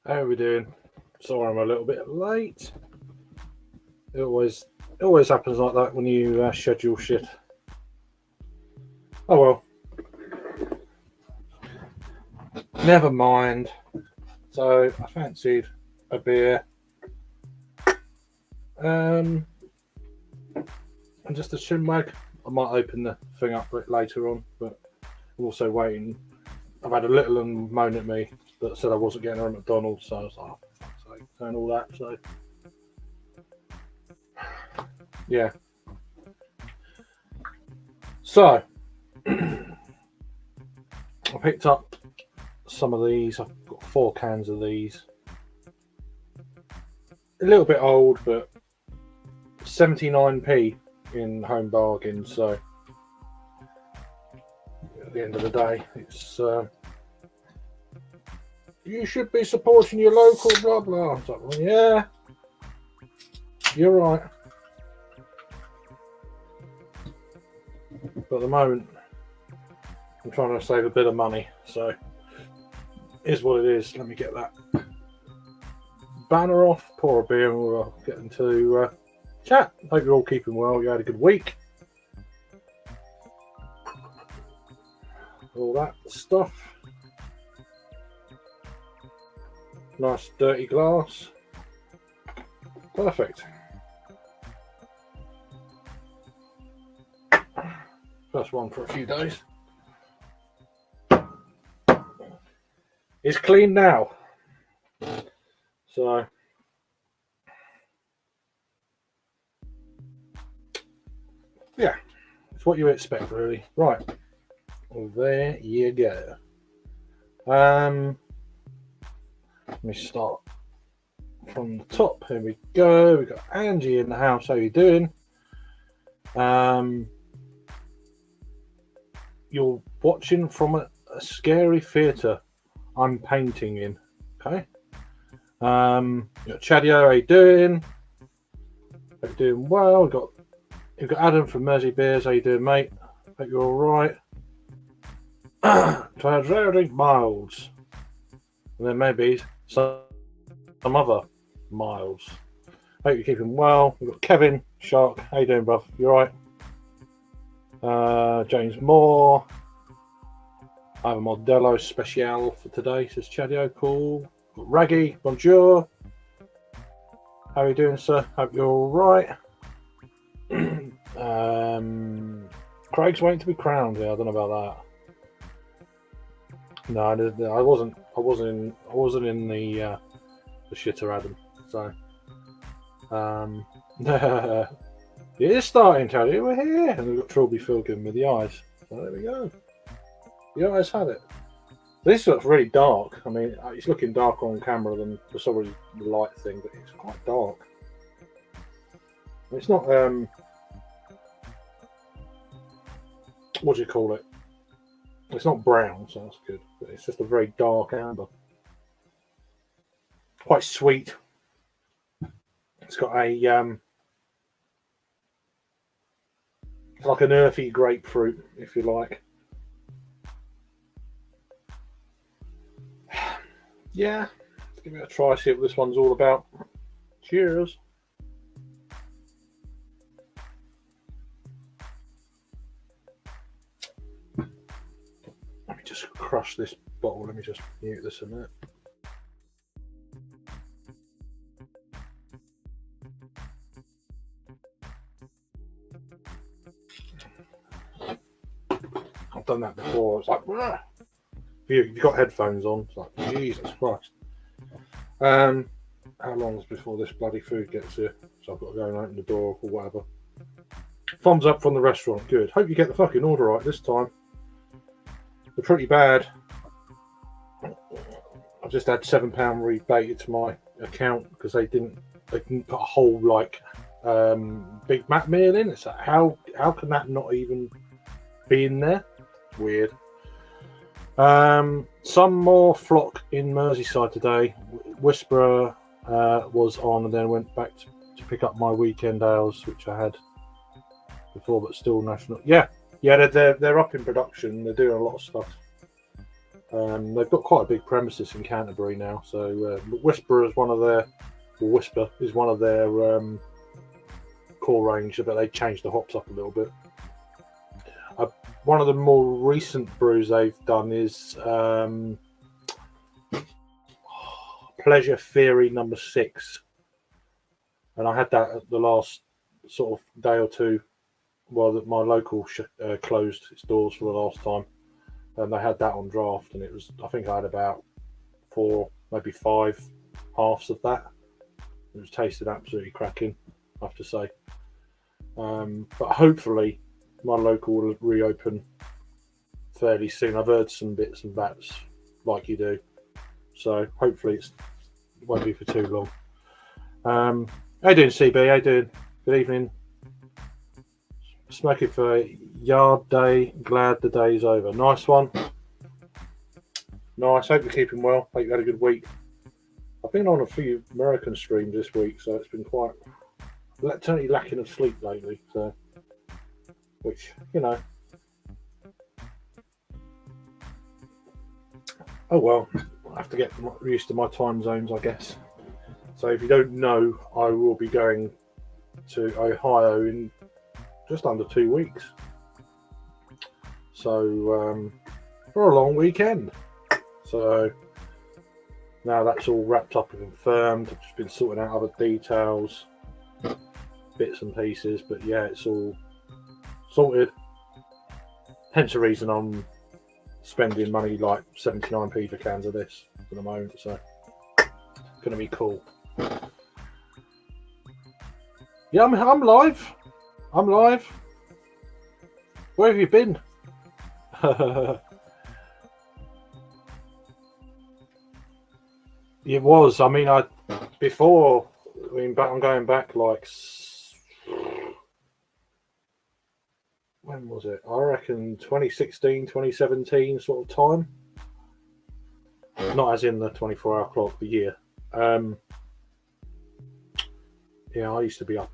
How are we doing? Sorry, I'm a little bit late. It always happens like that when you schedule shit. Oh well, never mind. So I fancied a beer, um, and just a chinwag. I might open the thing up a bit later on, but I'm also waiting. I've had a little one moan at me that said I wasn't getting her at McDonald's, so I was like, oh, for fuck's sake, and all that. So yeah. So I picked up some of these. I've got 4 cans of these. A little bit old, but 79p in Home Bargain. So at the end of the day, it's you should be supporting your local blah blah. I was like, well, yeah, you're right. But at the moment, I'm trying to save a bit of money. So is what it is. Let me get that banner off, pour a beer, and we'll get into chat. Hope you're all keeping well. You had a good week. All that stuff. Nice dirty glass. Perfect. First one for a few days. It's clean now. So yeah, it's what you expect really. Right. Well, there you go. Let me start from the top. Here we go. We've got Angie in the house. How you doing? You're watching from a scary theatre I'm painting in. Okay. You got Chadio, how you doing? Hope you're doing well. You've got Adam from Mersey Beers. How you doing, mate? Hope you're all right. Transeric Miles, and then maybe some other Miles. Hope you're keeping well. We've got Kevin Shark. How you doing, bruv? You all right? James Moore. I have a Modelo Special for today, says Chadio. Cool. Got Raggy. Bonjour. How are you doing, sir? Hope you're all right. Craig's waiting to be crowned. Yeah, I don't know about that. No, I wasn't in the shitter, Adam. So, it is starting, Chadio. We're here, and we've got Trilby Filkin with the eyes. So there we go. The eyes had it. This looks really dark. I mean, it's looking darker on camera than for some reason the light thing, but it's quite dark. It's not what do you call it? It's not brown, so that's good. But it's just a very dark amber. Quite sweet. It's got a it's like an earthy grapefruit, if you like. Yeah, let's give it a try, see what this one's all about. Cheers. Let me just crush this bottle. Let me just mute this a minute. I've done that before. It's like, you've got headphones on. It's like, Jesus Christ. How long before this bloody food gets here? So I've got to go and open the door or whatever. Thumbs up from the restaurant. Good. Hope you get the fucking order right this time. They're pretty bad. I've just had £7 rebated to my account because they didn't put a whole Big Mac meal in. It's like, how can that not even be in there? Weird. Some more flock in Merseyside today. Whisperer was on and then went back to pick up my weekend ales, which I had before, but still national. Yeah, they're up in production. They're doing a lot of stuff. They've got quite a big premises in Canterbury now. So Whisper is one of their, or Whisper is one of their core range, but they changed the hops up a little bit. One of the more recent brews they've done is Pleasure Theory number 6, and I had that at the last sort of day or two while my local closed its doors for the last time, and they had that on draft, and it was, I think I had about 4, maybe 5 halves of that. It was tasted absolutely cracking, I have to say. But hopefully my local will reopen fairly soon. I've heard some bits and bats like you do, so hopefully it won't be for too long. How you doing, CB? How you doing? Good evening. Smoking for Yard Day. Glad the day's over. Nice one. Nice. Hope you're keeping well. Hope you had a good week. I've been on a few American streams this week, so it's been quite totally lacking of sleep lately. So, which, you know, oh well, I have to get used to my time zones, I guess. So if you don't know, I will be going to Ohio in just under 2 weeks. So for a long weekend. So now that's all wrapped up and confirmed. I've just been sorting out other details, bits and pieces, but yeah, it's all sorted. Hence the reason I'm spending money like 79p for cans of this at the moment. So it's gonna be cool. Yeah, I'm live. I'm live. Where have you been? It was. I mean, I'm going back like, when was it? I reckon 2016, 2017 sort of time. Not as in the 24-hour clock, the year. Yeah, I used to be up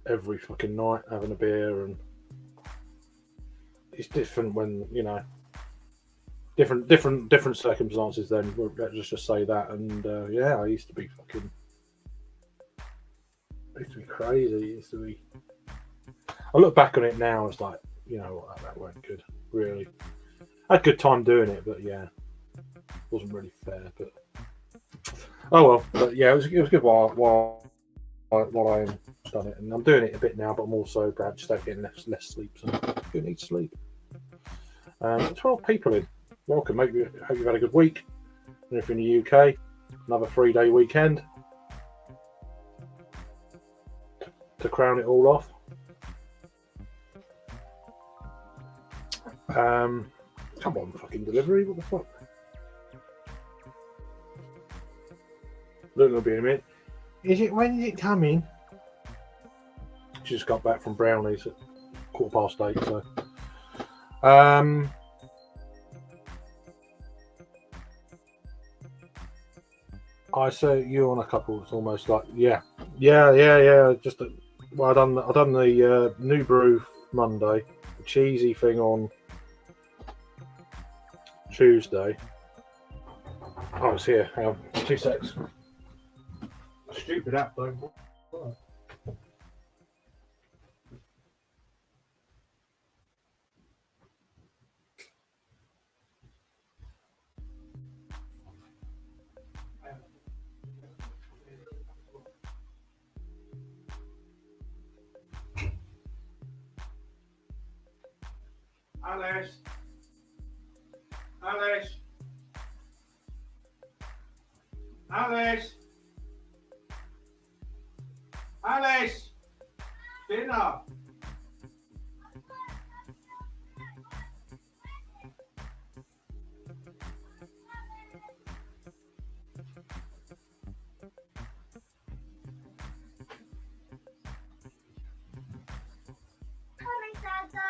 every fucking night having a beer, and it's different when, you know, different circumstances then. Let's just say that. And yeah, I used to be crazy. It used to be. I look back on it now, it's like, you know, that weren't good, really. I had a good time doing it, but yeah, wasn't really fair. But oh well. But yeah, it was good while I done it, and I'm doing it a bit now, but I'm also just getting less sleep, so I do need sleep. 12 people in. Welcome, mate. Hope you've had a good week. And if you're in the UK, another 3-day weekend to crown it all off. Come on, fucking delivery. What the fuck? Look, it'll be in a minute. When is it coming? She just got back from Brownies at 8:15, so. I say you on a couple. It's almost like yeah. Just I done the new brew Monday, the cheesy thing on Tuesday. I was here. Hang on, 2 secs. Stupid app though. Alice. Dinner. Coming, Santa.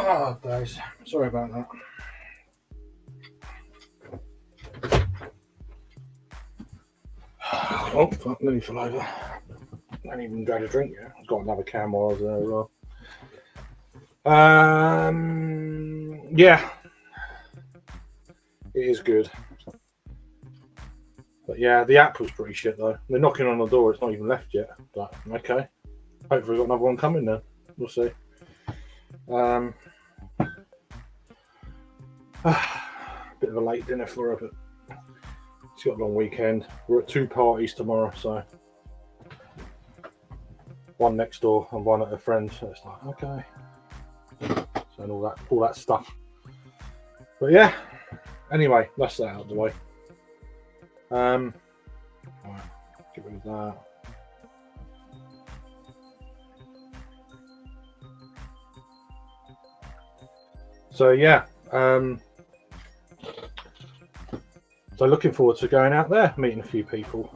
Oh, days. Sorry about that. Oh, fuck, nearly fell over. I haven't even had a drink yet. I've got another can while I was there as well. Yeah. It is good. But yeah, the app was pretty shit though. They're knocking on the door, it's not even left yet. But okay. Hopefully we've got another one coming then. We'll see. Bit of a late dinner for her, but she's got a long weekend. We're at 2 parties tomorrow, so one next door and one at a friend's. So it's like, okay. So and all that stuff. But yeah. Anyway, that's that out of the way. Right, get rid of that. So yeah, so looking forward to going out there, meeting a few people,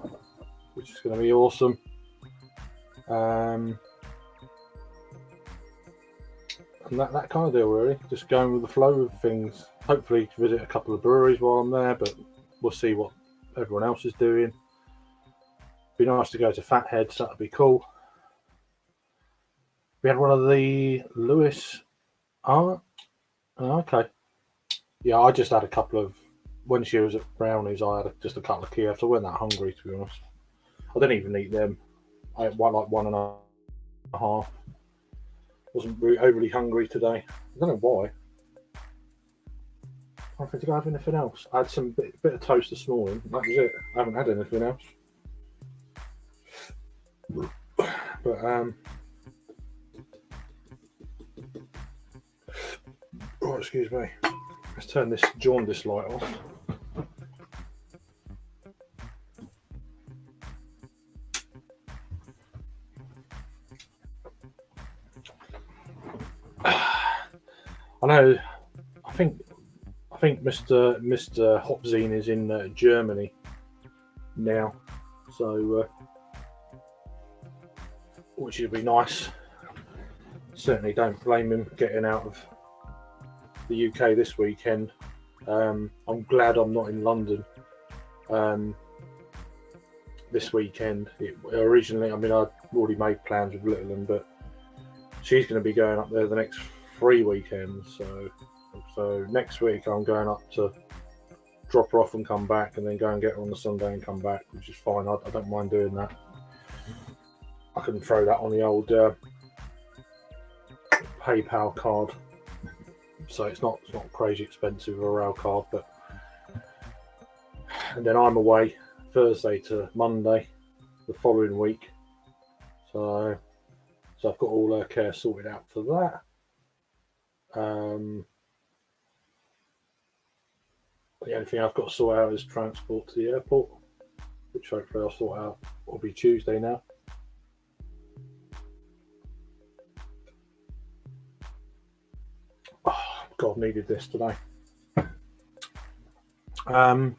which is going to be awesome. And that kind of deal, really. Just going with the flow of things. Hopefully visit a couple of breweries while I'm there, but we'll see what everyone else is doing. Be nice to go to Fatheads, that'd be cool. We had one of the Lewis. Oh, okay. Yeah, I just had a couple of, when she was at Brownies, I had just a couple of Kievs. I wasn't that hungry, to be honest. I didn't even eat them. I had one and a half. Wasn't really overly hungry today. I don't know why. I don't think did I have anything else. I had some bit of toast this morning. That was it. I haven't had anything else. But oh, excuse me. Let's turn this jaundice light off. I know. I think Mr. Hopzine is in Germany now, so which would be nice. Certainly don't blame him getting out of the UK this weekend. I'm glad I'm not in London this weekend. Originally, I mean, I'd already made plans with Little, but she's going to be going up there the next 3 weekends. So next week I'm going up to drop her off and come back, and then go and get her on the Sunday and come back, which is fine. I don't mind doing that. I can throw that on the old PayPal card, so it's not crazy expensive a rail card. But and then I'm away Thursday to Monday the following week, so I've got all her care sorted out for that. The only thing I've got to sort out is transport to the airport, which hopefully I'll sort out. It'll be Tuesday now. Oh, God, needed this today. Paul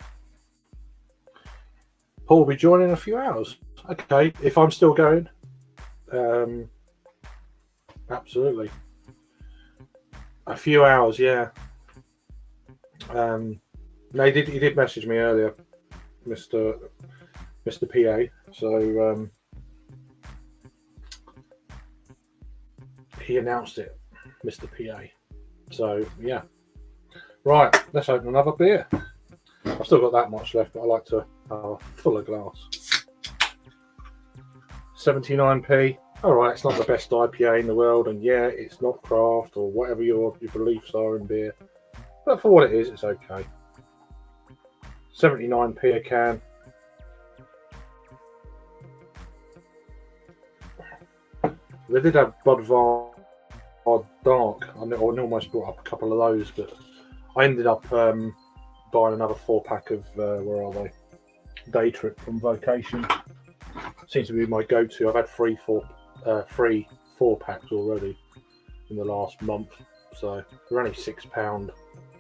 will be joining in a few hours. Okay, if I'm still going, absolutely. A few hours, yeah. No, he did message me earlier, Mr. PA. So he announced it, Mr. PA. So yeah. Right, let's open another beer. I've still got that much left, but I like to have a fuller glass. 79p. Alright, it's not the best IPA in the world, and yeah, it's not craft or whatever your beliefs are in beer. But for what it is, it's okay. 79p a can. They did have Budvar Dark. I almost brought up a couple of those, but I ended up buying another 4-pack of where are they? Day Trip from Vocation. Seems to be my go-to. I've had three 4-packs already in the last month, so they're only £6,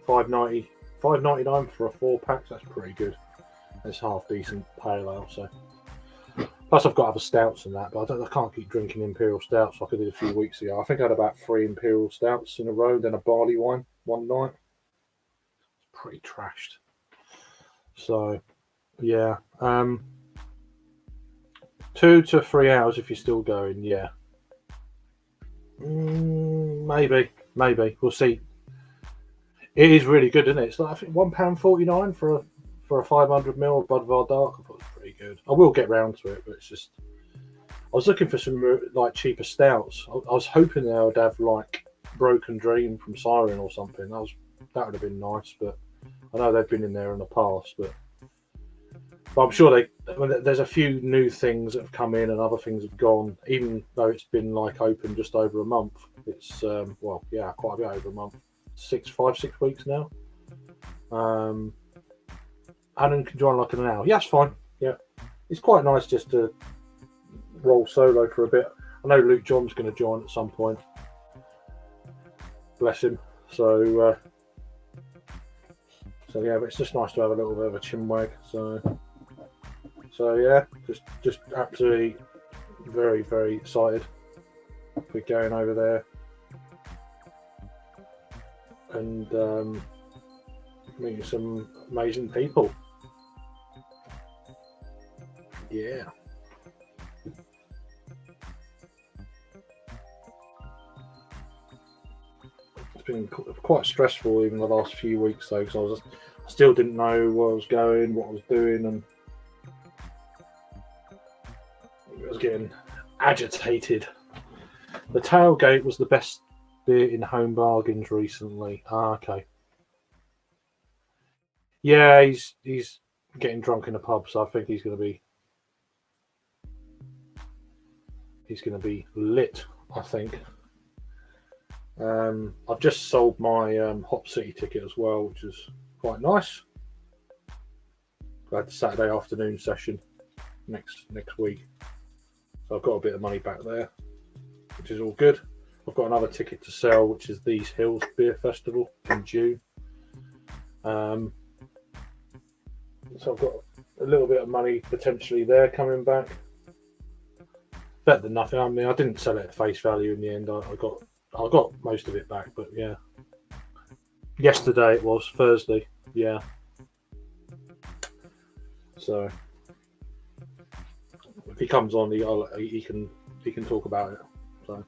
£5.99 for a 4-pack. So that's pretty good. It's half decent pale ale. So Plus, I've got other stouts and that, but I can't keep drinking imperial stouts like I did a few weeks ago. I think I had about 3 imperial stouts in a row, then a barley wine one night. It's pretty trashed. So, yeah. 2 to 3 hours if you're still going, yeah. Maybe. We'll see. It is really good, isn't it? It's like, I think £1.49 for a 500ml of Budvar Dark. I thought it was pretty good. I will get round to it, but it's just I was looking for some like cheaper stouts. I was hoping they would have like Broken Dream from Siren or something. That would have been nice, but I know they've been in there in the past, but I'm sure there's a few new things that have come in and other things have gone, even though it's been like open just over a month. It's quite a bit over a month. 6 weeks now. Alan can join like in an hour. Yeah, that's fine. Yeah. It's quite nice just to roll solo for a bit. I know Luke John's going to join at some point. Bless him. So yeah, but it's just nice to have a little bit of a chinwag. So yeah, just absolutely very, very excited. We're going over there and meeting some amazing people. Yeah. It's been quite stressful even the last few weeks though, because I still didn't know where I was going, what I was doing, and I was getting agitated. The Tailgate was the best beer in Home Bargains recently. Okay. Yeah, he's getting drunk in a pub, so I think he's going to be lit, I think. I've just sold my Hop City ticket as well, which is quite nice. Glad the Saturday afternoon session next week. So I've got a bit of money back there, which is all good. I've got another ticket to sell, which is These Hills Beer Festival in June. So I've got a little bit of money potentially there coming back. Better than nothing. I mean, I didn't sell it at face value in the end. I got most of it back, but yeah. Yesterday it was Thursday. Yeah. So if he comes on, he can talk about it. So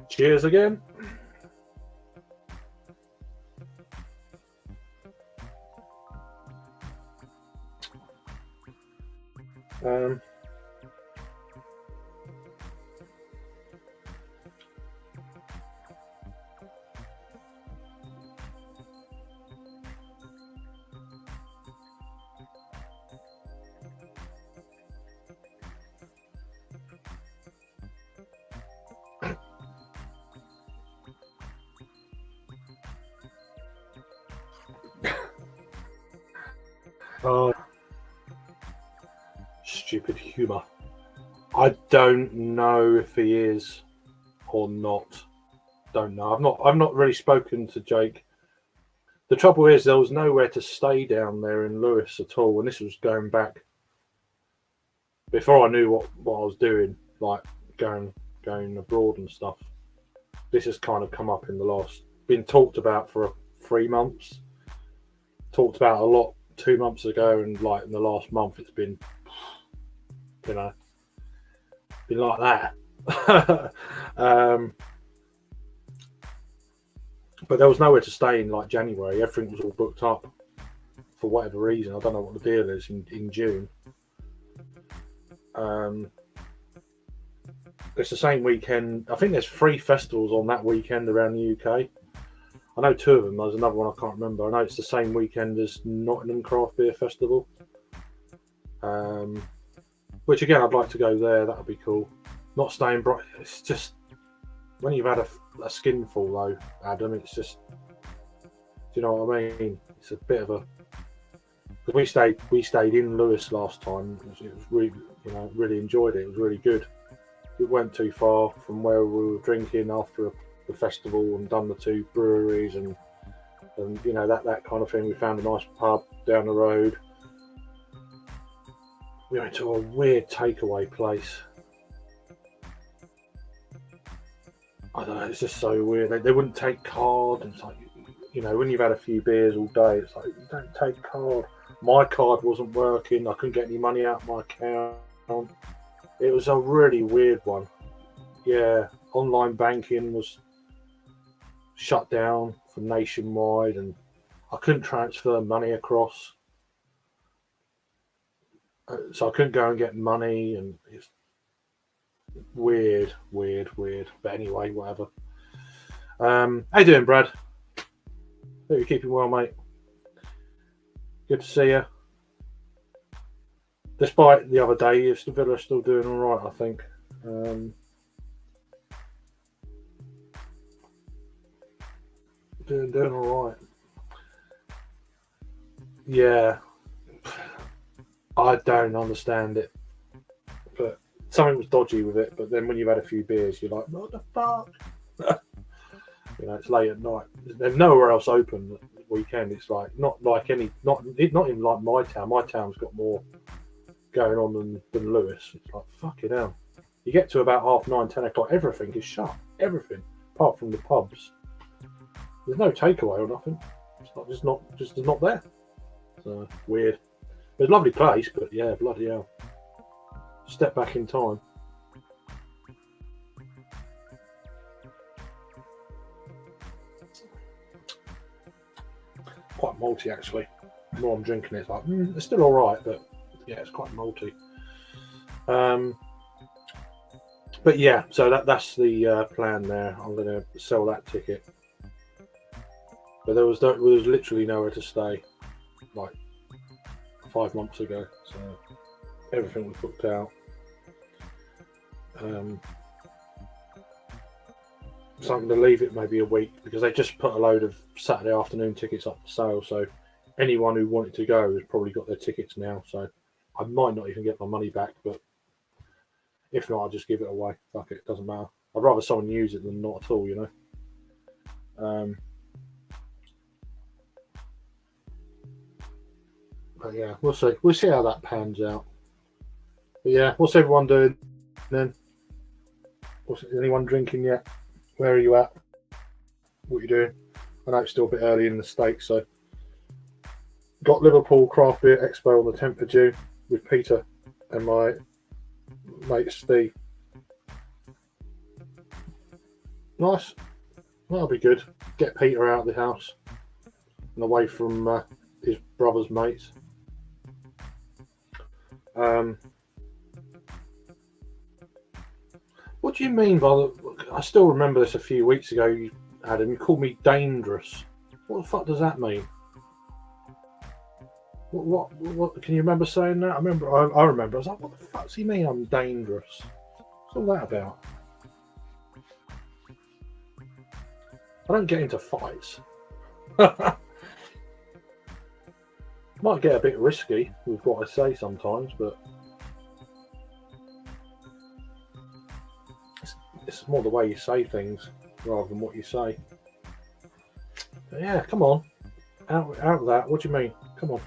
cheers again. Stupid humour. I don't know if he is or not. Don't know. I've not really spoken to Jake. The trouble is there was nowhere to stay down there in Lewes at all, and this was going back before I knew what I was doing, like going abroad and stuff. This has kind of come up in the last, been talked about for 3 months. Talked about a lot 2 months ago, and like in the last month, it's been, been like that. But there was nowhere to stay in like January. Everything was all booked up for whatever reason. I don't know what the deal is in June. It's the same weekend. I think there's 3 festivals on that weekend around the UK. I know 2 of them. There's another one I can't remember. I know it's the same weekend as Nottingham Craft Beer Festival. Which again, I'd like to go there. That would be cool. Not staying bright. It's just when you've had a skinful though, Adam. It's just, do you know what I mean? It's a bit of a. Because we stayed in Lewes last time. It was really, really enjoyed it. It was really good. It went too far from where we were drinking after the festival and done the 2 breweries and that kind of thing. We found a nice pub down the road. We went to a weird takeaway place. I don't know, it's just so weird. They wouldn't take card. And it's like, you know, when you've had a few beers all day, it's like, you don't take card. My card wasn't working. I couldn't get any money out of my account. It was a really weird one. Yeah, online banking was shut down for nationwide, and I couldn't transfer money across. So I couldn't go and get money, and it's weird. But anyway, whatever. How you doing, Brad? Hope you're keeping well, mate. Good to see you. Despite the other day, Villa's still doing all right, I think. Doing all right. Yeah, I don't understand it, but something was dodgy with it. But then when you've had a few beers, you're like, what the fuck? You know, it's late at night. There's nowhere else open at the weekend. It's like not even like my town. My town's got more going on than Lewis. It's like fucking hell. You get to about 9:30, 10 o'clock, everything is shut. Everything, apart from the pubs. There's no takeaway or nothing. It's just not there. So weird. It's a lovely place, but yeah, bloody hell. Step back in time. Quite malty, actually. The more I'm drinking it, it's like, it's still all right, but yeah, it's quite malty. But yeah, so that's the plan there. I'm going to sell that ticket. But there was literally nowhere to stay, like 5 months ago. So everything was booked out. So I'm going to leave it maybe a week because they just put a load of Saturday afternoon tickets up for sale. So anyone who wanted to go has probably got their tickets now. So I might not even get my money back, but if not, I'll just give it away. Fuck it, doesn't matter. I'd rather someone use it than not at all, you know. But yeah, we'll see. We'll see how that pans out. But yeah, what's everyone doing then? Anyone drinking yet? Where are you at? What are you doing? I know it's still a bit early in the States, so got Liverpool Craft Beer Expo on the 10th of June with Peter and my mate Steve. Nice. That'll be good. Get Peter out of the house and away from his brother's mates. What do you mean by the... I still remember this a few weeks ago, Adam. You called me dangerous. What the fuck does that mean? What can you remember saying that? I remember. I was like, what the fuck does he mean I'm dangerous? What's all that about? I don't get into fights. Might get a bit risky with what I say sometimes, but it's more the way you say things rather than what you say. But yeah, come on. Out of that. What do you mean? Come on.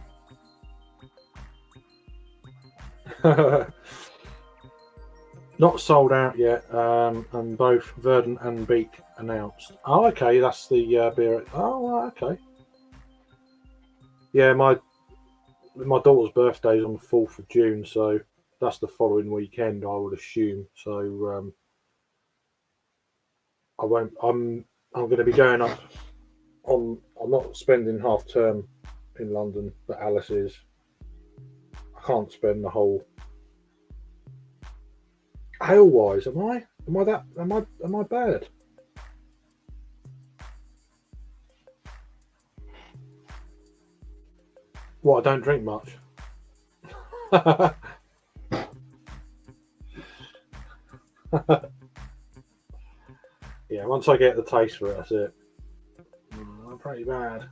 Not sold out yet, and both Verdant and Beak announced. Oh, okay, that's the beer. Oh, okay. Yeah, my daughter's birthday is on the 4th of June, so that's the following weekend, I would assume. So I won't. I'm going to be going up on. I'm not spending half term in London, but Alice is. I can't spend the whole. Ale-wise, am I? Am I bad? What, I don't drink much? Yeah, once I get the taste for it, that's it. I'm pretty bad.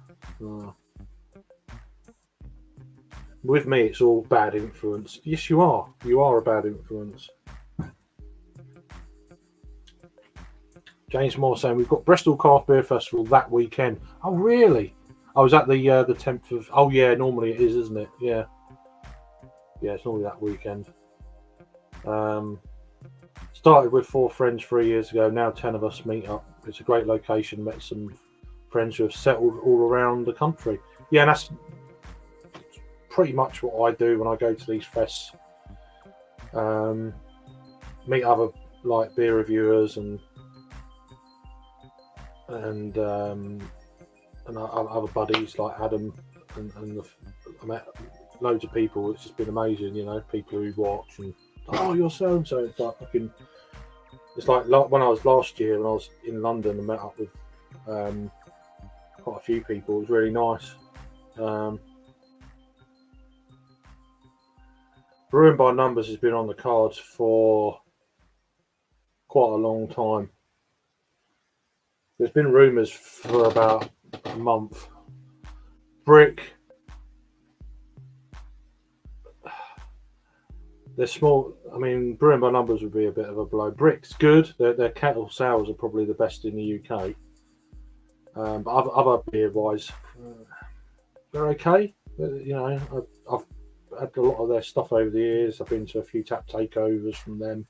With me, it's all bad influence. Yes, you are. You are a bad influence. James Moore saying we've got Bristol Craft Beer Festival that weekend. Oh, really? I was at the 10th of. Oh, yeah. Normally it is, isn't it? Yeah. Yeah, it's normally that weekend. Started with 4 friends 3 years ago. Now 10 of us meet up. It's a great location. Met some friends who have settled all around the country. Yeah, and that's pretty much what I do when I go to these fests. Meet other like beer reviewers and other buddies like Adam and I met loads of people. It's just been amazing, you know, people who watch and you're so and so. It's like fucking. It's like when I was last year when I was in London and met up with quite a few people. It was really nice. Brewing by Numbers has been on the cards for quite a long time. There's been rumours for about a month. Brick. They're small. I mean, Brewing by Numbers would be a bit of a blow. Brick's good. Their kettle sours are probably the best in the UK. But other beer wise, they're okay. You know, I've had a lot of their stuff over the years. I've been to a few tap takeovers from them.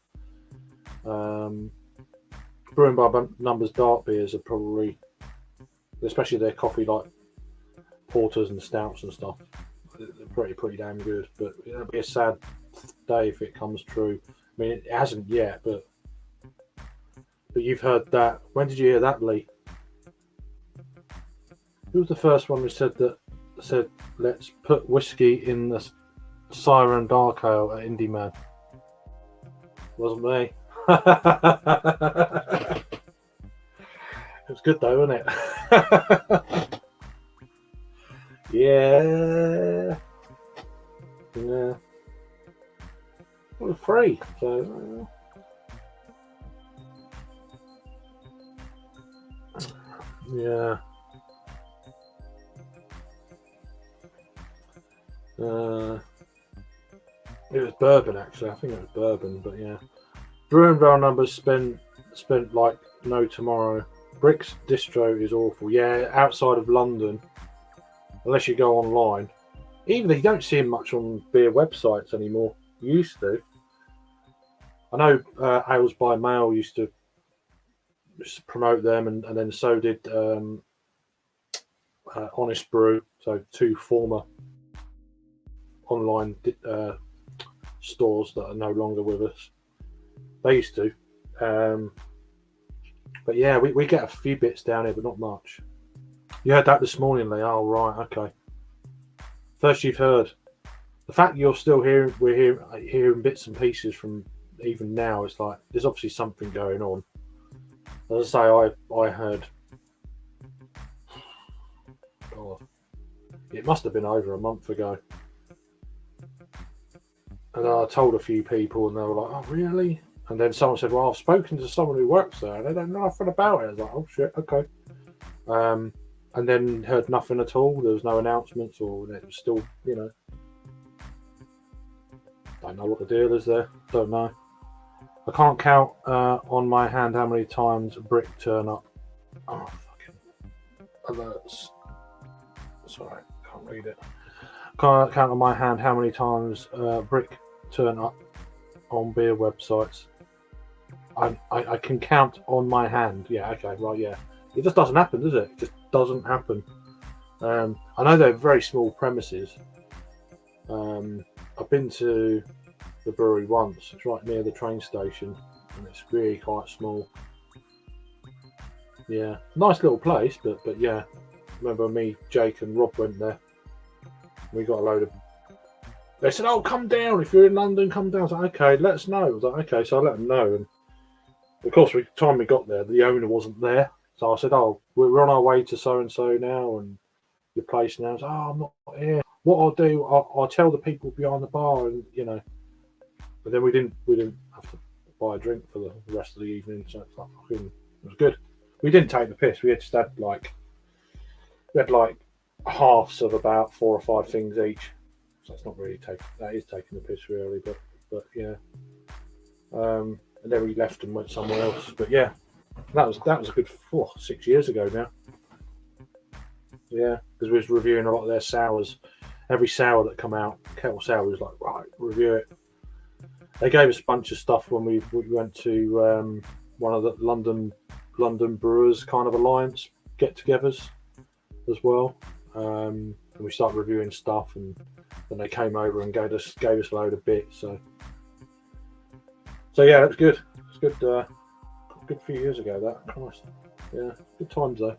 Brewing by Numbers dark beers are probably, especially their coffee like porters and stouts and stuff, they're pretty damn good. But it'll be a sad day if it comes true. I mean, it hasn't yet, but you've heard that. When did you hear that, Lee? Who was the first one who said let's put whiskey in the Siren Dark Ale at Indie Man? Wasn't me. It was good though, wasn't it? Yeah. It was free, so yeah. It was bourbon actually. I think it was bourbon, but yeah. Brewing by Numbers spent like no tomorrow. Brick's distro is awful. Yeah, outside of London, unless you go online. Even you don't see him much on beer websites anymore. You used to. I know Ales by Mail used to promote them, and then so did Honest Brew. So 2 former online stores that are no longer with us. They used to. But yeah, we get a few bits down here, but not much. You heard that this morning, Lee. Oh, right, okay. First you've heard. The fact you're still hearing, we're hearing bits and pieces from even now, it's like there's obviously something going on. As I say, I heard. God, it must have been over a month ago. And I told a few people, and they were like, "Oh, really?" And then someone said, "Well, I've spoken to someone who works there, and they don't know nothing about it." I was like, "Oh shit, okay." And then heard nothing at all. There was no announcements, or it was still, you know, don't know what the deal is there. Don't know. I can't count on my hand how many times a brick turn up. Oh, fucking alerts. Sorry, can't read it. Can't count on my hand how many times brick turn up on beer websites. I can count on my hand. Yeah, okay, right, yeah. It just doesn't happen, does it? It just doesn't happen. I know they're very small premises. I've been to the brewery once. It's right near the train station, and it's really quite small. Yeah, nice little place, but yeah. Remember me, Jake, and Rob went there. We got a load of. They said, "Oh, come down if you're in London. Come down." I was like, "Okay, let us know." I was like, "Okay," so I let them know, and of course, by the time we got there, the owner wasn't there. So I said, "Oh, we're on our way to so and so now, and your place now." I was, "Oh, I'm not here. What I'll do, I'll tell the people behind the bar, and you know." But then we didn't have to buy a drink for the rest of the evening, so it's like fucking, it was good. We didn't take the piss. We just had like halves of about 4 or 5 things each. So it's not really that is taking the piss really, but yeah. And then we left and went somewhere else. But yeah, that was a good 6 years ago now. Yeah, because we was reviewing a lot of their sours. every sour that come out, kettle sour was like, right, review it. They gave us a bunch of stuff when we went to one of the London Brewers kind of alliance get-togethers as well. And we started reviewing stuff, and then they came over and gave us a load of bits. So yeah, it was good. It's good. Good few years ago. That Christ, yeah, good times though.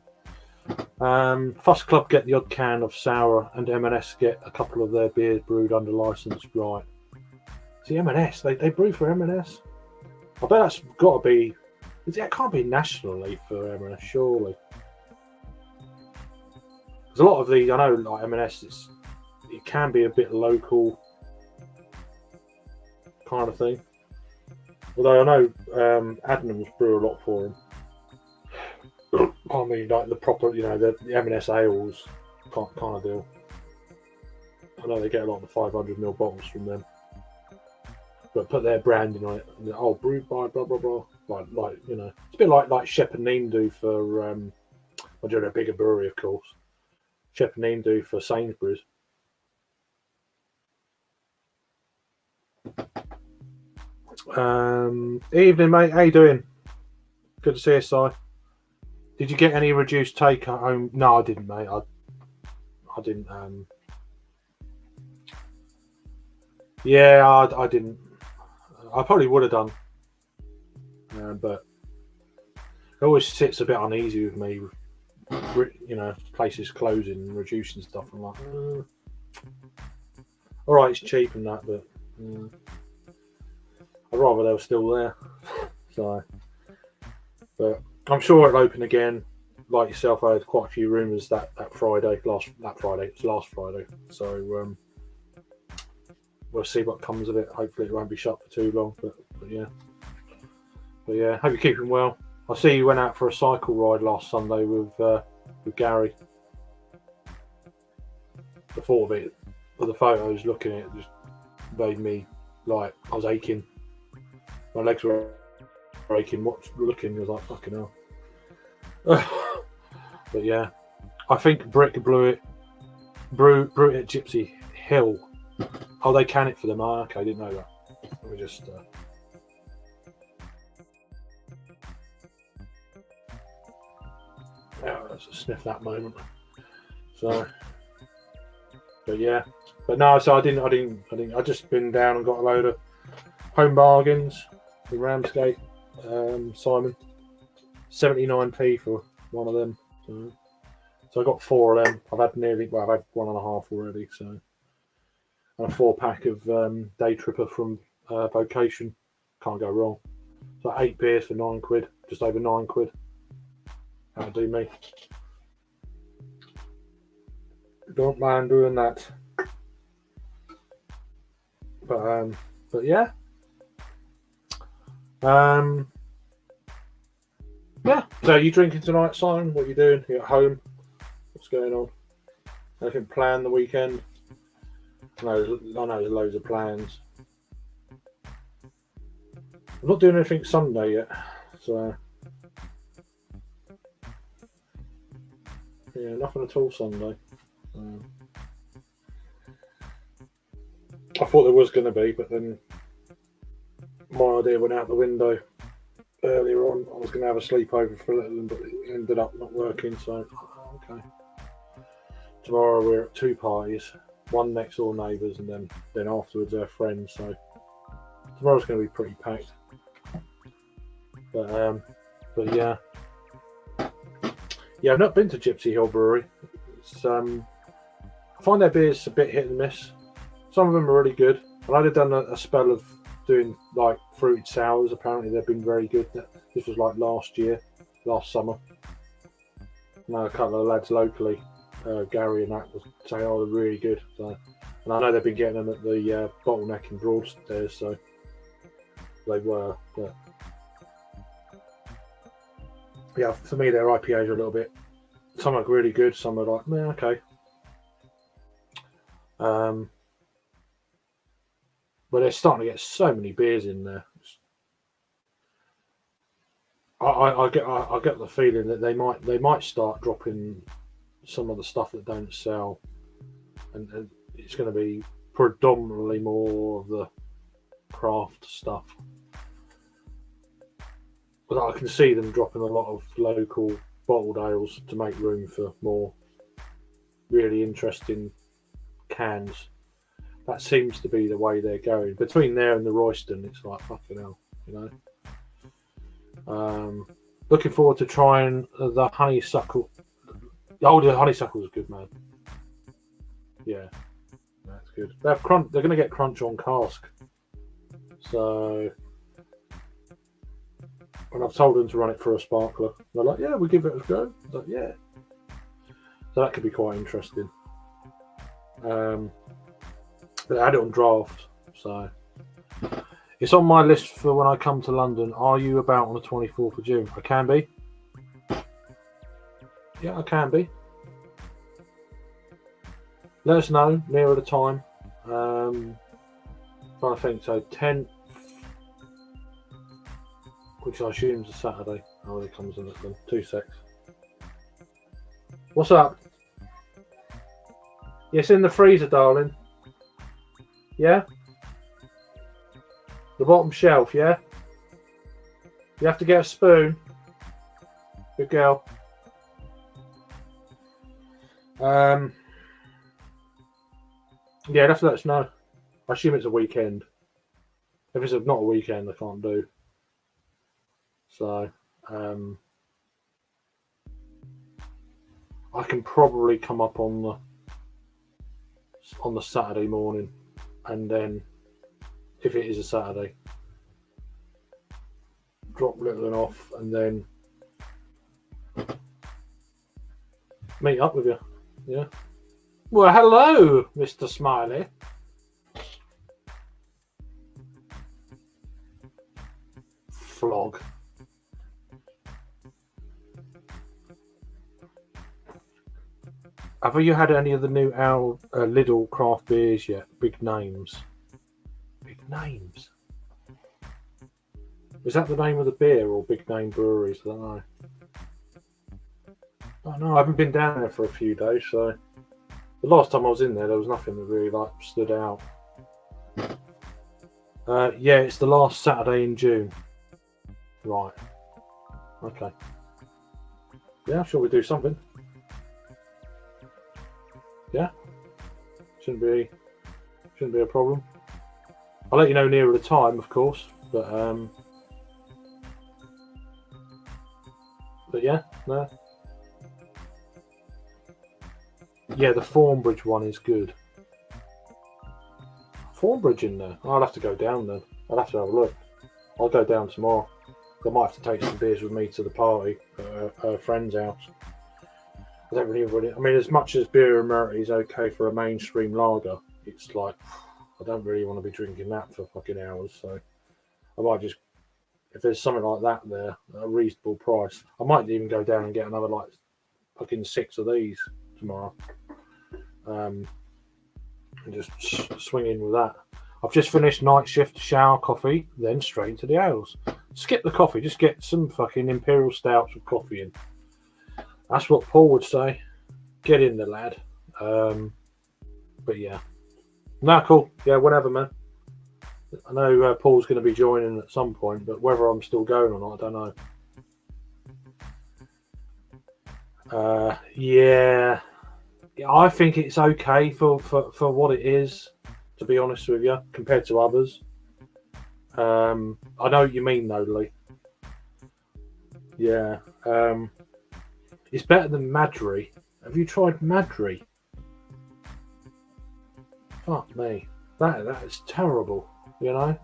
Fuss Club get the odd can of sour, and M&S get a couple of their beers brewed under license. Right. See, M&S, they brew for M&S. I bet that's got to be. It can't be nationally for M&S, surely. There's a lot of the, I know, like M&S, it can be a bit local kind of thing. Although I know Adnams brew a lot for them. I mean, like the proper, the M&S ales kind of deal. I know they get a lot of the 500ml bottles from them, but put their branding on it. And brewed by blah blah blah. Like it's a bit like Shep and Neem do for. Well, they're a bigger brewery, of course. Shep and Neem do for Sainsbury's. Evening, mate. How you doing? Good to see you, Si. Did you get any reduced take home? No, I didn't, mate. I didn't. Yeah, I didn't. I probably would have done, but it always sits a bit uneasy with me. Places closing and reducing stuff. I'm like, all right, it's cheap and that, but I'd rather they were still there. So, but I'm sure it'll open again. Like yourself, I had quite a few rumours that Friday. It was last Friday. So we'll see what comes of it. Hopefully, it won't be shut for too long. But yeah. Hope you're keeping well. I see you went out for a cycle ride last Sunday with Gary. The thought of it, with the photos, looking at it, just made me like I was aching. My legs were aching. Looking, I was like, fucking hell. But yeah, I think Brick blew it at Gypsy Hill. Oh, they can it for them. Oh, okay, I didn't know that. Let me just. Let's just sniff that moment. So, but yeah, but no. So I didn't. I just been down and got a load of home bargains in Ramsgate. Simon, 79p for one of them. So I got 4 of them. I've had 1.5 already. So, and a 4-pack of Day Tripper from Vocation. Can't go wrong. So 8 beers for £9, just over £9. That'll do me. Don't mind doing that. But yeah. Yeah. So you drinking tonight, Simon? What are you doing? You at home? What's going on? Anything planned the weekend? I know there's loads of plans. I'm not doing anything Sunday yet, so yeah, nothing at all Sunday. I thought there was going to be, but then my idea went out the window earlier on. I was going to have a sleepover for a little, but it ended up not working. So okay. Tomorrow we're at 2 parties, one next door neighbours, and then afterwards our friends. So tomorrow's going to be pretty packed. But yeah, I've not been to Gypsy Hill Brewery. It's, I find their beers a bit hit and miss. Some of them are really good. And I'd have done a spell of doing like fruited sours. Apparently they've been very good. This was like last summer. Now a couple of lads locally, Gary and that, was saying, "Oh, they're really good." So, and I know they've been getting them at the Bottleneck in Broadstairs, so they were. But yeah, for me, their IPAs are a little bit. Some are really good. Some are like, man, okay. But they're starting to get so many beers in there. I get the feeling that they might start dropping some of the stuff that don't sell, and it's going to be predominantly more of the craft stuff. But I can see them dropping a lot of local bottled ales to make room for more really interesting cans. That seems to be the way they're going. Between there and the Royston, it's like fucking hell, you know. Looking forward to trying the honeysuckle. Oh, the honeysuckle is good, man. Yeah, that's good. They're going to get crunch on cask. So when I've told them to run it for a sparkler, they're like, "Yeah, we give it a go." I was like, "Yeah." So that could be quite interesting. But I had it on draft, so it's on my list for when I come to London. Are you about on the 24th of June? I can be. Yeah, I can be. Let us know nearer the time. Trying to think. So 10th, which I assume is a Saturday. Oh, it comes in at them. 2 secs. What's up? Yes, in the freezer, darling. Yeah? The bottom shelf, yeah? You have to get a spoon. Good girl. Yeah, you'd have to let us know. I assume it's a weekend. If it's not a weekend, I can't do. So, I can probably come up on the Saturday morning, and then if it is a Saturday, drop Littlin off, and then meet up with you. Yeah. Well, hello, Mr. Smiley. Flog. Have you had any of the new Lidl craft beers yet? Big names. Big names. Is that the name of the beer or big name breweries? I don't know. Oh no, I haven't been down there for a few days, so the last time I was in there was nothing that really stood out. Yeah, it's the last Saturday in June. Right. Okay. Yeah, I'm sure we do something. Yeah. Shouldn't be a problem. I'll let you know nearer the time, of course. But yeah, no. Yeah, the Thornbridge one is good. Thornbridge in there? I'll have to go down then. I'll have to have a look. I'll go down tomorrow. I might have to take some beers with me to the party at a friend's house. I don't really. I mean, as much as Beer Emeriti is okay for a mainstream lager, it's like I don't really want to be drinking that for fucking hours. So I might just, if there's something like that there at a reasonable price, I might even go down and get another like fucking 6 of these tomorrow, and just swing in with that. I've just finished night shift, shower, coffee, then straight into the ales. Skip the coffee, just get some fucking imperial stouts with coffee in. That's what Paul would say. Get in there, lad. But yeah. No, cool. Yeah, whatever, man. I know Paul's going to be joining at some point, but whether I'm still going or not, I don't know. Yeah. I think it's okay for what it is, to be honest with you, compared to others. I know what you mean, though, Lee. Yeah. It's better than Madri. Have you tried Madri? Fuck me. That is terrible, you know?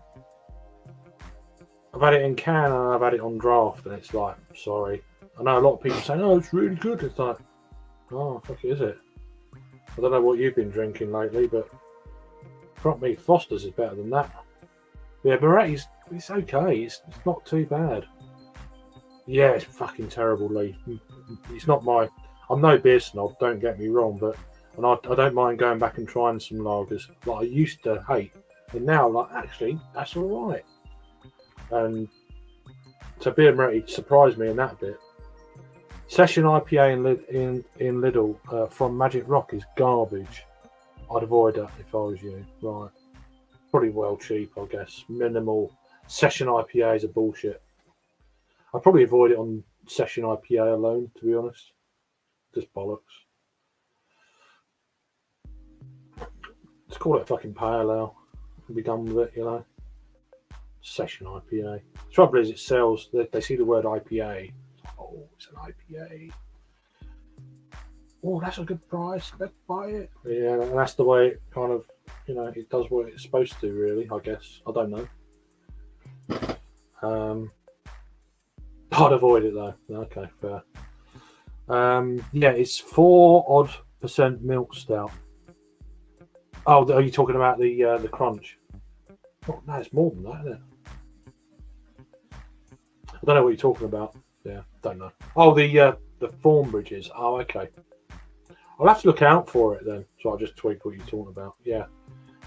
I've had it in can and I've had it on draft, and it's like, sorry. I know a lot of people saying, oh, it's really good. It's like, oh, fuck, is it? I don't know what you've been drinking lately, but fuck me, Foster's is better than that. Yeah, Moretti's, it's okay. It's not too bad. Yeah, it's fucking terrible, Lee. It's not my... I'm no beer snob, don't get me wrong, but and I don't mind going back and trying some lagers that I used to hate. And now, like, actually, that's all right. And so Beer Moretti surprised me in that bit. Session IPA in Lidl from Magic Rock is garbage. I'd avoid that if I was you. Right. Probably well cheap, I guess. Minimal. Session IPAs are bullshit. I'd probably avoid it on session IPA alone, to be honest. Just bollocks. Just call it a fucking pale ale and be done with it, you know. Session IPA. The trouble is, it sells. They see the word IPA. Oh, it's an IPA. Oh, that's a good price. Let's buy it. Yeah, and that's the way it kind of, you know, it does what it's supposed to, really, I guess. I don't know. I'd avoid it, though. Okay, fair. Yeah, it's 4% milk stout. Oh, are you talking about the crunch? Oh, no, it's more than that, isn't it? I don't know what you're talking about. Yeah, don't know. Oh, the Thornbridges. Oh, okay. I'll have to look out for it then. So I'll just tweak what you're talking about. Yeah.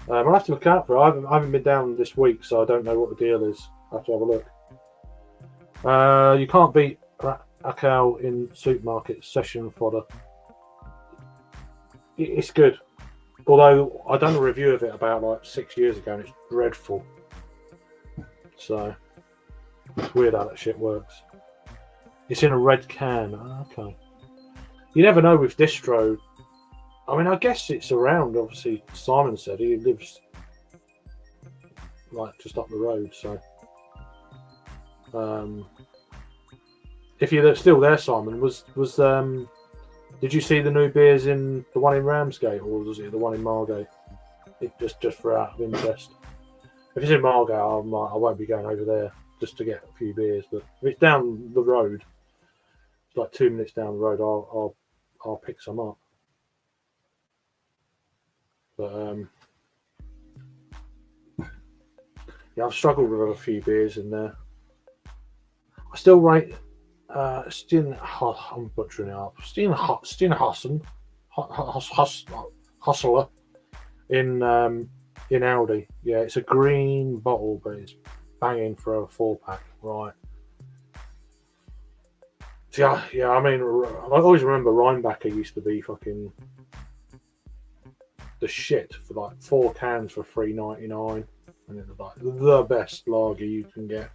I'll have to look out for it. I haven't been down this week, so I don't know what the deal is. I'll have to have a look. You can't beat Akau in supermarket session fodder. It's good. Although I done a review of it about like 6 years ago and it's dreadful. So it's weird how that shit works. It's in a red can. Okay. You never know with distro. I mean, I guess it's around. Obviously, Simon said he lives like just up the road. So, if you're still there, Simon, was did you see the new beers in the one in Ramsgate or was it the one in Margate? It just for out of interest. If it's in Margate, I won't be going over there just to get a few beers. But if it's down the road, it's like 2 minutes down the road, I'll pick some up. But yeah, I've struggled with a few beers in there. I still rate I'm butchering it up. Steenhuisen, Hustler in Aldi. Yeah, it's a green bottle, but it's banging for a 4-pack, right? Yeah. I mean, I always remember Rheinbacher used to be fucking the shit for like 4 cans for $3.99, and it was like the best lager you can get.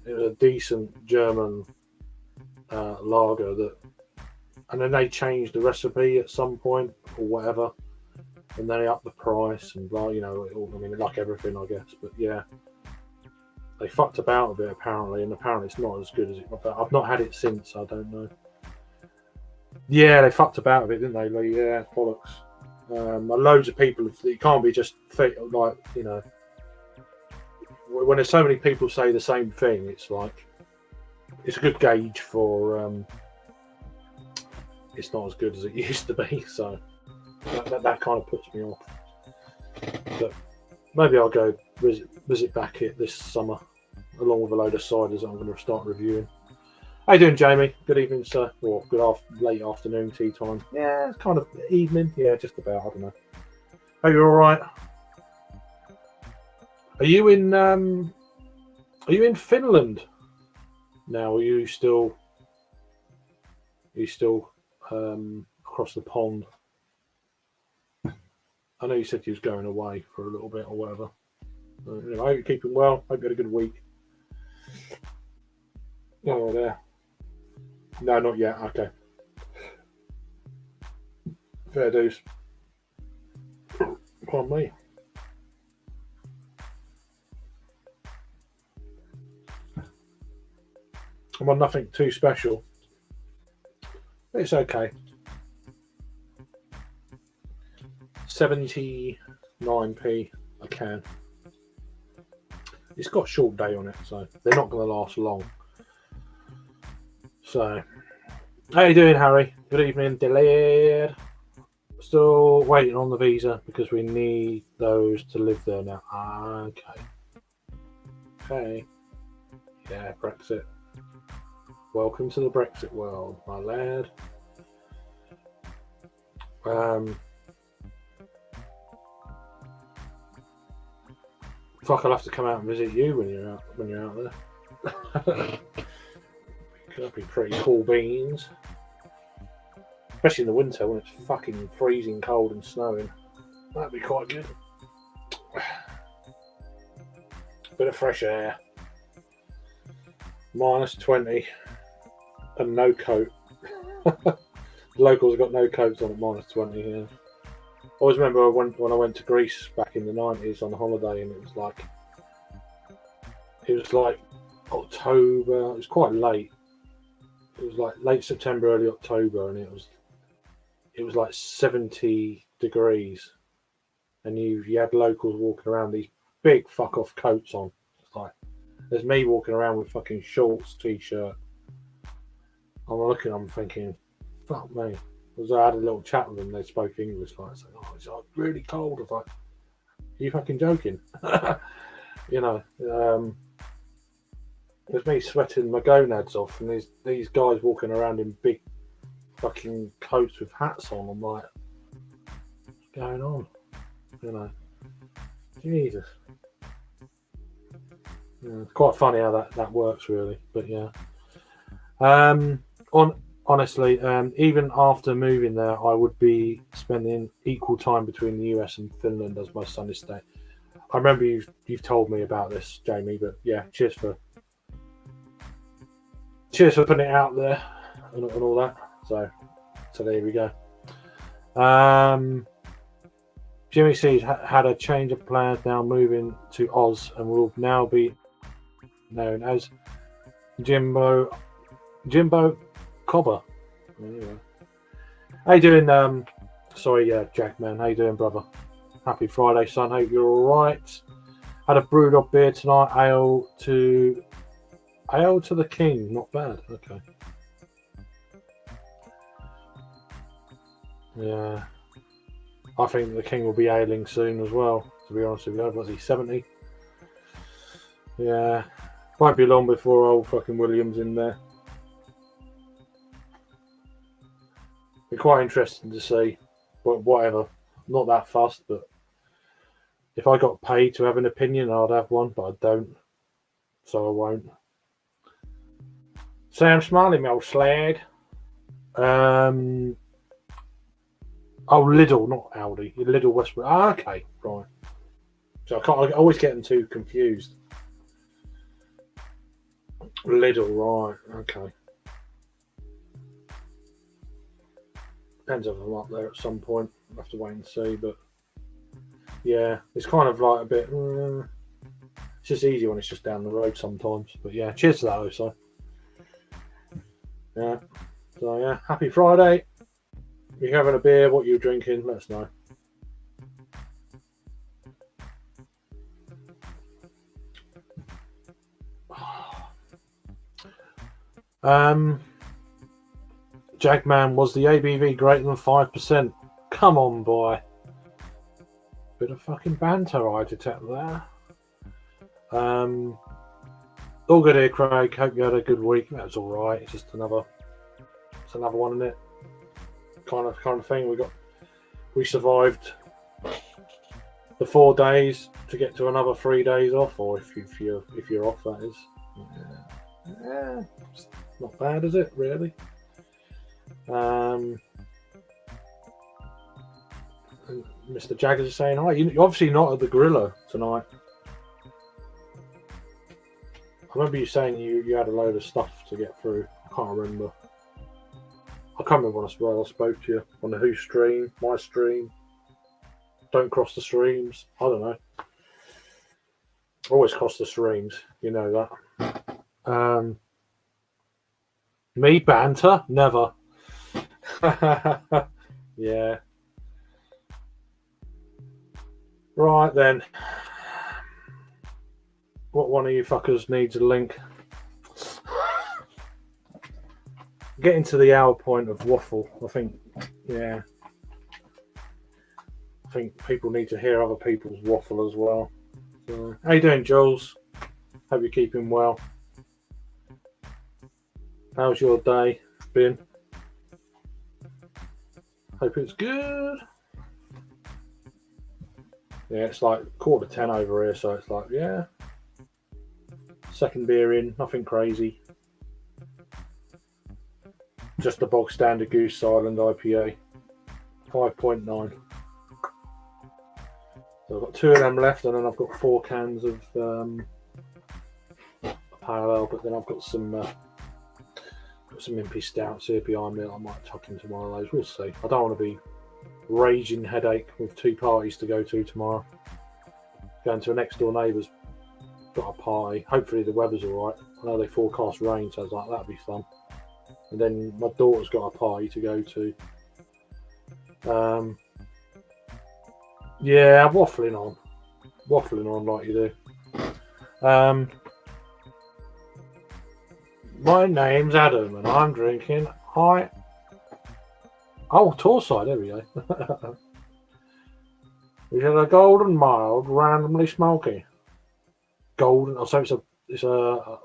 It was a decent German lager and then they changed the recipe at some point or whatever, and then they upped the price and blah. You know, I mean, like everything, I guess. But yeah, they fucked about a bit apparently, and apparently it's not as good as it. But I've not had it since. I don't know. Yeah, they fucked about a bit, didn't they? Like, yeah, bollocks. Loads of people. It can't be just like, you know. When there's so many people say the same thing, it's like it's a good gauge for it's not as good as it used to be. So that kind of puts me off. But maybe I'll go visit Beckett this summer, along with a load of ciders that I'm going to start reviewing. How you doing, Jamie? Good evening, sir. Or late afternoon, tea time. Yeah, it's kind of evening. Yeah, just about. I don't know. Are you all right? Are you in Finland now? Are you still across the pond? I know you said you was going away for a little bit or whatever. I hope you're keeping well. Hope you had a good week. Oh, there. No, not yet. Okay. Fair dues. Pardon me. I'm on nothing too special. It's okay. 79p a can. It's got short day on it, so they're not going to last long. So, how you doing, Harry? Good evening, delayed. Still waiting on the visa because we need those to live there now. Okay. Yeah, Brexit. Welcome to the Brexit world, my lad. Fuck, I'll have to come out and visit you when you're out there. That'd be pretty cool beans. especially in the winter when it's fucking freezing cold and snowing. That'd be quite good. Bit of fresh air. -20 and no coat. The locals have got no coats on at -20 here. I always remember when I went to Greece back in the 90s on holiday, and it was like October. It was quite late. It was like late September, early October, and it was like 70 degrees, and you had locals walking around these big fuck off coats on. It's like there's me walking around with fucking shorts, t-shirt. I'm thinking, fuck me. Because I had a little chat with them, they spoke English, like saying, "Oh, it's like really cold." I was like, "Are you fucking joking?" You know. There's me sweating my gonads off, and these guys walking around in big fucking coats with hats on. I'm like, what's going on? You know, Jesus. Yeah, it's quite funny how that works, really. But yeah, honestly, even after moving there, I would be spending equal time between the US and Finland as my sunny state. I remember you've told me about this, Jamie. But yeah, cheers for putting it out there and all that. So there we go. Jimmy C's had a change of plans, now moving to Oz, and will now be known as Jimbo Cobber. Yeah. How you doing? Jack man. How you doing, brother? Happy Friday, son. Hope you're all right. Had a brewed up beer tonight. Ale to the king. Not bad. Okay. Yeah. I think the king will be ailing soon as well, to be honest with you. Was he 70? Yeah. Won't be long before old fucking William's in there. Be quite interesting to see. But whatever. Not that fussed, but if I got paid to have an opinion, I'd have one, but I don't. So I won't. Sam Smiley, my old slag. Lidl, not Aldi. Lidl Westwood. Okay, right. So I always get them too confused. Lidl, right? Okay. Depends if I'm up there at some point. I'll have to wait and see. But yeah, it's kind of like a bit. It's just easy when it's just down the road sometimes. But yeah, cheers to that, also. Yeah. So yeah, happy Friday. If you're having a beer, what you're drinking, let us know. Jagman, was the ABV greater than 5%? Come on, boy. Bit of fucking banter I detect there. All good here, Craig. Hope you had a good week. That was all right. It's just another one, isn't it? Kind of thing. We survived the 4 days to get to another 3 days off, or if you're off, that is. Yeah, it's not bad, is it? Really. Mr. Jaggers is saying hi. You're obviously not at the Gorilla tonight. I remember you saying you had a load of stuff to get through. I can't remember. I can't remember when I spoke to you on the Who stream, my stream. Don't cross the streams. I don't know. Always cross the streams. You know that. Me banter? Never. Yeah. Right then. What one of you fuckers needs a link? Getting to the hour point of waffle, I think. Yeah. I think people need to hear other people's waffle as well. So, how you doing, Jules? Hope you're keeping well. How's your day been? Hope it's good. Yeah, it's like 9:45 over here, so it's like, yeah. Second beer in, nothing crazy. just the bog standard Goose Island IPA, 5.9. So I've got 2 of them left, and then I've got 4 cans of pale ale. But then I've got some Impy Stouts here behind me. I might tuck into one of those. We'll see. I don't want to be raging headache with 2 parties to go to tomorrow. Going to a next door neighbour's got a party. Hopefully the weather's alright. I know they forecast rain, so I was like, that'd be fun. And then my daughter's got a party to go to. Yeah, waffling on like you do. My name's Adam, and I'm drinking. Oh, Torside, there we go. We had a golden mild, randomly smoky. Golden, so it's a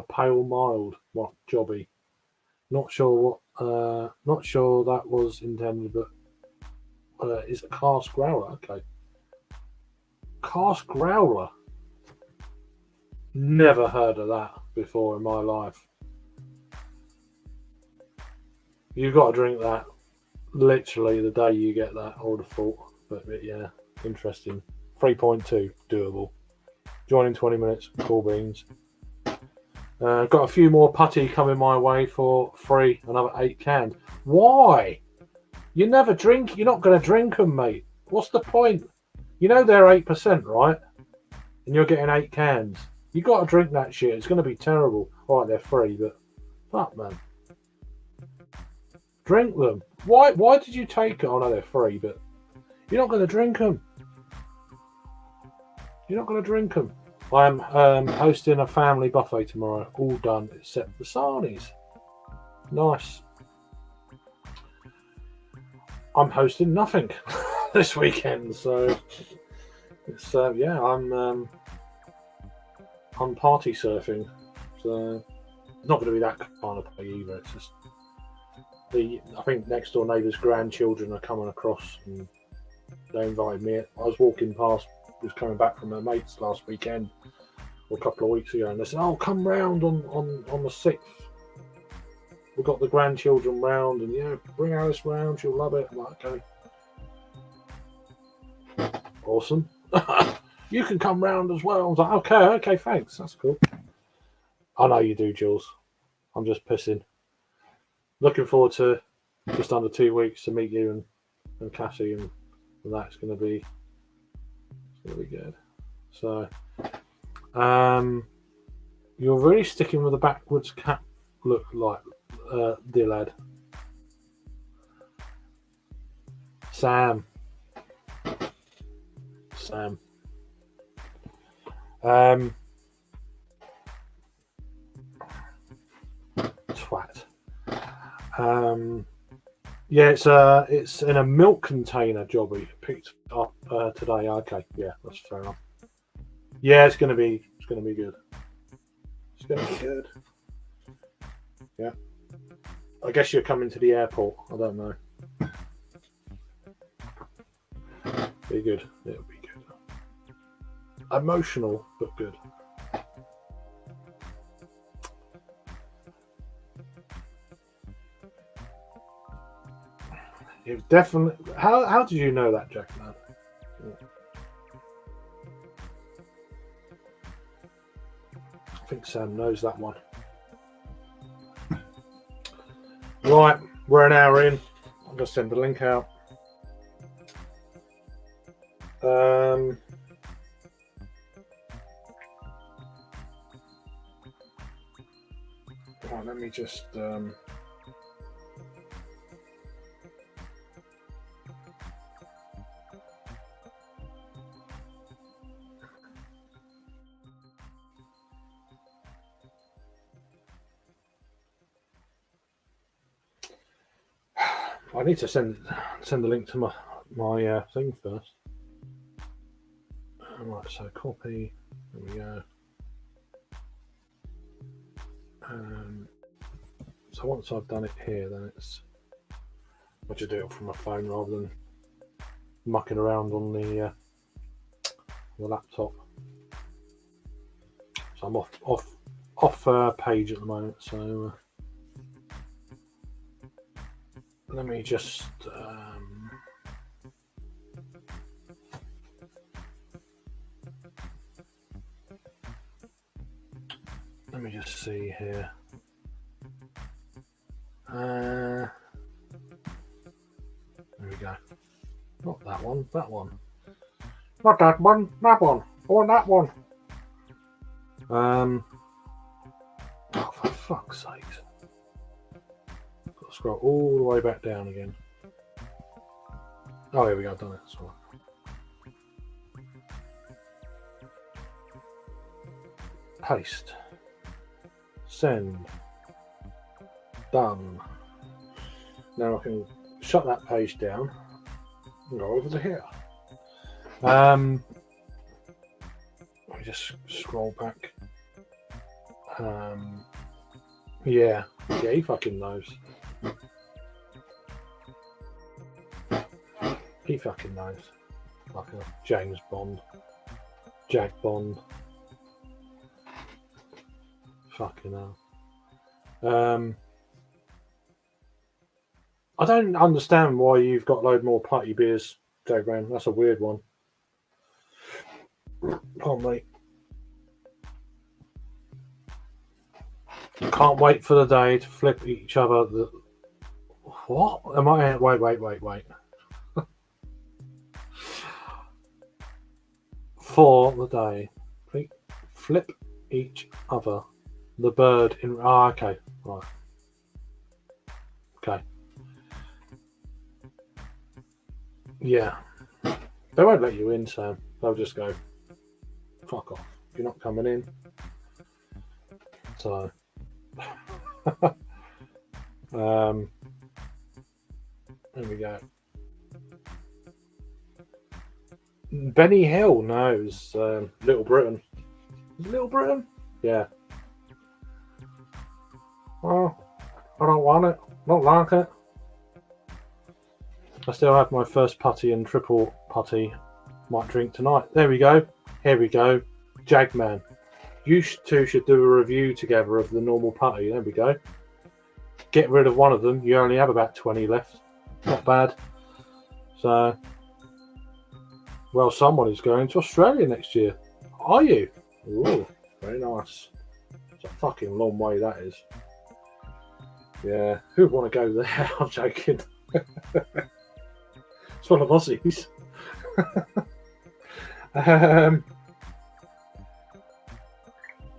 pale mild, what jobby. Not sure that was intended, but it's a cask growler. Okay, cask growler. Never heard of that before in my life. You've got to drink that literally the day you get that, I would have thought. But yeah, interesting. 3.2, doable. Join in 20 minutes, cool beans. Got a few more putty coming my way for free, another 8 cans. Why? You're not going to drink them, mate. What's the point? You know they're 8%, right? And you're getting 8 cans. You got to drink that shit. It's going to be terrible. All right, they're free, but fuck, man. Drink them. Why did you take it? Oh, no, they're free, but you're not going to drink them. You're not going to drink them. I'm hosting a family buffet tomorrow. All done except the sarnies. Nice. I'm hosting nothing this weekend, so it's yeah. I'm party surfing, so it's not going to be that kind of play either. It's just I think next door neighbour's grandchildren are coming across, and they invited me. I was walking past, was coming back from her mates last weekend or a couple of weeks ago, and they said, "Oh, come round on the 6th. We've got the grandchildren round, and yeah, bring Alice round. She'll love it." I'm like, okay, awesome. You can come round as well. I was like, okay, thanks. That's cool. I know you do, Jules. I'm just pissing. Looking forward to just under 2 weeks to meet you and Cassie, and that's going to be good. So, you're really sticking with the backwards cap look, like, dear lad. Sam. Twat. Yeah, it's in a milk container, Jobby. Picked up today. Okay, yeah, that's fair enough. Yeah, it's gonna be good. It's gonna be good. Yeah. I guess you're coming to the airport. I don't know. Be good. It'll be good. Emotional, but good. It definitely. How did you know that, Jack? Man? I think Sam knows that one. Right, we're an hour in. I'm gonna send the link out. Right, let me just. I need to send the link to my thing first. Right, so copy. There we go. So once I've done it here, then I'll just do it from my phone rather than mucking around on the laptop. So I'm off page at the moment, so. let me just see here. There we go. Not that one. That one. Not that one. That one. I want that one. Oh, for fuck's sakes! Got to scroll all the way back down again. Oh, here we go. I've done it. That's right. Paste. Send. Done. Now I can shut that page down and go over to here. Let me just scroll back. Yeah, he fucking knows. He fucking knows. Like a James Bond, Jack Bond. Fucking hell. I don't understand why you've got a load more party beers, Jagman. That's a weird one. Pardon me. Can't wait for the day to flip each other. What? Am I? Wait. For the day, flip each other. The bird in. Ah, okay. Right. Okay. Yeah. They won't let you in, Sam. They'll just go, fuck off. You're not coming in. So. There we go. Benny Hill knows Little Britain. Is it Little Britain? Yeah. Well, I don't want it. Not like it. I still have my first putty and triple putty. Might drink tonight. There we go. Here we go. Jagman. You two should do a review together of the normal putty. There we go. Get rid of one of them. You only have about 20 left. Not bad. So, well, someone is going to Australia next year. Are you? Ooh, very nice. It's a fucking long way, that is. Yeah, who'd want to go there? I'm joking. It's one of Aussies.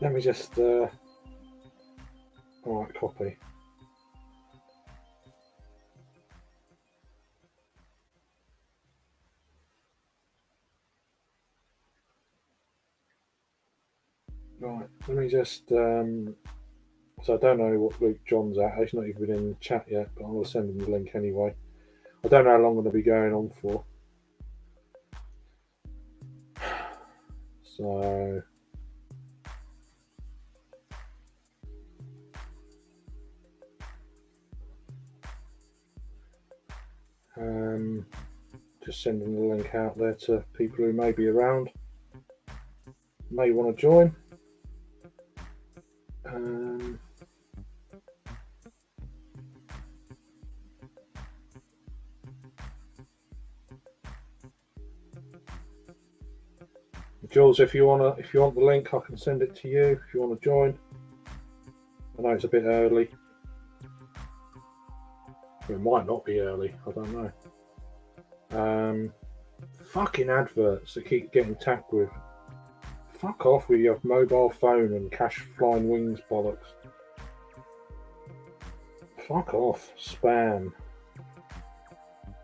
Let me just. Alright, copy. Right, let me just. So I don't know what Luke John's at. He's not even been in the chat yet, but I'm going to send him the link anyway. I don't know how long I'm going to be going on for. So. Just sending the link out there to people who may be around, may want to join. Jules, if you want the link, I can send it to you. If you want to join, I know it's a bit early. It might not be early. I don't know. Fucking adverts that keep getting tagged with. Fuck off with your mobile phone and cash flying wings bollocks. Fuck off. Spam.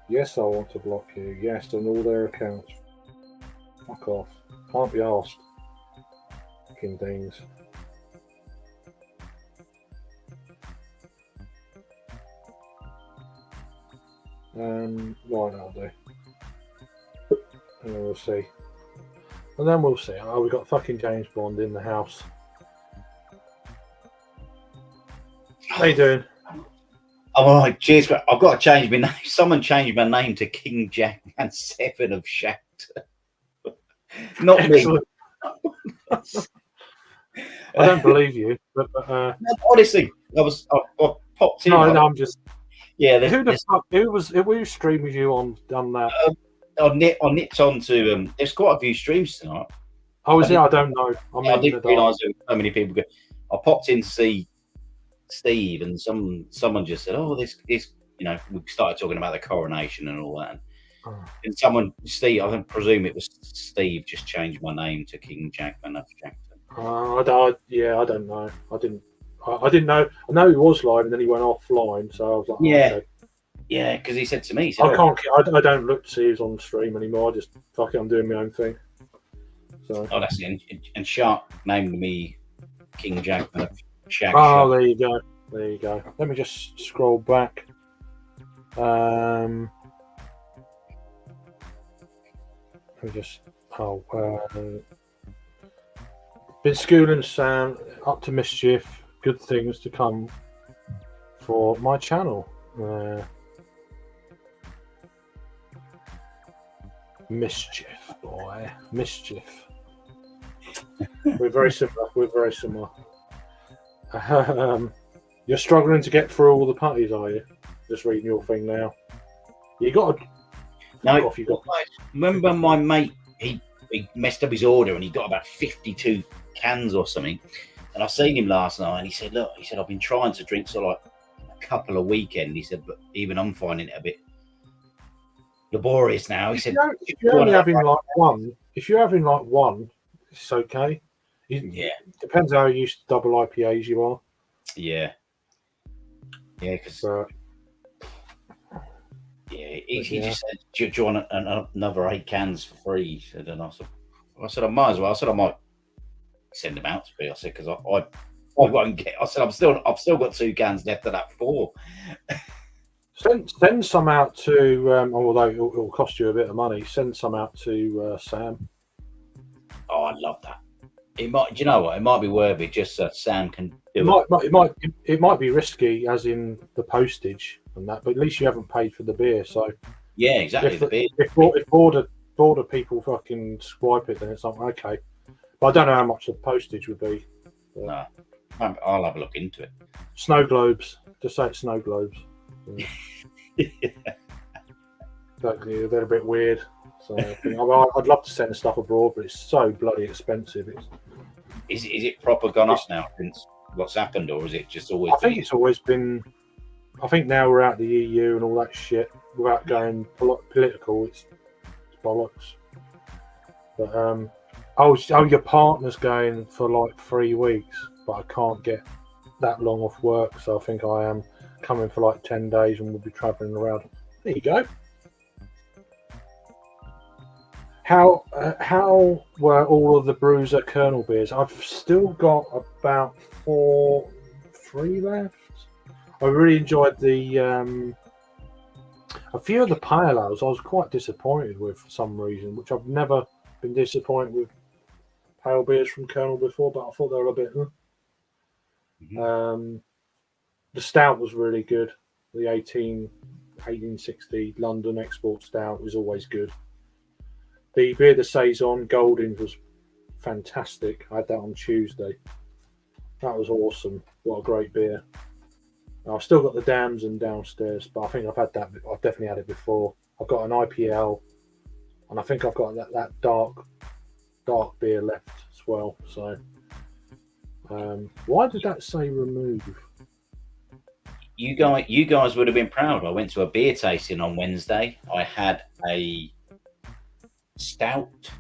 Yes, I want to block you. Yes, on all their accounts. Fuck off. Can't be asked. Fucking things. Right, that'll do. And then we'll see. And then we'll see. Oh, we've got fucking James Bond in the house. How you doing? I'm all right, cheers. I've got to change my name. Someone changed my name to King Jack and 7 of Shakhtar. Not me. I don't believe you, but no, honestly, I popped in. No, I'm just. Yeah, Who the fuck? Who streamed with you on that? I nipped on to. There's quite a few streams tonight. Oh, is it? I don't know. I didn't realise there were so many people. I popped in to see Steve, and someone just said, "Oh, this." You know, we started talking about the coronation and all that. And someone, Steve, I presume it was Steve, just changed my name to King Jackman of Jackton. Yeah, I don't know. I didn't know. I know he was live, and then he went offline. So I was like, yeah, okay. Yeah, because he said to me, he said, I don't look to see who's on stream anymore. I just fuck it, I'm doing my own thing. So. Oh, that's it. And Shark named me King Jackman of Shag. Oh, there you go. There you go. Let me just scroll back. Let me just. Been schooling Sam up to mischief. Good things to come for my channel. Mischief, boy. Mischief. We're very similar. You're struggling to get through all the putties, are you? Just reading your thing now. You got to. No, remember my mate? He messed up his order and he got about 52 cans or something. And I seen him last night and he said, "Look," he said, "I've been trying to drink so like a couple of weekends." He said, "But even I'm finding it a bit laborious now." He said, if you're only having like one, it's okay. Yeah. Depends how used to double IPAs you are. Yeah. Yeah, because he just said, "Do you want another 8 cans for free?" And I said, "I might as well." I said, "I might send them out to me." I said, "Because I won't get." I said, "I've still got 2 cans left of that 4." Send some out to, although it'll cost you a bit of money. Send some out to Sam. Oh, I'd love that. It might. Do you know what? It might be worth it just so Sam can do it. Might be risky, as in the postage and that, but at least you haven't paid for the beer. So yeah, exactly. If border people fucking swipe it, then it's like okay. But I don't know how much the postage would be. No, I'll have a look into it. Snow globes. Just say it's snow globes. They're a bit weird. So I'd love to send stuff abroad, but it's so bloody expensive. Is it proper gone up now since what's happened, or is it just always? I think it's always been. I think now we're out the EU and all that shit. Without going political, it's bollocks. But your partner's going for like 3 weeks, but I can't get that long off work, so I think I am coming for like 10 days and we'll be travelling around. There you go. How were all of the brews at Colonel Beers? I've still got about 3 left. I really enjoyed a few of the pale ales. I was quite disappointed with for some reason, which I've never been disappointed with pale beers from Colonel before, but I thought they were a bit. The stout was really good. The 1860 London Export Stout was always good. The Beer de Saison Goldings was fantastic. I had that on Tuesday. That was awesome. What a great beer. I've still got the Damson downstairs, but I think I've had that. I've definitely had it before. I've got an IPL, and I think I've got that dark beer left as well. So, why did that say remove? You guys would have been proud. I went to a beer tasting on Wednesday. I had a stout.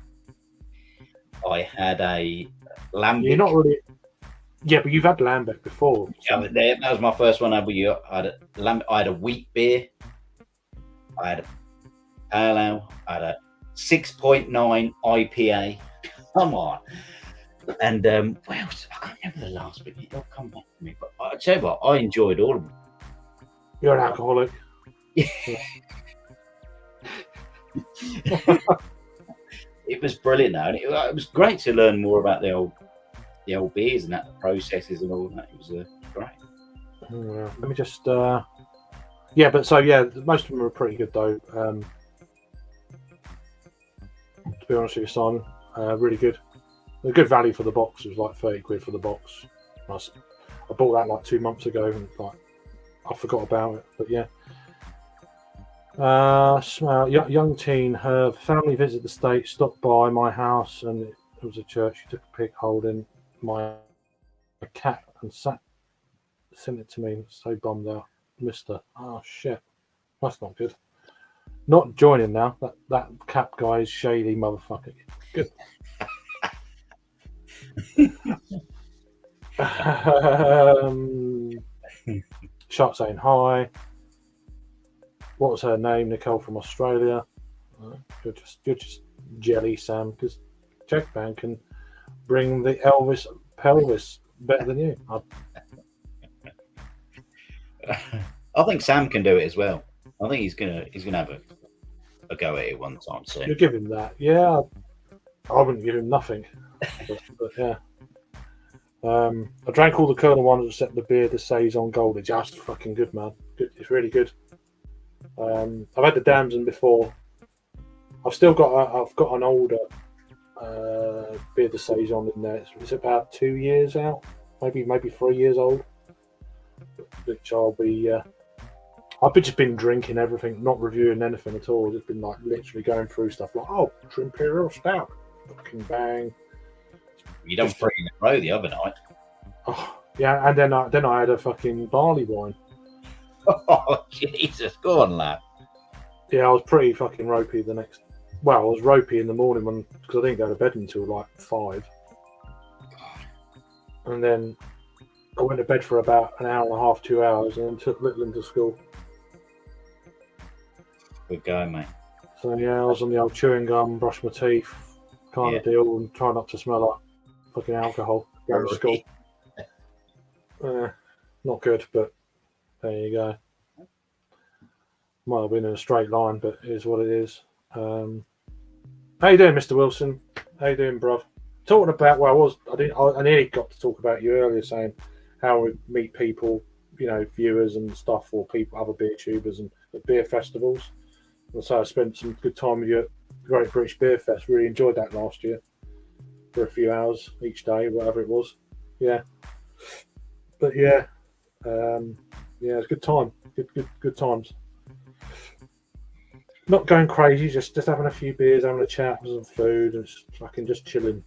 I had a lambic. You're not really. Yeah, but you've had lambic before. So. Yeah, that was my first one. I had a wheat beer. I had a pale ale. I had a 6.9 IPA. Come on. And what else? I can't remember the last bit. It'll come back to me. But I tell you what, I enjoyed all of them. You're an alcoholic. It was brilliant, though. It was great to learn more about the old beers and the processes and all that. It was great. Let me just. Most of them were pretty good though. To be honest with you, Simon, really good. A good value for the box. It was like 30 quid for the box. I bought that like 2 months ago, and like I forgot about it, but yeah. Young teen, her family visited the state, stopped by my house, and it was a church. She took a pic holding my cat and sent it to me. So bummed out, Mister. Oh shit, that's not good. Not joining now. That cap guy is shady motherfucker. Good. Shark saying hi. What was her name? Nicole from Australia. You're just jelly, Sam, because Jackman can bring the Elvis pelvis better than you. I think Sam can do it as well. I think he's gonna have a go at it one time soon. You give him that, yeah. I wouldn't give him nothing, but yeah. I drank all the Colonel ones except the beer, the Saison Gold. It's just fucking good, man. Good, it's really good. I've had the Damson before. I've got an older beer, the Saison in there. It's about 2 years out, maybe 3 years old. Which I've just been drinking everything, not reviewing anything at all. Just been like literally going through stuff like, oh, Imperial Stout, fucking bang. You done 3 in a row the other night. Oh, yeah, and then I had a fucking barley wine. Oh Jesus, go on, lad. Yeah, I was pretty fucking ropey the next. Well, I was ropey in the morning because I didn't go to bed until like 5, and then I went to bed for about an hour and a half, 2 hours, and then took Littleton to school. Good going, mate. So yeah, I was on the old chewing gum, brush my teeth, kind of deal, and try not to smell like fucking alcohol going to school. Not good, but there you go. Might have been in a straight line, but it is what it is. How you doing, Mr. Wilson? How you doing, bruv? Talking about I nearly got to talk about you earlier, saying how we meet people, viewers and stuff, or people, other beer tubers and at beer festivals. And so I spent some good time with you at Great British Beer Fest. Really enjoyed that last year for a few hours each day, whatever it was. Yeah, but yeah, it's a good time. Good times. Not going crazy, just having a few beers, having a chat, some food, and just chilling.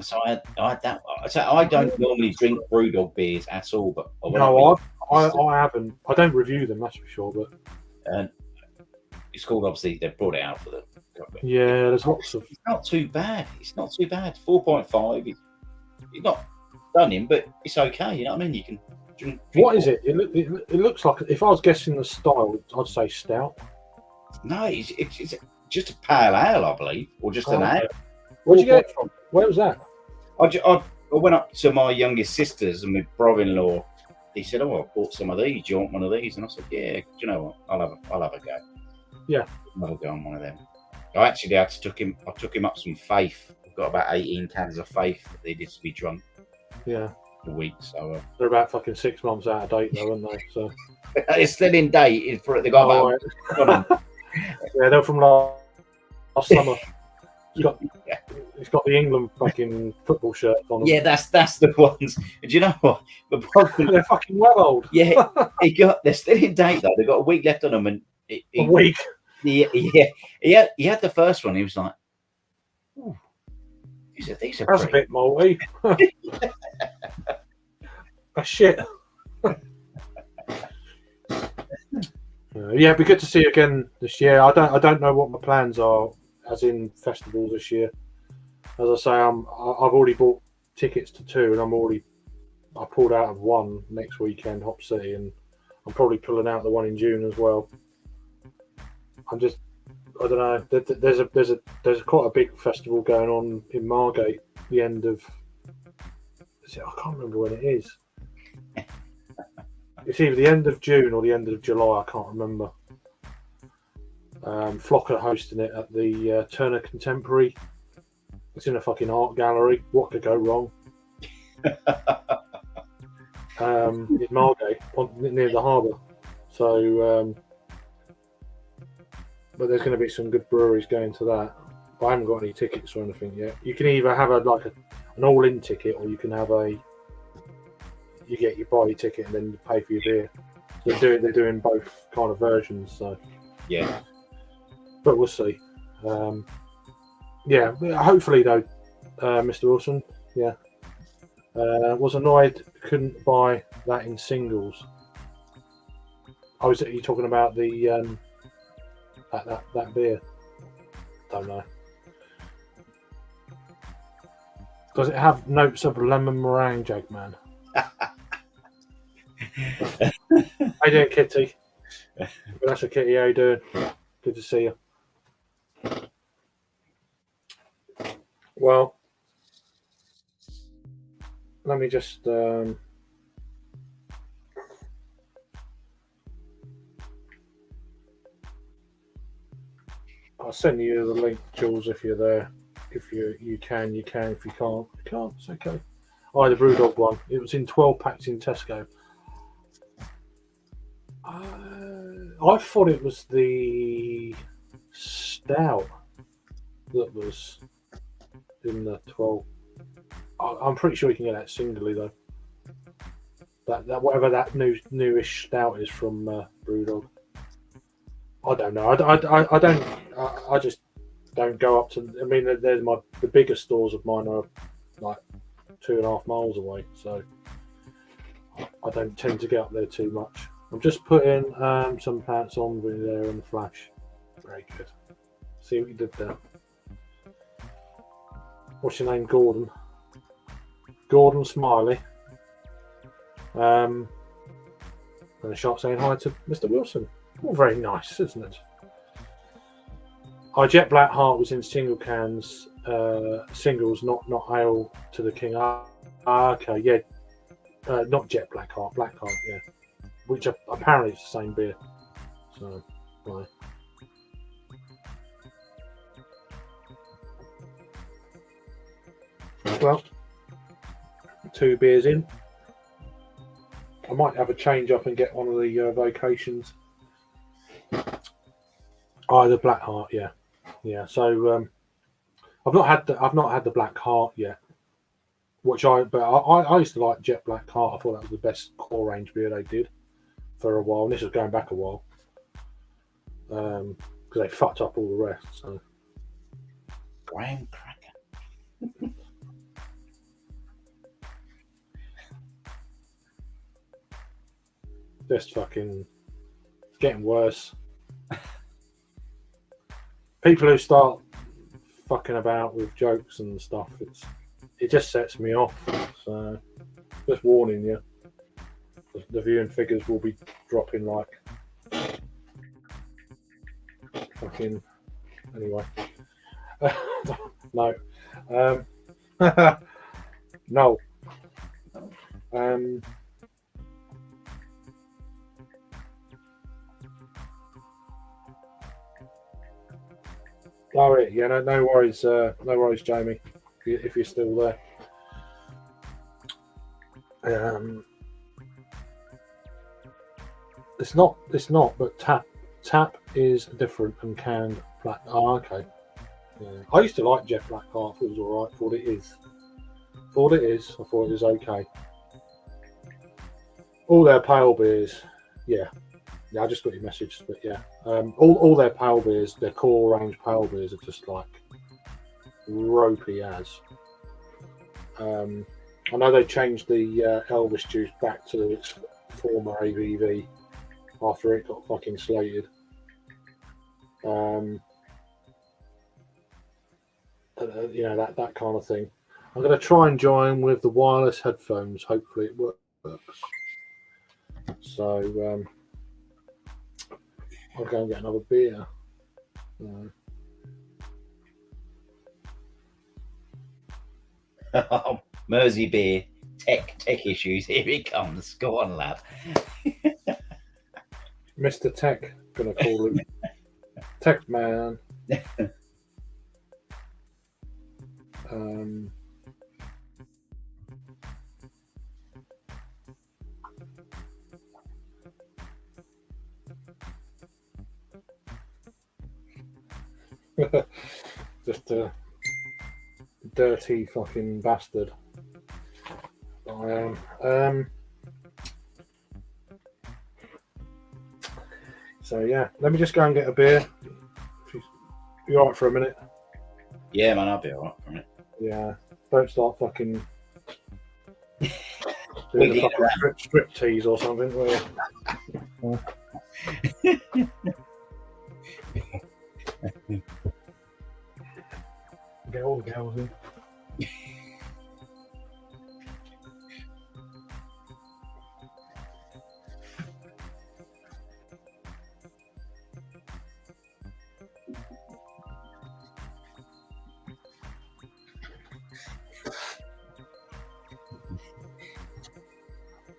So I had that. So I don't normally drink Brewdog beers at all, but I haven't. I don't review them, that's for sure. But it's called, obviously they've brought it out for the. Yeah, there's lots of. It's not too bad. 4.5. It's not stunning, but it's okay. You know what I mean? You can drink. What is it? It looks like, if I was guessing the style, I'd say stout. No, it's just a pale ale, I believe, or just an ale. Where'd you get it from? Where was that? I went up to my youngest sisters and my brother-in-law. He said, "Oh, I bought some of these. Do you want one of these?" And I said, "Yeah. Do you know what? I'll have a go." Yeah, I'll go on one of them. I took him up some Faith. I've got about 18 cans of Faith that they did to be drunk. Yeah, a week. So they're about fucking 6 months out of date, though, aren't they? So it's still in date. They got about. Yeah, they're from last summer. It's got the England fucking football shirt on them. Yeah, that's the ones. Do you know what? They're fucking well old. Yeah, they're still in date though. They've got a week left on them, and a week. Yeah, he had the first one. He was like, "Ooh, these are that's pretty. A bit moldy." Shit. Yeah, it'd be good to see you again this year. I don't know what my plans are, as in festivals this year. As I say, I've already bought tickets to 2, and I pulled out of 1 next weekend, Hop City, and I'm probably pulling out the one in June as well. I don't know. There's quite a big festival going on in Margate. The end of, I can't remember when it is. It's either the end of June or the end of July. I can't remember. Flock are hosting it at the Turner Contemporary. It's in a fucking art gallery. What could go wrong? In Margate, near the harbour. So, but there's going to be some good breweries going to that. But I haven't got any tickets or anything yet. You can either have an all-in ticket, or you can have you buy your ticket and then you pay for your beer. They're doing both kind of versions, so Yeah. but we'll see. Yeah, hopefully though, Mr. Wilson. Yeah, was annoyed couldn't buy that in singles. Oh, is it you talking about the that beer? Don't know. Does it have notes of lemon meringue, Jagman? How you doing, Kitty? That's a Kitty. How you doing? Good to see you. Well, let me just. I'll send you the link, Jules, if you're there. If you can, you can. If you can't, you can't. It's okay. I had a Brewdog one. It was in 12 packs in Tesco. I thought it was the stout that was in the 12. I'm pretty sure you can get that singly though. That whatever that newish stout is from Brewdog. I don't know. I don't. I just don't go up to. I mean, there's the biggest stores of mine are like 2.5 miles away, so I don't tend to get up there too much. I'm just putting some pants on with there in the flash. Very good. See what you did there. What's your name, Gordon? Gordon Smiley. And a shot saying hi to Mr. Wilson. All very nice, isn't it? Our Jet Black Heart was in single cans, singles, not ale to the King. Okay, yeah. Not Jet Black Heart, Black Heart, yeah. Which apparently is the same beer. So, right. Well, 2 beers in. I might have a change up and get one of the vocations. The Black Heart, yeah. So I've not had the Black Heart yet, I used to like Jet Black Heart. I thought that was the best core range beer they did for a while. And this was going back a while because they fucked up all the rest. So Graham Cracker. just fucking it's getting worse. People who start fucking about with jokes and stuff, it just sets me off. So just warning you, the viewing figures will be dropping like fucking anyway. No, no. Oh, yeah, no worries, Jamie, if you're still there. It's not, but tap is different and canned black. Oh, okay. Yeah. I used to like Jet Black Heart. It was all right. Thought it is. I thought it was okay. All their pale beers, yeah. I just got your message, but yeah, all their pale beers, their core range pale beers, are just like ropey as. I know they changed the Elvis juice back to its former ABV after it got fucking slated. That kind of thing. I'm going to try and join with the wireless headphones. Hopefully it works. So I'll go and get another beer. Mersey beer, tech issues. Here he comes. Go on, lad. Mr. Tech, gonna call him Tech Man. Just a dirty fucking bastard. I am. So yeah, let me just go and get a beer. You alright for a minute? Yeah, man, I'll be alright for a minute. Yeah. Don't start fucking doing Wiggling a fucking strip tease or something. Will you? Get all the girls in.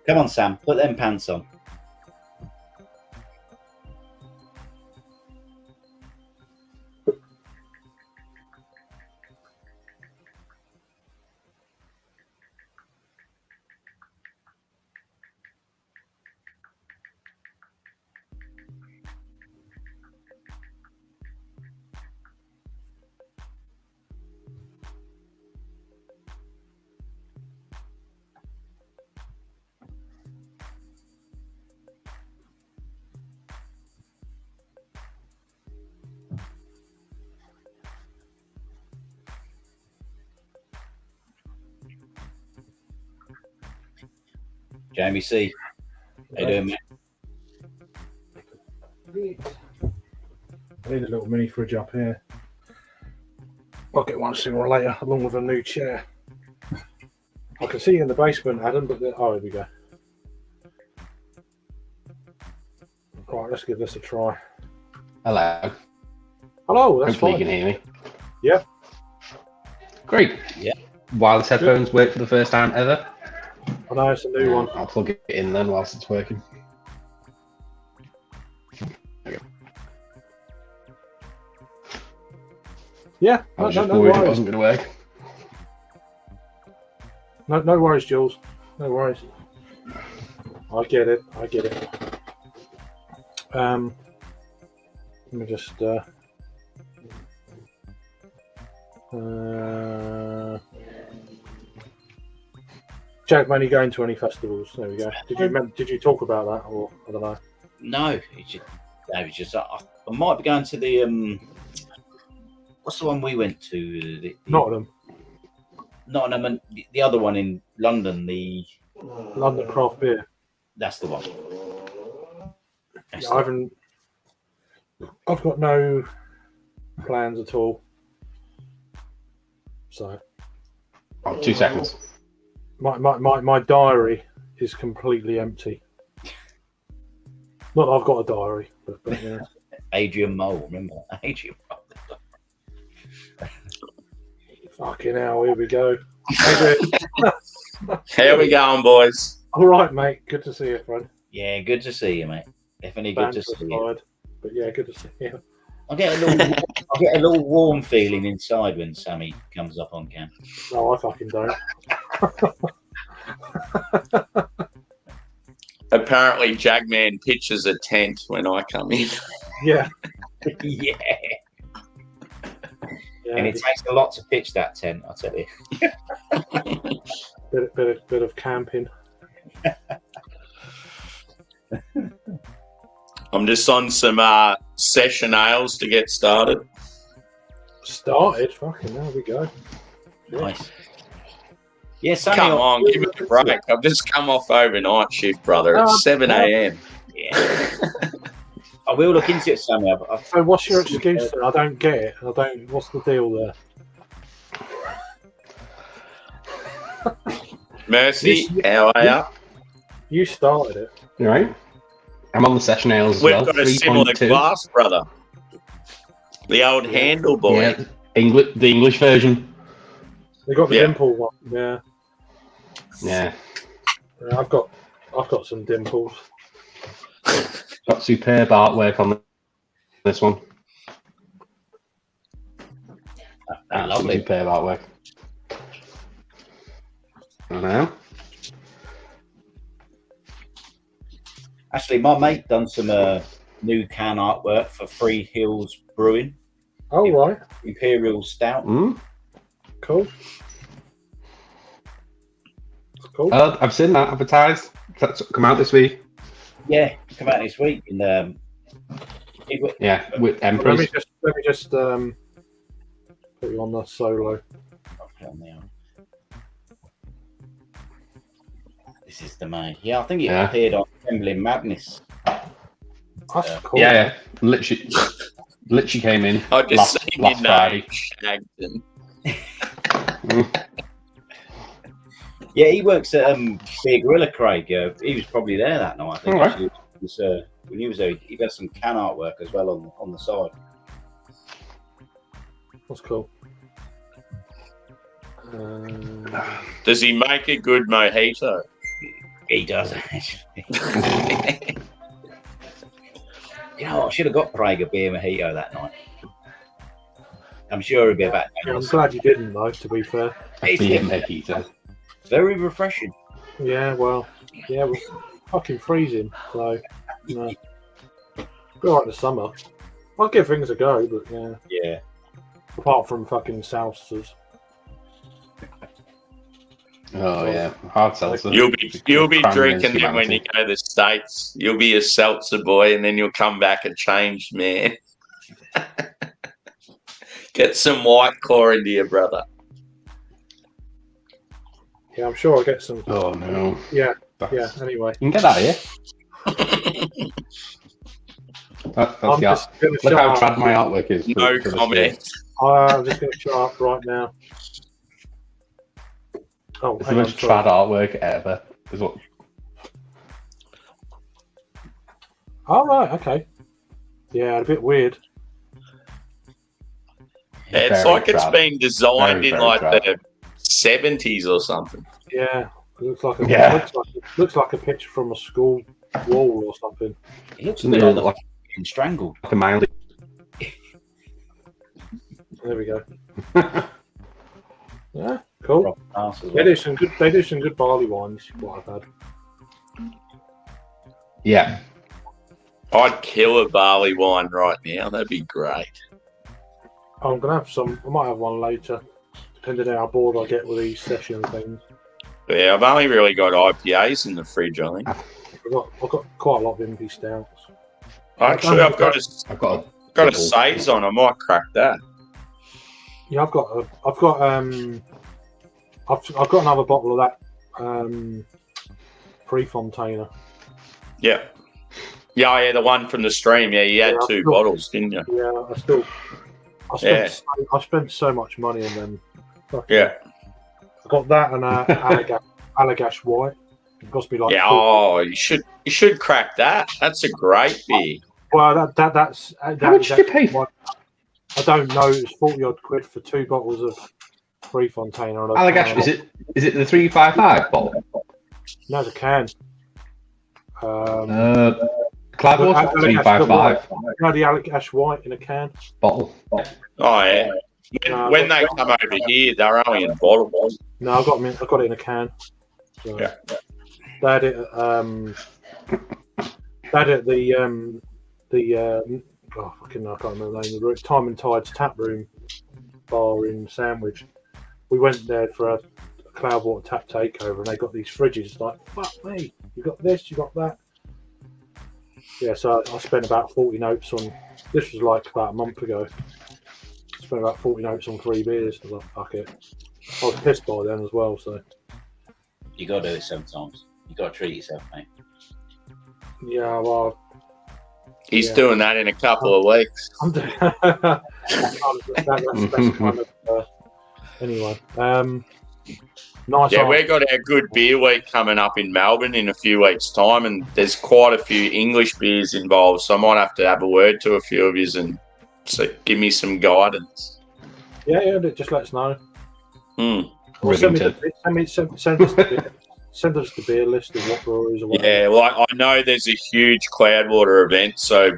Come on, Sam, put them pants on. Jamie C. How you doing, mate? I need a little mini fridge up here. I'll get one sooner or later, along with a new chair. I can see you in the basement, Adam, but oh, here we go. Right, let's give this a try. Hello. Hello, that's Hopefully fine. you can hear me. Yeah. Great. Yeah. Wireless headphones work for the first time ever. I know it's a new one. I'll plug it in then whilst it's working. Yeah, I was no, just no worried it worries. wasn't going to work. No worries, Jules. No worries. I get it. Let me just Jack, man, you going to any festivals? There we go. Did you talk about that, or I don't know? No, it's just I might be going to the what's the one we went to? The Nottingham, and the other one in London. The London Craft Beer. that's the one. That's Yeah, I've got no plans at all. So Oh, 2 seconds. my diary is completely empty. Not that I've got a diary, but yeah. Adrian Mole, remember Adrian Mole? Fucking hell, here we go. How we going, boys? All right, mate. Good to see you, friend. Yeah, good to see you, mate. Definitely good to see you. Aside, but yeah, good to see you. I get a little warm feeling inside when Sammy comes up on cam. No, I fucking don't. Apparently, Jagman pitches a tent when I come in. Yeah. Yeah. Yeah, And it takes a lot to pitch that tent, I'll tell you. bit of camping. I'm just on some session ales to get started. Started. Fucking there we go. Nice. Yeah, Sammy. Come on, give me a break. I've just come off overnight shift, brother. It's 7 a.m. Yeah. I will look into it, Sammy. So what's your excuse then? I don't get it. What's the deal there? Mercy, how are you? You started it. You right? I'm on the session ales as We've well. got a similar 3.2. glass, brother. The old handle boy. Yeah, the English version. They got the Yeah. dimple one. Yeah. Yeah. Yeah, I've got some dimples. Got superb artwork on this one. Lovely. Superb artwork. I know. Actually, my mate done some new can artwork for Free Hills Brewing, Oh, right. Imperial Stout. Cool. Cool. I've seen that advertised. That's come out this week. Yeah, come out this week. And Yeah, with Let Emperors. me just put you on the solo. This is the main. Yeah, I think it Yeah. appeared on Trembling Madness. That's cool. Yeah. Literally came in I just seen your last Friday. name, Shagden. Yeah, he works at Beer Gorilla, Craig. He was probably there that night. I think. All right. Actually. When he was there, he does some can artwork as well on the side. That's cool. Does he make a good mojito? He does actually. You know, I should have got Craig a beer mojito that night. I'm sure it'd be about. Yeah, I'm glad you didn't, though. To be fair. Beer mojito. Very refreshing. Yeah, well, yeah, we're fucking freezing. So, no. Go like the summer. I'll give things a go, but yeah. Yeah. Apart from fucking seltzers. Oh yeah, hard seltzer. You'll be Cranberry drinking them when you humanity. go to the States. You'll be a seltzer boy, and then you'll come back a changed man. Get some White Claw into your brother. Yeah, I'm sure I'll get some. Oh no. Yeah, That's- yeah, anyway. You can get that here. That's I'm the art. just going to Look how shut trad my artwork is. No for this comment. I'm just going to shut up right now. Oh, It's the hang on, most sorry. trad artwork ever. Is what? Oh, right, okay. Yeah, a bit weird. Yeah, it's Very like it's trad. been designed Very, in very like trad. the 70s or something. Yeah, it looks like Yeah. looks like a picture from a school wall or something. It looks a Something bit like the like, fucking Strangled. like a mildly. There we go. Yeah, cool. Proper arse as They well. do some good. They do some good barley wines. What I've had. Yeah. I'd kill a barley wine right now. That'd be great. I'm gonna have some. I might have one later, depending on how bored I get with these session things. But yeah, I've only really got IPAs in the fridge, I think. I've got quite a lot of impy stouts. Actually, I've got I've got a a double. saison. I might crack that. Yeah, I've got another bottle of that Prefontainer. Yeah. Yeah, the one from the stream. Yeah, you had Yeah, two cool. bottles, didn't you? Yeah, I spent so much money on them. Fucking- Yeah. I got that and Allagash White. It cost me like Yeah. 40. Oh, you should crack that. That's a great beer. Well, that's How much did you pay for? I don't know. It was 40 odd quid for 2 bottles of Prefontainer. and a Allagash, can. is it the 355 bottle? No, it's a can. Cloudwater Allagash 355 No, the Allagash White in a can. bottle. Oh yeah. When they come over here, they're only in bottles. No, I got it in a can. So, Yeah. They had it. They had it at the oh fucking I can't remember the name of the Time and Tide's tap room bar in Sandwich. We went there for a Cloudwater tap takeover, and they got these fridges. Like fuck me, you got this, you got that. Yeah, so I spent about 40 notes on. This was like about a month ago. Spent about 40 notes on 3 beers. I was like, fuck it. I was pissed by then as well. So You got to do it sometimes. You got to treat yourself, mate. yeah, well, He's Yeah. doing that in a couple of weeks. I'm doing that's kind of anyway. Nice. Yeah, art. we've got our good beer week coming up in Melbourne in a few weeks' time, and there's quite a few English beers involved, so I might have to have a word to a few of you and give me some guidance. Yeah, just let us know. Or Rivington. send us the beer list of what breweries or whatever. Yeah, well, I know there's a huge Cloudwater event, so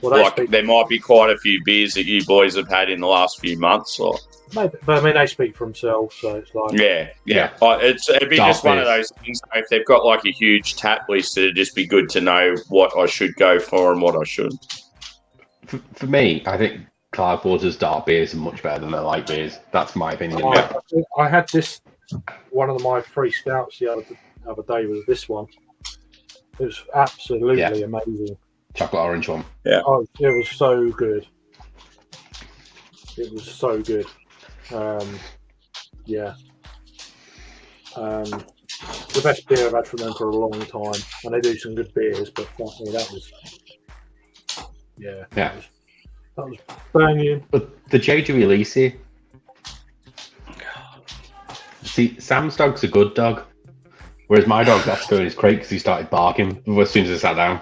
Well, they like speak, there might be quite a few beers that you boys have had in the last few months. Or maybe, but I mean, they speak for themselves, so it's like yeah. Yeah. It'd be Dark just one of beers. those things. If they've got like a huge tap list, it'd just be good to know what I should go for and what I shouldn't. For me, I think Cloudwater's dark beers are much better than their light beers. That's my opinion. I had this one of my 3 stouts the other day was this one. It was absolutely amazing. chocolate orange one. Oh, it was so good. It was so good. Yeah. The best beer I've had from them for a long time. And they do some good beers, but fuck me, that was... Yeah. Yeah. That was banging. But the JJ Elise. See, Sam's dog's a good dog. Whereas my dog got to go in his crate because he started barking as soon as I sat down.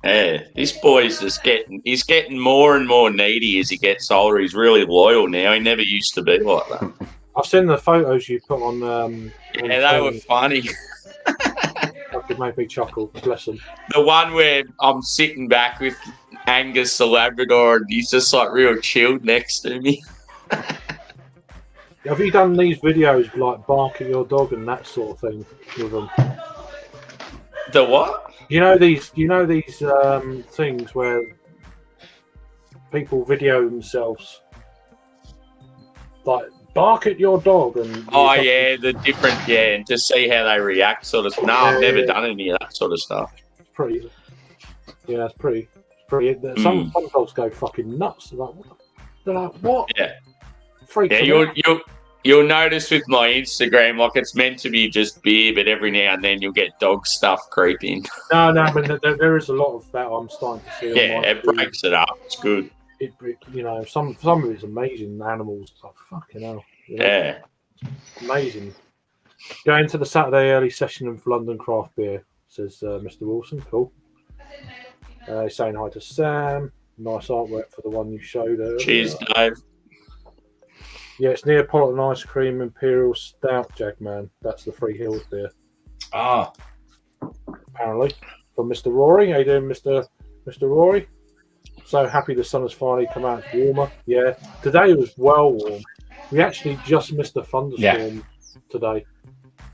Yeah, this boy's just he's getting more and more needy as he gets older. He's really loyal now. He never used to be like that. I've seen the photos you put on. Yeah, they were funny. That could make me chuckle. Bless them. The one where I'm sitting back with Angus the Labrador and he's just like real chilled next to me. Have you done these videos like bark at your dog and that sort of thing with them? The what? You know these things where people video themselves like bark at your dog and Oh yeah, the different and to see how they react sort of. No, I've never done any of that sort of stuff. It's pretty. Yeah, it's pretty. Some dogs go fucking nuts. They're like, what? Yeah. Freaks Yeah, them out. you'll notice with my Instagram, like it's meant to be just beer, but every now and then you'll get dog stuff creeping. No, I mean there is a lot of that I'm starting to see. Yeah, it breaks it up. It's good. Some of it's amazing animals. It's like fucking hell. Yeah. Amazing. Going to the Saturday early session of London Craft Beer, says Mr. Wilson. Cool. He's saying hi to Sam. Nice artwork for the one you showed earlier. Cheers, Dave. Yeah, it's Neapolitan Ice Cream Imperial Stout, Jagman. That's the Free Hills beer, Ah, apparently. From Mr. Rory. How you doing, Mr. Rory? So happy the sun has finally come out. It's warmer. Yeah, today was well warm. We actually just missed a thunderstorm today.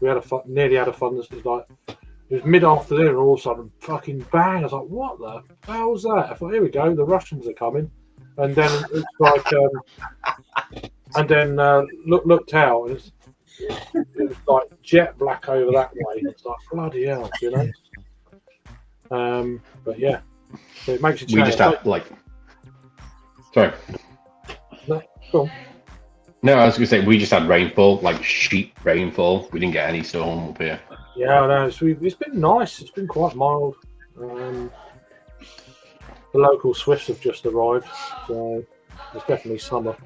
We had nearly had a thunderstorm. Like, it was mid-afternoon and all of a sudden, fucking bang. I was like, what the hell was that? I thought, here we go, the Russians are coming. And then it's like... and then looked out, and it was like jet black over that way. It's like bloody hell, you know. But yeah, it makes you. We just had sorry. No, go on. No, I was going to say we just had rainfall, like sheet rainfall. We didn't get any storm up here. Yeah, I know. It's been nice. It's been quite mild. The local Swifts have just arrived, so it's definitely summer.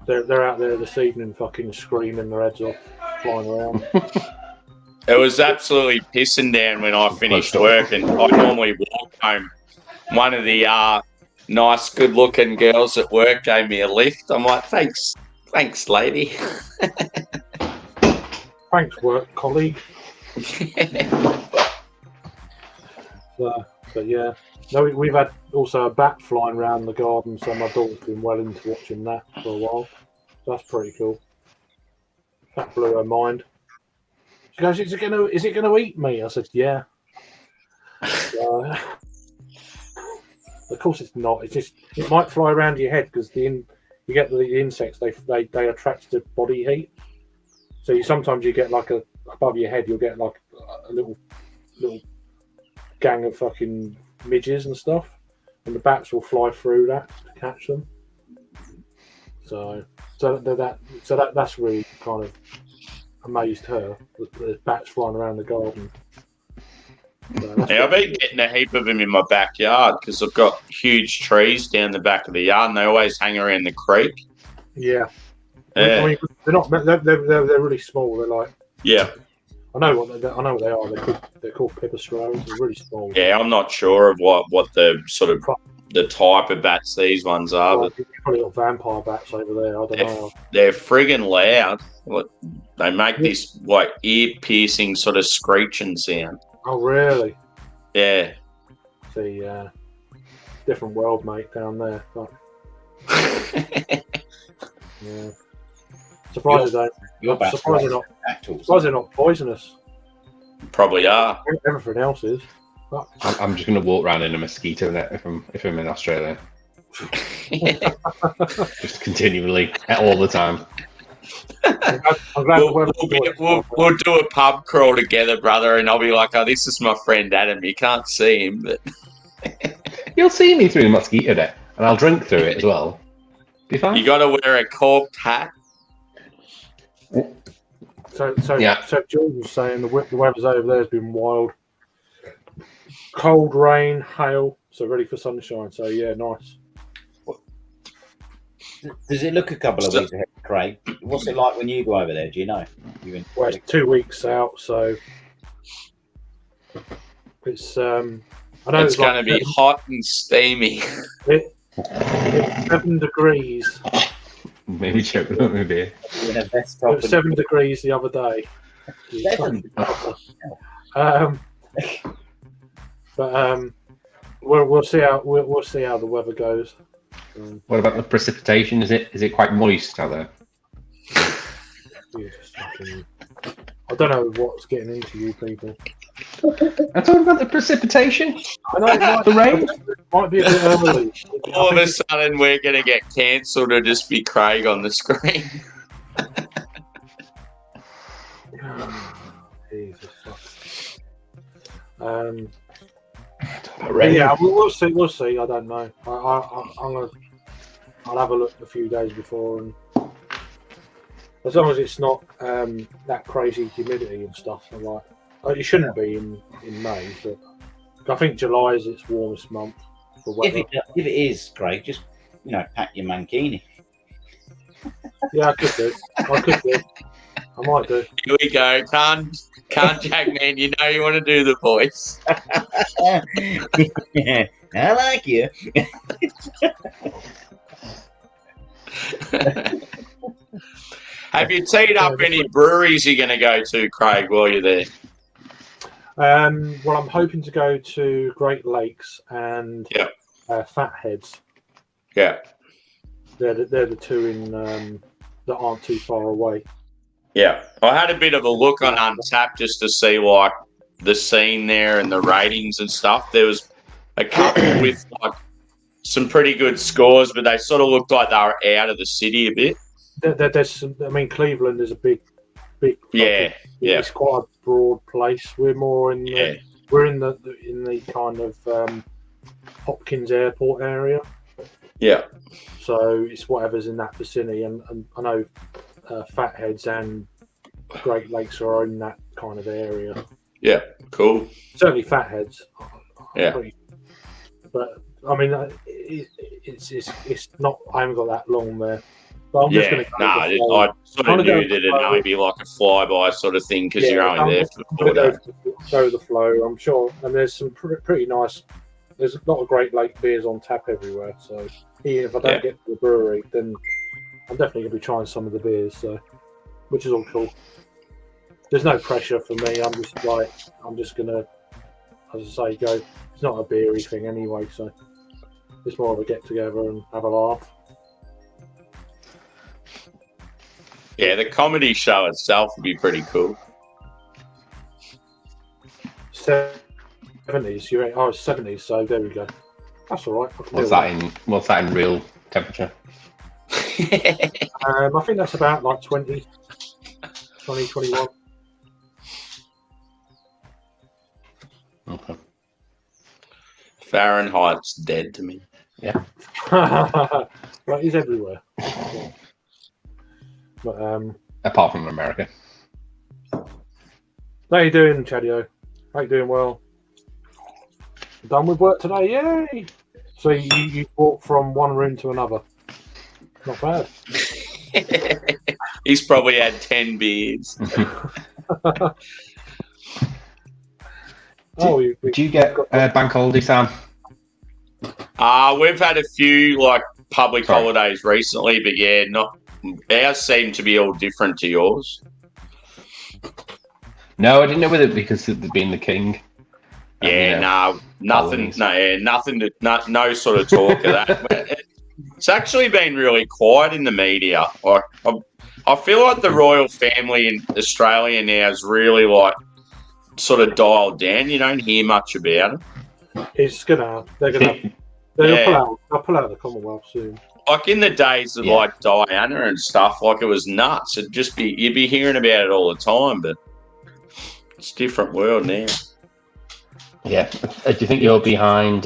They're out there this evening, fucking screaming their heads off, flying around. It was absolutely pissing down when I finished work, and I normally walk home. One of the nice, good-looking girls at work gave me a lift. I'm like, thanks, lady. Thanks, work colleague. But yeah, no, we've had also a bat flying around the garden, so my daughter's been well into watching that for a while. So that's pretty cool. That blew her mind. She goes, "Is it gonna eat me?" I said, "Yeah." Of course, it's not. It might fly around your head because you get the insects. They attract to body heat. So sometimes you get like above your head, you'll get like a little gang of fucking midges and stuff, and the bats will fly through that to catch them. So that's really kind of amazed her. There's bats flying around the garden. Yeah, I've been getting a heap of them in my backyard because I've got huge trees down the back of the yard, and they always hang around the creek. Yeah. Yeah. I mean, they're not. They're really small. They're like. Yeah. I know what they are. They're called pipistrelles. They're really small. Yeah, I'm not sure of what the sort of the type of bats these ones are, but You've probably got vampire bats over there. I don't know. they're friggin' loud. They make this like ear-piercing sort of screeching sound. Oh, really? Yeah. See, different world, mate, down there. But, yeah. Surprised they're not poisonous. Probably are. Everything else is. But, I'm just going to walk around in a mosquito net if I'm in Australia. Just continually, all the time. I'm glad We'll do a pub crawl together, brother, and I'll be like, "Oh, this is my friend Adam. You can't see him, but You'll see me through the mosquito net, and I'll drink through it as well. Be fine. You got to wear a corked hat. So George was saying the weather's over there has been wild. Cold, rain, hail, so ready for sunshine. So yeah, nice. Does it look a couple of weeks ahead, Craig? What's it like when you go over there? Do you know? Well, it's 2 weeks out, so it's I know It's going to be hot and steamy. It's 7 degrees. Maybe choke with a beer. In a vest It top was and- 7 degrees the other day. 7? But we'll see how the weather goes. What about the precipitation? Is it quite moist out there? I don't know what's getting into you people. I'm talking about the precipitation. I know it might, The rain? might be a bit early. All of a sudden, we're going to get cancelled or just be Craig on the screen. Jesus. Rain. Yeah, we'll see. We'll see. I don't know. I'll have a look a few days before, and as long as it's not that crazy humidity and stuff, I'm like, it shouldn't be in May, but I think July is its warmest month for weather. If it is, Craig, just pack your mankini. Yeah, I could do. I might do. Here we go. Can't Jack, man. You know you want to do the voice. I like you. Have you teed up any breweries you're going to go to, Craig, while you're there? Well, I'm hoping to go to Great Lakes and Fatheads. Yeah. They're the two in that aren't too far away. Yeah. I had a bit of a look on Untapped just to see like the scene there and the ratings and stuff. There was a couple with like some pretty good scores, but they sort of looked like they were out of the city a bit. There's some, I mean, Cleveland is a big. Yeah. Yeah. It's quite a broad place. We're more in the, we're in the kind of Hopkins Airport area. Yeah. So it's whatever's in that vicinity, and I know Fatheads and Great Lakes are in that kind of area. Yeah. Cool. Certainly Fatheads. Yeah. But I mean, it's not. I haven't got that long there. But I'm just going to. I sort of knew that it'd only be like a flyby sort of thing because you're only there for 4 days. Go with the flow, I'm sure. And there's some pretty nice. There's a lot of Great Lake beers on tap everywhere. So even if I don't get to the brewery, then I'm definitely going to be trying some of the beers. So, which is all cool. There's no pressure for me. I'm just going to, as I say, go. It's not a beery thing anyway, so it's more of a get together and have a laugh. Yeah, the comedy show itself would be pretty cool. 70s, you're right. Oh, it's 70s, so there we go. That's all right. What's that in real temperature? I think that's about like 20, 21. Okay. Fahrenheit's dead to me. Yeah. Well, he's everywhere. But Apart from America. how you doing, Chadio? How you doing? Well, done with work today? Yay! So you walked from one room to another. Not bad. He's probably had 10 beers. Do you get bank holiday, Sam? We've had a few like public holidays recently, but yeah, not ours seem to be all different to yours. No, I didn't know whether because of being the king. Nothing. No sort of talk of that. It's actually been really quiet in the media. Like, I feel like the royal family in Australia now is really like sort of dialed down. You don't hear much about it. They'll pull out the Commonwealth soon. Like in the days of like Diana and stuff, like it was nuts. You'd be hearing about it all the time, but it's a different world now. Yeah. Do you think you're behind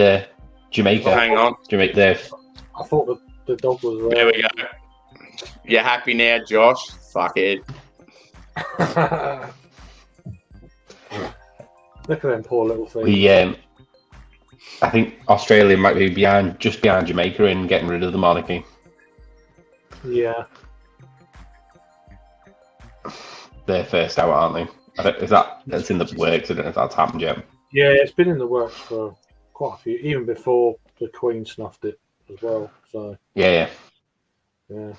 Jamaica? Hang on. Jamaica, Dave. I thought the dog was There we go. You happy now, Josh? Fuck it. Look at them poor little things. I think Australia might be just behind Jamaica in getting rid of the monarchy. Yeah. They're first out, aren't they? That's in the works? I don't know if that's happened yet. Yeah, it's been in the works for quite a few, even before the Queen snuffed it as well. So Yeah. yeah.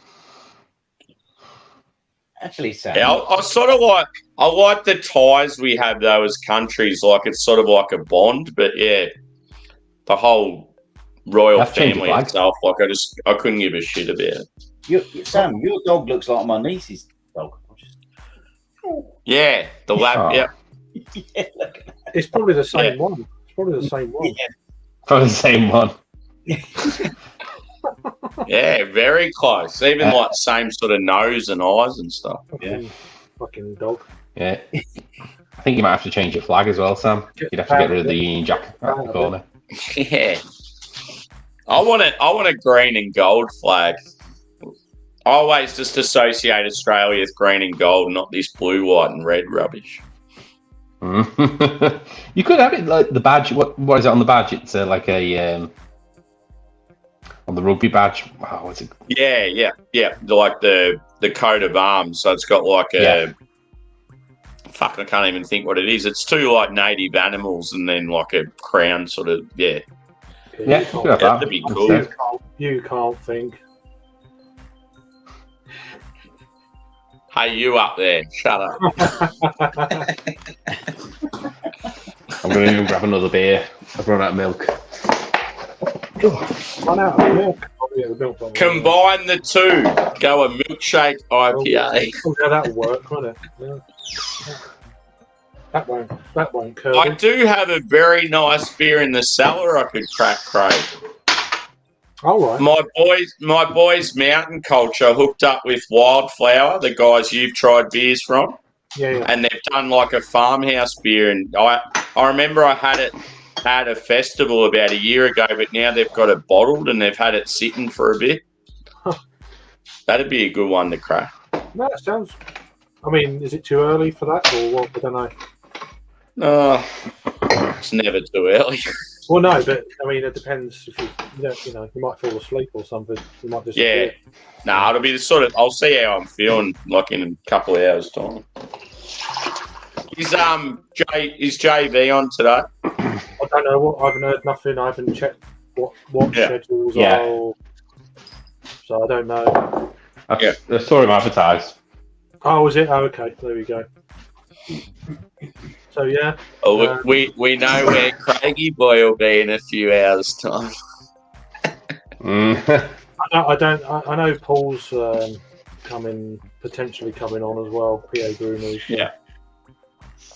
Actually, Sam. Yeah, I sort of like the ties we have though as countries. Like it's sort of like a bond, but yeah, the whole royal That's changed the family flag. itself. Like I couldn't give a shit about it. Sam, your dog looks like my niece's dog. Yeah, the lab. Oh. Yeah, Yeah, look at that. It's probably the same one. It's probably the same one. Probably the same one. yeah, very close. Even like same sort of nose and eyes and stuff. Fucking dog. Yeah. I think you might have to change your flag as well, Sam. You'd have to get rid of the Union Jack at the corner. Yeah, I want a green and gold flag. I always just associate Australia with green and gold, not this blue, white, and red rubbish. You could have it like the badge. What is it on the badge? It's like a on the rugby badge. Wow, what's it? Yeah. Like the coat of arms. So it's got like a fuck. I can't even think what it is. It's two like native animals and then like a crown, sort of. Yeah, Yeah, you could have that. that'd be cool. You can't think. Hey, you up there? Shut up. I'm going to grab another beer. I've run out of milk. Run out of milk. Oh, yeah, the milk bottle. Combine the two. Go a milkshake IPA. Oh, yeah, that'll work, won't it? Yeah. That won't curl. I do have a very nice beer in the cellar I could crack, Craig. All right. My boys Mountain Culture hooked up with Wildflower, the guys you've tried beers from, Yeah. and they've done like a farmhouse beer. And I remember I had it at a festival about a year ago, but now they've got it bottled and they've had it sitting for a bit. Huh. That'd be a good one to crack. No, it sounds. I mean, is it too early for that or what? I don't know. No, it's never too early. Well, no, but I mean, it depends. If you might fall asleep or something. You might just Yeah. Nah, it'll be the sort of. I'll see how I'm feeling like in a couple of hours' time. Is JV on today? I don't know. I haven't heard nothing. I haven't checked what schedules Yeah. are. So I don't know. I saw him advertised. Oh, is it? Oh, okay. There we go. So yeah. Oh, we know where Craigie Boy will be in a few hours' time. I know Paul's potentially coming on as well. PA Bruno. Yeah.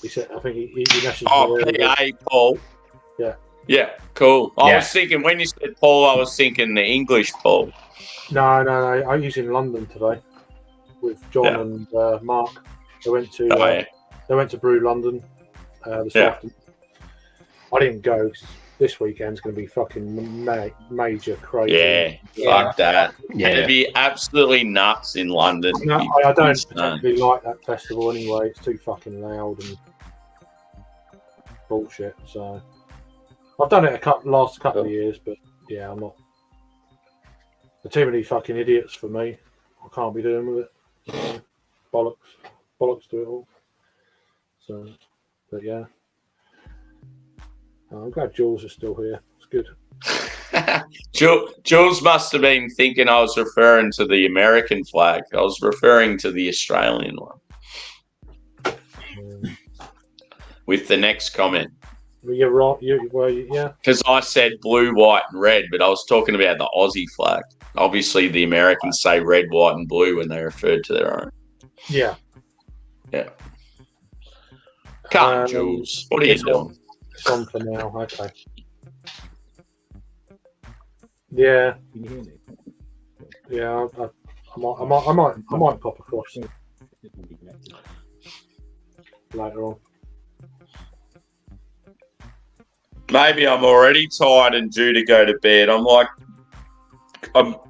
He said. I think he messaged Oh, me earlier. PA Paul. Yeah. Yeah, cool. I Yeah. was thinking when you said Paul, I was thinking the English Paul. No. I was in London today with John and Mark. They went to Brew London this afternoon. I didn't go 'cause this weekend's going to be fucking major crazy. Yeah, fuck that. Yeah. It'd be absolutely nuts in London. No, I don't Insane. particularly like that festival anyway. It's too fucking loud and bullshit. So I've done it last couple of years, but yeah, I'm not. There are too many fucking idiots for me. I can't be doing with it. So, bollocks to it all. So, but yeah. I'm glad Jules is still here. It's good. Jules must have been thinking I was referring to the American flag. I was referring to the Australian one with the next comment. Well, you're right. Yeah. Because I said blue, white, and red, but I was talking about the Aussie flag. Obviously, the Americans say red, white, and blue when they refer to their own. Yeah. Yeah. Come on, Jules. What are you doing? It's on for now. Okay. Yeah. Can you hear me? Yeah. I might pop across later on. maybe I'm already tired and due to go to bed. I'm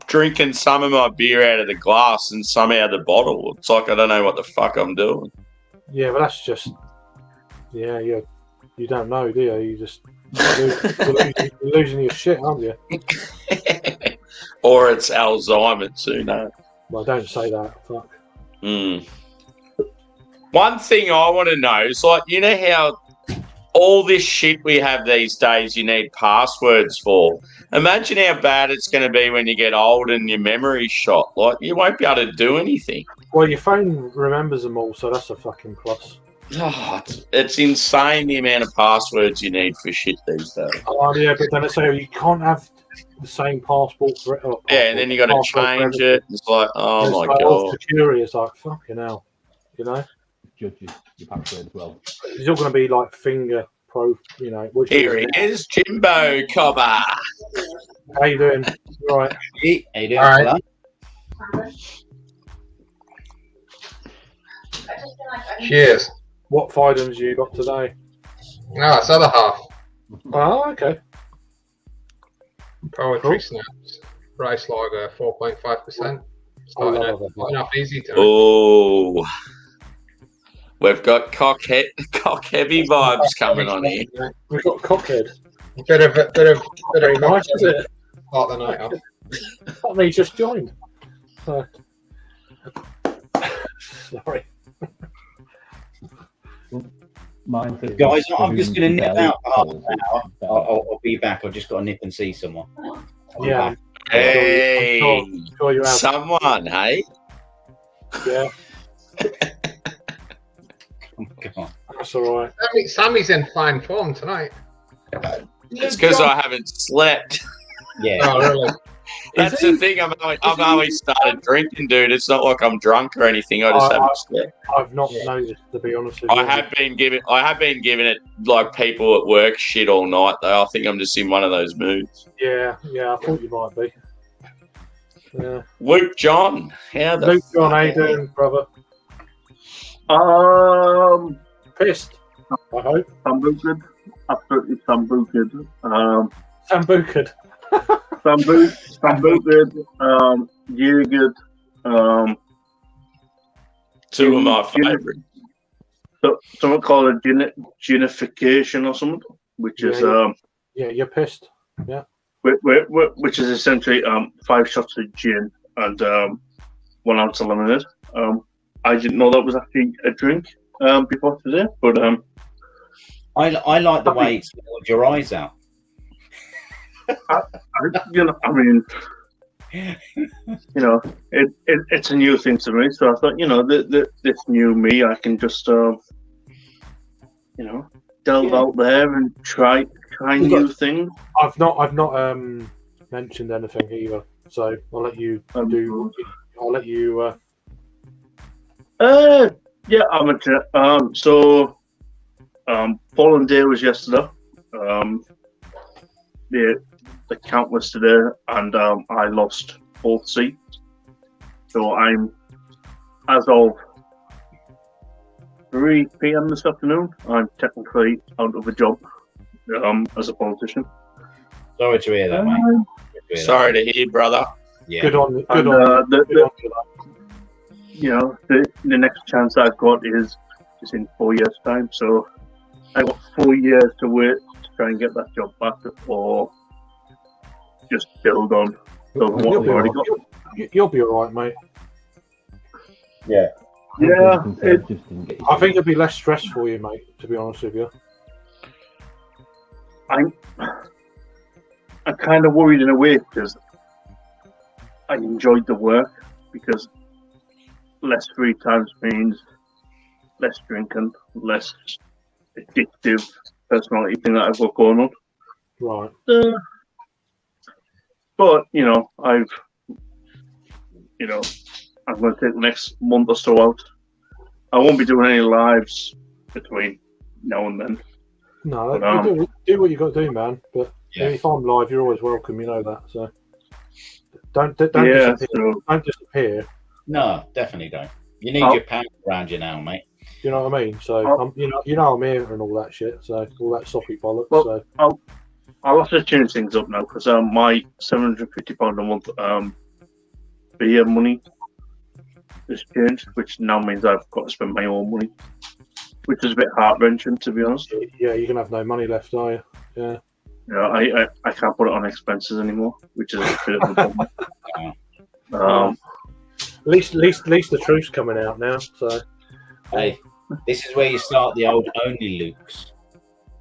drinking some of my beer out of the glass and some out of the bottle. It's like I don't know what the fuck I'm doing. Yeah, but that's just. Yeah, you don't know, do you? You just you're losing your shit, aren't you? Or it's Alzheimer's, who knows? Well, don't say that. Fuck. One thing I want to know is, like, you know how all this shit we have these days you need passwords for? Imagine how bad it's going to be when you get old and your memory's shot. Like, you won't be able to do anything. Well, your phone remembers them all, so that's a fucking plus. Oh, it's insane the amount of passwords you need for shit these days. Oh, yeah, but then I say you can't have the same passport for it. Yeah, and then you got to change it. It's like, oh my god. Security is like, fucking hell. You know? Judge your password as well. It's all going to be like finger pro, you know. Which Here he is, Jimbo Cobber. How you doing? You all right? Hey, how you doing? All right. Cheers. What Fidens you got today? No, it's other half. Oh, okay. Poetry Cool. snaps. Rice lager, 4.5%. I love Starting it. off easy to. Oh, we've got cock heavy vibes coming on here. We've got Cockhead. Bit of Very nice, cocktail isn't it? start the night off. That me just joined. Sorry. Mine says Guys, I'm just going to nip out for half an hour. Bell. I'll be back. I've just got to nip and see someone. Yeah. Hey, Sure you're out. someone, hey? Yeah, Oh, God. that's all right. Sammy's in fine form tonight. It's because I haven't slept. Yeah. Oh, really? That's the thing. I've only started drinking, dude. It's not like I'm drunk or anything. I just haven't slept. I've not noticed, to be honest with you. I have been giving it like people at work shit all night though. I think I'm just in one of those moods. Yeah, I thought you might be. Yeah. Luke John, how the Luke John, how you doing, brother? Pissed, I hope. Sambucad, absolutely Sambucad. Sambucad. Sambucad, Jaeger, two of my favourite. something called a ginification or something, which is Yeah, you're pissed. which is essentially 5 shots of gin and 1 ounce of lemonade. I didn't know that was actually a drink before today, but I like the way it spelled your eyes out. it's a new thing to me. So I thought, this new me, I can just, delve out there and try new things. I've not mentioned anything either, so I'll let you do. I'll let you. Yeah, amateur. So, Fallen Day was yesterday. The count was today, and I lost both seats. So I'm, as of 3 p.m. this afternoon, I'm technically out of a job as a politician. Sorry to hear that, mate. Sorry to hear, brother. Yeah. Good on. And, Good on. the next chance I've got is in 4 years' time. So I've got 4 years to wait to try and get that job back, or just build on what I've already got. You'll be all right, mate. Yeah, I think it'll be less stress for you, mate. To be honest with you. I'm kind of worried in a way because I enjoyed the work, because less free time means less drinking, less addictive personality thing that I've got going on. Right. But I'm going to take the next month or so out. I won't be doing any lives between now and then. No, But, you do what you got to do, man. But Yeah. if I'm live, you're always welcome. You know that. So don't Yeah, disappear. so Don't disappear. No, definitely don't. You need your pound around you now, mate. you know what I mean? So Oh. you know I'm here and all that shit. So all that soppy bollocks. Well, so I'll have to change things up now because my £750 a month beer money has changed, which now means I've got to spend my own money, which is a bit heart wrenching, to be honest. yeah, you can have no money left, are you? Yeah. Yeah, I can't put it on expenses anymore, which is a bit of a bummer. At least the truth's coming out now. So Hey, this is where you start the old only Lukes.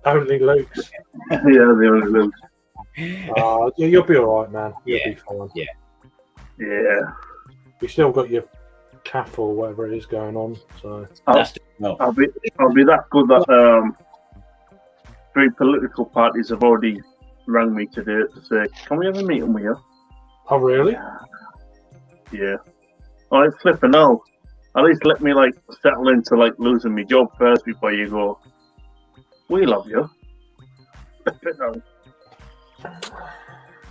only Luke's. Yeah, the only lose. You'll be all right, man. You'll Yeah. be fine. Yeah. You still got your CAF or whatever it is going on. So No. I'll be that good that 3 political parties have already rang me today to say, can we have a meeting with you? oh really? Yeah. Alright, flipping out. At least let me settle into losing my job first before you go. We love you. No,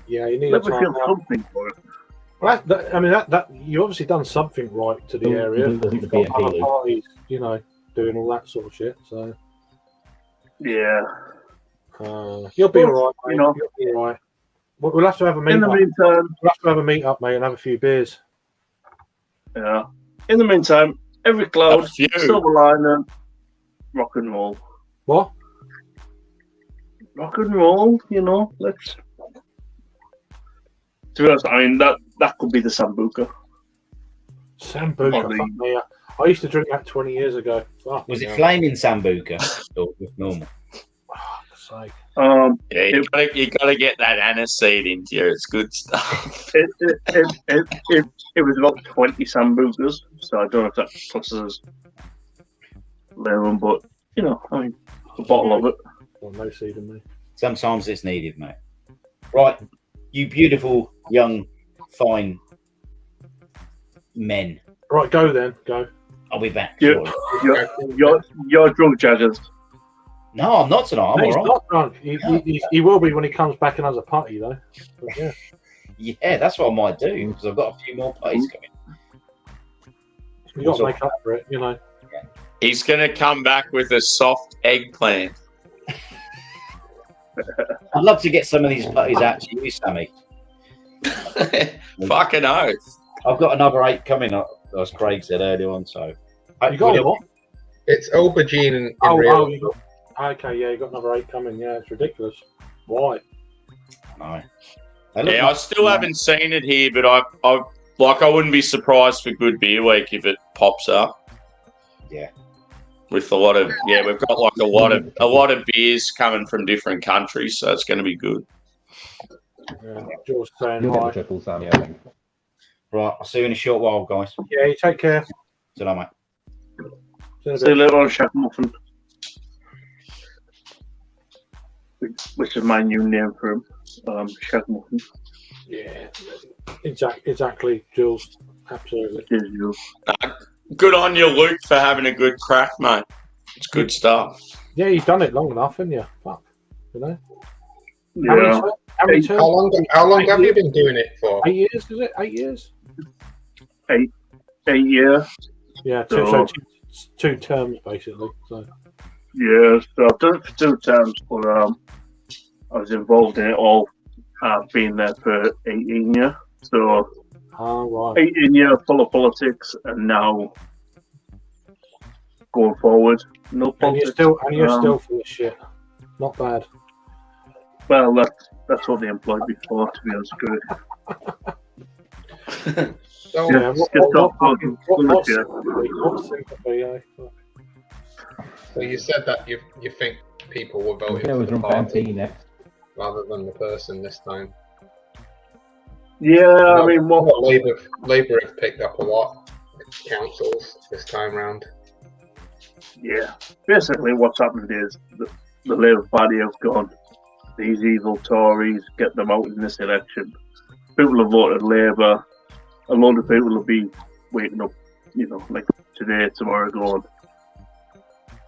Yeah, you need let a me time feel out. something for it. Well, that you obviously done something right to the Don't- area. don't think You've the got BNP, other Luke. parties, doing all that sort of shit. So Yeah. you'll be Well, all right, mate. you know. You'll be all right. We'll have to have a meet In the up. meantime, We'll have to have a meet up, mate, and have a few beers. yeah. In the meantime, every cloud, A few. silver lining, rock and roll. What? Rock and roll, let's. To be honest, I mean that could be the Sambuca. Sambuca. Oh, the- Fuck me. I used to drink that 20 years ago. Fuck Was it hell. flaming Sambuca or was it normal? Fuck's sake. Yeah, you gotta get that aniseed into you. It's good stuff. It was about 20 Sambucas, so I don't know if that puts us as lemon, but I mean, a bottle of it. Well, no seed in me. Sometimes it's needed, mate. Right, you beautiful, young, fine men. Right, go then. Go. I'll be back. Yeah. shortly. You're drunk, Jaggers. No, I'm not tonight. I'm No, he's all right. not drunk. He will be when he comes back and has a party, though. But, yeah. Yeah, that's what I might do because I've got a few more plays coming. You got to make up for it, He's gonna come back with a soft eggplant. I'd love to get some of these putties out to you, Sammy. Fucking oath. I've got another 8 coming up, as Craig said earlier on. So You got what? It's aubergine in Oh, real. you got. Okay, yeah, you got another 8 coming. Yeah, it's ridiculous. Why? No. They look Yeah, I nice. still haven't seen it here, but I wouldn't be surprised for Good Beer Week if it pops up. Yeah. With a lot of we've got a lot of beers coming from different countries, so it's going to be good. Yeah, George saying You'll get the hi. triple, Sammy, I think. Right, I'll see you in a short while, guys. Yeah, you take care. See you later, mate. See you in a See you bit. later on, Shaq Muffin. Which is my new name for him. Shaq Muffin. Yeah, exactly, Jules. Absolutely. Cheers, you. Good on you, Luke, for having a good crack, mate. It's good stuff. Yeah, you've done it long enough, haven't you? Fuck. How Yeah. many Hey, terms? How long have you been doing it for? 8 years, is it? 8 years? 8 years. Yeah, So- two terms, basically. So. Yeah, so I've done it for 2 terms, but I was involved in it all. I've been there for 18 years. So Oh, right. 18 years full of politics, and now going forward, no And politics. you're Um, still full of shit. Not bad. Well, that's what they employed me for, to be honest with you. So, Yeah, Yeah, just stop talking what's bullshit. sympathy, eh? so you said that you think people were voting Yeah, for we're the from party Pantene next. rather than the person this time. Yeah, I mean, what? Labour have picked up a lot of councils this time round. Yeah, basically, what's happened is the Labour Party have gone. These evil Tories, get them out in this election. People have voted Labour. A lot of people will be waking up, like today, tomorrow, going,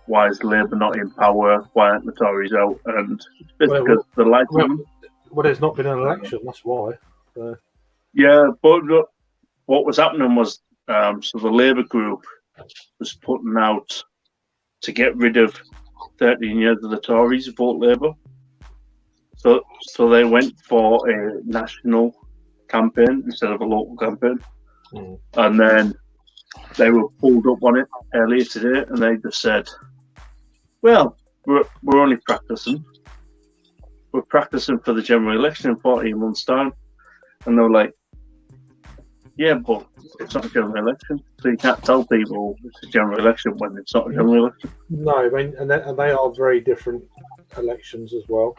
why is Labour not in power? Why aren't the Tories out? And it's Well, because the lights. Well, there's not been an election, that's why. Yeah, but look, what was happening was, so the Labour group was putting out to get rid of 13 years of the Tories vote Labour. So they went for a national campaign instead of a local campaign. And then they were pulled up on it earlier today, and they just said, well, we're only practicing. We're practicing for the general election in 14 months' time. And they were like, yeah, but it's not a general election, so you can't tell people it's a general election when it's not a general election. No, I mean, and they are very different elections as well.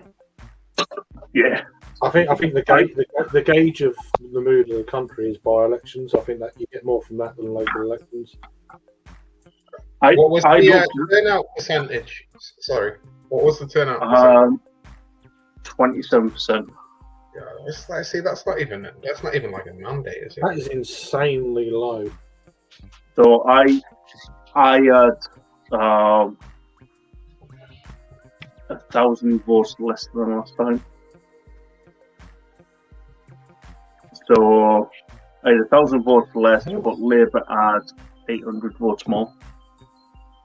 Yeah. I think the gauge of the mood of the country is by elections. I think that you get more from that than local elections. What was the turnout percentage? Sorry, what was the turnout percentage? 27%. Yeah, see, that's not even like a mandate, is it? That is insanely low. So I had 1,000 votes less than last time. So I had 1,000 votes less, but Labour had 800 votes more.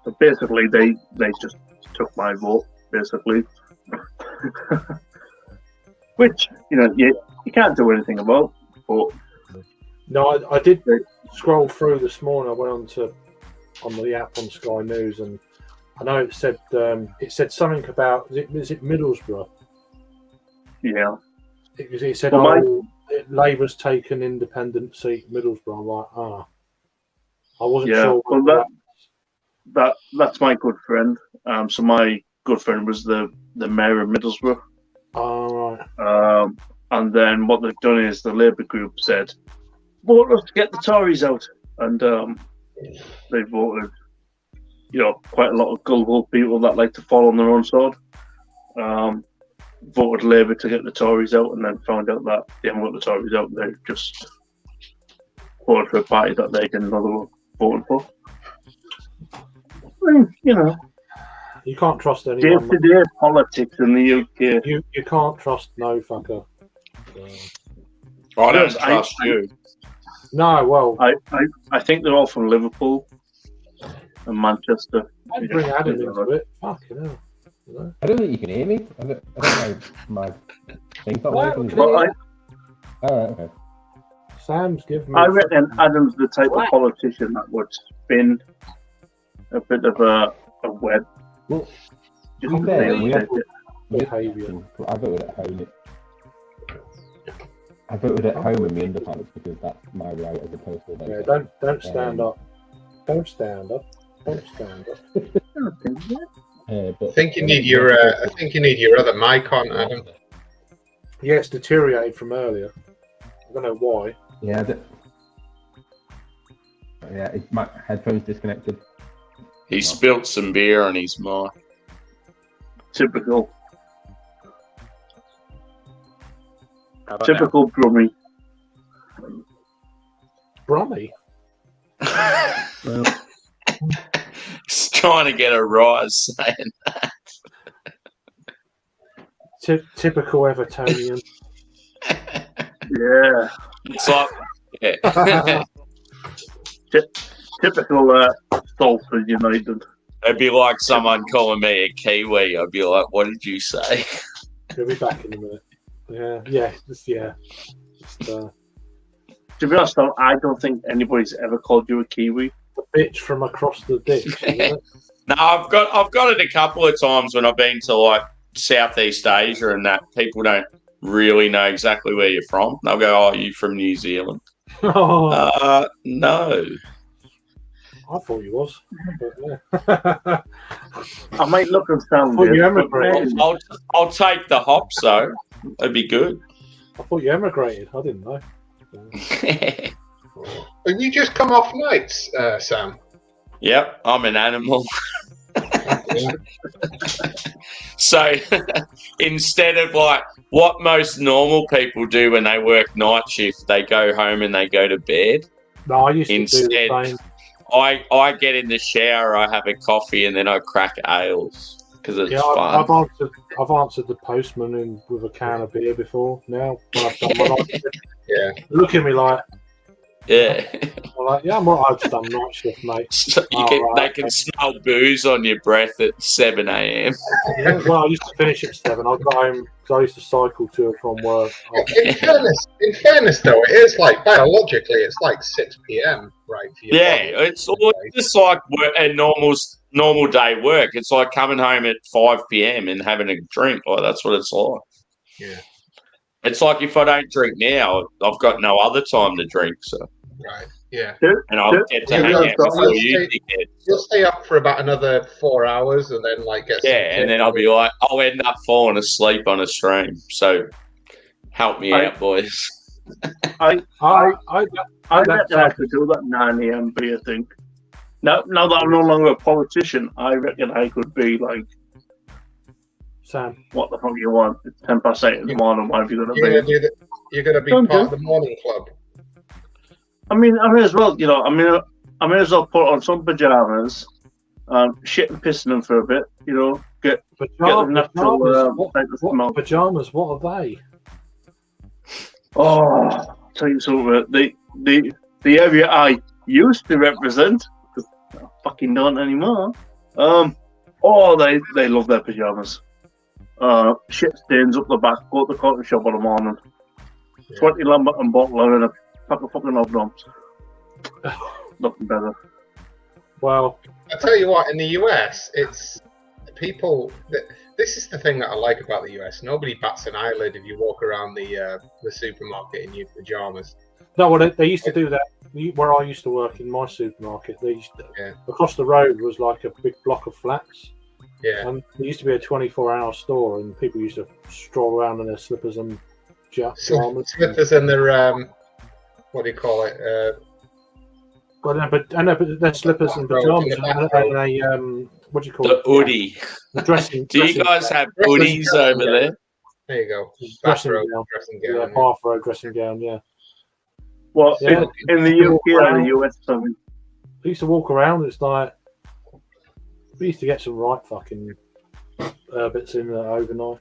So basically, they just took my vote, basically. Which, you can't do anything about. But No, I did scroll through this morning. I went on the app on Sky News, and I know it said something about is it Middlesbrough? yeah, It said Well, Labour's taken independent seat Middlesbrough. I'm like, I wasn't yeah. sure. Well, that's my good friend. So my good friend was the mayor of Middlesbrough. Oh, right. And then what they've done is the Labour group said, vote us to get the Tories out. And they voted, quite a lot of gullible people that like to fall on their own sword. Voted Labour to get the Tories out, and then found out that they haven't got the Tories out. They just voted for a party that they didn't know they were voting for. You can't trust anyone. Day-to-day politics in the UK. You can't trust no fucker. I don't trust you. No, well, I think they're all from Liverpool and Manchester. I'd bring Adam into it. Fucking hell. I don't think you can hear me. I don't know my thing's not working. But Alright, okay. Sam's giving me. I reckon Adam's the type of politician that would spin a bit of a web. Well, Just to be fair, we have behaviour. I voted at home. I voted at home in the underpants because that's my right as opposed to Yeah, don't stand up. Don't stand up. Don't stand up. But I think you need your other mic on, Adam. Yeah, it's deteriorated from earlier. I don't know why. Yeah, it's my headphones disconnected. He spilt some beer on his mic. Typical Brummy. Brummy. He's trying to get a rise saying Typical Evertonian. Yeah. it's like yeah. Typical Salford United. It'd be like someone calling me a Kiwi. I'd be like, what did you say? He'll be back in a minute. Yeah. To be honest, though, I don't think anybody's ever called you a Kiwi. The bitch from across the ditch. Isn't it? No, I've got it a couple of times when I've been to like Southeast Asia and that people don't really know exactly where you're from. They'll go, "Oh, are you from New Zealand?" Oh, No. I thought you was. But, yeah. I might look and sound thought you weird, emigrated. I'll take the hops though. That'd be good. I thought you emigrated. I didn't know. Have you just come off nights, Sam? Yep, I'm an animal. So instead of like what most normal people do when they work night shift, they go home and they go to bed. No, I used to do Instead, the same. I get in the shower, I have a coffee, and then I crack ales because it's Yeah, fun. I've answered the postman with a can of beer before. Now, when I've done my night shift. Yeah. Look at me like, Yeah. I'm like, yeah, I'm all right. I've just done night shift, mate. So they can smell booze on your breath at 7 a.m. Yeah, well, I used to finish at 7. I got home because I used to cycle to and from work. In fairness, though, it is like biologically, it's like 6 p.m. right? For your Yeah, body. it's just like a normal day work. It's like coming home at 5 p.m. and having a drink. Like that's what it's like. Yeah. It's like if I don't drink now, I've got no other time to drink. So Right. Yeah. and I'll get to hang out before you get. You'll stay up for about another 4 hours and then like get. And then I'll be like, I'll end up falling asleep on a stream. So help me out, boys. I That's reckon I could do that 9 a.m. beer thing. Now that I'm no longer a politician, I reckon I could be like, Sam. what the fuck you want? It's 8:10 in the morning. Why have you got to be? You're gonna be Don't part do. of the morning club. I mean, I may as well, I may as well put on some pajamas, shit and piss in them for a bit, get the natural Pajamas, what are they? Oh, I'll tell you something. The area I used to represent, because I fucking don't anymore. They love their pajamas. Shit stains up the back. Go to the coffee shop in the morning. 20 Lambert and bottle and a pack of fucking hobnobs. Nothing better. Well, I tell you what, in the US, it's people. This is the thing that I like about the US. Nobody bats an eyelid if you walk around the supermarket in your pajamas. no, well, they used to do that where I used to work in my supermarket. They used to, across the road was like a big block of flats. Yeah. And there used to be a 24-hour store, and people used to stroll around in their slippers and pajamas. Slippers and their what do you call it? But their slippers and pajamas and a what do you call The it? hoodie. The dressing. Do you guys have hoodies over there? There you go. Dressing Bathrobe, gown. dressing Yeah, gown. bathrobe, dressing gown. Yeah. Well, Yeah. in the UK and the US, I mean, We used to walk around. It's like we used to get some right fucking bits in overnight.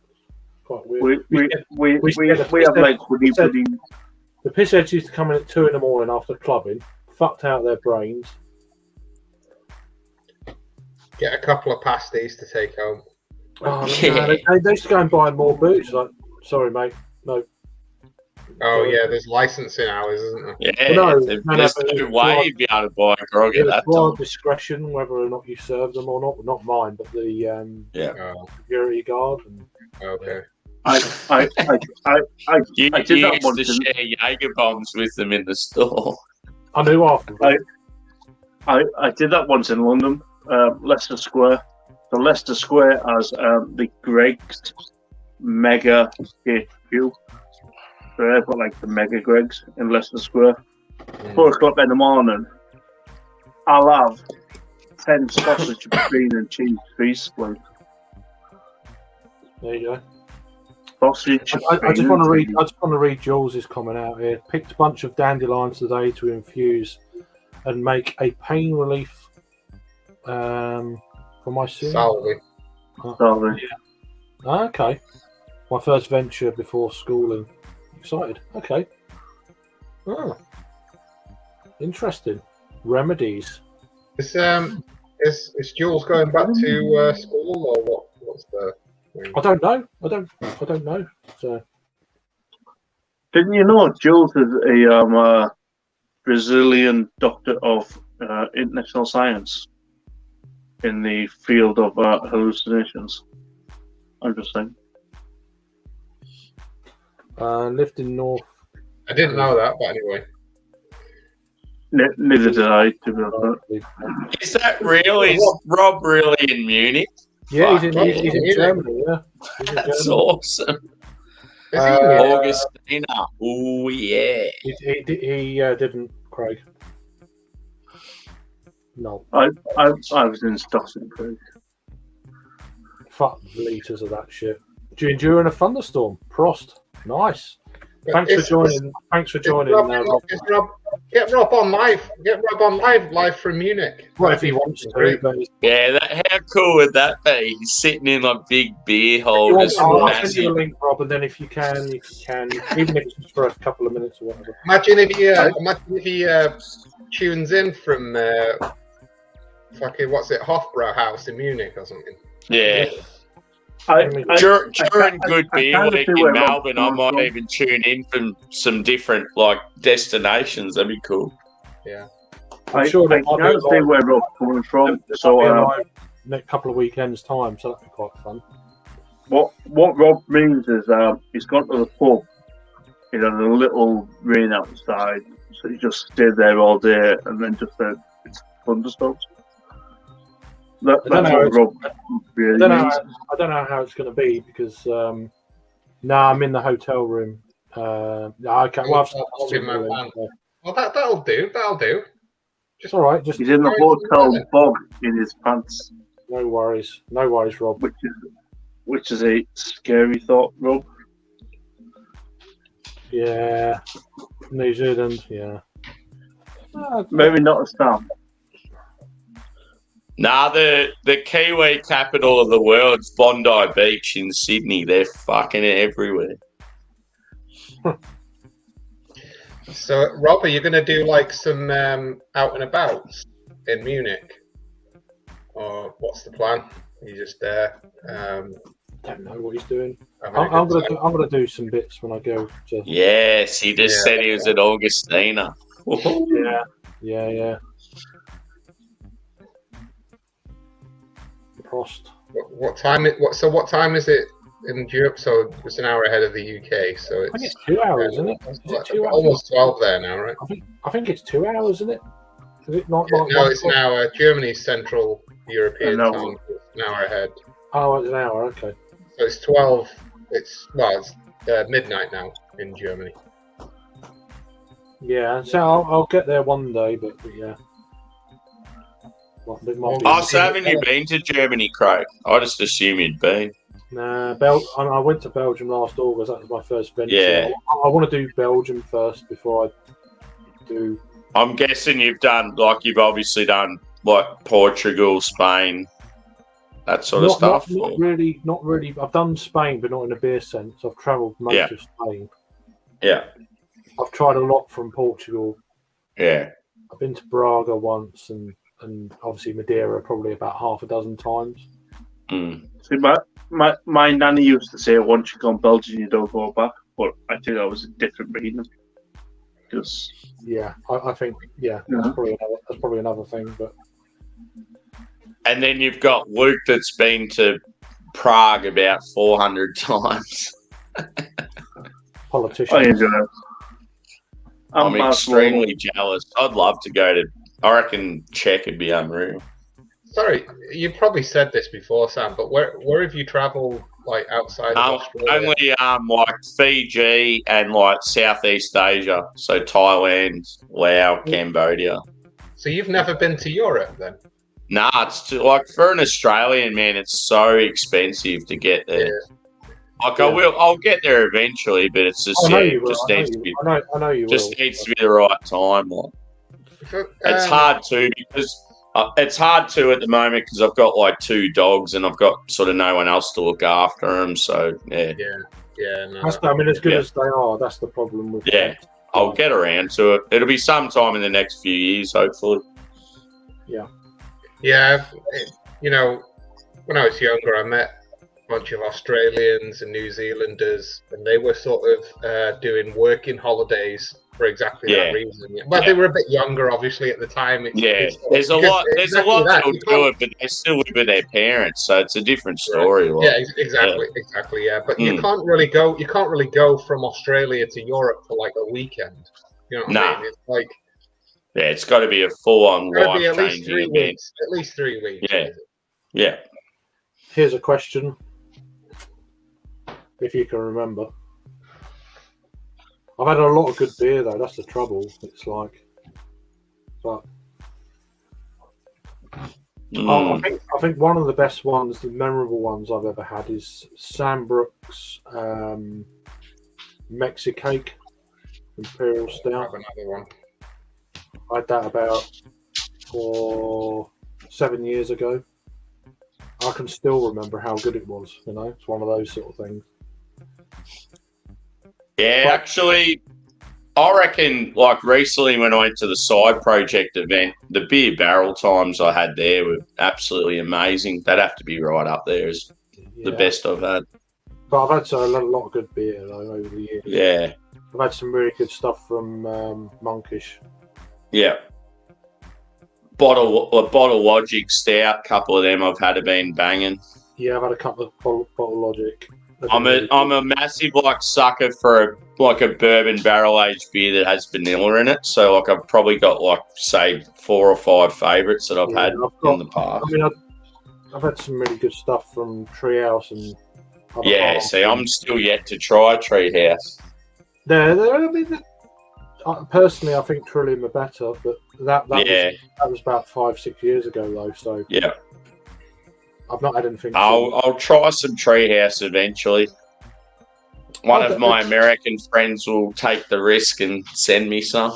Quite weird. we have like hoodie. The pissheads used to come in at 2 a.m. after clubbing, fucked out their brains. Get a couple of pasties to take home. Oh, no, they used to go and buy more booze. Like, sorry, mate, no. Oh yeah, there's licensing hours, isn't there? Yeah, Well, there's but no way you'd be able to buy a grog at that It's time. discretion whether or not you serve them or not. Well, not mine, but the Oh, security guard. And, okay. I You did that used once to share Jaeger bombs with them in the store. I knew after. I did that once in London, Leicester Square. So Leicester Square has the Greggs Mega HQ. So they've got like the Mega Greggs in Leicester Square. 4 o'clock in the morning, I'll have 10 sausage, bean and cheese feast. Like, There you go. sausage. I just want to read. I just want to read Jules's comment out here. Picked a bunch of dandelions today to infuse and make a pain relief for my son. Salvi. Okay. My first venture before schooling. Excited. Okay. Oh. Interesting. Remedies. Is Jules going back to school or what? What's the? I don't know. I don't know. So. Didn't you know Jules is a Brazilian doctor of international science in the field of hallucinations? I'm just saying. Lived in North. I didn't know that, but anyway. Neither did I, to be honest. Is that real? Is Rob really in Munich? Yeah, he's Fuck, in Germany. Yeah. He's in That's Germany. awesome. Is he? Augustina. Oh, yeah. He didn't, Craig. No. I was in Stockton, Craig. Fuck litres of that shit. During a thunderstorm. Prost. Nice. Thanks for joining. Thanks for joining. Is Get Rob on live. Get Rob on live from Munich. Well, if he wants to, Great. but Yeah, how cool would that be? He's sitting in like big beer holders, I'll send you a massive. link, Rob, and then if you can, even if it's just for a couple of minutes or whatever. Imagine if he tunes in from fucking what's it, Hofbrauhaus in Munich or something. Yeah. During good beer week in Melbourne, I might even tune in from some different like destinations. That'd be cool. Yeah. I'm sure I they might can't be see alive. where Rob's coming from. They'll So be alive next couple of weekends' time, so that'd be quite fun. what Rob means is he's gone to the pub. He had a little rain outside, so he just stayed there all day, and then just said it's thunderstorms. That's I don't know what Rob really means. I don't know how it's going to be because I'm in the hotel room. Okay, well, I'll give him a hand. Well, that'll do. That'll do. it's all right. Just He's in the hotel bog in his pants, no worries, Rob. which is a scary thought, Rob. Yeah, New Zealand. Yeah. Maybe not a Sam. Nah, the Kiwi capital of the world's Bondi Beach in Sydney. They're fucking everywhere. So, Rob, are you going to do like some out and abouts in Munich, or what's the plan? Are you just there? Don't know what he's doing. having a I'm good gonna time? do some bits when I go to. Yes, he just Yeah. said he was at Augustina. Yeah. Prost. What time? What time is it in Europe? So it's an hour ahead of the UK. So I think it's it's 2 hours, isn't it? Is it 2 hours? almost 12 there now, right? I think it's 2 hours, isn't it? Is it not? Like No, one it's an o'clock? hour. Germany's Central European An hour. time. So it's an hour ahead. Oh, it's an hour. Okay. So it's 12. It's midnight now in Germany. Yeah. So I'll get there one day, but yeah. Well, it might be- Oh, so haven't you been to Germany, Craig? I just assume you'd been. Nah, I went to Belgium last August. That was my first venture. Yeah. I want to do Belgium first before I do. I'm guessing you've obviously done like Portugal, Spain, that sort of stuff. Not really. I've done Spain, but not in a beer sense. I've travelled most Yeah. of Spain. Yeah, I've tried a lot from Portugal. yeah. I've been to Braga once, and obviously Madeira probably about half a dozen times. Mm. See, my nanny used to say once you go to Belgium, you don't go back. But I think that was a different reason. Because Yeah, I think that's probably another thing. But And then you've got Luke that's been to Prague about 400 times. politicians. I enjoy it. I'm extremely jealous. I'd love to go to. I reckon Czech would be unreal. Sorry, you probably said this before, Sam, but where have you travelled like outside of Australia? Only like Fiji and like Southeast Asia, so Thailand, Laos, Cambodia. So you've never been to Europe then? Nah, it's like for an Australian man, it's so expensive to get there. Like I'll get there eventually, but it's just I know it you will. just I know needs you to be will. I know you just will. needs to be the right time. Like. It's hard too because it's hard to at the moment because I've got like 2 dogs and I've got sort of no one else to look after them. So yeah, No, I mean, as good as they are, that's the problem with. Yeah. I'll get around to it. It'll be sometime in the next few years, hopefully. yeah. When I was younger, I met a bunch of Australians and New Zealanders, and they were sort of doing working holidays for exactly Yeah. that reason. Well, they were a bit younger, obviously, at the time. There's a lot exactly that. that'll You do can't- it, but they still live with their parents, so it's a different story. Like. Yeah, exactly. Yeah, but you can't really go from Australia to Europe for like a weekend. You know what I mean? It's like Yeah, it's got to be a full-on gotta be at least life-changing 3 event. weeks. At least 3 weeks. Yeah. Yeah. Here's a question, if you can remember. I've had a lot of good beer though. That's the trouble. It's like, but I think one of the best ones, the memorable ones I've ever had, is Sam Brooks Mexicake Imperial Stout. Have another one. I had that about 7 years ago. I can still remember how good it was. You know, it's one of those sort of things. Yeah, actually, I reckon, like, recently when I went to the Side Project event, the beer barrel times I had there were absolutely amazing. They'd have to be right up there as the Yeah. best I've had. But I've had a lot of good beer though over the years. Yeah, I've had some really good stuff from Monkish. yeah. Bottle Logic Stout, couple of them I've had have been banging. Yeah, I've had a couple of Bottle Logic. I'm a massive like sucker for a bourbon barrel aged beer that has vanilla in it. So like I've probably got like say 4 or 5 favourites that I've had in the past. I mean, I've had some really good stuff from Treehouse and. Yeah, see, I'm still yet to try Treehouse. Personally, I think Trillium are better, but that Yeah, was about 5-6 years ago though. So yeah. I've not had anything. I'll try some Treehouse eventually. One of my American friends will take the risk and send me some.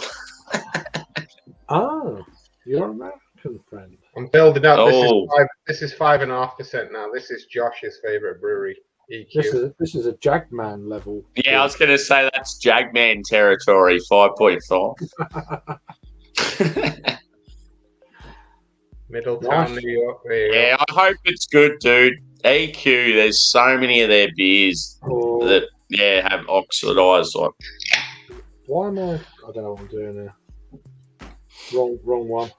Oh, you're an American friend. I'm building up. Oh. This is 5.5% now. This is Josh's favourite brewery, EQ. This is a Jagman level. Yeah, I was going to say that's Jagman territory, 5.5. Middletown, Nice. New York. There you go. Yeah, I hope it's good, dude. EQ, there's so many of their beers Oh, that have oxidized. Like, why am I don't know what I'm doing there. Wrong one.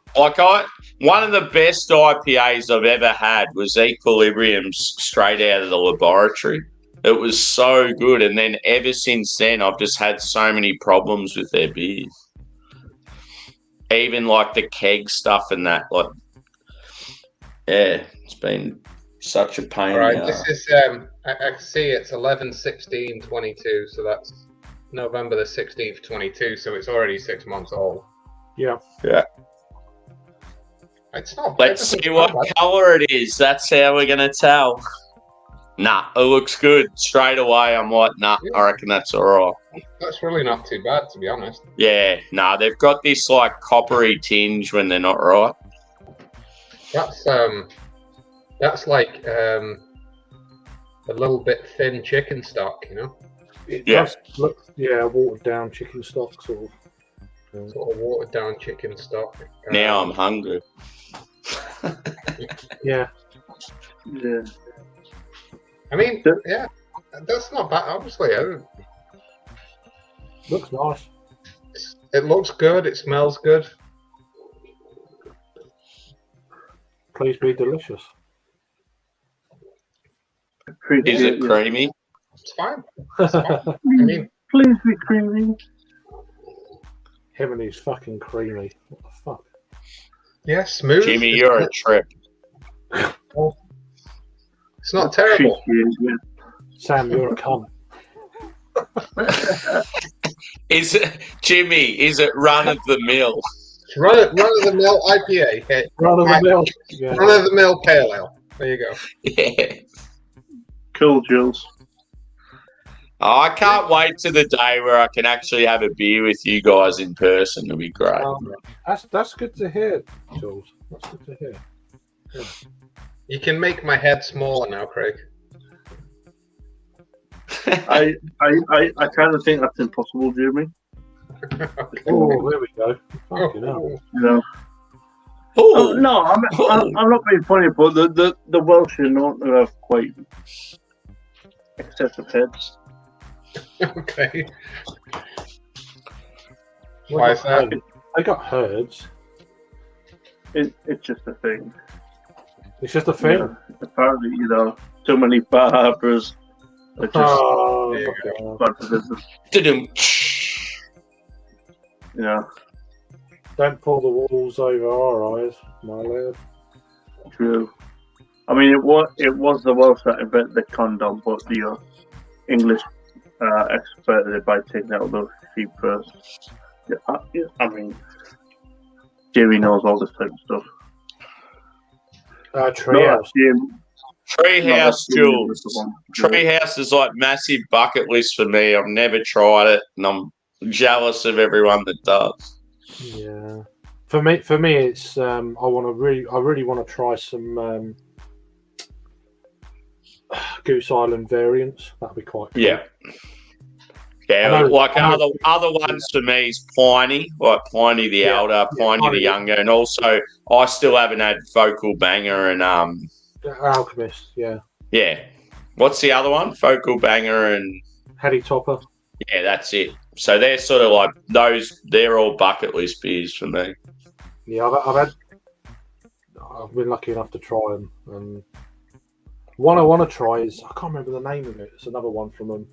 one of the best IPAs I've ever had was Equilibrium's straight out of the laboratory. It was so good, and then ever since then, I've just had so many problems with their beers. Even like the keg stuff and that, like, yeah, it's been such a pain. All right, this is I can see it's 11/16/22, so that's November the 16th, 22. So it's already 6 months old. Yeah. It's not. Let's see what colour it is. That's how we're gonna tell. Nah, it looks good straight away. I'm like, nah, I reckon that's all right. That's really not too bad, to be honest. Yeah, nah, they've got this like coppery tinge when they're not right. That's like a little bit thin chicken stock, you know, It Yeah. does look, watered down chicken stock sort of. sort of watered down chicken stock. Now I'm hungry. Yeah. Yeah. I mean, yeah, that's not bad. Obviously, Looks nice. it looks good. It smells good. Please be delicious. Is it creamy? It's fine. It's fine. I mean, Please be creamy. Him and he's fucking creamy. What the fuck? yeah, smooth. Jimmy, you're a trip. It's not terrible. Sam, you're a cunt. Is it run of the mill? It's run of the mill IPA. Okay. Run of the mill. Yeah. Run of the mill pale ale. There you go. Yeah. Cool, Jules. Oh, I can't wait to the day where I can actually have a beer with you guys in person. It'll be great. That's good to hear, Jules. That's good to hear. You can make my head smaller now, Craig. I kind of think that's impossible, Jimmy. Oh, there we go. Fucking hell. You know. Oh, No, I'm not being funny, but the Welsh are known to have quite excessive heads. Okay. Why is that? They got herds. It's just a thing. It's just a thing. Yeah. Apparently, too many Barbaras are just Oh, There you fucking hell. bad for business. didn't. Yeah, Don't pull the walls over our eyes, my lad. true. I mean, it was the Welsh that invented the condom, but the English expert it by taking out the sheep first. Yeah, I mean, Jerry knows all this type of stuff. Treehouse. Treehouse, Jules. Treehouse is like massive bucket list for me. I've never tried it, and I'm jealous of everyone that does. Yeah. For me, it's I really want to try some Goose Island variants. That'd be quite cool. Yeah. Yeah, I know- like I know- other ones for me is Pliny, like Pliny the Yeah, Elder, Pliny Pliny. the Younger, and also I still haven't had Focal Banger and Alchemist, yeah. yeah. What's the other one? Focal Banger and Heady Topper. yeah, that's it. So they're sort of like those. They're all bucket list beers for me. Yeah, I've been lucky enough to try them. And one I want to try is, I can't remember the name of it. It's another one from them.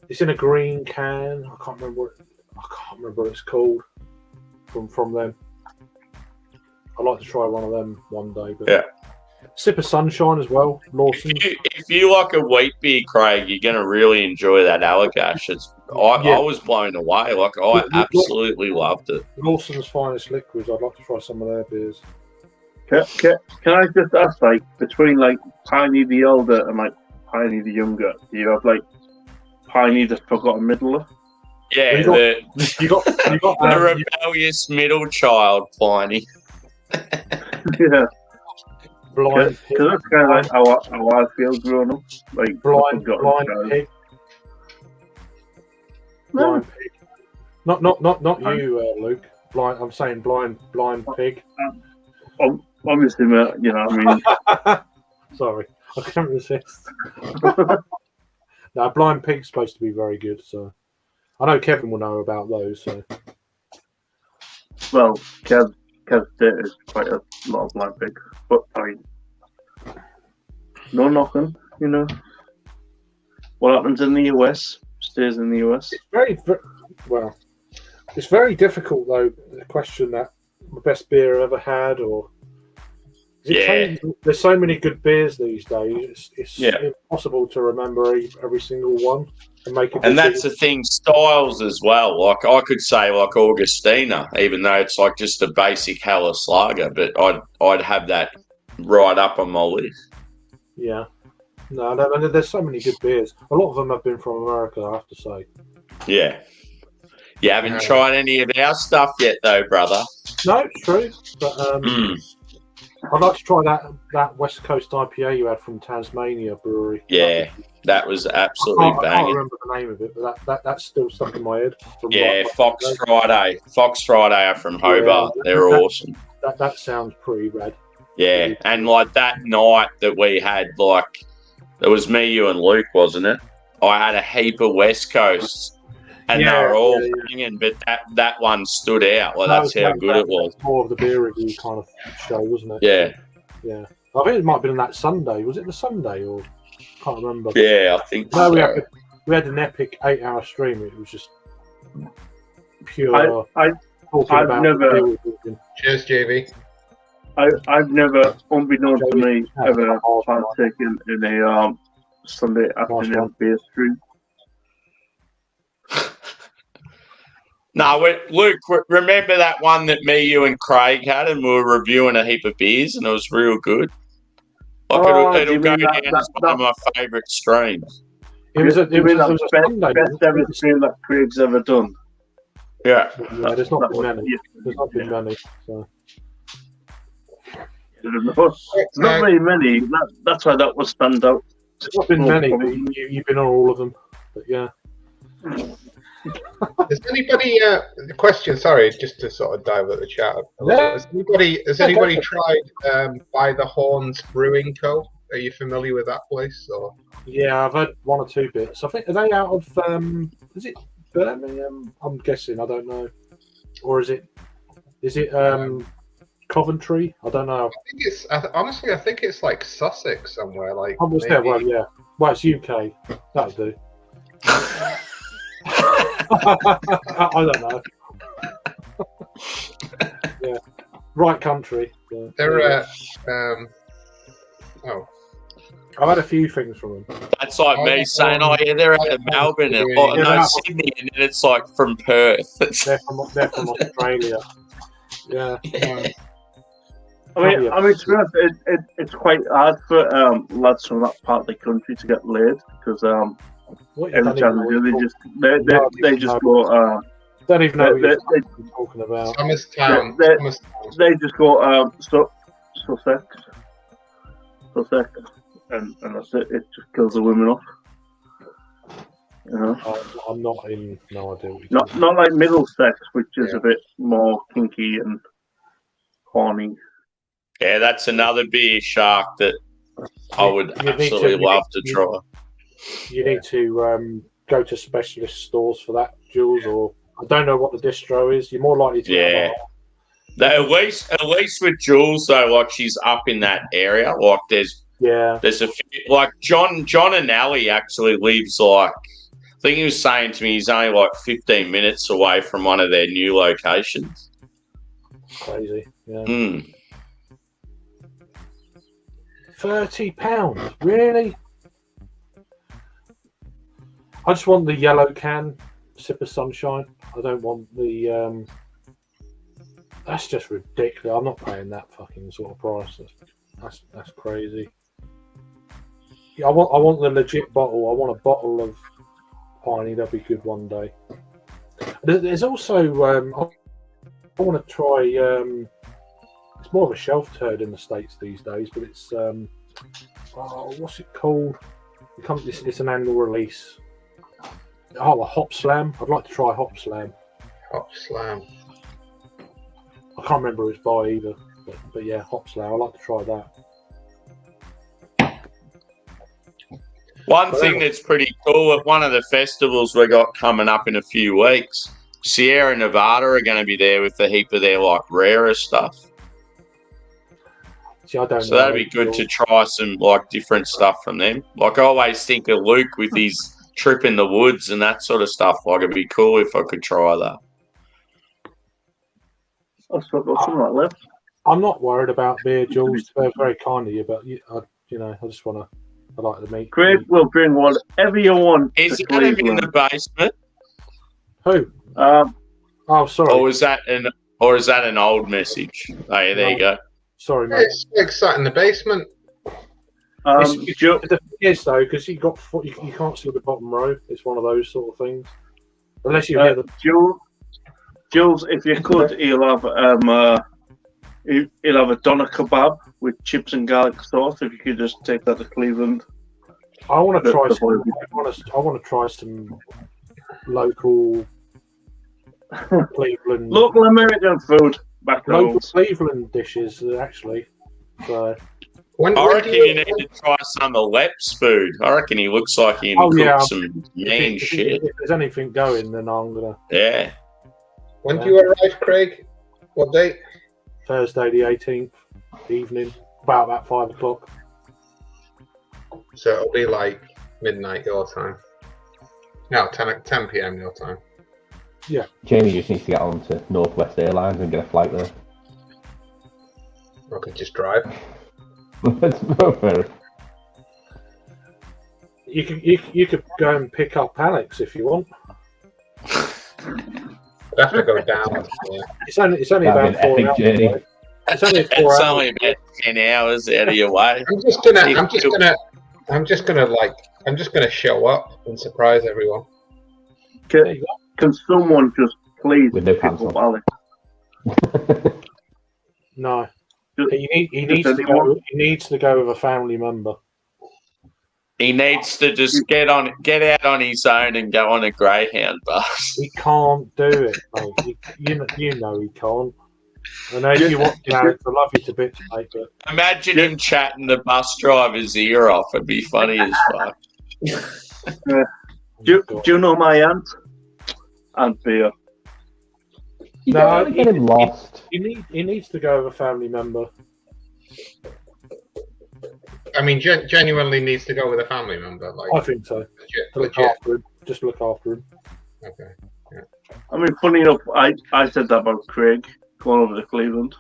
It's in a green can. I can't remember what it's called from them. I'd like to try one of them one day. But Yeah. Sip of Sunshine as well, Lawson. If you like a wheat beer, Craig, you're going to really enjoy that Allagash. I was blown away. Like I absolutely loved it. Lawson's Finest Liquids. I'd like to try some of their beers. Can I just ask, like, between like Piney the Elder and like Piney the Younger, do you have like Piney the Forgotten Middler? Yeah, You got- the You got the rebellious middle child, Pliny. Yeah, Blind Pig. because that's kind of like how I feel growing up. Like Blind Forgotten Child. Pig. Blind Pig. Not you, Luke. I'm saying blind pig. Obviously, mate, you know, I mean, Sorry, I can't resist. No, blind pig's supposed to be very good. So I know Kevin will know about those. So well, Kev's date is quite a lot of blind pig, but I mean, no knocking, you know. What happens in the US stays in the US. it's well. It's very difficult though. The question that the best beer I ever had, or is it Yeah. changing? There's so many good beers these days. It's Yeah. impossible to remember every single one and make it. And that's the thing, styles as well. Like I could say like Augustina, even though it's like just a basic Helles lager, but I'd have that right up on my list. Yeah. No, there's so many good beers. A lot of them have been from America, I have to say. Yeah. You haven't tried any of our stuff yet though, brother. No, it's true. But Mm. I'd like to try that West Coast IPA you had from Tasmania Brewery. Yeah, that was I absolutely can't banging. remember the name of it, but that's still stuck in my head. From Yeah, like- Fox Friday are from Hobart. Yeah. They're awesome. That sounds pretty rad. Yeah, and like that night that we had, like it was me, you, and Luke, wasn't it? I had a heap of West Coasts, and they were all banging, but that one stood out. Like that's how good it was. More of the beer review kind of show, wasn't it? Yeah, Yeah. I think it might have been that Sunday. Was it the Sunday or can't remember? yeah, I think No, so. we had an epic 8-hour stream. It was just pure. I've never- Cheers, JV. I've never, unbeknownst to me, ever partaken in a Sunday afternoon beer stream. No, Luke, remember that one that me, you, and Craig had, and we were reviewing a heap of beers, and it was real good. Like Oh, it'll you go mean down that- as one of my favourite streams. It was a You mean that Sunday. best ever stream that Craig's ever done? Yeah, Yeah, there's not That been was- many. There's not been many. So. Not very many. That's why that was stand out. There's not been many, but you've been on all of them. But yeah. Has anybody the question? Sorry, just to sort of divert the chat. A little. Yeah. Has anybody tried By the Horns Brewing Co? Are you familiar with that place? Or Yeah, I've had one or two bits. I think, are they out of, is it Birmingham? I'm guessing, I don't know. Or is it Coventry? I don't know. I think it's honestly, I think it's like Sussex somewhere. Like I was there, well, yeah. Well, it's UK. That'll do. I don't know. Yeah. Right country. Yeah. They're I've had a few things from them. that's like me saying, "Oh yeah, they're out of Melbourne, and oh, no, Sydney," and then it's like from Perth. They're from Australia. Yeah. I mean, to be honest, it's quite hard for lads from that part of the country to get laid because What, you every don't time even they know do, what they just go Don't even know what you're They- talking about. Thomastown. They- Thomastown. They just go Sussex, and that's it. It just kills the women off. You know, I'm not in. No idea what you're not talking not like Middlesex, which is Yeah. a bit more kinky and horny. Yeah, that's another beer shark that I would You need to- absolutely you love need- to try. You need to go to specialist stores for that, Jules. Or I don't know what the distro is. You're more likely to. Yeah. Have At least with Jules though, like she's up in that area. Like there's a a few, like John and Ali actually lives like, I think he was saying to me he's only like 15 minutes away from one of their new locations. crazy. Yeah. Mm. £30, really? I just want the yellow can, sip of sunshine. I don't want the. That's just ridiculous. I'm not paying that fucking sort of price. That's crazy. Yeah, I want the legit bottle. I want a bottle of Piney. That'd be good one day. There's also I want to try. It's more of a shelf turd in the States these days, but it's what's it called? It's an annual release. Oh, a Hop Slam. I'd like to try Hop Slam. Hop Slam. I can't remember who it's by either, but yeah, Hop Slam. I'd like to try that. One thing that's pretty cool at one of the festivals we got coming up in a few weeks, Sierra Nevada are going to be there with a heap of their like rarer stuff. See, I don't So know. that'd be good to try some like different stuff from them. Like I always think of Luke with his trip in the woods and that sort of stuff. Like it'd be cool if I could try that. I've still got some of that left. I'm not worried about beer, Jules. They're very kind of you, but I just want to. I like the meat. Craig will bring whatever you want Is to it going to be in Cleveland. the basement, Who? Oh, sorry. or is that an old message? Oh, yeah, there you go. Sorry, mate. It's like sat in the basement. Joe, The thing is, though, because you can't see the bottom row. It's one of those sort of things. Unless you hear the. Jules, if you could, he'll have a doner kebab with chips and garlic sauce. If you could just take that to Cleveland. I want to try the some. I want to try some local Cleveland. Local American food back Local home. Cleveland dishes, actually. So. I reckon you need to try some of Lep's food. I reckon he looks like he can cook some mean shit. If there's anything going, then I'm gonna. Yeah. When do you arrive, Craig? What date? Thursday the 18th evening, about 5 o'clock. So it'll be like midnight your time. No, 10 p.m. your time. Jamie just needs to get on to Northwest Airlines and get a flight there. I could just drive. That's no fair. You could go and pick up Alex if you want. I'd have to go down. Yeah. It's only That'd about be 4 an epic hours. journey. away. It's only 4 It's hours. only about 10 hours out of your way. I'm just gonna show up and surprise everyone. There you Can someone just please With no pick pants up on. Alex? No, Just- he needs to go. anyone? He needs to go with a family member. He needs to just get out on his own and go on a Greyhound bus. He can't do it, mate. You know he can't. I know if you want Alex, I love you to bits, mate. But Imagine him chatting the bus driver's ear off. It'd be funny as fuck. Do God. you know my aunt? Aunt Beer. You No, don't want to get him lost. he needs to go with a family member. I mean, genuinely needs to go with a family member. Like, I think so. To look legit. after him. Just look after him. Okay. I mean, funny enough, I said that about Craig going over to Cleveland.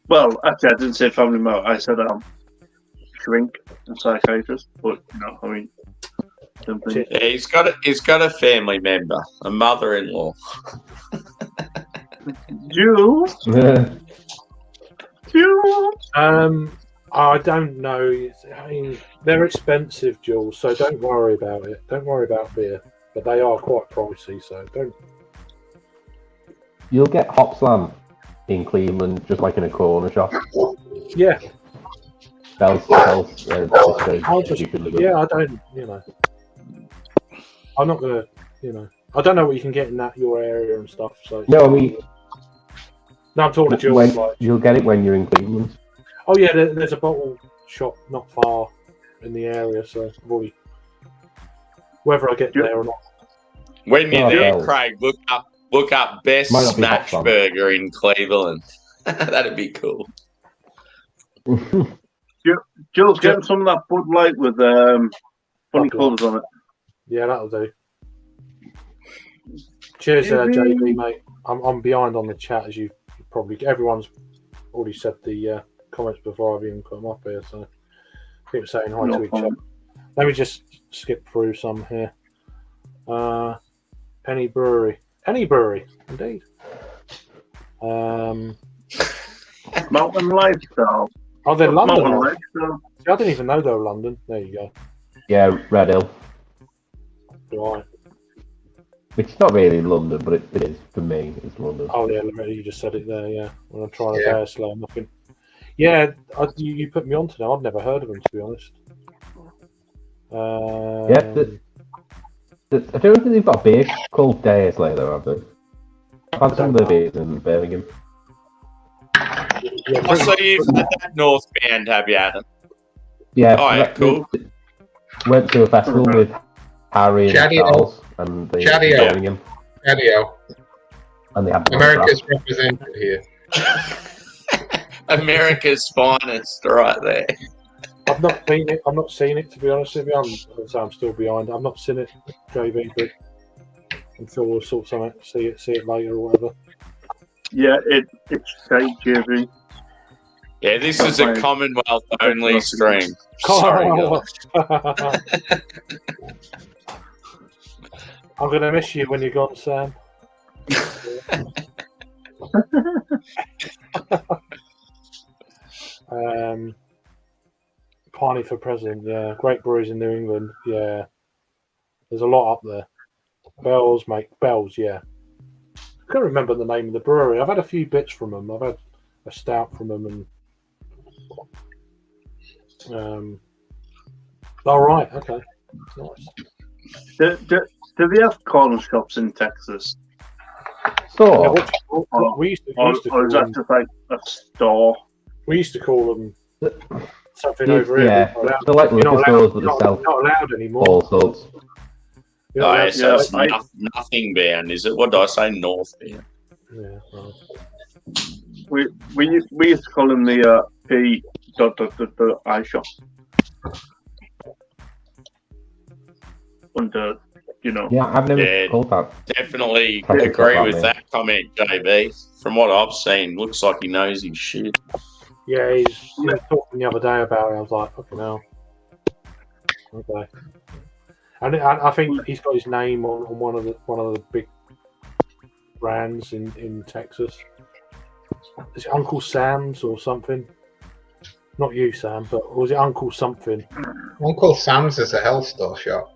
Well, actually, I didn't say family member. I said shrink and psychiatrist. But I mean, same thing. Shit. Yeah, he's got a family member, a mother-in-law. Jules. I don't know. I mean, they're expensive, Jules. So don't worry about it. Don't worry about beer. But they are quite pricey. So don't you'll get Hopslam in Cleveland, just like in a corner shop. Yeah, Bell's I'll just, stupidly good. yeah, I don't, I'm not gonna, I don't know what you can get in your area and stuff. So No, I mean, no, I'm talking to Jules. when, you'll get it when you're in Cleveland. Oh yeah, there's a bottle shop not far in the area, so whether I get there or not. When you're Oh, there, well. Craig, look up best Might not be smash Hopslam. burger in Cleveland. That'd be cool. Jules, get him some of that Bud Light with funny Okay. colours on it. Yeah, that'll do. Cheers, JB, mate. I'm behind on the chat, as you probably. Everyone's already said the comments before I've even put them up here, so people saying hi No to each problem. other. Let me just skip through some here. Penny Brewery, indeed. Mountain Lifestyle. Oh, they're London. Mountain Aren't Lifestyle. they? I didn't even know they were London. There you go. Yeah, Red Hill. Right. Which is not really London, but it is for me. It's London. Oh yeah, you just said it there. Yeah, when I'm trying to Yeah. bear slow, nothing. Yeah, you put me on to them. I've never heard of them, to be honest. I don't think they've got a beer called Days later, have they? I've had some of the beers in Birmingham. yeah, I see you've had that Northbound, have you, Adam? Yeah. Oh, yeah, cool. Went to a festival with Harry and Chatty Charles and the Chatty Birmingham, Cadio. and they had America's represented here. America's finest, right there. I've not seen it. I've not seen it, to be honest with you. I'm still behind. I've not seen it, JB, but I'm sure we'll sort something. See it later or whatever. Yeah, it's great, JB. Yeah, this is a Commonwealth only stream. Sorry, guys. I'm gonna miss you when you're gone, Sam. Piney for president, yeah. Great breweries in New England, yeah. There's a lot up there. Bells, yeah. I can't remember the name of the brewery. I've had a few bits from them. I've had a stout from them, and all right, okay, nice. Do they have corner shops in Texas? So, Yeah, we used to Or call is that them. just like a store? We used to call them something over here. yeah, We're not they're like allowed- liquor stores, but they not sell allowed anymore. all sorts. You're not Oh, allowed so to it's say- nothing bound, is it? What did I say? Northbound. Yeah, well, We used to call them the P I shop. Under, Yeah, I've never Yeah. called that. Definitely I think agree that's with right, that comment, JB. From what I've seen, looks like he knows his shit. yeah, he was talking the other day about it. I was like, fucking hell. Okay. And I think he's got his name on one of the big brands in Texas. Is it Uncle Sam's or something? Not you, Sam, but was it Uncle something? Uncle Sam's is a health store shop.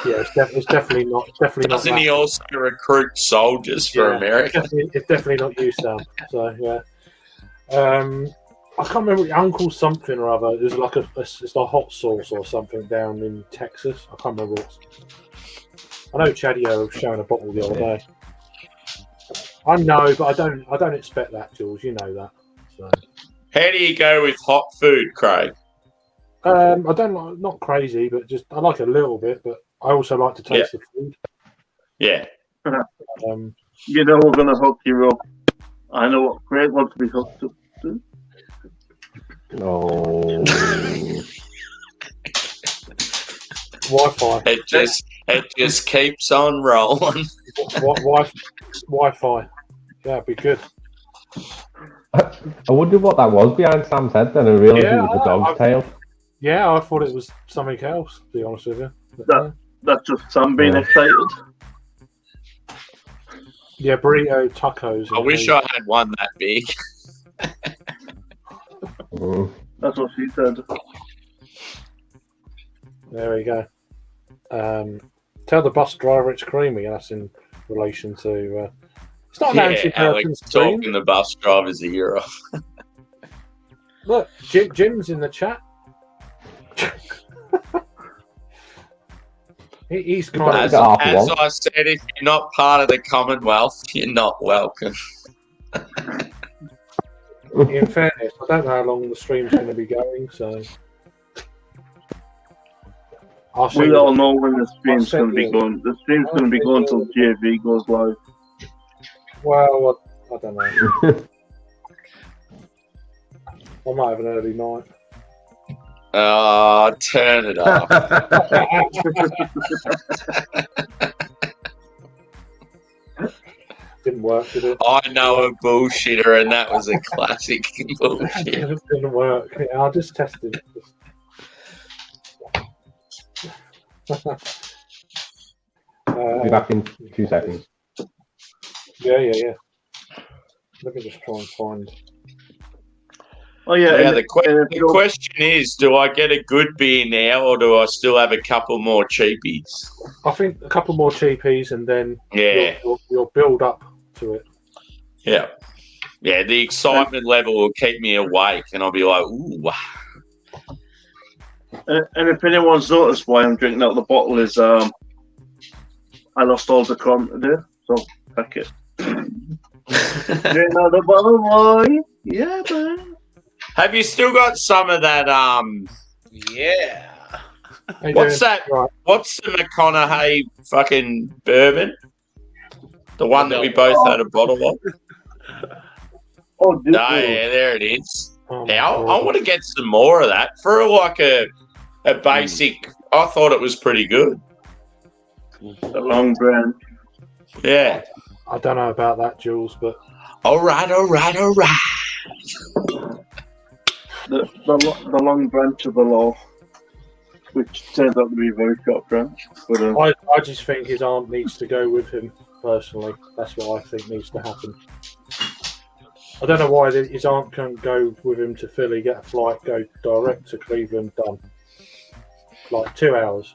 Yeah, it's definitely not. Definitely not. Doesn't that. he also recruit soldiers for Yeah, America? It's definitely not you, Sam. So yeah. I can't remember Uncle something or other. There's like it's a hot sauce or something down in Texas. I can't remember what. I know Chadio was showing a bottle the other day. I know, but I don't expect that, Jules. You know that. So How do you go with hot food, Craig? I don't like, not crazy, but just I like a little bit. But I also like to taste the food. Yeah. we're going to hook you up. I know what Craig wants to be hooked up to. Oh, Wi-Fi. It just keeps on rolling. Wi-Fi. Yeah, it'd be good. I wonder what that was behind Sam's head. Then I realised it was a dog's tail. Yeah, I thought it was something else, to be honest with you. But, That's just Sam being excited. yeah, burrito tacos. I wish I had one that big. That's what she said. There we go. Tell the bus driver it's creamy. That's in relation to It's not an Yeah, anti-American Alex stream. talking the bus driver's ear off. Look, Jim's in the chat. He's kind As, of. as I said, if you're not part of the Commonwealth, you're not welcome. In fairness, I don't know how long the stream's going to be going, so. We all know when the stream's going to be going. The stream's going to be going until JV goes live. Well, I don't know. I might have an early night. Turn it off. Didn't work, did it? I know a bullshitter, and that was a classic bullshit. It didn't work. Yeah, I'll just test it. Be back in 2 seconds. Yeah. Let me just try and find. Oh yeah. Yeah, the question is, do I get a good beer now, or do I still have a couple more cheapies? I think a couple more cheapies, and then Yeah. you'll build up to it. Yeah. Yeah, the excitement level will keep me awake, and I'll be like, ooh. And if anyone's noticed why I'm drinking out of the bottle is I lost all the crumb today, so pack it. Drink out the bottle, boy. Yeah, man. Have you still got some of that, Yeah. How you what's doing? that? Right. What's the McConaughey fucking bourbon? The one that we both had a bottle of? Oh, dude. Oh, yeah, there it is. Oh my Yeah, I God. want to get some more of that for like a basic. I thought it was pretty good. The long brand. Yeah. I don't know about that, Jules, but All right. The long branch of the law, which turns out to be a very short branch. But I just think his aunt needs to go with him, personally. That's what I think needs to happen. I don't know why his aunt can't go with him to Philly, get a flight, go direct to Cleveland, done. Like 2 hours.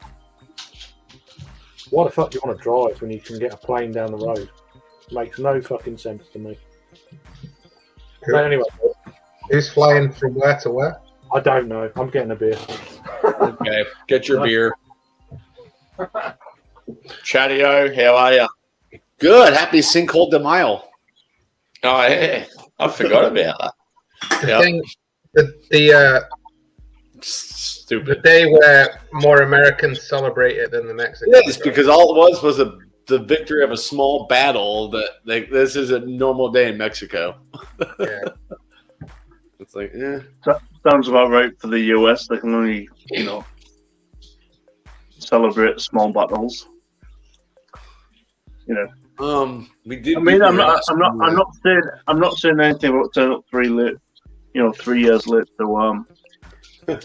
Why the fuck do you want to drive when you can get a plane down the road? Makes no fucking sense to me. But anyway, Who's flying from where to where? I don't know. I'm getting a beer. Okay. Get your beer. Chatio, how are you? Good. Happy Sinkhole de Mayo. Oh, yeah. I forgot about that. The Yeah. thing, the Stupid. day where more Americans celebrate it than the Mexicans. Yes, because all it was the victory of a small battle. This is a normal day in Mexico. Yeah. It's like, sounds about right for the US. They can only, celebrate small battles. we did. I mean, I'm not saying anything about turning up 3 years late to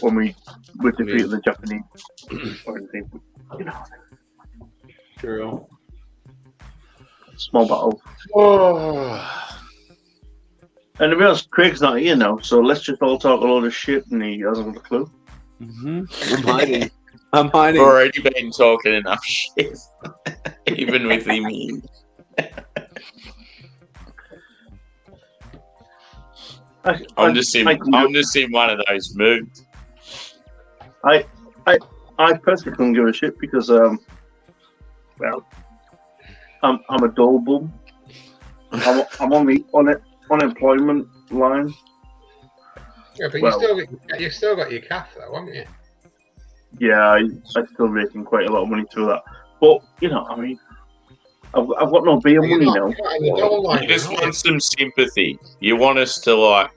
when we defeated the Japanese or anything. True. Small battle. Oh. And to be honest, Craig's not here now, so let's just all talk a load of shit and he hasn't got a clue. I'm hiding. I'm hiding. We've already been talking enough shit, even with him in. I'm just in one of those moods. I personally couldn't give a shit because I'm a dull bum. I'm on the unemployment line. Yeah, but you still got your calf though, haven't you? Yeah, I'm still making quite a lot of money through that. But I mean, I've got no beer money now. You just want some sympathy. You want us to like.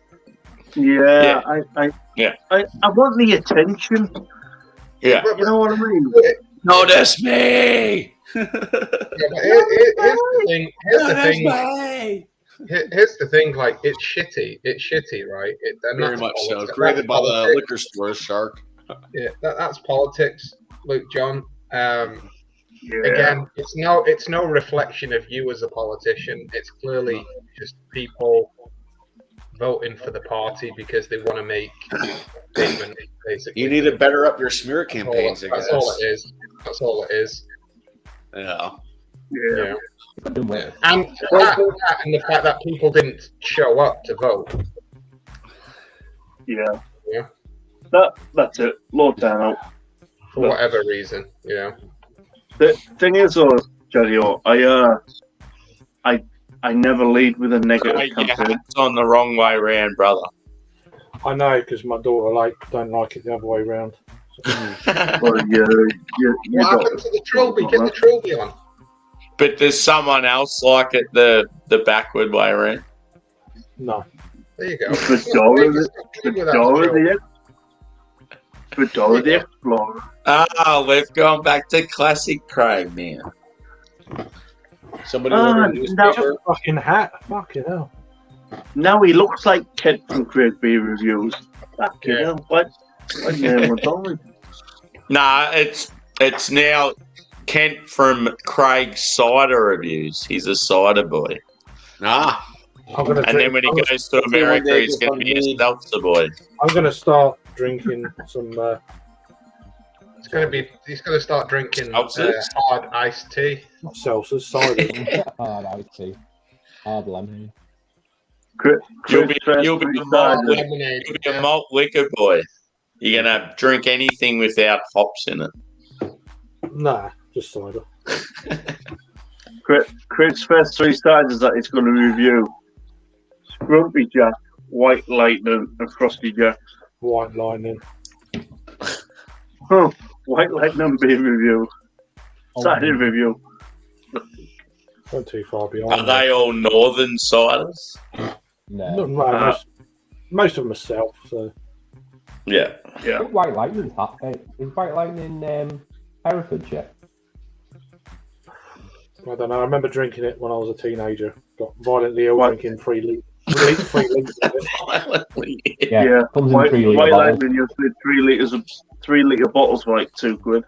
Yeah, Yeah. I want the attention. Yeah. You know what I mean? Notice me. Yeah, but here's the thing. Like, it's shitty. It's shitty, right? Very much so. Created by the liquor store shark. Yeah, that's politics, Luke John. Again, it's no reflection of you as a politician. It's clearly just people voting for the party because they want to make statements. Basically, You need to better up your smear campaigns. That's all it is. That's all it is. Yeah. Yeah. Didn't we? And that and the fact that people didn't show up to vote. Yeah. Yeah. That's it. Low turnout. For whatever reason, The thing is, though, Jadio, I never lead with a negative Mate, your campaign. hat's on the wrong way round, brother. I know because my daughter don't like it the other way round. Well, you What happened to the trophy? Get the trophy on. But there's someone else like it the backward way around. No. There you go. The Dora the Explorer. We've gone back to classic Craig now. Somebody ordered a newspaper. Fucking hat. Fucking hell. Now he looks like Kent from Craig B Reviews. Fucking hell, what name was on it? Nah, it's now Kent from Craig's cider reviews. He's a cider boy. Ah, And then when he goes to America, he's going to be a seltzer boy. I'm going to start drinking some. He's going to start drinking Seltzers? hard iced tea. Not seltzers, cider. Hard icy. Hard lemon. You'll be Lemonade. a malt liquor boy. You're going to drink anything without hops in it. Nah, just cider. Craig's first 3 ciders that he's going to review: Scrumpy Jack, White Lightning, and Frosty Jack. White lightning. White Lightning beer review. Cider review. Went too far Are behind. they all northern ciders? No, No. most of them are self. So Yeah. Yeah. White Lightning's hot. Is White Lightning Herefordshire? I don't know. I remember drinking it when I was a teenager. Got violently ill What? drinking 3 litres. 3 litres of it. Yeah. Comes in White 3 litre White bottles. Lightning, you said 3 litre bottles for like £2.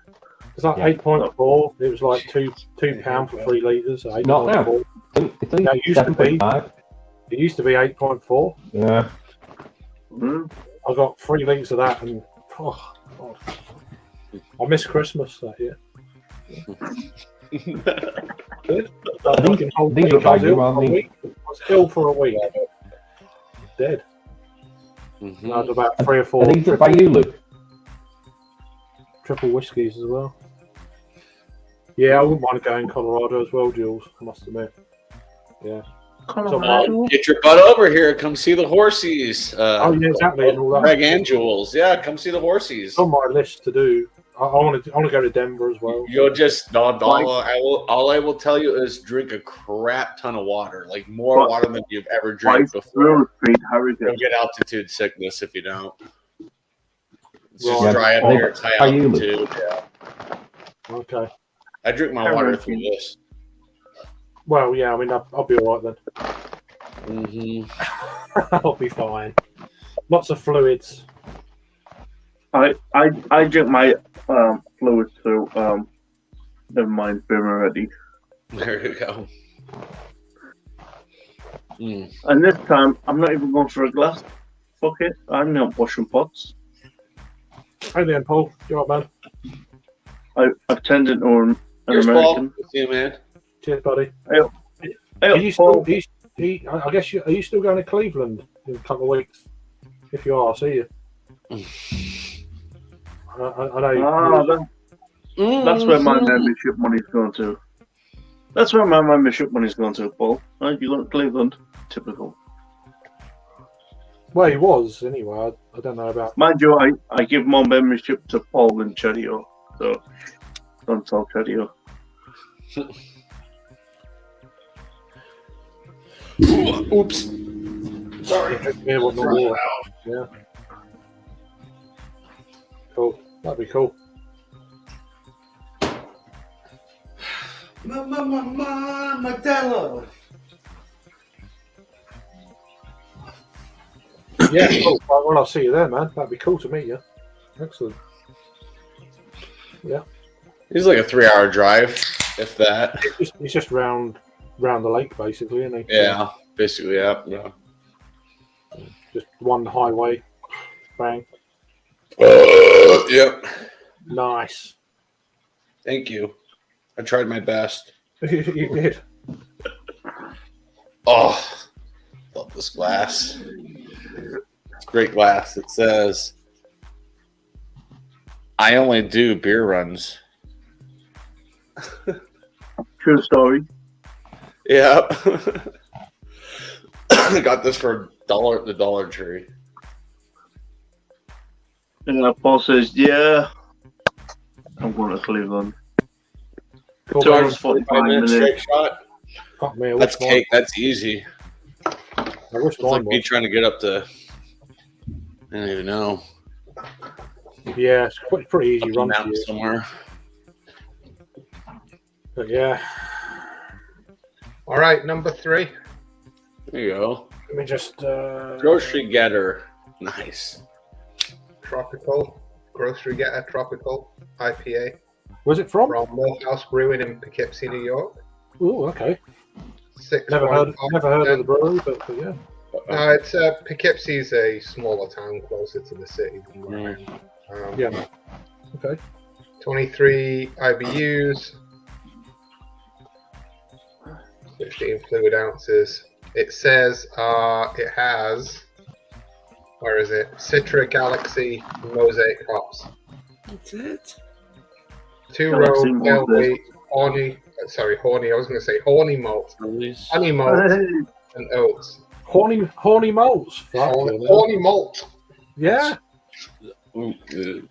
It's like Yeah. 8.4. It was like £2 for 3 litres. So Not now. 8.4. It's only No, it used to be. 7.5. It used to be 8.4. Yeah. I got 3 litres of that, and oh, God. I missed Christmas that year. Good. I fucking whole these week. look I was like ill you, aren't for a they? week. I was ill for a week. Dead. Mhm. And I had about 3 or 4 Are these up by you, Luke? triple whiskies as well. Yeah, I wouldn't mind going Colorado as well, Jules. I must admit. Yeah. Colorado. Get your butt over here. Come see the horsies. Oh yeah, exactly. And all that. Greg and Jules. Yeah, come see the horsies. It's on my list to do. I want to go to Denver as well. You'll just all I will tell you is drink a crap ton of water, like more But- water than you've ever drank White before. Rose Street, Harrogate. You'll get altitude sickness if you don't. It's Right. just dry up Yeah. there. It's high Are you, altitude. Yeah. Okay. I drink my water through this. Well, yeah. I mean, I'll be all right then. Mm-hmm. I'll be fine. Lots of fluids. I drink my fluids through never mind, been already. There you go. Mm. And this time I'm not even going for a glass. Fuck it, I'm not washing pots. Hey then, Paul. You all right, man? I've turned into an Here's American. Paul. Good to see you, man. Cheers, buddy. Hey, Are you still? Paul. I guess are you still going to Cleveland in a couple of weeks? If you are, I'll see you. I know. That's where my membership money's going to. That's where my membership money's going to, Paul. Right, you going to Cleveland? Typical. Well, he was anyway. I don't know about. Mind you, I give my membership to Paul and Cherio, so don't tell Cherio. Oops. Sorry. Yeah, what not war. Yeah. Cool. That'd be cool. Modelo. Yeah, cool. Well, I'll see you there, man. That'd be cool to meet you. Excellent. Yeah. It's like a 3-hour drive, if that. It's just round the lake, basically, isn't it? Yeah, basically, yeah. Just one highway. Bang. Yep. Nice. Thank you. I tried my best. You did. Oh, love this glass. It's great glass. It says, I only do beer runs. True story. Yeah. I got this for $1 at the Dollar Tree. And Paul says, yeah, I'm going to Cleveland. Cool, 2 man. hours, 45 minute minutes. straight shot. Fuck me, I That's wish cake. That's easy. I wish It's like mine me was. trying to get up to, I don't even know, Yeah, it's pretty easy up the run for mountain you. somewhere. But yeah, All right, number 3. There you go. let me just. Grocery Getter. Nice. Tropical. Grocery Getter Tropical IPA Was it from? from Morehouse Brewing in Poughkeepsie, New York. Oh, okay. 6.5. Never heard of the brewery, but yeah. No, it's Poughkeepsie is a smaller town closer to the city than where I am. Yeah. Okay. 23 IBUs, 15 fluid ounces. It says it has, where is it? Citra Galaxy Mosaic hops. That's it. 2-row Galaxy pale Mosaic. wheat, horny. I was going to say horny malt, Release. honey malt, Hey, and oats. Horny malts. Fuck you, man. Horny malt. Yeah. Ooh, good.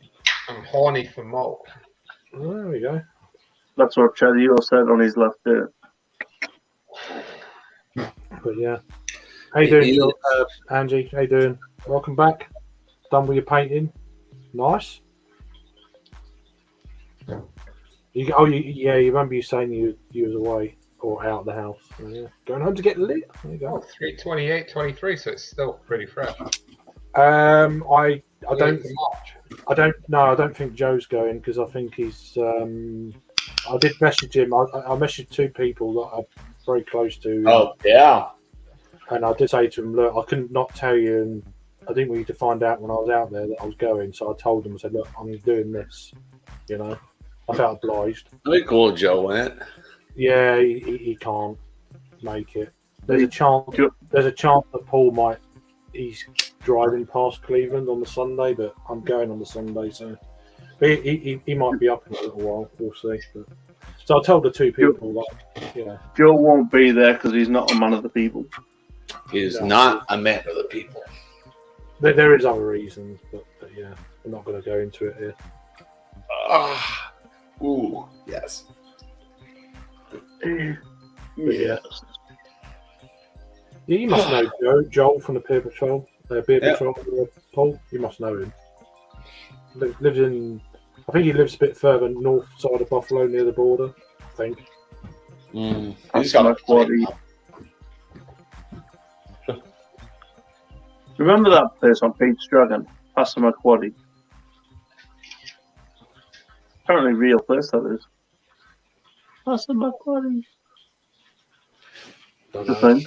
I'm horny for malt. There we go. that's what Chadio said on his left there. But yeah. How you doing, Phil? Angie? How you doing? Welcome back. Done with your painting. Nice. You remember you saying you was away or out of the house. So, yeah. Going home to get lit. There you Oh, go. 328.23, so it's still pretty fresh. I don't March. I don't think Joe's going because I think he's I did message him. I messaged 2 people that I'm very close to. Oh, yeah. And I did say to him, look, I couldn't not tell you, and I didn't want you to find out when I was out there that I was going. So I told him, I said, look, I'm doing this. You know, I felt obliged. That'd be cool if Joe went. Yeah, he can't make it. There's a chance that Paul might. He's driving past Cleveland on the Sunday, but I'm going on the Sunday, so but he might be up in a little while. We'll see. But, so I told the 2 people that, you know, Joe won't be there because he's not a man of the people. He's No. not a man of the people. there is other reasons, but yeah, we're not going to go into it here. Ah. Ooh, yes. Yeah. Yes. Yeah, you must know Joel from the Beer Patrol. Paul, you must know him. Lives in, I think he lives a bit further north side of Buffalo near the border. I think. He's got a quality. Remember that place on Pete's Dragon, Passamaquoddy? Apparently, real place that is. Passamaquoddy. Don't The know. thing.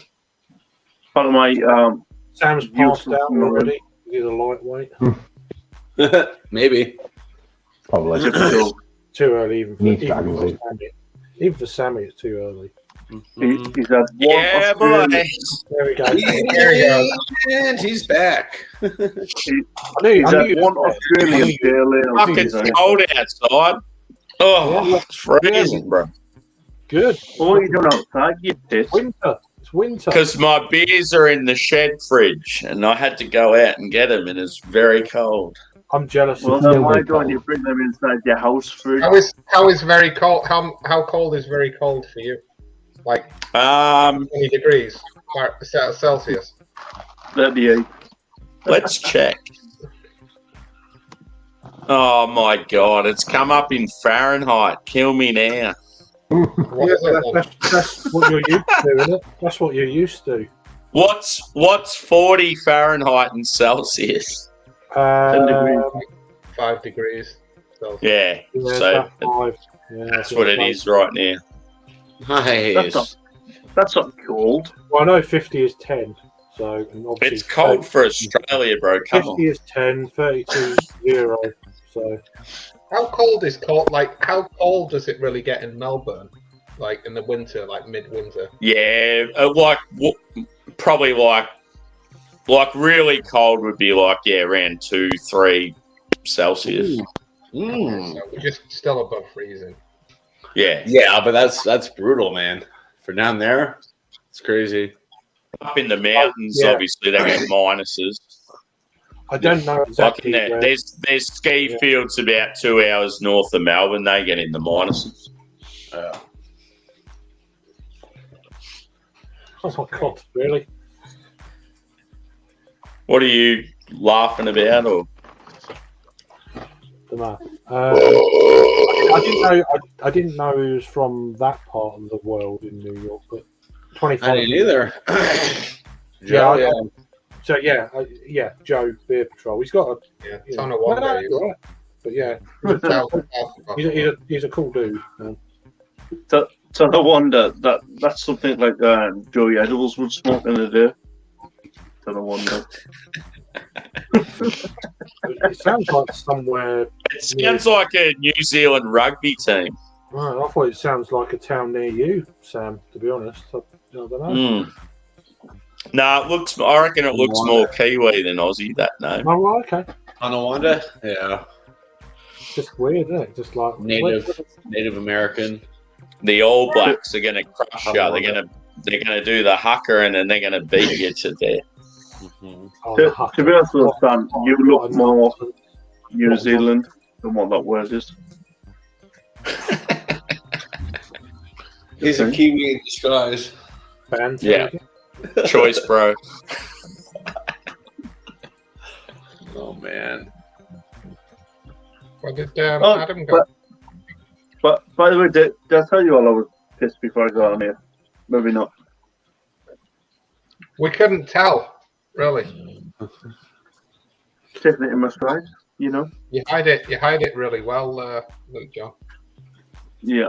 Part of my Sam's passed out already. He's a lightweight. Maybe. Probably. Too early even for, Needs even Dragon for Ball. Sammy. Even for Sammy, it's too early. he's had one Yeah, Australian, boy. There we go. There you go. And he's back. I knew, he's I had knew one Australian pale ale. Fucking cold outside. Oh, it's freezing, bro. Good. What are you doing outside, you tit? Winter. It's winter. Because my beers are in the shed fridge, and I had to go out and get them, and it's very cold. I'm jealous. Well, of then still why very don't cold. you bring them inside your house fridge? How is very cold? How cold is very cold for you? Like 20 degrees Celsius. 38. Let's check. Oh my god, it's come up in Fahrenheit. Kill me now. What is it? Then? That's what you're used to, isn't it? That's what you're used to. What's 40 Fahrenheit and Celsius? 10 degrees. 5 degrees Celsius. Yeah, Yeah, so about 5. Yeah, that's what it is right now. Nice. That's not cold. Well, I know 50 is 10. So, and obviously It's cold for Australia, bro. Come 50 on. is 10, 32 is 0. So, How cold is cold? Like, how cold does it really get in Melbourne? like in the winter, like midwinter. Yeah, probably like really cold would be like around 2-3 Celsius. So we're just still above freezing. Yeah, Yeah, but that's brutal, man. For down there, it's crazy. up in the mountains, Yeah. obviously they get minuses. I don't know exactly. Like where- there's ski fields about 2 hours north of Melbourne. They get in the minuses. Oh my god, really? What are you laughing about? Or Don't know. I didn't know. I didn't know he was from that part of the world in New York, but 25. I didn't either. Yeah, yeah. So yeah, Joe Beer Patrol. He's got a. Yeah, it's on a one No, day. you're right. But yeah, he's a cool dude. Man. So I wonder that's something like Joey Edwards would smoke in a day. So I wonder. It sounds like somewhere. it sounds like a New Zealand rugby team. Right, I thought it sounds like a town near you, Sam. To be honest, I don't know. No, it looks. I reckon it looks more Kiwi than Aussie. That name. Oh, right, okay. Tonawanda? Yeah. Just weird, isn't it? Just like Native American. The All Blacks are going to crush you. They're going to do the hucker and then they're going to beat you to death. Oh, To be honest with Sam, you look what a more nonsense. New Zealand than what that word is. He's a Kiwi in disguise. Band, Yeah. Choice, bro. Oh man. What did Adam go? But by the way, did I tell you all I was pissed before I got on here? Maybe not. We couldn't tell, really. Taking it in my stride, you know? You hide it really well, Luke John. Yeah.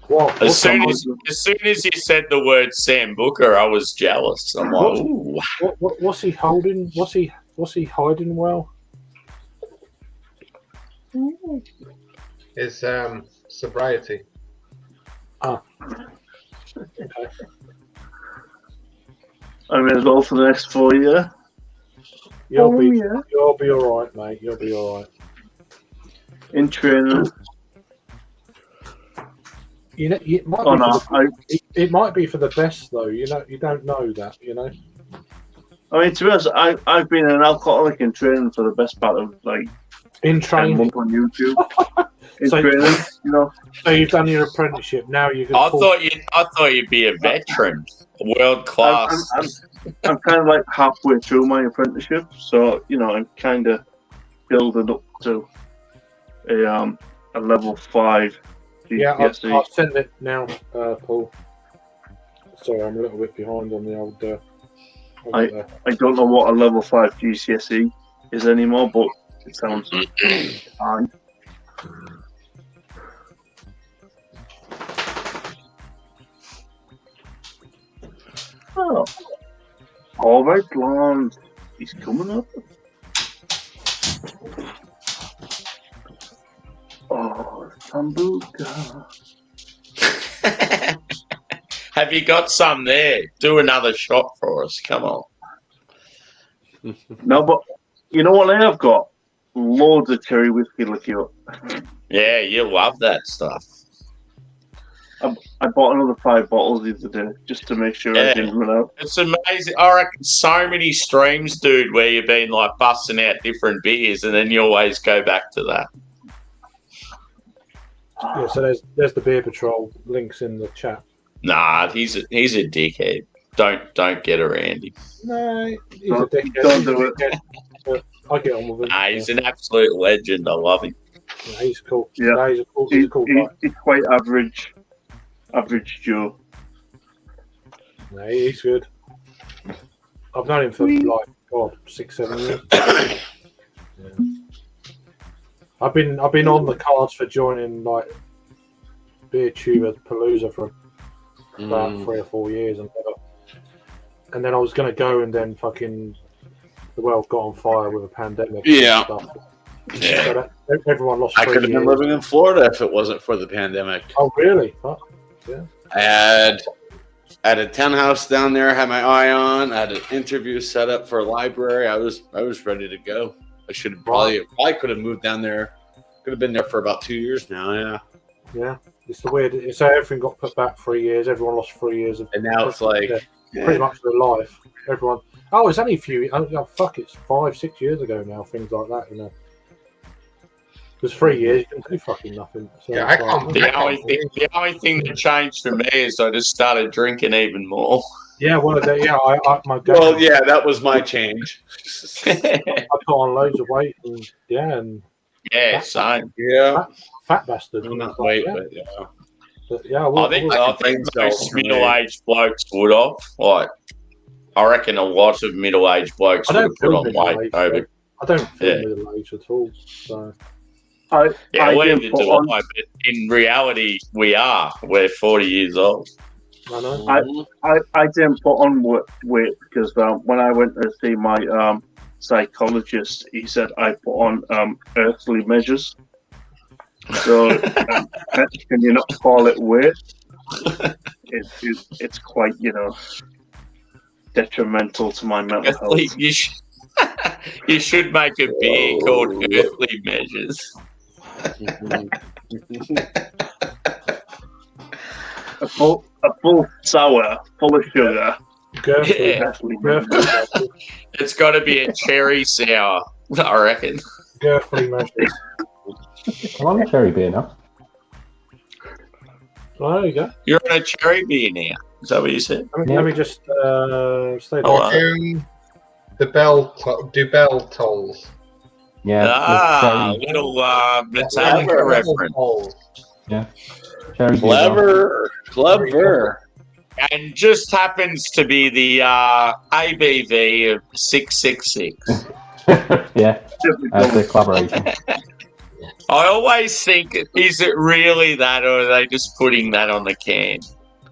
What? As soon as you said the word Sam Booker, I was jealous. I'm like, ooh. What's he holding? What's he hiding well? His sobriety. Okay. I may as well for the next 4 years. You'll be all right, mate. You'll be all right. In training. You know, it might Oh be no, it might be for the best though. You know, you don't know that. You know. I mean, to be honest, I've been an alcoholic in training for the best part of like In 10 training. months on YouTube. In So- training, you know. So you've done your apprenticeship. Now you can. I thought you'd be a veteran, world class. I'm kind of like halfway through my apprenticeship, so you know I'm kind of building up to a level 5 Yeah, GCSE. I'll send it now, Paul. Sorry, I'm a little bit behind on the old. I don't know what a level 5 GCSE is anymore, but it sounds fine. Oh, all right, Lance. He's coming up. Oh, Sambuca. Have you got some there? Do another shot for us. Come on. No, but you know what I have got? Loads of cherry whiskey liqueur. Yeah, you love that stuff. I bought another 5 bottles the other day just to make sure I didn't run out. It's amazing. I reckon so many streams, dude, where you've been like busting out different beers and then you always go back to that. Yeah, so there's the Beer Patrol links in the chat. Nah, he's a dickhead. Don't get around him. No, he's a dickhead. Don't He's a do it. dickhead, but I get on with him. Nah, he's an absolute legend. I love him. Yeah, he's cool. Yeah. No, he's a cool guy. He's quite average Joe. No, he's good. I've known him for like 6-7 years. Yeah. I've been on the cards for joining like Beer Tuber Palooza for about 3 or 4 years, and then I was going to go, and then fucking the world got on fire with a pandemic. Yeah. And stuff. Yeah. So everyone lost I 3 could have been years. living in Florida if it wasn't for the pandemic. Oh, really? Fuck. I had a townhouse down there. I had my eye on. I had an interview set up for a library. I was ready to go. I should have probably could have moved down there. Could have been there for about 2 years now. Yeah. Yeah. It's the weird. So everything got put back 3 years. Everyone lost 3 years of. And now it's like pretty much their life. Everyone. Oh, it's only a few. Oh, fuck! It's 5-6 years ago now. Things like that, you know. Because 3 years, you can do fucking nothing. So Yeah, I can't. The only thing that changed for me is I just started drinking even more. Yeah, well, my well, yeah, that was my change. I put on loads of weight, and Yeah, same. Yeah, fat bastard. I'm not weight, but yeah. But yeah, I think most middle-aged blokes would have. Like, I reckon a lot of middle-aged blokes I would don't have put feel on weight middle-aged, over. I don't feel Yeah. middle-aged at all. So I Neither didn't do put on. I, but in reality, we are. We're 40 years old. I know. I didn't put on weight because when I went to see my psychologist, he said I put on earthly measures. So can you not call it weight? It's quite, detrimental to my mental health. You should make a beer called Earthly Measures. A full sour, full of sugar. Yeah. It's got to be a cherry sour, I reckon. Girthly measures. I'm on a cherry beer now. Oh, there you go. You're on a cherry beer now. Is that what you said? Let me just stay there. Oh, The bell tolls. Yeah. Little Metallica reference. Yeah. Cherry beer. Clever. And just happens to be the ABV of 666. Yeah. That's a collaboration. I always think, is it really that, or are they just putting that on the can?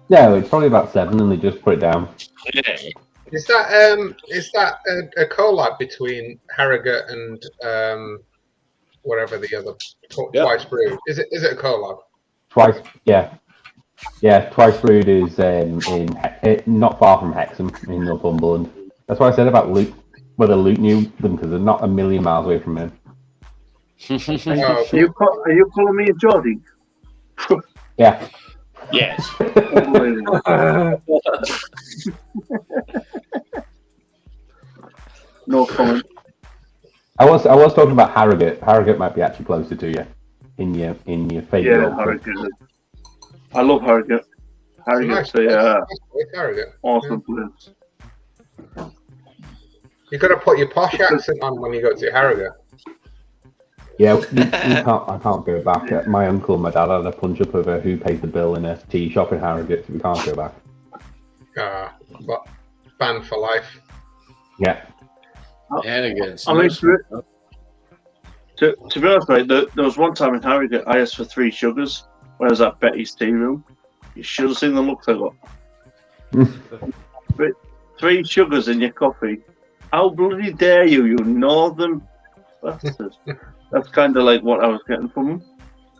No, it's probably about 7, and they just put it down. Yeah. Is that a collab between Harrogate and whatever the other Twice Brewed? Is it a collab? Twice, yeah. Yeah, Twice Brewed is not far from Hexham in Northumberland. That's why I said about Luke, whether Luke knew them, because they're not a million miles away from him. Are you calling me a Geordie? Yeah. Yes. No comment. I was talking about Harrogate. Harrogate might be actually closer to you in your favourite. Yeah, Harrogate. I love Harrogate. Harrogate's Harrogate. Awesome place. You got to put your posh accent on when you go to Harrogate. Yeah, I can't go back. My uncle and my dad had a punch up over who paid the bill in a tea shop in Harrogate, so we can't go back. But banned for life. Yeah. Hannigan's. I mean, to be honest, mate, there was one time in Harrogate I asked for 3 sugars when I was at Betty's tea room. You should have seen the looks I got. 3 sugars in your coffee. How bloody dare you, you northern bastards. That's kind of like what I was getting from them.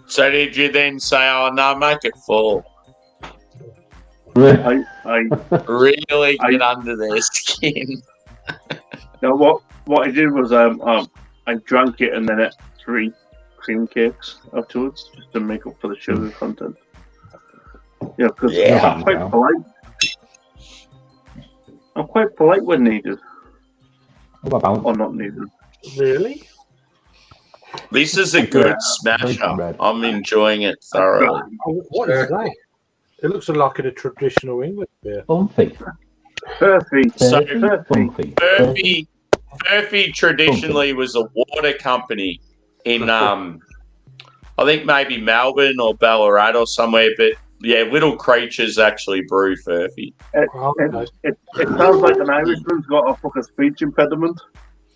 So did you then say, "Oh no, make it full"? I Really get under their skin. now what I did was I drank it and then ate 3 cream cakes afterwards just to make up for the sugar content. Yeah, because I'm quite polite. I'm quite polite when needed. What about or not needed. Really? This is a good smasher. I'm enjoying it thoroughly. Oh, what is that? It looks like a traditional English beer. Bumpy. Perfect. So, Bumpy. Murphy traditionally was a water company in, I think maybe Melbourne or Ballarat or somewhere, but yeah, Little Creatures actually brew Furphy. It sounds like an Irishman's got a fucking speech impediment.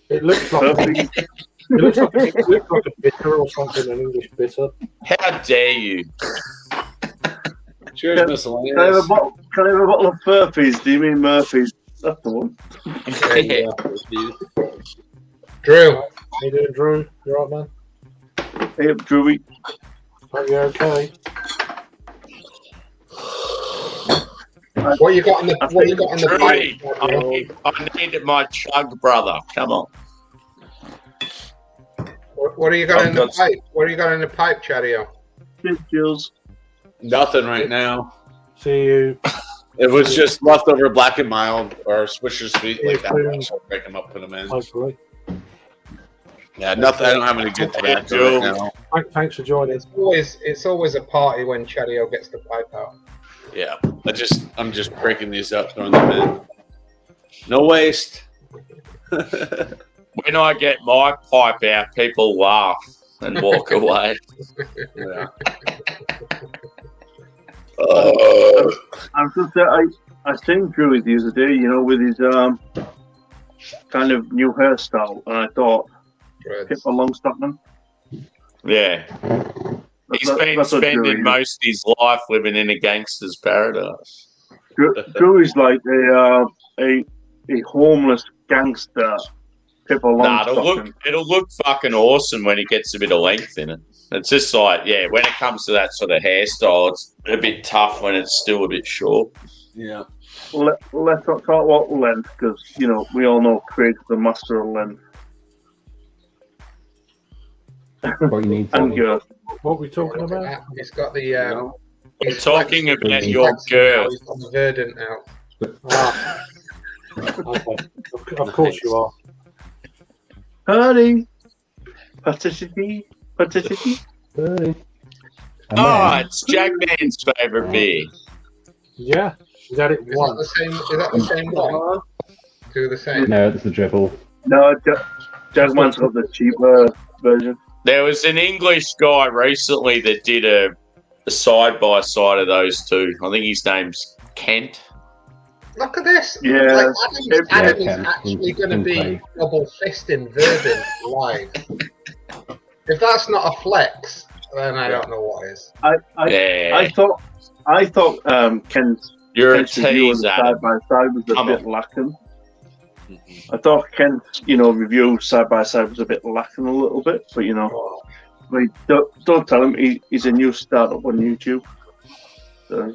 It looks like it looks like a bitter or something, an English bitter. How dare you? Cheers, miscellaneous. Can I have a bottle of Furphies? Do you mean Murphy's? That's the one. Drew. How you doing, Drew? You all right, man? Hey, Drewy. Hope you're okay. What you got in the Drewy, pipe? I need my chug, brother. Come on. What do you got in the pipe? What do you got in the pipe, Chario? Jules. Nothing right now. See you. It was just leftover Black and Mild or Swisher Sweet like Yeah, that. So break them up, put them in. Hopefully. Yeah, nothing. I don't have any good tobacco right now. Thanks for joining. It's always a party when Chario gets the pipe out. Yeah, I'm just breaking these up, throwing them in. No waste. When I get my pipe out, people laugh and walk away. Yeah. I was just I seen Drewy the other day, you know, with his kind of new hairstyle, and I thought, Pippa Longstockman. Yeah. He's been spending most of his life living in a gangster's paradise. Drewy's like a homeless gangster. Pippa Longstockman. It'll look fucking awesome when he gets a bit of length in it. It's just like, yeah, when it comes to that sort of hairstyle, it's a bit tough when it's still a bit short. Yeah. Let's not talk about length, because, you know, we all know Craig's the master of length. What you need. And girth. What are we talking about? He's got the. I'm talking about your girth. He's got the Verdant out. Ah. Okay. Of course you are. Honey. Paticity. And Oh, then- it's Jack Man's favourite beer. Yeah. Is that it? Is One. that the same one? Two the same. No, it's the dribble. No, Jagman's got the cheaper version. There was an English guy recently that did a side-by-side of those two. I think his name's Kent. Look at this. Yeah. Like, Adam is Ken, actually going to can be play. double fisting Verdant live. If that's not a flex, then I don't know what is. Yeah. I thought Kent's You're a review tease, side Adam. by side was a Come bit lacking. I thought Kent's, review side by side was a bit lacking a little bit, but don't tell him he's a new startup on YouTube. So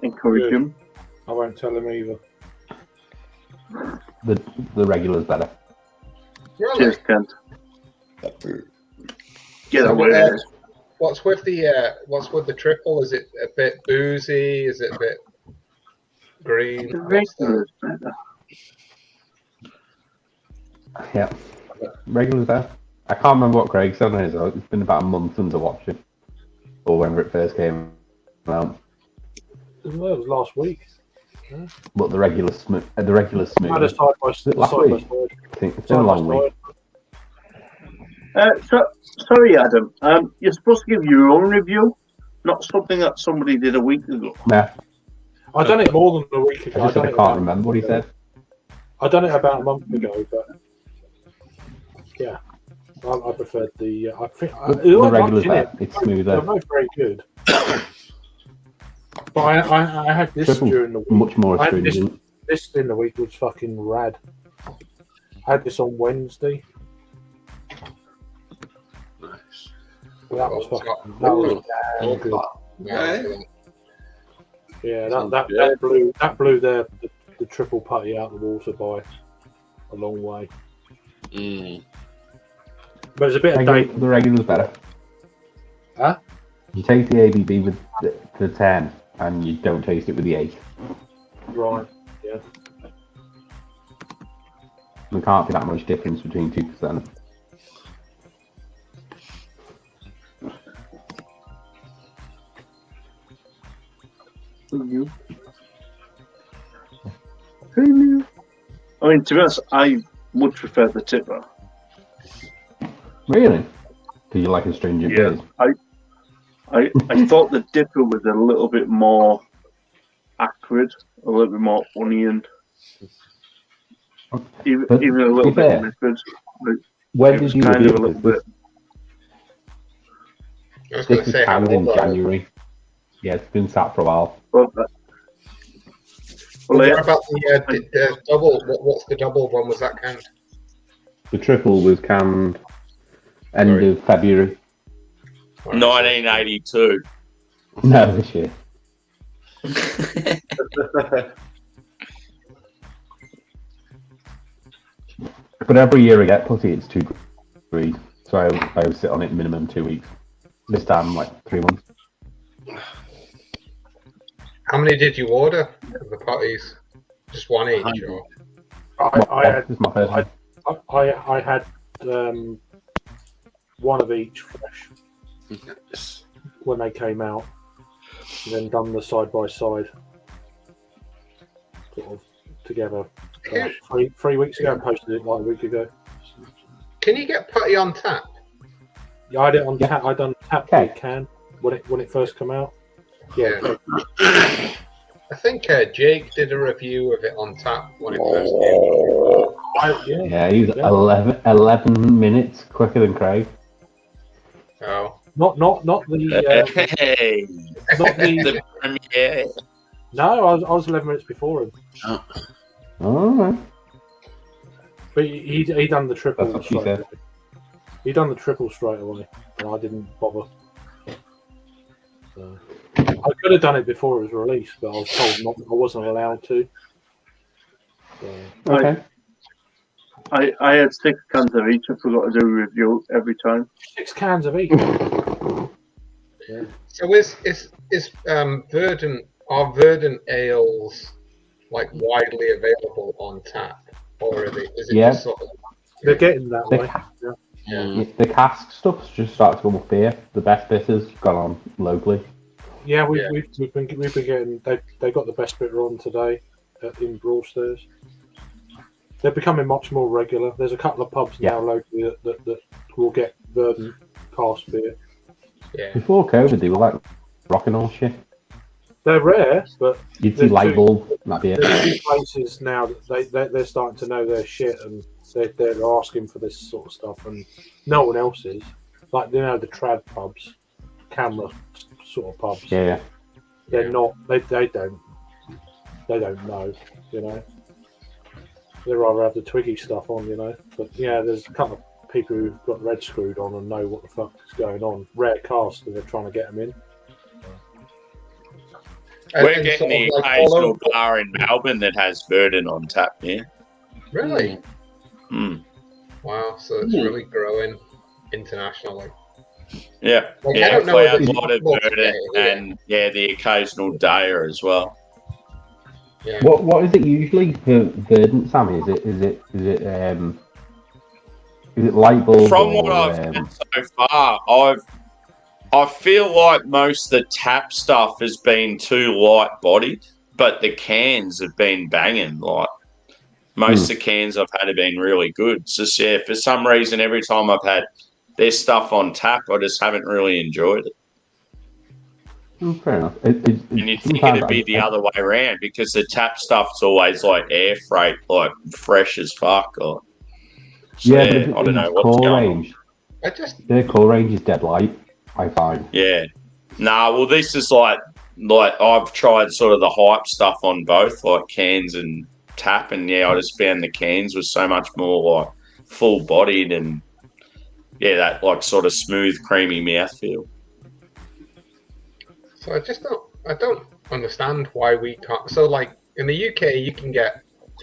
encourage Good. him. I won't tell him either. The regular's better. Really? Cheers, Kent. Get away. What's with the triple? Is it a bit boozy? Is it a bit green? The regular is better. Yeah. Regular's better. I can't remember what Craig said on his. It's been about a month since I watched it. Or whenever it first came out. It was last week. But the regular smooth. I had a side by side. Last week? I think it's been a long week. Sorry, Adam. You're supposed to give your own review, not something that somebody did a week ago. Nah, I done it more than a week ago. I just said I can't remember what he said. I done it about a month ago, but yeah, I preferred the. I think The regular's better. It's smoother. They're both very good. But I had this Triple, during the week. much more I had astringent. this in the week was fucking rad. I had this on Wednesday. Nice. That was fucking. That was damn good. Okay. Yeah, Sounds that good. blew the triple putty out the water by a long way. Mm. But it's a bit of date. The regular's better. Huh? You taste the ABV with the 10 and you don't taste it with the 8. Right. Yeah. There can't be that much difference between 2%. I mean, to be honest, I would prefer the tipper. Really? Do you like astringent Yeah. beers? I thought the dipper was a little bit more acrid, a little bit more onion, even But a little to be bit fair, liquid. When It was did you kind of a review little this? bit. I was going This to was say how canned in old are you? January. Yeah, it's been sat for a while. Well, What yeah, about the double? What's the double? When was that canned? The triple was canned end Sorry. of February. 1982. No, this year. But every year I get pussy, it's 2 degrees. So I would sit on it minimum 2 weeks. This time, like 3 months. How many did you order of the potties? Just one each, or I had This is my first one. I had one of each fresh when they came out, and then done the side by side, sort of together. Three weeks ago, I posted it like a week ago. can you get putty on tap? Yeah, I had it on tap. I done tap Okay. can when it first came out. Yeah, I think Jake did a review of it on tap when it first came. Yeah, he's 11 minutes quicker than Craig. Oh, not the Hey, not the. the premiere. No, I was 11 minutes before him, Alright. but he done the triple. That's what she straight said. away. He done the triple straight away, and I didn't bother. So, I could have done it before it was released, but I was told not. I wasn't allowed to. So, Okay. I had 6 cans of each. I forgot to do a review every time. 6 cans of each. Yeah. so is Verdant Verdant ales like widely available on tap, or is it Yeah. just sort of? They're getting that The, way. ca- Yeah. the cask stuff's just started to go up here. The best bitters gone on locally. Yeah, Yeah. we've been getting. They got the best bitter on today in Broadstairs. They're becoming much more regular. There's a couple of pubs Yeah. now locally that will get Verdant cask beer. Yeah. Before COVID, they were like rocking all shit. They're rare, but You'd see They're light too- bulb, that'd be it. there's 2 places now that they're starting to know their shit, and they're asking for this sort of stuff, and no one else is. Like, you know, the trad pubs, camera sort of pubs. Yeah. They're not. They don't know. You know. They rather have the Twiggy stuff on. You know. But yeah, there's a couple of people who've got red screwed on and know what the fuck is going on. Rare cask, and they're trying to get them in. And We're getting sort the of like all occasional over- bar in Melbourne that has Verdant on tap. Yeah. Really? Mm. Wow. So it's really growing internationally. Yeah. Like, I Yeah. don't know We if have a it's lot of possible to Verdant get it, and the occasional Daya as well. Yeah. What is it usually for Verdant, Sammy? Is it light bulb? From or, what I've had so far, I feel like most of the tap stuff has been too light bodied, but the cans have been banging. Like most of the cans I've had have been really good. It's just yeah, for some reason every time I've had their stuff on tap, I just haven't really enjoyed it. Fair enough. And you'd think it'd be the other way around because the tap stuff's always like air freight, like fresh as fuck. Or, so, Yeah, yeah, but I don't know its what's core going on. range. I just Their core range is dead light, I find. Yeah. Nah, well, this is like I've tried sort of the hype stuff on both, like cans and tap, and yeah, I just found the cans was so much more like full bodied and yeah, that like sort of smooth, creamy mouthfeel. So I don't understand why we can't. So like in the UK, you can get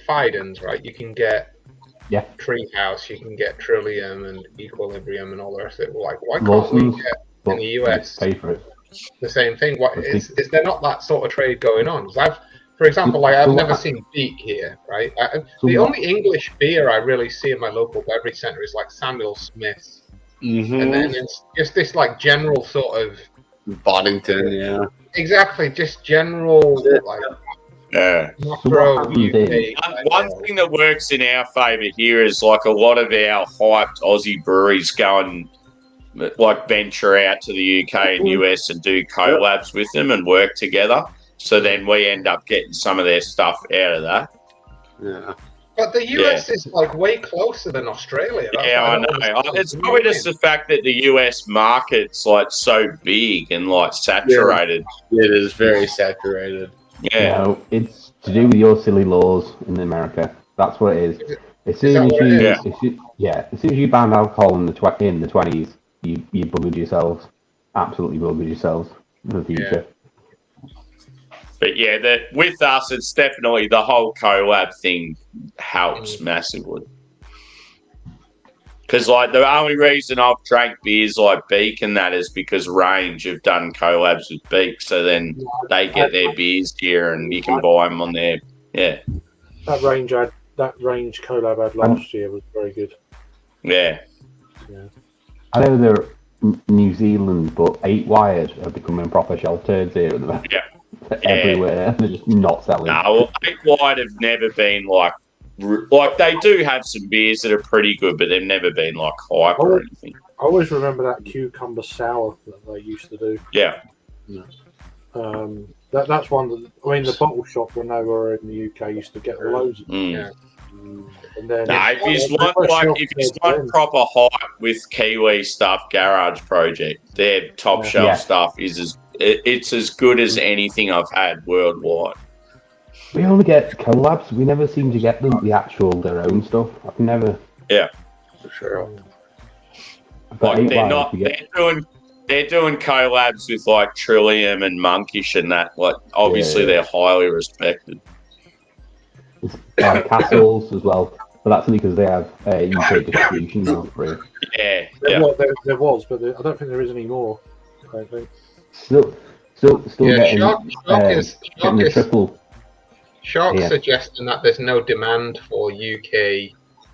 Fidens, right? You can get Yeah. Treehouse, you can get Trillium and Equilibrium and all the rest of it. Like, why can't Lawson's, we get but in the US pay for it. the same thing? What I is there not that sort of trade going on? 'Cause for example, like I've never seen Beak here, right? The only English beer I really see in my local beverage centre is like Samuel Smith's, and then it's just this like general sort of Boddington, yeah. exactly just general like Yeah. macro what happens is- UK. One thing that works in our favour here is like a lot of our hyped Aussie breweries go and like venture out to the UK and US and do collabs with them and work together. So then we end up getting some of their stuff out of that. Yeah. But the US is like way closer than Australia. That's Yeah, why I don't know. understand. It's probably just the fact that the US market's like so big and like saturated. It is very saturated. Yeah. No, it's to do with your silly laws in America. That's what it is. As soon as what it you, is? as soon as you ban alcohol in the 20s, you buggered yourselves. Absolutely buggered yourselves for the future. But yeah, with us, it's definitely the whole collab thing helps massively. Because like the only reason I've drank beers like Beak and that is because Range have done collabs with Beak, so then they get their beers here and you can buy them on there. Yeah, That range collab ad last year was very good. yeah. I know they're New Zealand, but 8 Wired are becoming proper shell turds here at the moment. Yeah. They're everywhere. They're just not selling. No, 8 Wide have never been like they do have some beers that are pretty good, but they've never been like hype or anything. I always remember that cucumber sour that they used to do. Yeah. That's one that, I mean, the bottle shop when they were in the UK used to get loads of them. Mm. And then if you want proper hype with Kiwi stuff, Garage Project, their top shelf stuff is it's as good as anything I've had worldwide. We only get collabs. We never seem to get them their own stuff. I've never. Yeah, For sure. But like they're doing collabs with like Trillium and Monkish and that. Like obviously they're highly respected. Castles as well, but that's only because they have UK distribution now. Yeah, there was, but I don't think there is anymore. I don't think. Still getting the triple. Shark's suggesting that there's no demand for UK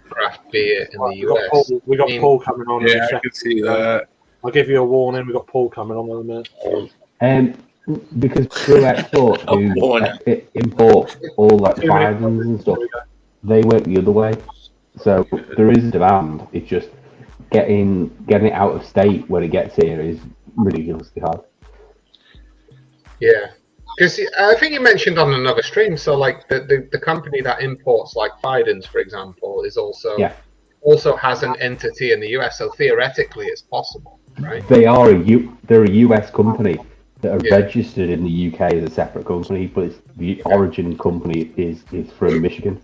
craft beer in the US. We got Paul coming on. Yeah, I can see that. I'll give you a warning. We got Paul coming on in a minute. Because True Export, who import all like fibers and stuff, they work the other way. So there is demand. It's just getting it out of state when it gets here is ridiculously hard. Yeah, because I think you mentioned on another stream. So like the company that imports like Fidens, for example, is also has an entity in the US. So theoretically, it's possible, right? They're a US company that are registered in the UK as a separate company, but the origin company is from Michigan.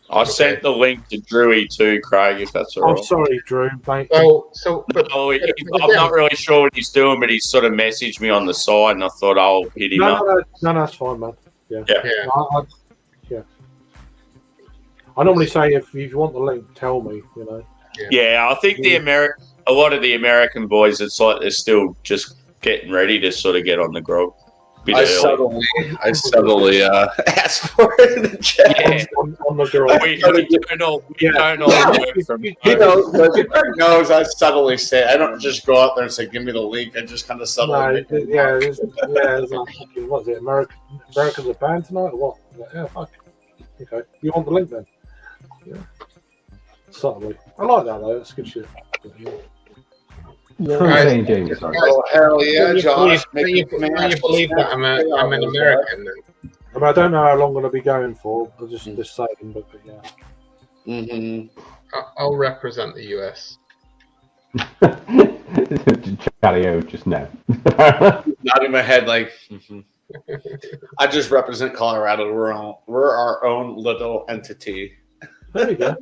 I sent the link to Drewy too, Craig, if that's all right. I'm sorry, Drew, mate. I'm not really sure what he's doing, but he sort of messaged me on the side, and I thought I'll hit him up. No, that's fine, man. Yeah. Yeah. I normally say if you want the link, tell me. Yeah, I think a lot of the American boys, it's like they're still just getting ready to sort of get on the grog. I subtly asked for it in the chat. Yeah. On the grog. We don't all work from Greg knows I subtly say, I don't just go out there and say, give me the link. I just kind of subtly. There's what is it? America's a band tonight or what? Yeah, fuck. Okay. You want the link then? Yeah. Subtly. I like that though. That's good shit. James, oh hell yeah, Josh! Can you believe that I'm an American? I mean, I don't know how long I'm going to be going for. I'm just saying, but yeah. Mm-hmm. I'll represent the US. Chalio, just no. Nodding my head like. I just represent Colorado. We're our own little entity. There you go.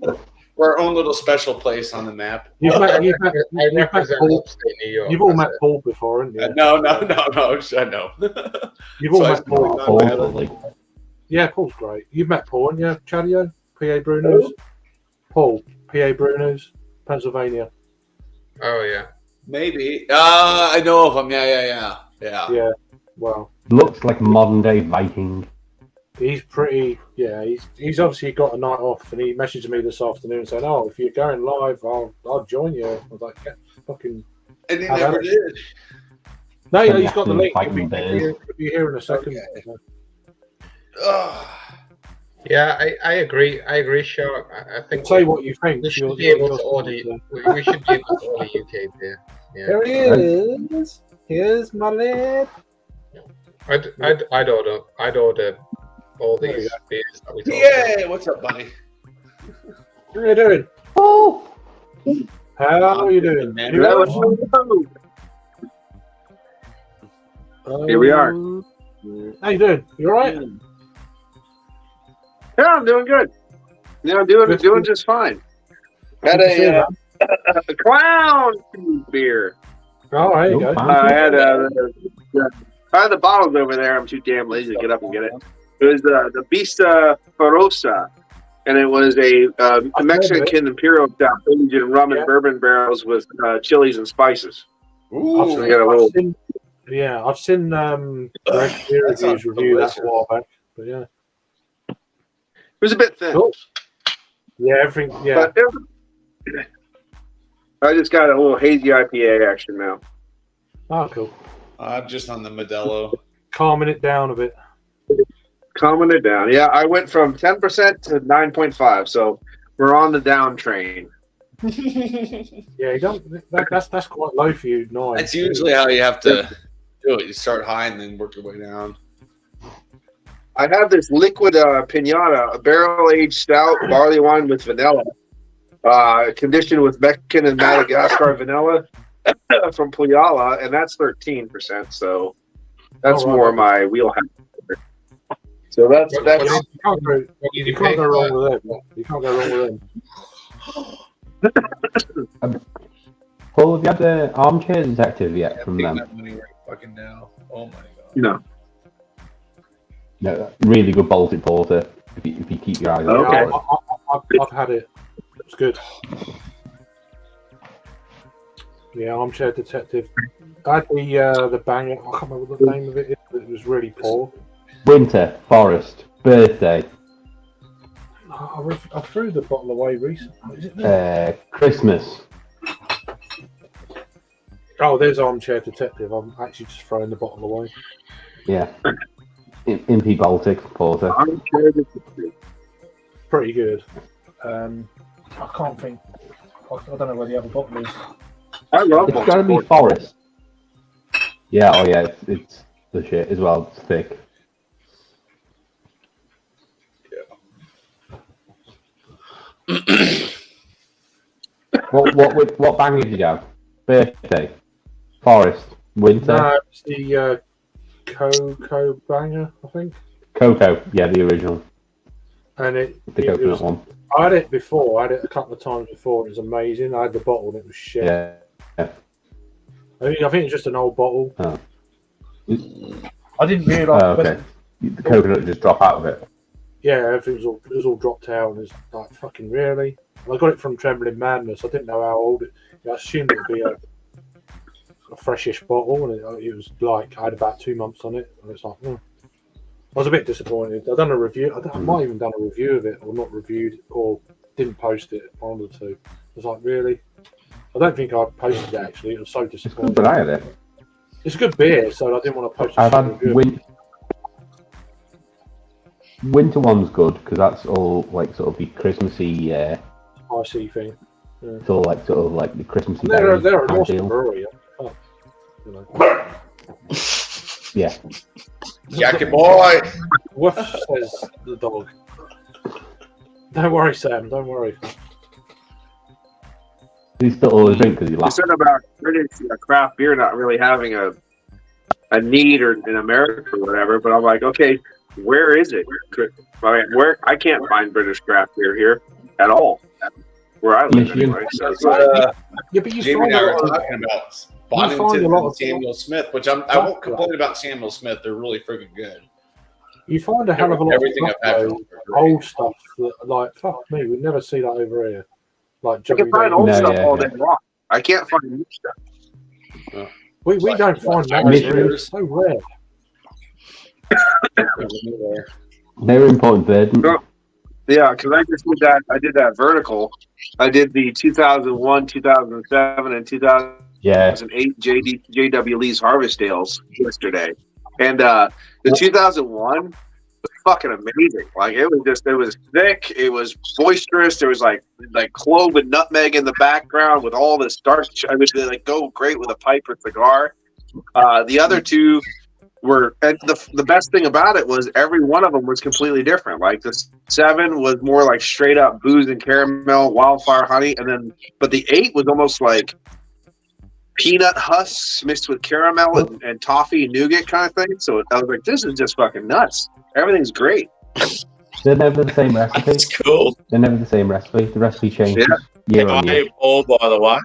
We're our own little special place on the map. You've met Paul. Upstate New York. You've all met Paul before, haven't you? No. I know. You've all met Paul. Paul. Yeah, Paul's great. You've met Paul, haven't you? Chadio? PA Bruno's? Paul, PA Bruno's, Pennsylvania. Oh, yeah. Maybe. I know of him. Yeah. Yeah, well. Looks like a modern day Viking. He's pretty, he's obviously got a night off, and he messaged me this afternoon saying, "Oh, if you're going live, I'll join you." I was like, "Yeah, fucking." And he never did. No, he's got the link. He'll be here in a second. Okay. Yeah, I agree. Sean. I think. Say what you think. We should be able to order. We should be able to order UK beer. Yeah. There he is. Here's my lad. I'd order all these beers that we talked Yeah, what's up, buddy? How are you doing? Oh, how are you doing? Here we are. How you doing? You all right? Yeah, I'm doing good. Doing just fine. Had a clown beer. Oh, there you go. I had the bottles over there. I'm too damn lazy to get up and get it. It was the Vista Farosa, and it was a Mexican imperial stout aged in rum and bourbon barrels with chilies and spices. Ooh, So they got a little. I've seen Greg Beer Reviews review that a while back, but yeah, It was a bit thin. cool. Yeah, everything. Yeah, But I just got a little hazy IPA action now. oh, cool. I'm just on the Modelo. Calming it down a bit. Calming it down. Yeah, I went from 10% to 9.5, so we're on the down train. Yeah, you don't. That's quite low for you, 9. That's usually how you have to do it. You start high and then work your way down. I have this liquid pinata, a barrel-aged stout barley wine with vanilla, conditioned with Mexican and Madagascar vanilla from Puyala, and that's 13%. So that's more my wheelhouse. So that's You can't go wrong with them. You can't go wrong with them. Paul, have you had the Armchair Detective yet from them? That money right fucking now. Oh my god. No. No, really good Baltic Porter. If you keep your eyes on Okay. it. I've had it. It's good. Yeah, Armchair Detective. I had the banger. I can't remember what the name of it is, but it was really poor. Winter, Forest, Birthday, I threw the bottle away recently. Is it there? Christmas. Oh, there's Armchair Detective. I'm actually just throwing the bottle away. Yeah. Impy Baltic Porter. Pretty good. I can't think. I don't know where the other bottle is. I love It's got to be Forest. Yeah, oh yeah, it's the shit as well. It's thick. What bang did you have? Birthday, Forest, Winter, No, it's the Cocoa Banger, I think. Cocoa. Yeah, the original, And the coconut one. I had it before. I had it a couple of times before. It was amazing. I had the bottle and it was shit. Yeah. I think it's just an old bottle. Oh. I didn't realise. Oh, okay. The coconut would just drop out of it. Yeah, everything was all dropped out, and it's like fucking really. And I got it from Trembling Madness. I didn't know how old it. I assumed it would be a freshish bottle, and it was like I had about 2 months on it, and it's like, I was a bit disappointed. I done a review. I might have even done a review of it, or not reviewed, or didn't post it. One of the two. I was like, really? I don't think I posted it actually. It was so disappointing. But I had it. It's a good beer, so I didn't want to post it. I've had winter one's good because that's all like sort of the Christmassy. spicy thing. Yeah. It's all like sort of like the Christmassy. They're berry an kind of awesome deal. brewery. Oh, you know. Yeah. Jackie boy. Woof, says the dog. Don't worry, Sam. Don't worry. He's still always drink because he You laughs. said about British craft beer not really having a need or in America or whatever, but I'm like, okay, where is it? Where I can't find British craft beer here at all. Where I live Michigan. anyway. So it's That's like, what Yeah, but you Jamie find and I a were lot of, talking about find a Bonington lot and of- Samuel Smith, which I won't complain about Samuel Smith. They're really freaking good. you find a hell of a lot Everything of I've stuff, had though, from them are great. old stuff that, like, fuck me, we never see that over here. Like, I can Joey find Davis. old No, stuff yeah, all yeah. day long. I can't find new stuff. We don't find that. Michigan. Over here. It's so rare. They were important third. Yeah, because I just did that. I did that vertical. I did the 2001, 2007, and 2008 Yeah. JW Lee's Harvest Ales yesterday, and the 2001 was fucking amazing. Like it was thick, it was boisterous. There was like clove and nutmeg in the background with all this dark. I would like go great with a pipe or cigar. The other two were, and the best thing about it was every one of them was completely different. Like the 7 was more like straight up booze and caramel, wildfire honey, but the 8 was almost like peanut husks mixed with caramel and toffee and nougat kind of thing. So I was like, this is just fucking nuts. Everything's great. They're never the same recipe. That's cool. They're never the same recipe. The recipe changes year on year. Hey, Paul, by the way.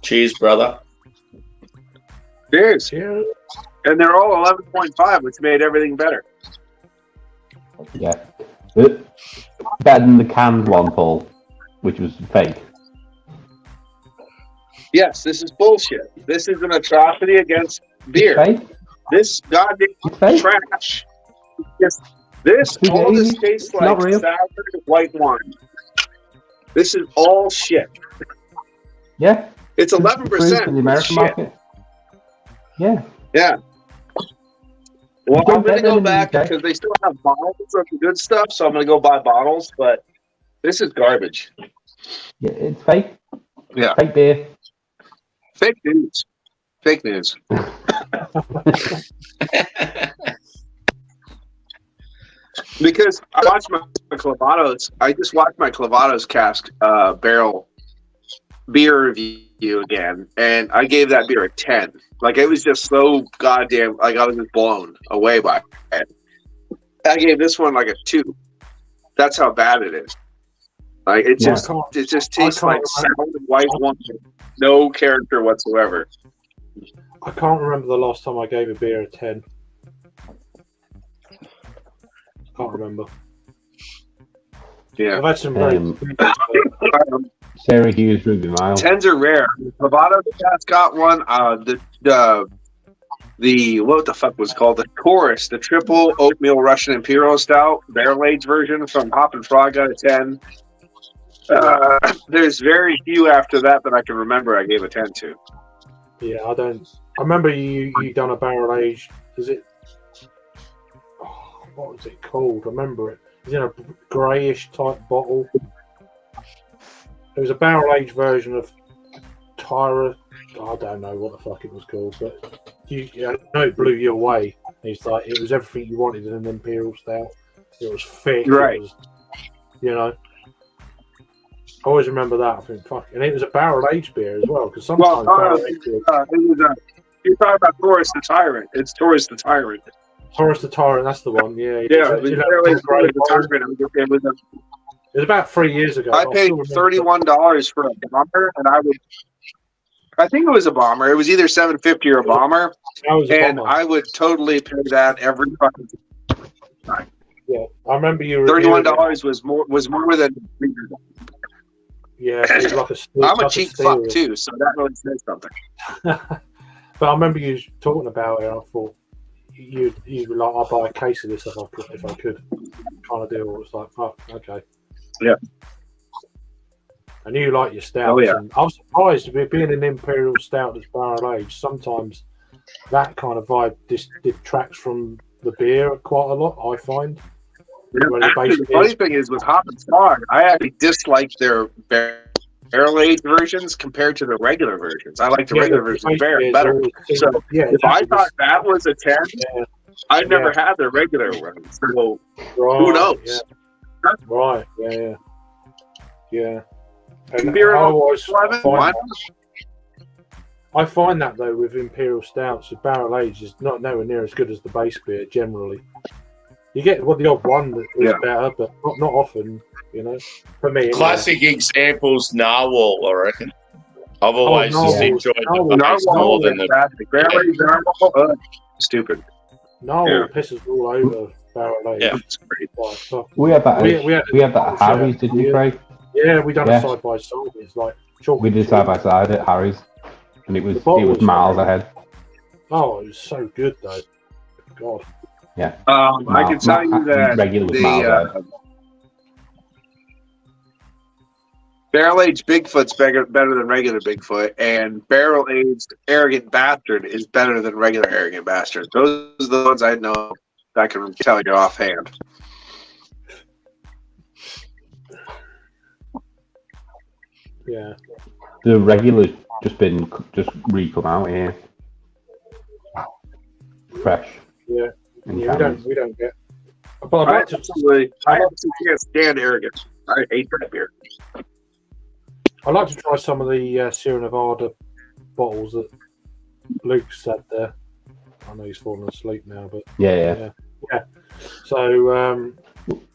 Cheers, brother. Cheers. Yeah. And they're all 11.5, which made everything better. Yeah. Better than the canned one, Paul, which was fake. Yes, this is bullshit. This is an atrocity against beer. Fake? This goddamn It's fake? trash. This It's all this easy. tastes It's not like real. sour white wine. This is all shit. Yeah. It's Approved 11%. in the American shit. market. Yeah. Yeah. Well, You I'm don't gonna get them go in the back UK. because they still have bottles of the good stuff, so I'm gonna go buy bottles. But this is garbage. Yeah, it's fake. Yeah. Fake beer. Fake news. Fake news. Because I watched my Clavados. I just watched my Clavados cask barrel beer review again, and I gave that beer a 10. Like, it was just so goddamn, like, I was just blown away by it. I gave this one like a 2. That's how bad it is. Like, it just tastes like sour white wine, no character whatsoever. I can't remember the last time I gave a beer a 10. Can't remember. Yeah. I've had some very Sarah Hughes Ruby Miles. 10s are rare. Clavados has got one. The what the fuck was it called? The Chorus, the triple oatmeal Russian Imperial Stout barrel aged version from Hop and Frog got a 10. There's very few after that I can remember I gave a 10 to. Yeah, I don't. I remember you done a barrel aged. Is it? Oh, what was it called? I remember it. It was in a greyish type bottle. It was a barrel aged version of Tyra. I don't know what the fuck it was called, but I know it blew you away. It's like it was everything you wanted in an Imperial Stout. It was thick, right? It was, I always remember that. I think fuck, and it was a barrel aged beer as well. Because sometimes you're talking about Taurus the Tyrant. It's Taurus the Tyrant. Taurus the Tyrant, that's the one. Yeah, yeah. It was It was about 3 years ago. I paid $31 for a bomber, and I think it was a bomber. It was either $750 or a bomber, and I would totally pay that every fucking time. Yeah, I remember you. $31 was more than. Yeah, it was like I'm a cheap fuck too, so that really says something. But I remember you talking about it. And I thought you were like, "I'll buy a case of this if I could." Kind of deal. It's like, fuck, okay. Yeah. And you like your stout. Oh, yeah. And I was surprised with being an Imperial Stout that's barrel aged. Sometimes that kind of vibe detracts from the beer quite a lot, I find. Yeah, actually, the funny thing is with Hop and Frog, I actually dislike their barrel aged versions compared to the regular versions. I like the regular versions better. So if I thought that was a 10, I've never had the regular one. So who knows? Yeah. Right, yeah. And I find that though with Imperial Stouts, the barrel aged is not nowhere near as good as the base beer generally. You get the odd one that is better, but not often, for me. Classic examples, Narwhal, I reckon. I've always just enjoyed the base more than the... Stupid. Narwhal pisses all over barrel aged. Yeah, it's great. We had that. We had that at Harry's, didn't we, Craig? Yeah, we done a side by side. It's like we did side by side at Harry's, and it was miles ahead. Oh, it was so good though. God. Yeah. I can tell you that the barrel aged Bigfoot's better than regular Bigfoot, and barrel aged Arrogant Bastard is better than regular Arrogant Bastard. Those are the ones I know that I can tell you offhand. Yeah. The regular's just re-come out here. Fresh. Yeah. We don't get. But I absolutely can't stand Arrogant. I hate that beer. I'd like to try some of the Sierra Nevada bottles that Luke said there. I know he's fallen asleep now, but yeah. So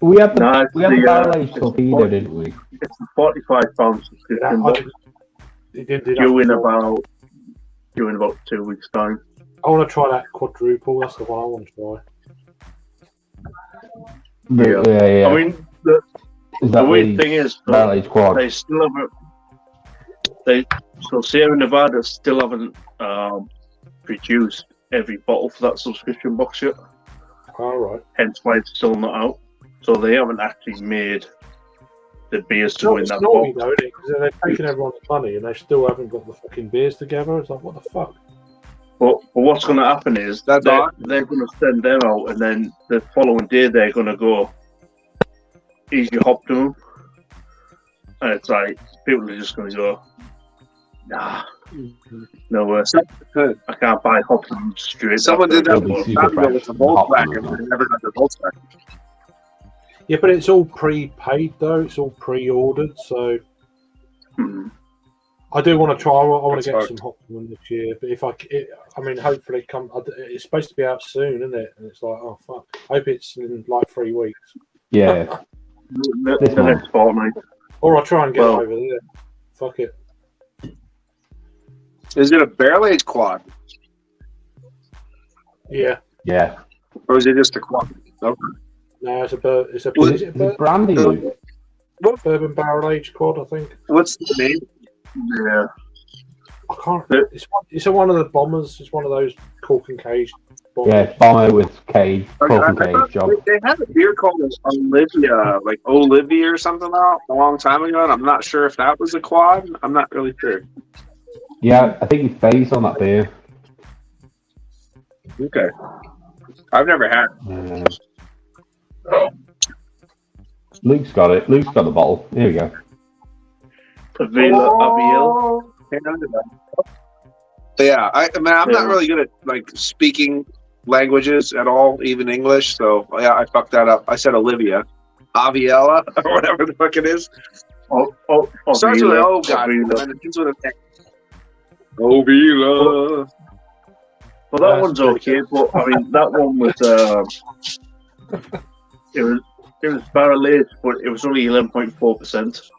We had the No, it's barrel aged it's torpedo, 40 didn't we? It's a £45 subscription box. It didn't do that Due in before. about 2 weeks' time. I want to try that quadruple. That's the one I want to try. Yeah. I mean, the Is that weird the thing is, barrel aged quad? they still haven't. So Sierra Nevada still haven't produced every bottle for that subscription box yet. All right. Hence why it's still not out. So they haven't actually made the beers to win It's that naughty box. though, isn't it? 'Cause they're taking everyone's money and they still haven't got the fucking beers together. It's like, what the fuck? But what's going to happen is That's they're odd. going to send them out, and then the following day they're going to go, "Here's your Optimum," and it's like people are just going to go, "Nah, no, I can't buy Optimum straight." Someone did that It'll be with super fresh. the Volkswagen, and they never got the Volkswagen. Yeah, but it's all pre-paid though. It's all pre-ordered, so Hmm. I do want to try. I want That's to get hard. some Optimum this year, but I mean, hopefully, it's supposed to be out soon, isn't it? And it's like, oh fuck, I hope it's in like 3 weeks, Yeah. The This one. next fortnight. or I'll try and get Well- it over there. Fuck it. Is it a barrel aged quad, Yeah, Yeah. or is it just a quad? Okay. no, it's a is it Is it brandy, Luke? bourbon barrel aged quad? I think. What's the name? Yeah. I can't. Yeah. It's one of the bombers. It's one of those cork and cage bombers. Yeah, bomber with cage, I cork and thought cage job. they had a beer called Olivia, like Olivia or something out a long time ago, and I'm not sure if that was a quad. I'm not really sure. Yeah, I think he's based on that beer. Okay. I've never had it. Luke's got it. Luke's got the bottle. Here we go. Avila Abiel. Yeah, I mean, I'm not Yeah. really good at like speaking languages at all, even English. So yeah, I fucked that up. I said Olivia, Aviella, or whatever the fuck it is. Starts with an O, God, and then it ends with an X. Ovila. Well, that one's okay, but I mean, that one was it was barrel aged, but it was only 11.4%,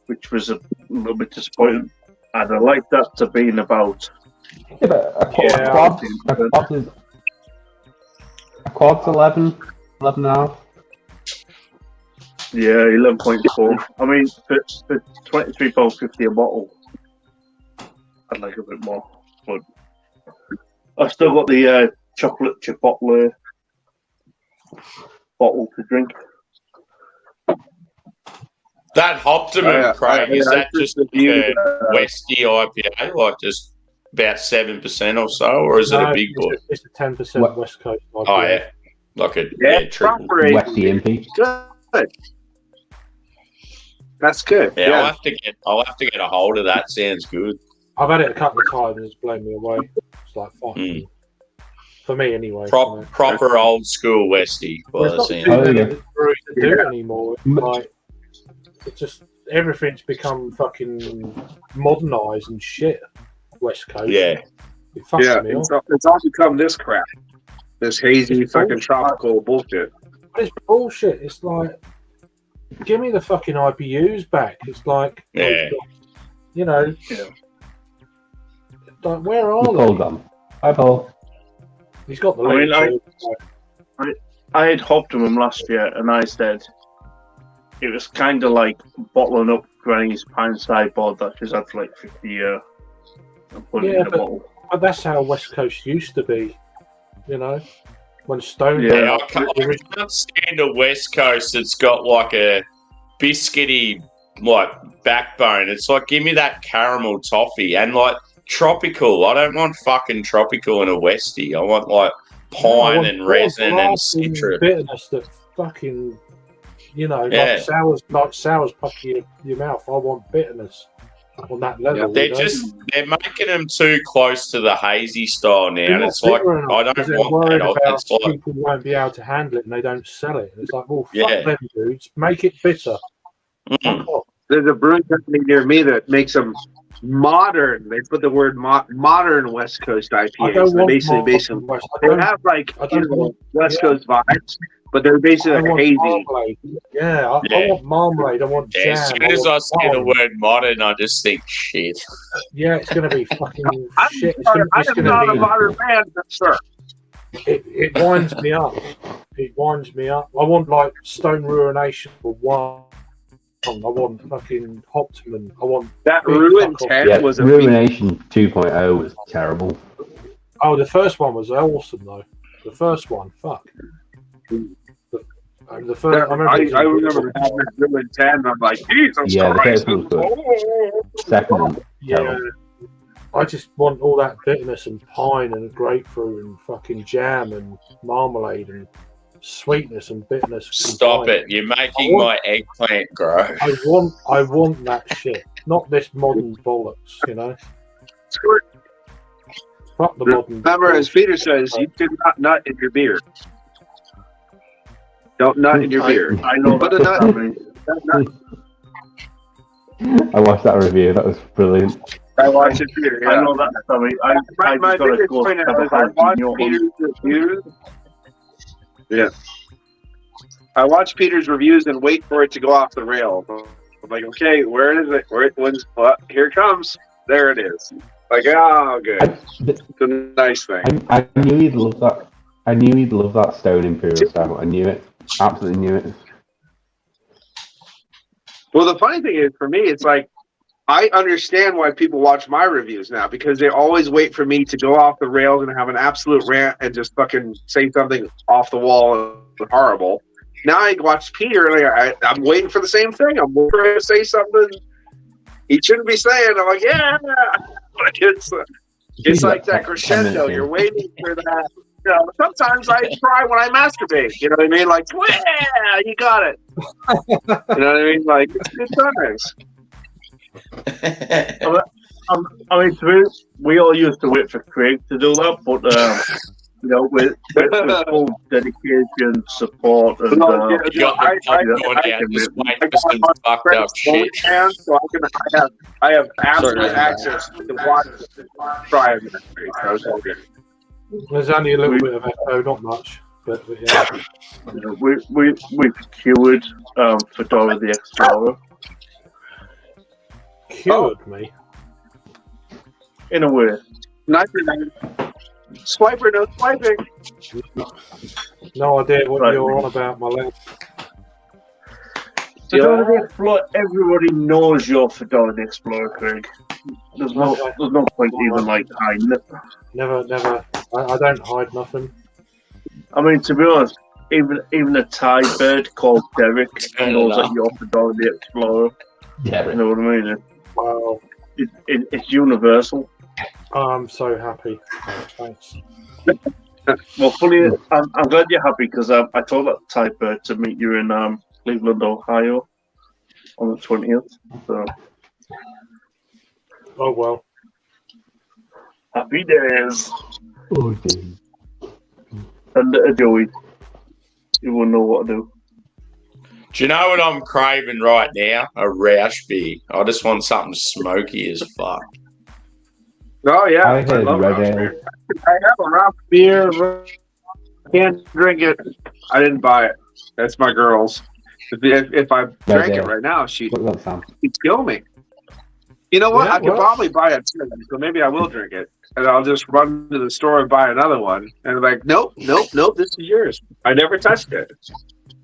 which was a little bit disappointing. And I like that to be in about. Yeah, but a quad's 11 and a half. Yeah, 11.4. I mean, for £23.50 a bottle, I'd like a bit more, but I've still got the chocolate chipotle bottle to drink. That Optimum, Yeah, Craig, is I that just just a reviewed, Westy IPA, like just about 7% or so, or is it a big boy? It's a 10% West Coast. IPA. Oh yeah, like a Yeah, triple. proper Westy Impy. Good. That's good. Yeah, Yeah. I'll have to get a hold of that. Sounds good. I've had it a couple of times and it's blown me away. It's like fuck. Mm. For me, anyway. Proper old school Westy. By There's the not sound. too many yeah. breweries that do it anymore. It's like it's just everything's become fucking modernised and shit. West Coast. Yeah. It fucks Yeah, me off. it's all become this crap. This hazy It's fucking bullshit. tropical bullshit. But it's bullshit. It's like, give me the fucking IBUs back. It's like, Yeah. you know, like where are Paul they? gone. Hi, Paul. He's got the I mean, lead. I had Optimum last year, and I said it was kind of like bottling up Granny's pint sideboard that she's had for like 50 years and putting it Yeah, in a but- bottle. But that's how West Coast used to be, you know, when Stone. Yeah, I can't stand a West Coast that's got like a biscuity like backbone. It's like, give me that caramel toffee and like tropical. I don't want fucking tropical in a Westie. I want like pine and resin and citrus. bitterness that fucking, you know, Yeah. like sours pucker your mouth. I want bitterness on that level. They're you know? they're making them too close to the hazy style now. They're And not it's like, bitter enough I because don't they're want worried that. about It's like, people won't be able to handle it and they don't sell it. And it's like, well, fuck Yeah. them dudes. Make it bitter. mm. Fuck off. There's a brewing company near me that makes them modern. They put the word modern West Coast I IPAs. don't They want basically more base them. fucking West. I They don't- have like I don't want- West yeah. Coast vibes, but they're basically I like want hazy. marmalade. Yeah, I Yeah. want marmalade. I want Yeah, jam. as soon as I want see the wine. word modern, I just think shit. Yeah, it's going to be fucking I'm shit. It's sorry, I going am not a to modern man, sir. be. It winds me up. It winds me up. I want like Stone Ruination for one. I want fucking Hoptman. I want That big Ruin fuck off. 10 Yeah, was a Ruination 2.0 was terrible. Oh, the first one was awesome though. The first one, fuck. The first. I remember having Ruin 10, and I'm like, Jesus Yeah, the Christ. first one was good. Second one, Yeah. terrible. I just want all that bitterness and pine and grapefruit and fucking jam and marmalade and sweetness and bitterness. Stop combined. it! You're making my eggplant grow. I want that shit, not this modern bollocks. You know, fuck the modern. Remember, as Peter says, you do not nut in your beer. Don't nut in your beer. I know Put a that's nut. happening. I watched that review. That was brilliant. I watched it, Peter. I Yeah. know that's happening. My just gotta biggest go point is have a I hard watched in your Peter's reviews. Yeah. I watch Peter's reviews and wait for it to go off the rails. I'm like, okay, where is it? When's what? Here it comes. There it is. Like, oh, good. It's a nice thing. I knew he'd love that. I knew he'd love that Stone Imperial style. I knew it. Absolutely knew it. Well, the funny thing is, for me, it's like, I understand why people watch my reviews now, because they always wait for me to go off the rails and have an absolute rant and just fucking say something off the wall and horrible. Now I watch Peter and I'm waiting for the same thing. I'm waiting for him to say something he shouldn't be saying. I'm like, yeah. It's like that crescendo. You're waiting for that. You know, sometimes I cry when I masturbate. You know what I mean? Like, yeah, you got it. You know what I mean? Like, it's good times. I mean, we all used to wait for Craig to do that, but you know, with full dedication, support, and You got the pub going down, just wait for some fucked up shit. So I have absolute access to watch try it. There's only a little bit of echo, not much, but yeah. we cured Fedora the Explorer Cured me. in a way. Swiper, no swiping. No idea what Right. you're on about, my lad. Fedora the Explorer, everybody knows you're Fedora the Explorer, Craig. There's no point even like hiding it. Never. I don't hide nothing. I mean, to be honest, even a Thai bird called Derek knows that you're Fedora the Explorer. Yeah, You know what I mean? Wow, It's universal. I'm so happy. Thanks. Well, fully, I'm glad you're happy because I told that Thai bird to meet you in Cleveland, Ohio on the 20th. So, Oh well. happy days. Oh, dude. And Joey, you will know what to do. Do you know what I'm craving right now? A Roush beer. I just want something smoky as fuck. Oh yeah, I had love red Ralph's ale. beer. I have a Ralph beer. Can't drink it. I didn't buy it. That's my girl's. If I drank it ale. right now, she'd Look at that, Sam. kill me. You know what? Yeah, I could well. probably buy it too, so maybe I will drink it. And I'll just run to the store and buy another one. And I'm like, nope, this is yours. I never touched it.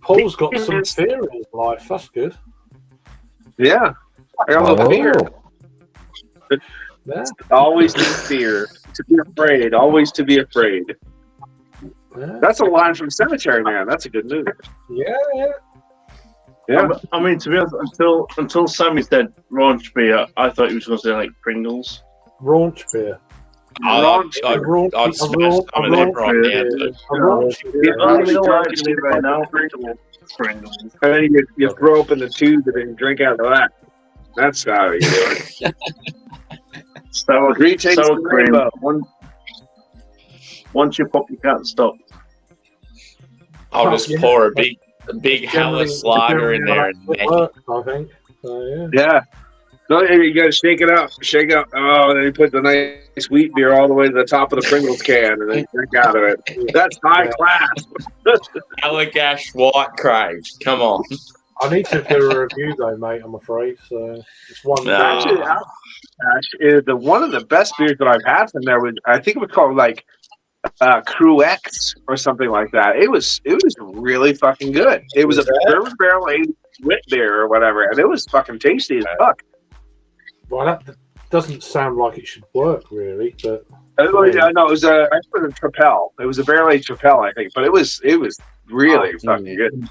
Paul's got some fear in his life. That's good. Yeah. I got a little fear. Yeah. Always to fear. To be afraid. Always to be afraid. Yeah. That's a line from Cemetery Man. That's a good movie. Yeah. Yeah. I mean, to be honest, until Sammy said raunch beer, I thought he was going to say like Pringles. Raunch beer. I'd Raunch- smash some of them right now. Too. A raunch beer. You know what I can leave right now? Pringles. And then you throw open the tube and then drink out of that. That's how you do it. Sour Green takes sour the cream. rainbow. Once you pop, you can't stop. I'll just Yeah. pour a big Hallis lager in there and It make it. works, I think. So, yeah. Yeah. No, you got to shake it up. Shake up. Oh, and then you put the nice wheat beer all the way to the top of the Pringles can and then drink out of it. That's high class. Allagash White Crave. Come on. I need to do a review though, mate. I'm afraid. So it's one. Actually, one of the best beers that I've had from there was, I think it was called like Crew X or something like that. It was really fucking good. It was a bourbon barrel aged wit beer or whatever, and it was fucking tasty as fuck. Well, that doesn't sound like it should work really, but No, it was a Trapel. It was a barrel aged Trapel, I think, but it was really fucking good.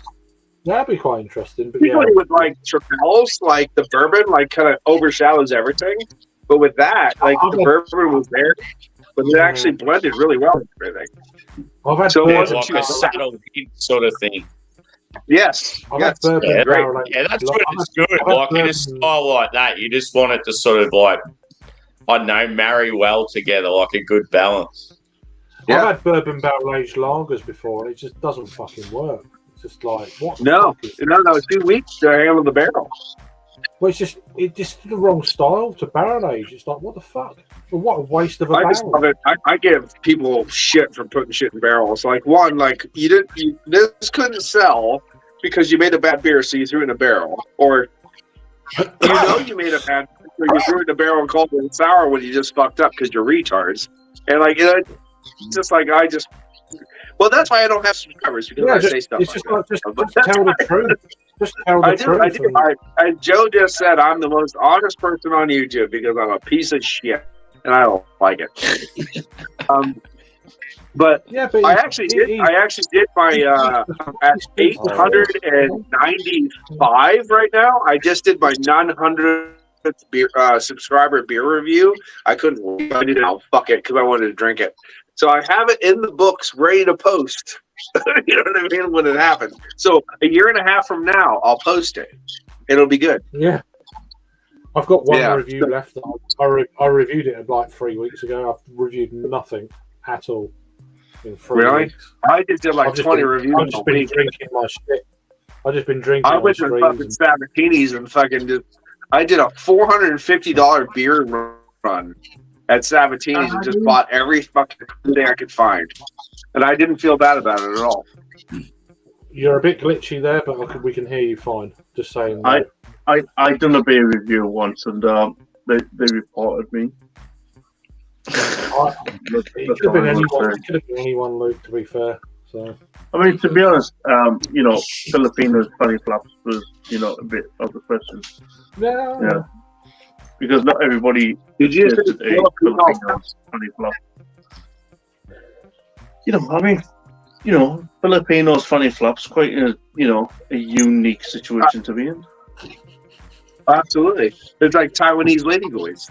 That'd be quite interesting. But Usually with like Trapels, like the bourbon, like kind of overshadows everything. But with that, like the bourbon was there, but it actually blended really well with everything. I've had so it Yeah, wasn't like too a subtle hint sort of thing. Yes. I've Yes. had bourbon Yeah, barrel aged. Yeah, that's when it's good. I've had Like in a bourbon- style like that, you just want it to sort of like, I don't know, marry well together, like a good balance. Yeah. I've had bourbon barrel aged lagers before, and it just doesn't fucking work. It's just like what? the No, fuck is- no, it's too weak to handle the barrel. Well, it's just the wrong style to barrel age. It's like what the fuck? Well, what a waste of a I just barrel. love it. I give people shit for putting shit in barrels. Like one, like this couldn't sell because you made a bad beer, so you threw it in a barrel, or you made a bad beer, so you threw it in a barrel and called it sour when you just fucked up because you're retards. And like just like well, that's why I don't have subscribers because I say stuff. It's like just that. like just tell the truth. Just tell the truth. I do. Joe just said I'm the most honest person on YouTube because I'm a piece of shit and I don't like it. But Yeah, but I actually did my at 895 right now. I just did my 900th beer, subscriber beer review. I couldn't. I did it. Fuck it, because I wanted to drink it. So I have it in the books, ready to post. You know what I mean? When it happens. So a year and a half from now, I'll post it. It'll be good. Yeah. I've got one Yeah. review left. I reviewed it like 3 weeks ago. I've reviewed nothing at all in 3 Really? weeks. I just did like I've just 20 been- reviews. I've just been drinking my shit. I've just been drinking I on went to streams fucking and- Sabatini's and fucking I did a $450 beer run at Sabatini's and just bought every fucking thing I could find. And I didn't feel bad about it at all. You're a bit glitchy there, but we can hear you fine. Just saying. I done a beer review once, and they reported me. It could have been anyone. It could have been anyone, Luke. To be fair, so I mean, to be honest, Filipinos funny flops was, a bit of the question. yeah. Because not everybody Did you is say a Filipinos funny flop. Filipinos funny flops quite a unique situation to be in. Absolutely. It's like Taiwanese ladyboys.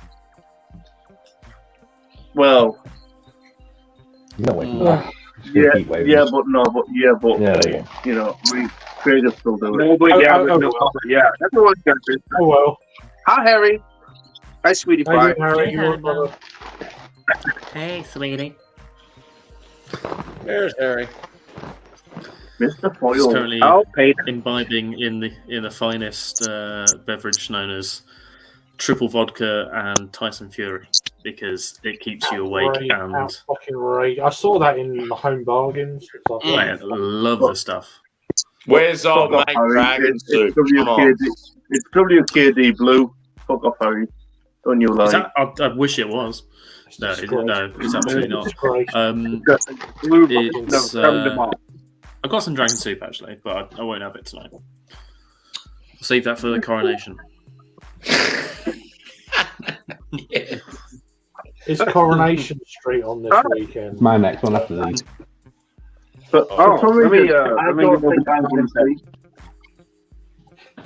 Well, No way. yeah, Heat wave. yeah, but Yeah, there you go. we creators still do it. Nobody, yeah, everyone's got this. Oh well. Hi, Harry. Hi, sweetie How you pie. doing, Harry? You Hey, want another- Hey, sweetie. There's Harry. Mr. Just Foyle. currently Oh, Peyton. imbibing in the finest beverage known as triple vodka and Tyson Fury because it keeps you awake Great, and fucking rage. I saw that in the home bargains. It's like, I love the stuff. Where's old Fuck mate off, Harry. Dragon It's Soup? Come on. WKD. It's WKD Blue. Fuck off, Harry. Don't you lie. Is that, I wish it was. it's No, disgraceful. it's absolutely not. Disgraceful. Blue It's, no, come tomorrow. I've got some dragon soup actually, but I won't have it tonight. I'll save that for the coronation. Yeah. It's Coronation Street on this weekend. It's my next one after these. But Oh, for some let me, reason, let I me don't go think back I'm to going to that. see.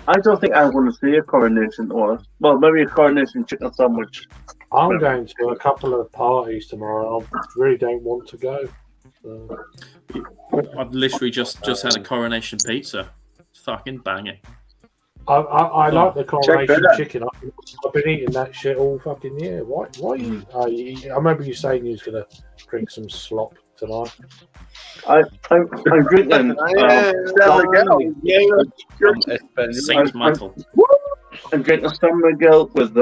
I don't think I'm going to see a coronation or maybe a coronation chicken sandwich. I'm going to a couple of parties tomorrow. I really don't want to go. So, I've literally just had a coronation pizza. It's fucking banging. I like the Coronation that out. chicken. I've been eating that shit all fucking year. Why you? I remember you saying you was gonna drink some slop tonight. I'm drinking. Yeah, there we go. From Espanol. Saint Michael. and drink a San Miguel with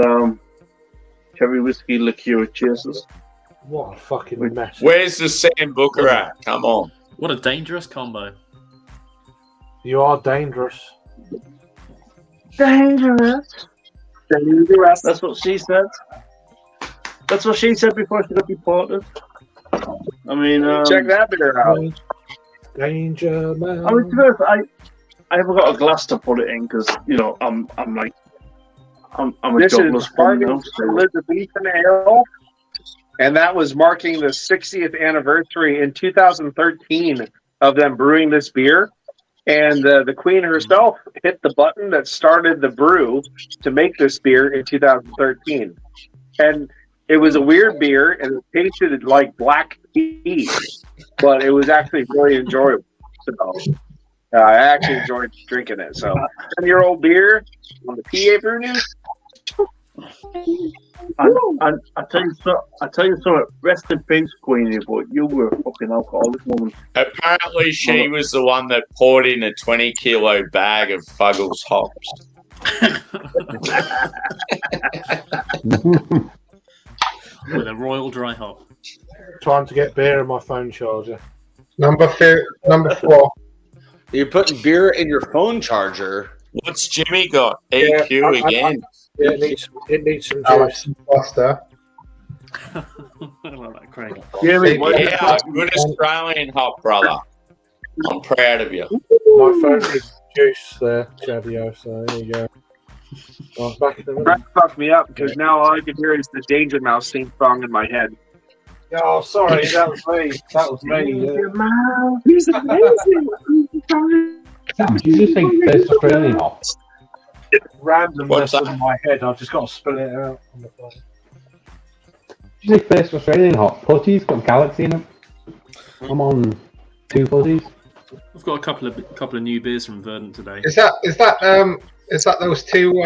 cherry whiskey liqueur chasers. What a fucking mess. Where's the Sam Booker at? Come on. What a dangerous combo. You are dangerous. Dangerous. Dangerous. That's what she said. That's what she said before she got deported. I mean, Check that beer out. Danger man. I mean, to be honest, I haven't got a glass to put it in because I'm a This is jobless bum now. Bargain's Elizabethan Ale, and that was marking the 60th anniversary in 2013 of them brewing this beer. And the Queen herself hit the button that started the brew to make this beer in 2013. And it was a weird beer, and it tasted like black tea, but it was actually really enjoyable. So, I actually enjoyed drinking it. So, 10-year-old beer on the PA Brew News. And I tell you so. Rest in peace, Queenie. But you were a fucking alcoholic woman. Apparently, she was the one that poured in a 20-kilo bag of Fuggles hops. With a royal dry hop. Time to get beer in my phone charger. Number 4. You're putting beer in your phone charger. What's Jimmy got? AQ again. It needs some Alex juice. Foster. I like that, Craig. Yeah, good Australian hop, brother. I'm proud of you. My phone is juice there, Jadio, so there you go. Well, back in the That fucked me up because now all I can hear is the Danger Mouse theme song in my head. Oh, sorry, that was me. That was me. He's amazing. Sam, did you just say first Australian hop? Randomness in my head. I've just got to spill it out on the phone. Did you say first Australian hop? Putties got Galaxy in them. I'm on 2 putties. I've got a couple of new beers from Verdant today. Is that those 2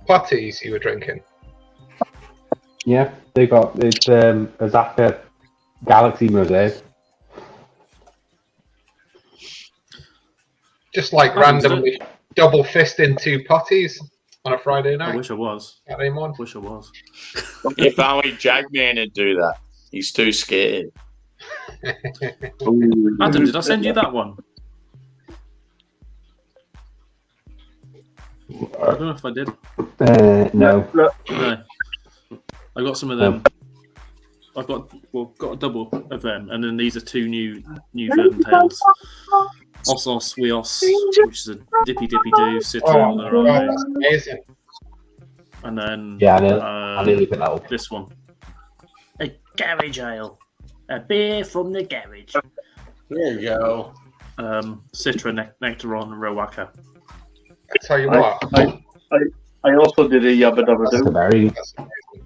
putties you were drinking? Yeah, they got it's a Zappa Galaxy Mosaic. Just like randomly double fisting 2 putties on a Friday night. I wish I was. Wish I was. If only Jagman would do that. He's too scared. Adam, did I send you that one? I don't know if I did. No. No. I got some of them. I've got a double of them, and then these are 2 new Verdant Tales. Ossos Wios, which is a dippy do, Citra, that's amazing. and then Yeah, I nearly picked that up. this one. A garage ale. A beer from the garage. There you go. Citra, Nectaron, and Rowaka. I tell you what, I also did a Yabba Dabba That's a Doo. very New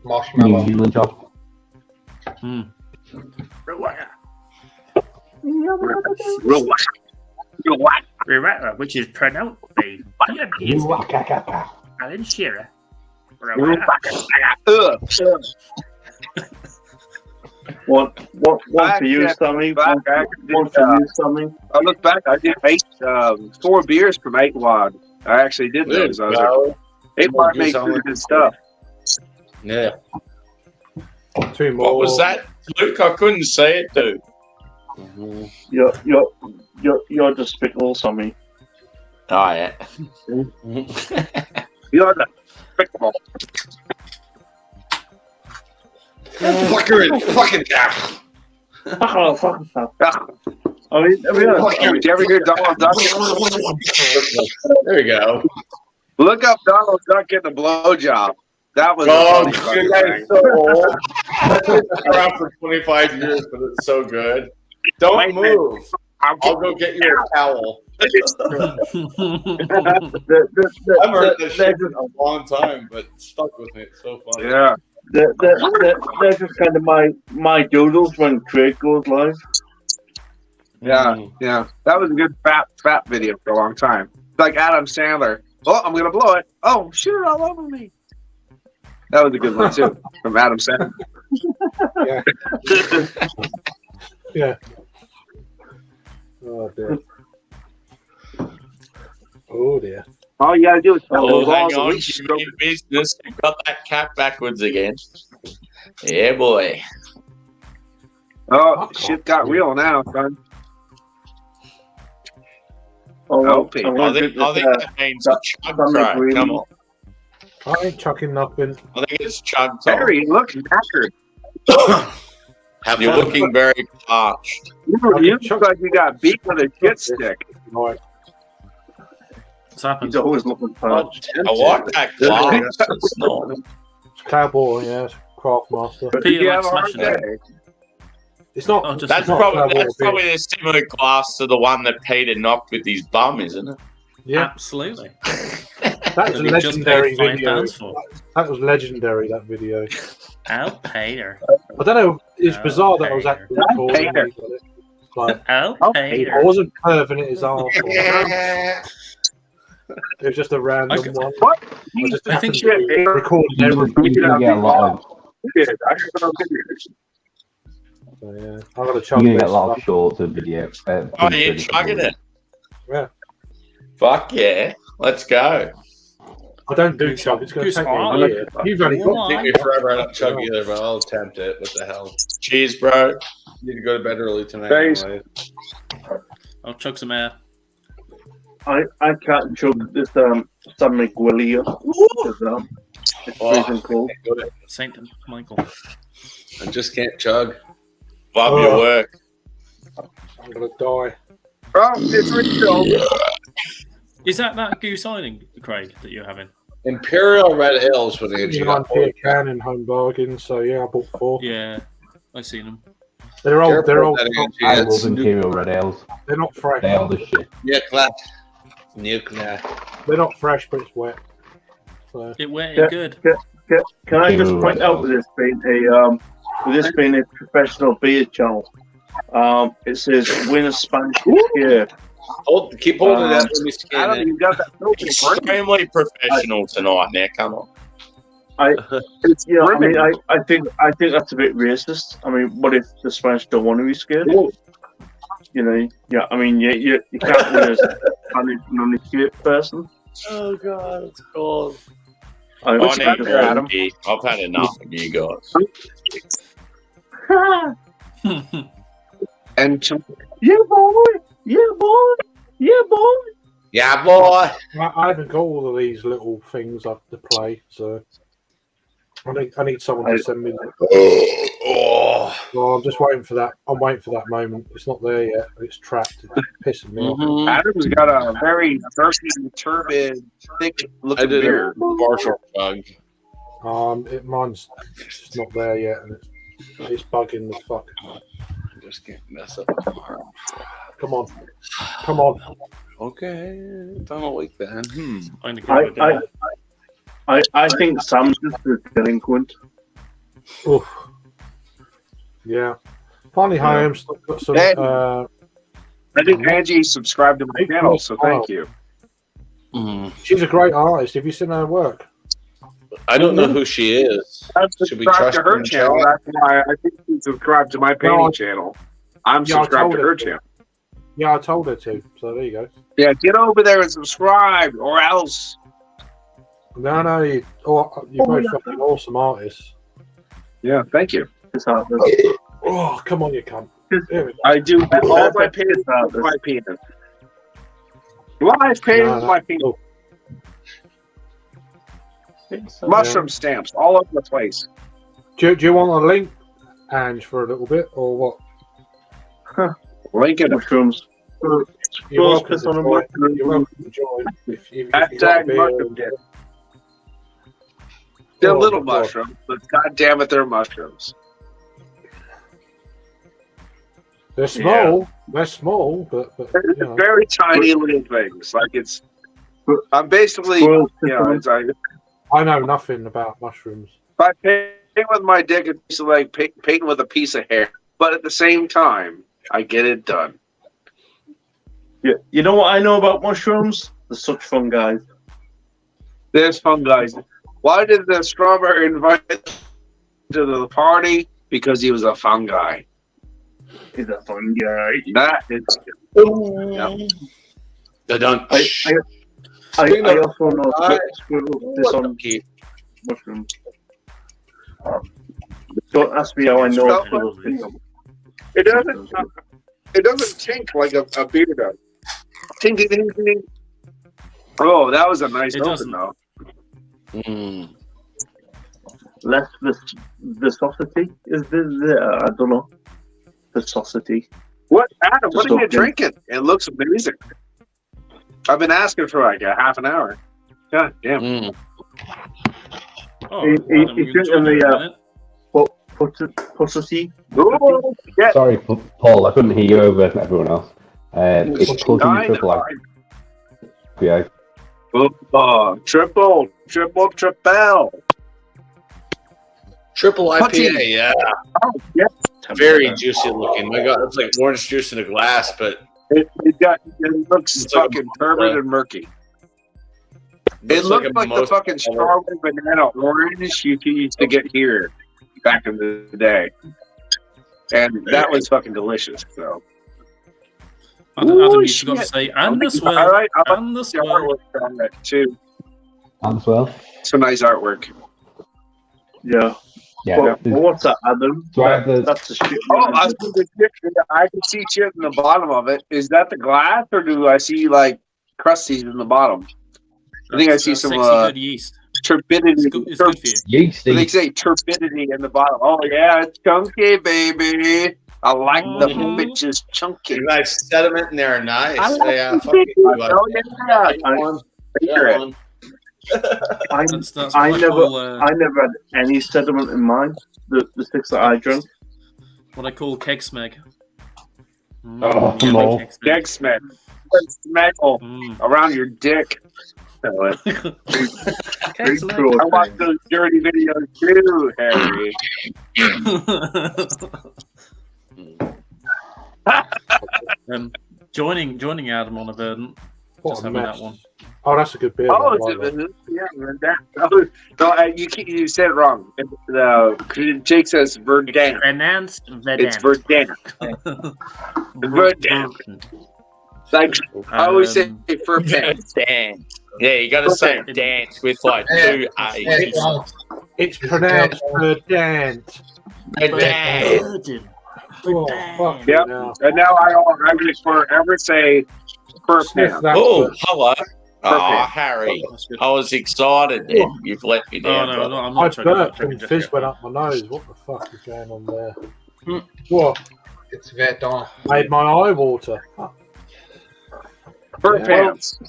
marshmallow. Zealand job. Rowaka. Rowaka, which is pronounced by Alan Shearer. One for you, Sammy. One for you, Sammy. I look back, I did 4 beers from 8 Wad. I actually did those. I was like, 8 Wad makes really good stuff. Yeah. 2 more. What was that, Luke? I couldn't say it, dude. You're despicable, Sammy. Oh, yeah. You're despicable. Fucking Did you ever hear Donald Duck? There you go. Look up Donald Duck getting a blowjob. That was Oh, a funny dude, fucking that thing. is so old. That's been around for 25 years, but it's so good. Don't move. I'll go get you a towel. I've heard this shit for a long time, but it stuck with me. It's so funny. Yeah. They're just kind of my doodles when Craig goes live. Yeah, yeah. That was a good fat video for a long time. It's like Adam Sandler. Oh, I'm gonna blow it. Oh, shoot it all over me. That was a good one too, from Adam Sandler. Yeah. Yeah. Oh dear. Oh dear. All you gotta do is tell Oh, the hang balls on. at least You stroke mean business. You've got that cap backwards again. Yeah, boy. Oh, shit got real now, son. Oh, Okay. I think that means chug crack. Come on. I ain't chucking nothing. I think it's chug time. Barry, you look knackered. You're looking very parched. You look like you got beat with a shit stick. Right. What's happened? He's always looking parched. I like that glass. It's not. It's Cowboy, yeah, it's Craftmaster. Did Peter you likes have a hard smashing day? it. It's not. Oh, just That's it's not probably Cowboy beer. a similar glass to the one that Peter knocked with his bum, isn't it? Yeah, Absolutely. that was a That we just legendary paid video. £5 for. That was legendary. That video. Al Pater. I don't know. It's Oh, bizarre that I was Peter. actually recording. Peter. it. Like, Al I Pater. wasn't perving at his arsehole. It was just a random one. What? I just I think happened to be recording everything. You're gonna get a lot of So, yeah. I'm gonna you're chug gonna this get a lot of stuff. shorts of video. Oh, you're chugging it. Yeah. Fuck yeah. Let's go. I don't do chug. It's gonna Goose take me a hard. year. You've only got. Take me forever. I don't chug either, but I'll attempt it. What the hell? Cheers, bro. Need to go to bed early tonight. Thanks. Anyway. I'll chug some air. I can't chug this San Miguelio because it's freezing cold. Saint Michael. I just can't chug. Love your work. I'm gonna die. Oh, it's Rico. Is that Goose Island, Craig, that you're having? Imperial Red Ales when Angie got 99p a can in home bargain. So yeah, I bought 4. Yeah, I've seen them. They're old. They're Careful old. with that, Angie. I That's love Imperial Red Ales. They're not fresh. They are the shit. Nuclear. They're not fresh, but it's wet. So It went Yeah. good. Can I just Ew, point right. out with this being a professional beer channel, it says win a Spanish beer. Keep holding that. Let me scan Adam, it. you got that filter brain. Extremely professional tonight. Now, come on. It's Yeah, I mean, brimming. I think that's a bit racist. I mean, what if the Spanish don't want to be scared? You know, yeah. I mean, you can't win as a Spanish non-escape person. Oh god, it's cold. I I think need it's- Adam? whiskey. I've had enough of you guys. And to, yeah, boy. Yeah, boy. Yeah, boy. Yeah, boy. I haven't got all of these little things up to play. So I need someone to send me. Oh. Well, I'm just waiting for that. I'm waiting for that moment. It's not there yet. It's trapped. It's pissing me off. Adam's got a very thirsty, turbid, thick I looking did beer. a partial chug. Mine's just not there yet, and it's bugging the fuck. I just can't mess up. Come on. Okay, I'm awake then. I'm gonna go with that. I think Sam's just a delinquent. Oof. Yeah. Finally home. Still got some. Hey. I think Angie subscribed to my channel, so thank you. She's a great artist. Have you seen her work? I don't know who she is. I'm Should we subscribed trust to her her channel. channel? That's why I think she subscribed to my painting channel. I'm Yeah, I subscribed to told her her to. channel. Yeah, I told her to. So there you go. Yeah, get over there and subscribe, or else. No, you're both fucking awesome artists. Yeah, thank you. Oh, come on, you cunt. There we go. I do all my paintings with my penis. Live paintings with my penis. Mushroom stamps all over the place. Do you want a link, Ange, for a little bit, or what? Link in mushrooms. You're welcome to join. You're welcome to join. If you got Hashtag beer mushroom and- dip. They're Oh, little my God. mushrooms, but god damn it, they're mushrooms. They're small. They're small, but They're you know. very tiny little things. Like it's, I'm basically, it's like I know nothing about mushrooms. if I paint with my dick, it's like painting with a piece of hair. But at the same time, I get it done. Yeah, you know what I know about mushrooms? They're such fun guys. There's fun guys. Why did the strawberry invite to the party? Because he was a fun guy. He's a fun guy. That is. Dun. I also know this on mushrooms. Don't ask me how I know. It doesn't tink like a beer does. Tink, tink, tink, tink. Oh, that was a nice open though. Less viscosity is I don't know. Viscosity. What, Adam? What are you drinking? It looks amazing. I've been asking for like a half an hour. God damn. Oh, He's Adam, you drinking enjoyed it, the Pussy. Yeah. Sorry, Paul, I couldn't hear you over everyone else. It's Pussy Triple IPA. Triple. Triple IPA, Putty. yeah. Oh, yeah. Very juicy looking. My God, it's like orange juice in a glass, but It looks fucking turbid and murky. It looks like the fucking strawberry banana orange you used to get here back in the day. And that was fucking delicious, so. Adam, you forgot to say, and the swell. All right, And the swell. artwork on it too. And well. Some nice artwork. Yeah. Yeah. Well, what's that, Adam? Do I have the- That's the shit. I can see shit in the bottom of it. Is that the glass, or do I see like crusties in the bottom? I think I see some Sexy good yeast. turbidity. It's good for you. Yeasty. They say turbidity in the bottom. Oh yeah, it's chunky, baby. I like the bitches chunky. nice sediment in there. Nice. I like Yeah, the fuck you, bitches. bud. Oh yeah. That's I what never call, had any sediment in mine. The six that I drank. what I call keg smeg. Oh, Yeah, no. keg smeg. Deck smell. Smell around your dick. Keg smeg. I watch those dirty videos too, Harry. Joining Adam on a Verdant. What Just a having mess. that one. Oh, that's a good beer. Oh, I like that. you said it wrong. Jake says Verdant. Pronounced It's Verdant. Verdant. Like I always say, for pants. Dance. Yeah, you got to say dance with like two A's. It's pronounced Verdant. Dance. Oh, fuck Yep. now. And now I will forever say fur Sniff pants. that Oh, foot. hello. Oh, Perfect. Harry. That's good. I was excited then. You've let me Oh, down. no, brother. no, I'm I not choking, I'm burped drinking and just fizz yet. went up my nose. What the fuck is going on there? What? It's Verdant. Made my eye water. Fur Yeah. pants.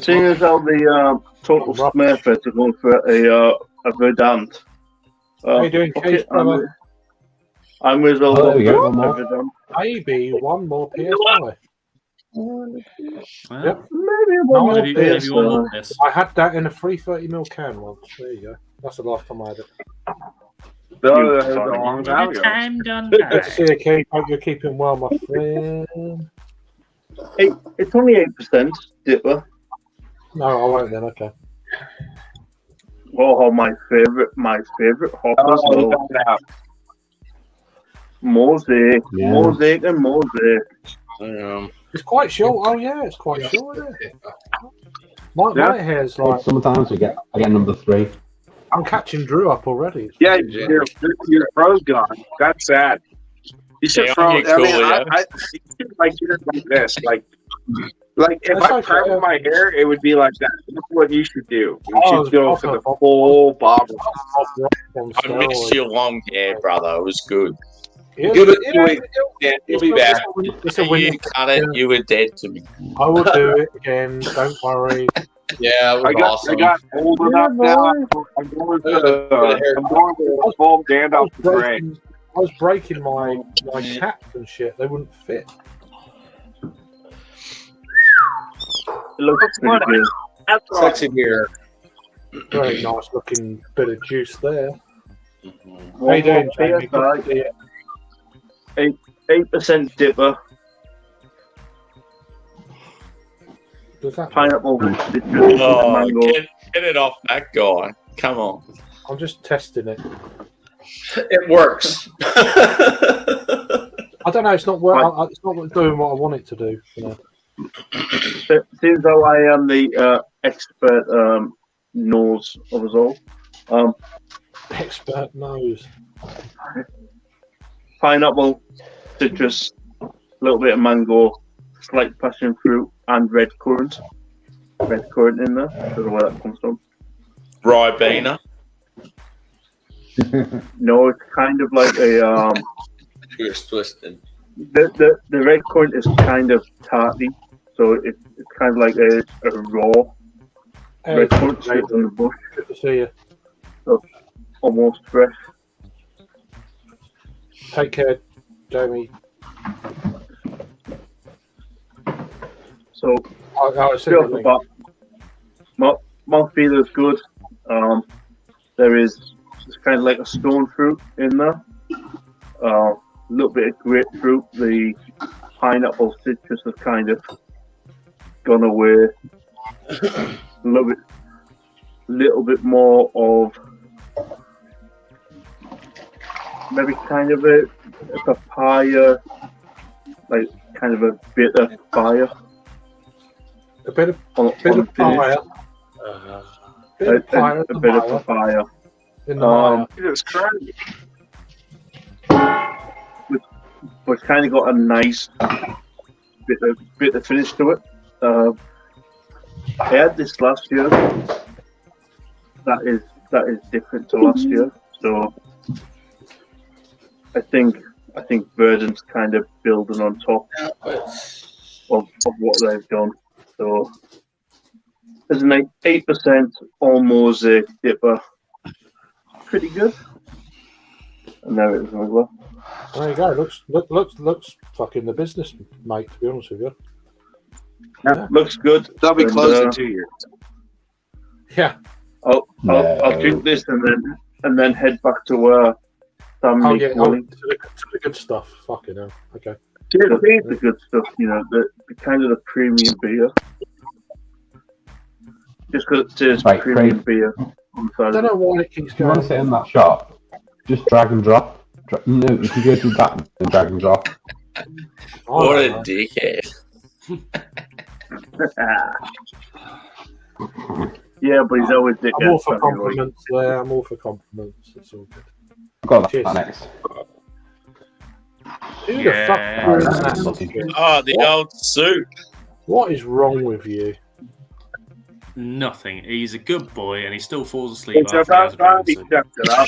Seeing as how the total Smurfers are going for a Verdant. How you doing, Case, brother? I'm with all Oh, there we go, one a more. Verdant. Maybe one more PSI. Well, Yep. Maybe one more maybe PS. one more piss. I had that in a 330ml can once. There you go. That's the last time I had it. That was a long time ago. Done Good to see you, Keith. Hope you're keeping well, my friend. It's only 8%, Dipper. No, I won't then. Okay. Oh, my favorite hoppers. Oh, Oh, Mosaic, Yeah. Mosaic, and Mosaic. It's quite short. Oh yeah, it's quite short. Isn't it? My hair's like Sometimes I get number 3. I'm catching Drew up already. Yeah, your fro's gone. That's sad. You should Yeah, fro. you're cool, yeah. You should like get it like this, like if That's I okay. parted my hair, it would be like that. That's what you should do. You Oh, should go it's for the proper. full bob. I missed your long hair, brother. It was good. Yeah, Give it yeah, to it. Yeah, you'll be back. It's a You win. cut it, you were dead to me. I will do it again. Don't worry. Yeah, it was I awesome. got old enough now. I'm going to the full Gandalf the Grey. I was breaking my caps and shit. They wouldn't fit. It looks pretty good. Sexy beer. Very nice looking bit of juice there. How you One doing, more Jamie? Good to see PSI, you. 8% Dipper, Does that pineapple, Oh, mango. get it off that guy. Come on. I'm just testing it. It works. I don't know. It's not it's not doing what I want it to do. You know. Seems though I am the expert nose of us all. Expert nose. Pineapple, citrus, a little bit of mango, slight passion fruit, and red currant. Red currant in there. I don't know where that comes from. Ribena. No, it's kind of like a Twist twisted. the red currant is kind of tarty, so it's kind of like a raw Hey, red currant straight from the bush, good to see you. so almost fresh. Take care, Jamie. So I see feel what you mean. about mouthfeel is good. There is it's kind of like a stone fruit in there. A little bit of grapefruit. The pineapple citrus has kind of gone away. A little bit more of maybe kind of a papaya, like kind of a bitter fire. A bit of on fire. Bit of fire. a bit of papaya. In the mire. Jesus Christ. But it's kind of got a nice bit of finish to it. I had this last year. That is different to last year. So I think Verdant's kind of building on top of what they've done. So there's an 8% all mosaic dipper. Pretty good. And there it is as well. There you go. Looks fucking the business, mate. To be honest with you. Yeah. Looks good. They'll be And, closed in 2 years. Yeah. I'll drink this and then head back to where Sam Oh makes yeah. money. To the good stuff. Fucking hell. Okay. Yeah, the good stuff, you know, the kind of the premium beer. Just because it says Right, premium Craig. beer on the I side. don't know why it keeps If you want going. to sit in that shop, just drag and drop. No, if you go to that, then drag and drop. What a Oh, dickhead. Yeah, but he's always dick. I'm all for compliments there. I'm all for compliments. It's all good. Got that Cheers. next. Who Yeah. the fuck Alright, is that's that? lucky. Oh, the old suit. What is wrong with you? Nothing. He's a good boy, and he still falls asleep It's after he has about a time drink. he So. checked it out.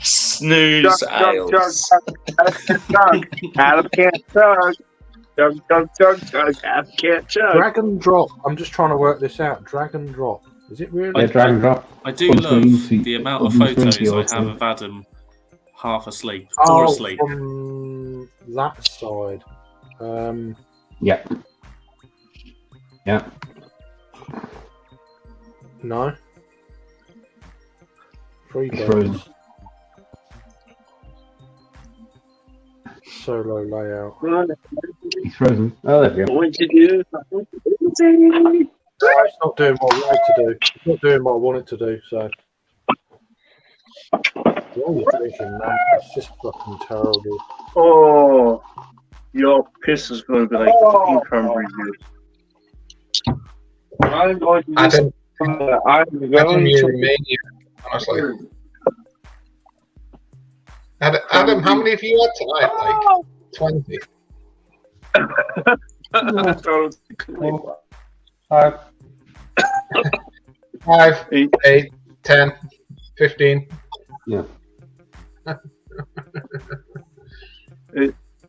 Snooze ales. Adam can't chug. Chug. Adam can't chug. Drag and drop. I'm just trying to work this out. Drag and drop. Is it really? Yeah, drag and drop. I do Put love screen the amount of put screen photos I to have your of Adam half asleep or Oh, asleep. from that side. Yeah. Yeah. No. Free It's frozen. games. Solo layout. He's frozen. Oh, there we go. What you do? It's not doing what I want it to do. It's not doing what I want it to do, so. What are you thinking, man? It's just fucking terrible. Oh, your piss is going to be like fucking cranberry juice. I'm going to Adam, I'm Adam, you Romania, honestly. Adam, how many have you had tonight? Like 20? 5, 8, 10, 15. Yeah.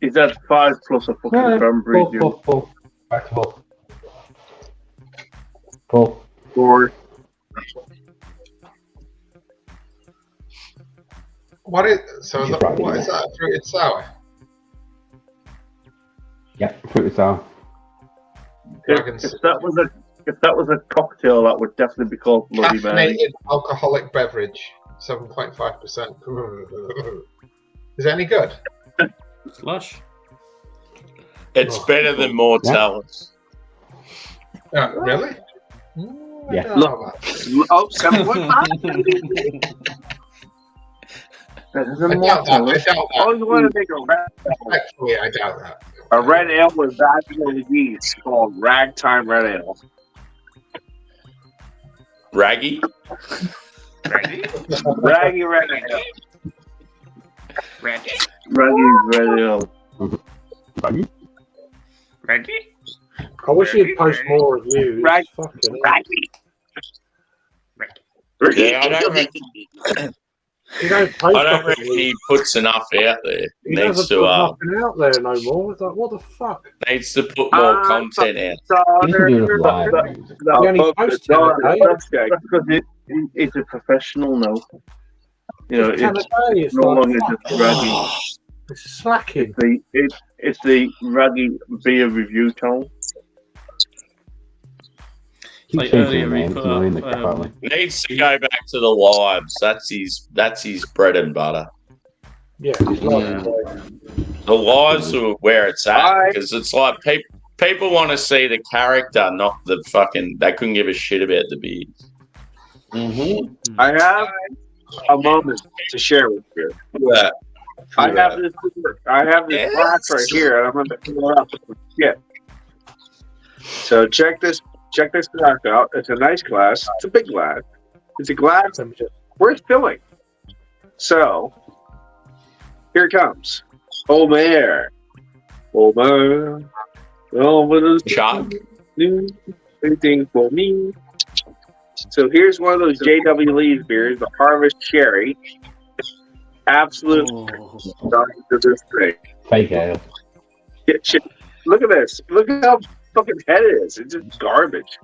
Is that 5 plus a fucking No, cranberry juice? full. Back to full. Full. 4. What is so? She's right, What yeah. is that? Fruited sour? Yeah, fruited sour. Dragons. If that was a cocktail, that would definitely be called Bloody Mary. Caffeinated alcoholic beverage, 7.5%. Is it any good? Slush. It's better than Mortellus. Really? Yeah. Look. Oh, 7.5. That is I doubt that. immortal. I doubt Oh, that. you want to make a rap? Actually, I doubt that. A red ale with vaginal yeast called Ragtime Red Ale. Raggy? Raggy? Raggy Red Ale. Raggy Red Ale. Raggy? I wish you'd post more reviews. Raggy. Fucking hell. Raggy. Yeah, I don't reckon, You don't post I don't nothing. reckon he puts enough out there. He Needs doesn't to put nothing out there no more. It's like, what the fuck? needs to put more content out. You can do live music. He only posts 10 a day. That's because it's a professional now. You know, 10 a it's day. It's no like, longer fuck, just raggy. it's slacking. It's the raggy beer review channel. Keep Like changing earlier the he names, put annoying the up, crap out of me. Needs to go back to the lives. That's his bread and butter. Yeah, it's like, The lives are where it's at I- because it's like people want to see the character, not the fucking. They couldn't give a shit about the beer. I have a moment to share with you. Yeah. I have this glass right here, and I'm going to fill it up with some shit. So check this glass out. It's a nice glass. It's a big glass. It's a glass worth filling. So here it comes. Omer. Chuck. Anything for me. So here's one of those J.W. Lee's beers, the Harvest Cherry. Absolute starting to this thing. Fake ale. Shit. Look at this. Look at how fucking head it is. It's just garbage.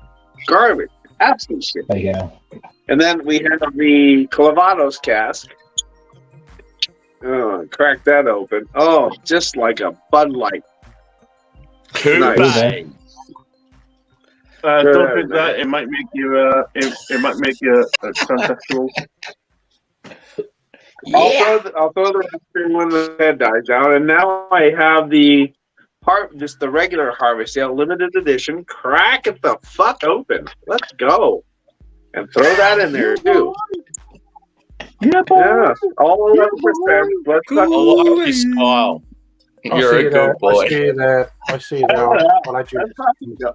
Garbage. Absolute shit. Fake ale. And then we have the Clavados cask. Oh, crack that open. Oh, just like a Bud Light. Kuba. Don't drink that. It might make you. It might make you transsexual. I'll throw the rest in when the head dies down. And now I have the just the regular Harvest Ale limited edition. Crack it the fuck open. Let's go. And throw that in there too. Yeah, all 11%. Let's I like your style. You're a good boy. I see you there. I see you there.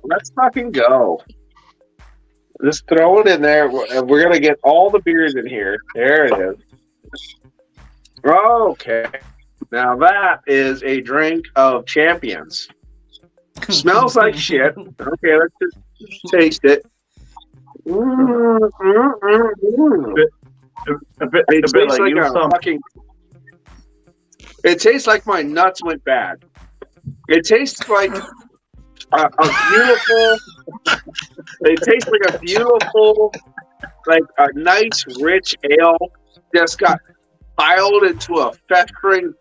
Let's fucking go. Just throw it in there. We're going to get all the beers in here. There it is. Okay. Now that is a drink of champions. Smells like shit. Okay, let's just taste it. It tastes like a fucking. It tastes like my nuts went bad. It tastes like a beautiful. It tastes like a beautiful, like a nice rich ale just got piled into a festering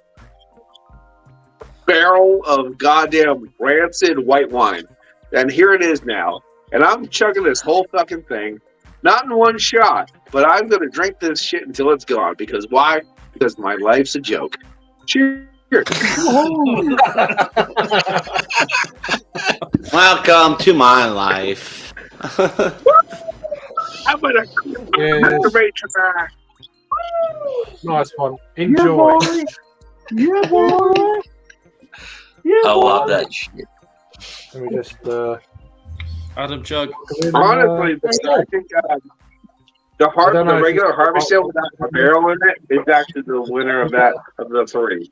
barrel of goddamn rancid white wine. And here it is now. And I'm chugging this whole fucking thing. Not in one shot, but I'm going to drink this shit until it's gone. Because why? Because my life's a joke. Cheers. Welcome to my life. I'm going to masturbate to that. Nice one. Enjoy. Yeah, boy. I love that shit. Let me just. Adam Jug. Honestly, I think the regular Harvest Ale without a barrel in it is actually the winner of the three.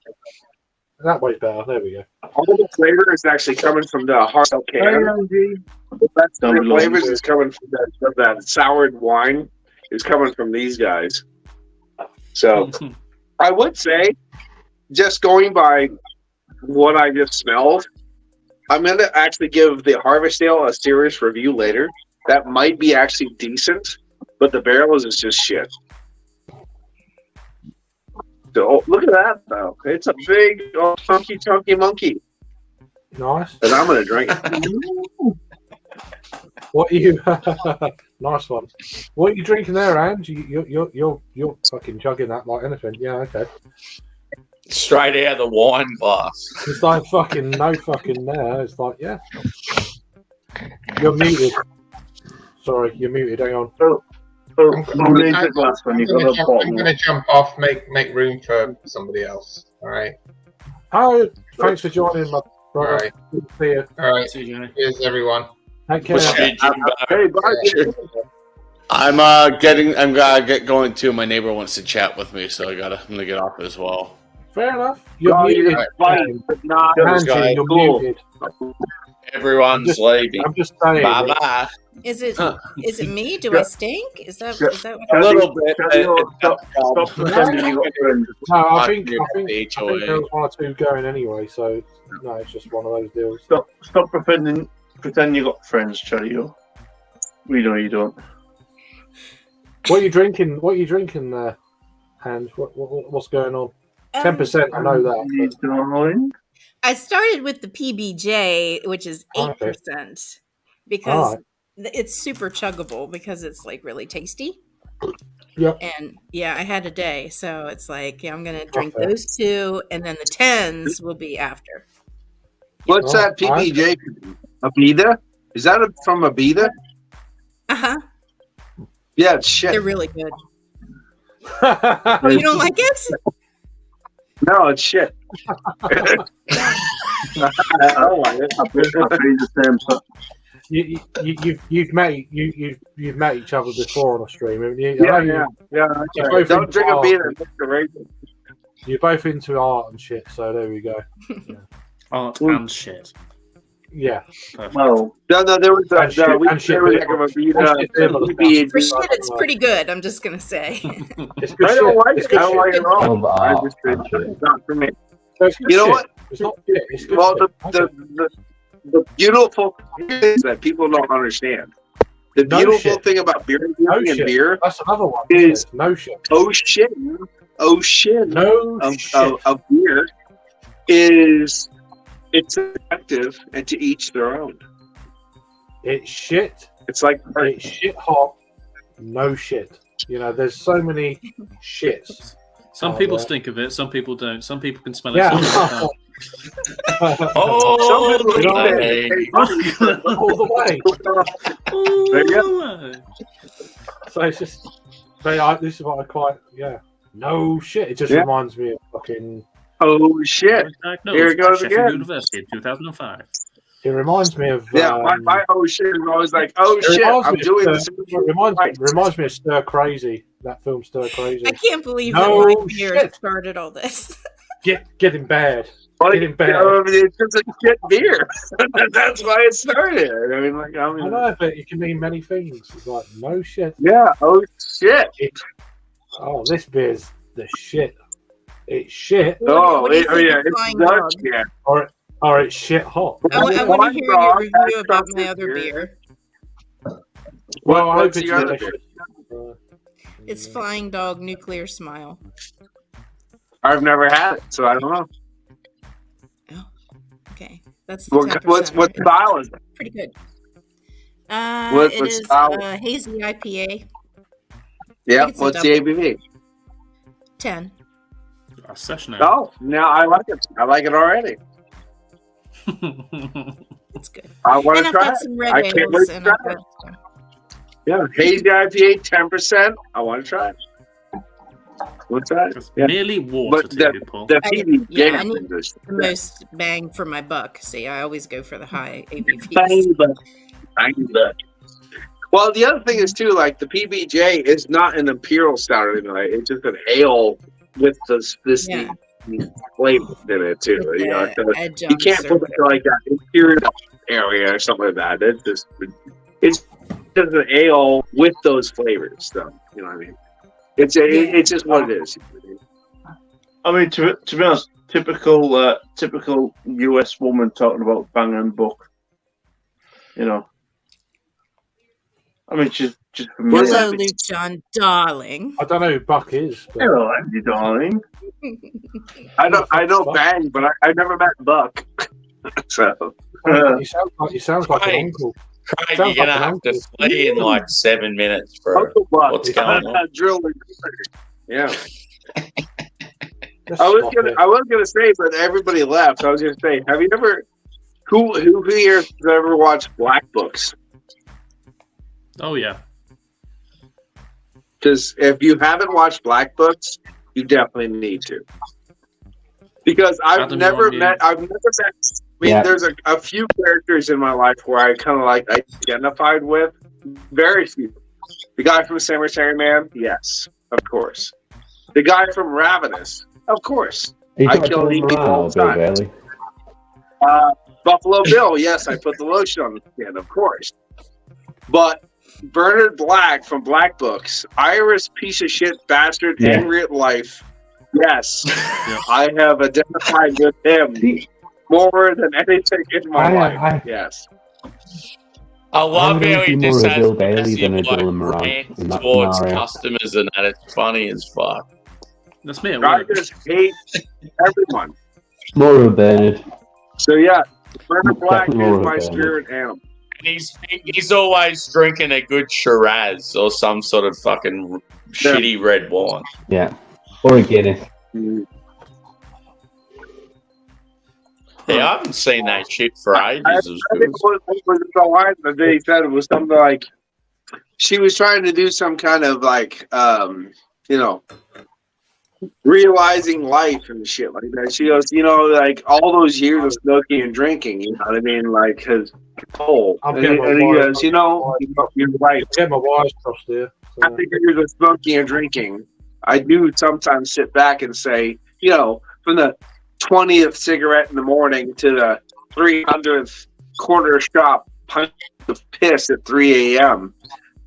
That way better. There we go. All the flavor is actually coming from the Harvest Ale can. That's the flavors is coming from that soured wine is coming from these guys. So I would say, just going by what I just smelled, I'm going to actually give the Harvest Ale a serious review later. That might be actually decent, but the barrels is just shit. So look at that, though. It's a big, funky, chunky monkey. Nice. And I'm going to drink it. What are you? Nice one. What are you drinking there, Ange? You're fucking chugging that like anything. Yeah, okay. Straight out of the wine glass. It's like fucking no fucking there. It's like, yeah. You're muted. Sorry, you're muted. Hang on. I'm going to jump off, make room for somebody else. All right. Oh, thanks for joining, Right. Good to see you. All right. See you, Johnny. Cheers, everyone. Take care. We'll see you, Jimbo. Hey, bye. I'm gonna get going too. My neighbor wants to chat with me, so I'm gonna get off as well. Fair enough. You're No, muted. you're fine, but not Angie, you're cool. muted. Everyone's leaving. I'm just saying. Bye bye. Is it me? Do I stink? Is that what A little bit. Stop pretending you got friends. No, I think The HOA. there was one or two going anyway, so no, it's just one of those deals. Stop pretending you got friends, Cherry. We know you don't. What are you drinking? What are you drinking there, Hans? What's going on? 10%. I know that. I started with the PBJ, which is 8%, because it's super chuggable because it's like really tasty. Yep. And yeah, I had a day, so it's like I'm gonna drink those two, and then the 10s will be after. What's that PBJ? Abita? Is that from Abita? Yeah, it's shit. They're really good. You don't like it? No, it's shit. I don't like it. You've met each other before on a stream, haven't you? Yeah. Don't drink a beer and mix the raisin. You're both into art and shit, so there we go. Yeah. Art and shit. Yeah. Well, no, there was And shit, and shit, there was like a Abita. For shit, it's pretty good. I'm just gonna say. It's good I don't shit. like It's it. good I don't like it at all. Oh, I just it's not for me. So it's good You know shit. what? It's not shit. It's good Well, shit. the beautiful thing is that people don't understand. The No beautiful shit. thing about beer No and shit. beer That's another one. is no shit. oh shit No shit. of beer is it's effective and to each their own. It's shit. It's like It's shit hot. No shit. You know, there's so many shits. Some Oh, people yeah. stink of it. Some people don't. Some people can smell it. Yeah. Some people Oh, some people You know, say, all the way. can't. There you go. So it's just, this is what I quite, no shit. It just Yeah. reminds me of fucking, oh shit. Here it goes Sheffield again. University in 2005. it reminds me of, Yeah, my oh shit is always like, oh it shit, reminds I'm me of doing Stir- this. it reminds me of Stir Crazy, that film Stir Crazy. I can't believe No that my beer shit. started all this. Getting bad. Like, Getting bad. it's just a shit beer. That's why it started. I mean, I know, but it can mean many things. It's like, no shit. yeah, oh shit. Oh, this beer's the shit. It's shit. Oh, What do you think yeah, of it's Flying nuts, Dog? yeah. Or it's shit hot. I want to Flying hear your Dog, review that's about not my the other beer. beer. Well, I hope What's it's the other delicious. It's Flying Dog Nuclear Smile. I've never had it, so I don't know. Okay, that's the What 10%. style is it? Pretty good. What It is style? hazy IPA. Yeah, it's a what's the double. ABV? 10. A session ale. Oh, no, I like it. I like it already. It's good. I want And to I've try got it. some red I can't wait ales. to And try I've it. got, Yeah, hazy IPA, 10%. I want to try it. What's that? It's Yeah. merely water But to you, Paul. The I- PBJ yeah, I need is just the most bang for my buck. See, I always go for the high ABVs. Tiny buck. Well, the other thing is too, like the PBJ is not an imperial stout or anything like that. It's just an ale with this Yeah. flavor in it too. With You know, the so you adjuncts can't or put it whatever. to like that imperial area or something like that. It's just an ale with those flavors. So you know what I mean? It's just what it is. I mean, to be honest, typical US woman talking about Bang and Buck. You know, I mean, just What is Hello, that? Luke John, darling. I don't know who Buck is. But hello, Andy, darling. I know Bang, but I never met Buck. So he sounds like an Hey. uncle. Craig, Sounds you're like gonna an have to uncle. flee in like 7 minutes, bro. Uncle Buck. What's going on? Drilling. Yeah. Just I stop it. was gonna say, but everybody left. I was gonna say, have you ever who here has ever watched Black Books? Oh, yeah. Because if you haven't watched Black Books, you definitely need to. Because I've Adam, never you're on met mean, Yeah. there's a few characters in my life where I kind of like identified with. Very few. The guy from Cemetery Man, yes, of course. The guy from Ravenous, of course. Are you I talking kill about and eat Bill people all the Morale or time. Bill Bailey? Buffalo Bill, yes, I put the lotion on the skin, of course. But Bernard Black from Black Books, Iris piece of shit bastard, Yeah. angry at life. Yes, I have identified with him more than anything in my life. Yes. I love I'm gonna how he be more just of a has Bill Bailey than a massive, Dylan Moran rants in that towards scenario. customers and that. It's funny as fuck. That's me at I work. just hate everyone. More of a Bernard. So yeah, Bernard Black Definitely more is of a my Bernard. spirit animal. And he's always drinking a good Shiraz or some sort of fucking shitty red wine. Yeah. Or a Guinness. Yeah, I haven't seen that shit for ages. I think what was the line that they said was something like she was trying to do some kind of like realizing life and shit like that. She goes, like all those years of smoking and drinking, you know what I mean? Like his toll. I'm And getting my he wires goes, you're right. Get my wires crossed here. After years of smoking and drinking, I do sometimes sit back and say, from the 20th cigarette in the morning to the 300th corner shop pint of piss at 3 a.m.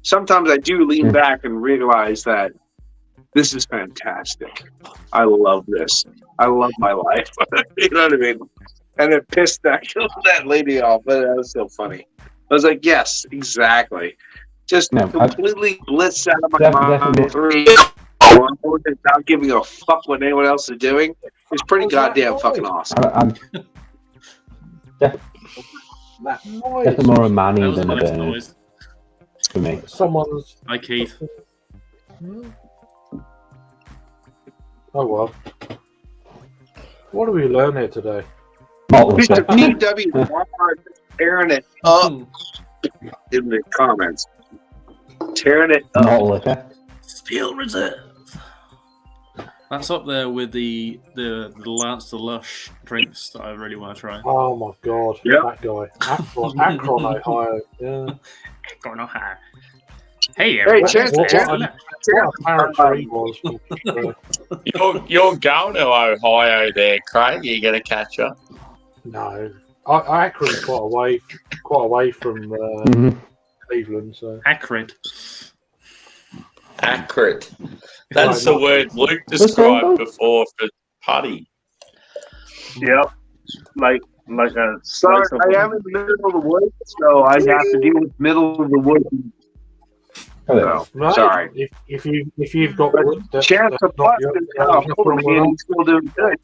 Sometimes I do lean back and realize that this is fantastic. I love this. I love my life. You know what I mean? And it pissed that lady off, but that was so funny. I was like, yes, exactly. Just completely blitzed out of my mind. Without giving a fuck what anyone else is doing. It's pretty goddamn fucking awesome. Definitely more a Manny than a nice Bernard noise. for me. Someone's. Hi, Keith. Oh well. What do we learn here today? Mr. PW Walmart tearing it up in the comments. Tearing it up. Steel Reserve. That's up there with the Lance the Lush drinks that I really want to try. Oh my god, that guy. Akron, Ohio. Yeah. Akron, Ohio. Hey, Hey, Chance. You're going to Ohio there, Craig. You're going to catch up. No, Akron's quite away from Cleveland. So Acrid. Acrid. That's the word Luke described before for putty. Yep. Like a Sorry, I am in the middle of the woods, so I have to deal with middle of the woods. Right. Sorry. If you've got wood, that's Chance not of bust your- is that's not over your me and he's still doing good.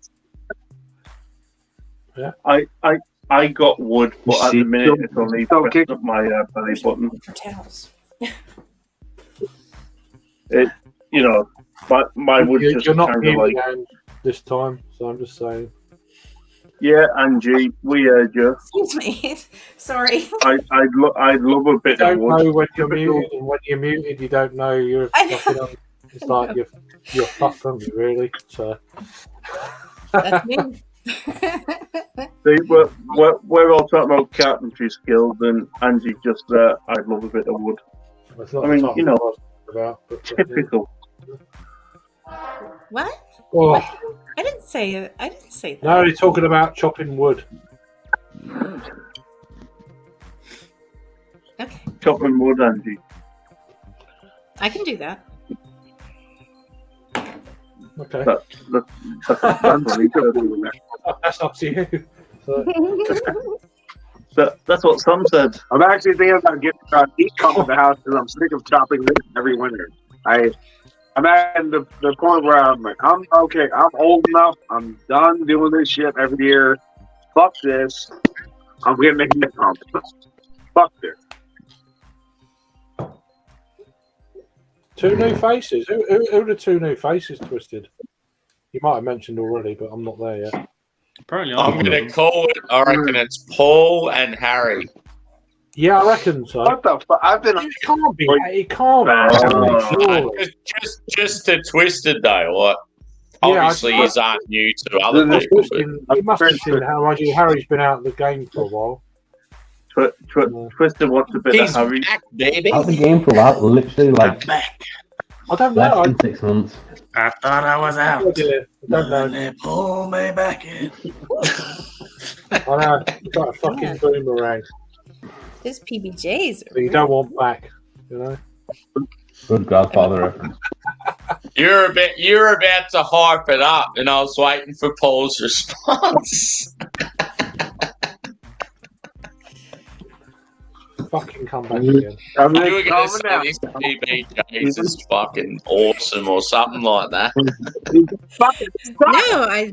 Yeah. I got wood, but at the minute it's only pressed up my belly button. For towels. It, my wood just You're not kind of being like, around this time, so I'm just saying. yeah, Angie, we heard you. Excuse me. Sorry. I'd love a bit You of don't wood. know when you're muted, and when you're muted, you don't know you're fucking up. It's like you're fucked, aren't you, really? So. That's me. See, we're all talking about carpentry skills, and Angie just I'd love a bit of wood. That's not I mean, the topic I was about, but, typical. What? Oh, I didn't say it. I didn't say that. no, you're talking about chopping wood. Okay, Chopping wood, Angie. I can do that. Okay. That's up to you. So. That's what some said. I'm actually thinking about getting heat pump in the house because I'm sick of chopping wood every winter. I'm at the point where I'm like, I'm old enough. I'm done doing this shit every year. Fuck this. I'm getting a heat pump. Fuck this. Two new faces. Who are the two new faces, Twisted? You might have mentioned already, but I'm not there yet. Apparently, I'm going to call it. I reckon it's Paul and Harry. Yeah, I reckon so. What the fuck? I've been. It can't be. It can't be. Surely. Just to Twisted though. What? Obviously, I- he's aren't new to other people. But You must have seen how Harry's been out of the game for a while. Twister wants a bit he's of Harry. back, baby. Out of the game for a while, literally like Back. I don't know. less I, than 6 months. I thought I was out. I don't know. They pull me back in. I know. It's like a fucking Yeah. boomerang His PBJs that you don't want back. You know. Good Godfather reference. You're about to hype it up, and I was waiting for Paul's response. Fucking come back again. I'm You were going to coming say out. this PBJs is fucking awesome or something like that. No,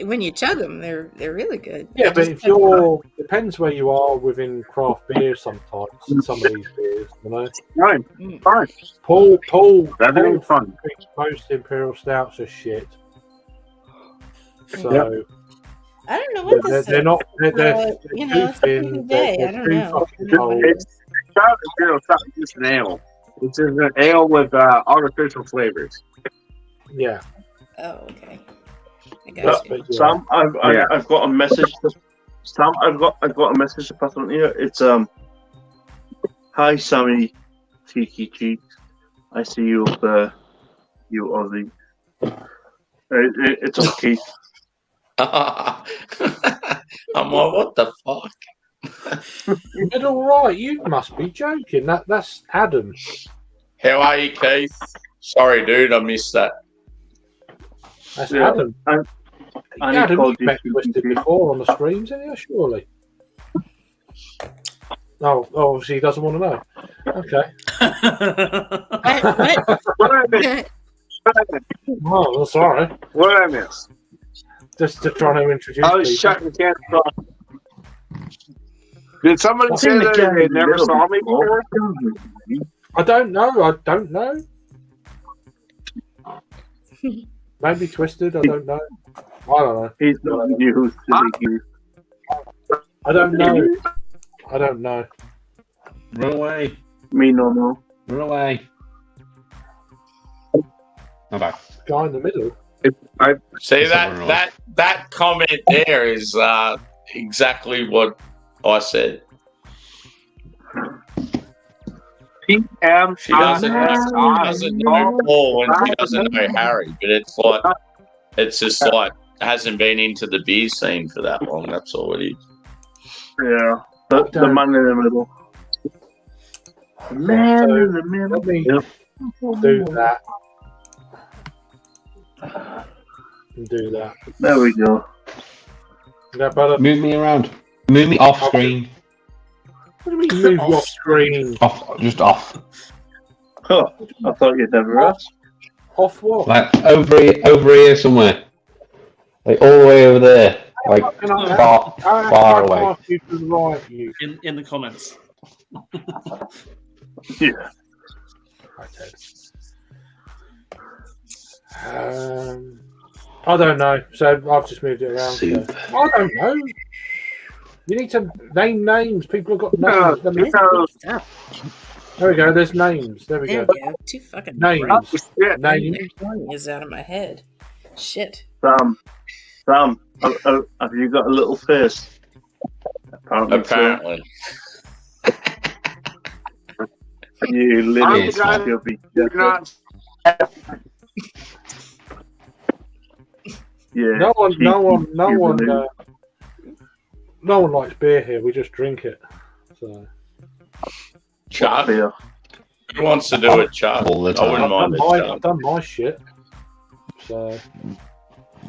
when you chug them, they're really good. Yeah, I but just if chug you're depends where you are within craft beer. Sometimes some of these beers, you know. Fine, Mm. fine. Paul That is fun. thinks most imperial stouts are shit. So I don't know what this they're is. not. They're You know, too it's thin. PBJ. They're I don't too know. fucking I don't know cold. what it is. Chocolate Imperial Stout is just an ale. It's just an ale with artificial flavors. Yeah. Oh, okay. I got you. But, Sam, Yeah. I've got a message. Sam, I've got a message to pass on to you. It's hi Sammy, Tiki Cheeks. I see you up there, you Aussie. It's okay. I'm like, what the fuck? But all right, you must be joking. That's Adam. How are you, Keith? Sorry, dude, I missed that. That's Yeah. Adam. I Adam, called you've met you Twisted before on the streams, haven't you? Surely. Oh, obviously he doesn't want to know. Okay. What did I miss? Oh, well, sorry. What did I miss? Just to try to introduce I was people. shutting cans off. Did somebody say that they never saw me before? I don't know. I don't know. Maybe Twisted. I don't know. I don't know. He's not you, silly I don't know. I don't know. Run away. Me no. Run away. I'm back. Guy in the middle. See, Someone that comment there is exactly what I said. PM. She doesn't know Paul and she doesn't know Harry, but it's just like hasn't been into the beer scene for that long. That's all it is. Yeah, the man in the middle. The man So, in the middle. let me do that. And do that. There we go. Is that better? Move me around. Move me off screen. What do you mean move you off screen? Off, just off. Huh, I thought you'd never ask. Off what? Like over here somewhere. Like all the way over there. Like far away. Ask you to the right, you. in the comments. Yeah. Okay. I don't know. So I've just moved it around. So. I don't know. You need to name names. People have got names. Let me- There we go. There's names. There we There go. we go. Too fucking Names. bright. Names. Is out of my head. Shit. Sam, have you got a little face? Apparently. You little Yes. scubby. Yeah. No one You no one likes beer here. We just drink it. So Chug. beer. Who wants to do it, Chug? All the I time. wouldn't mind a I've chug. done my shit. So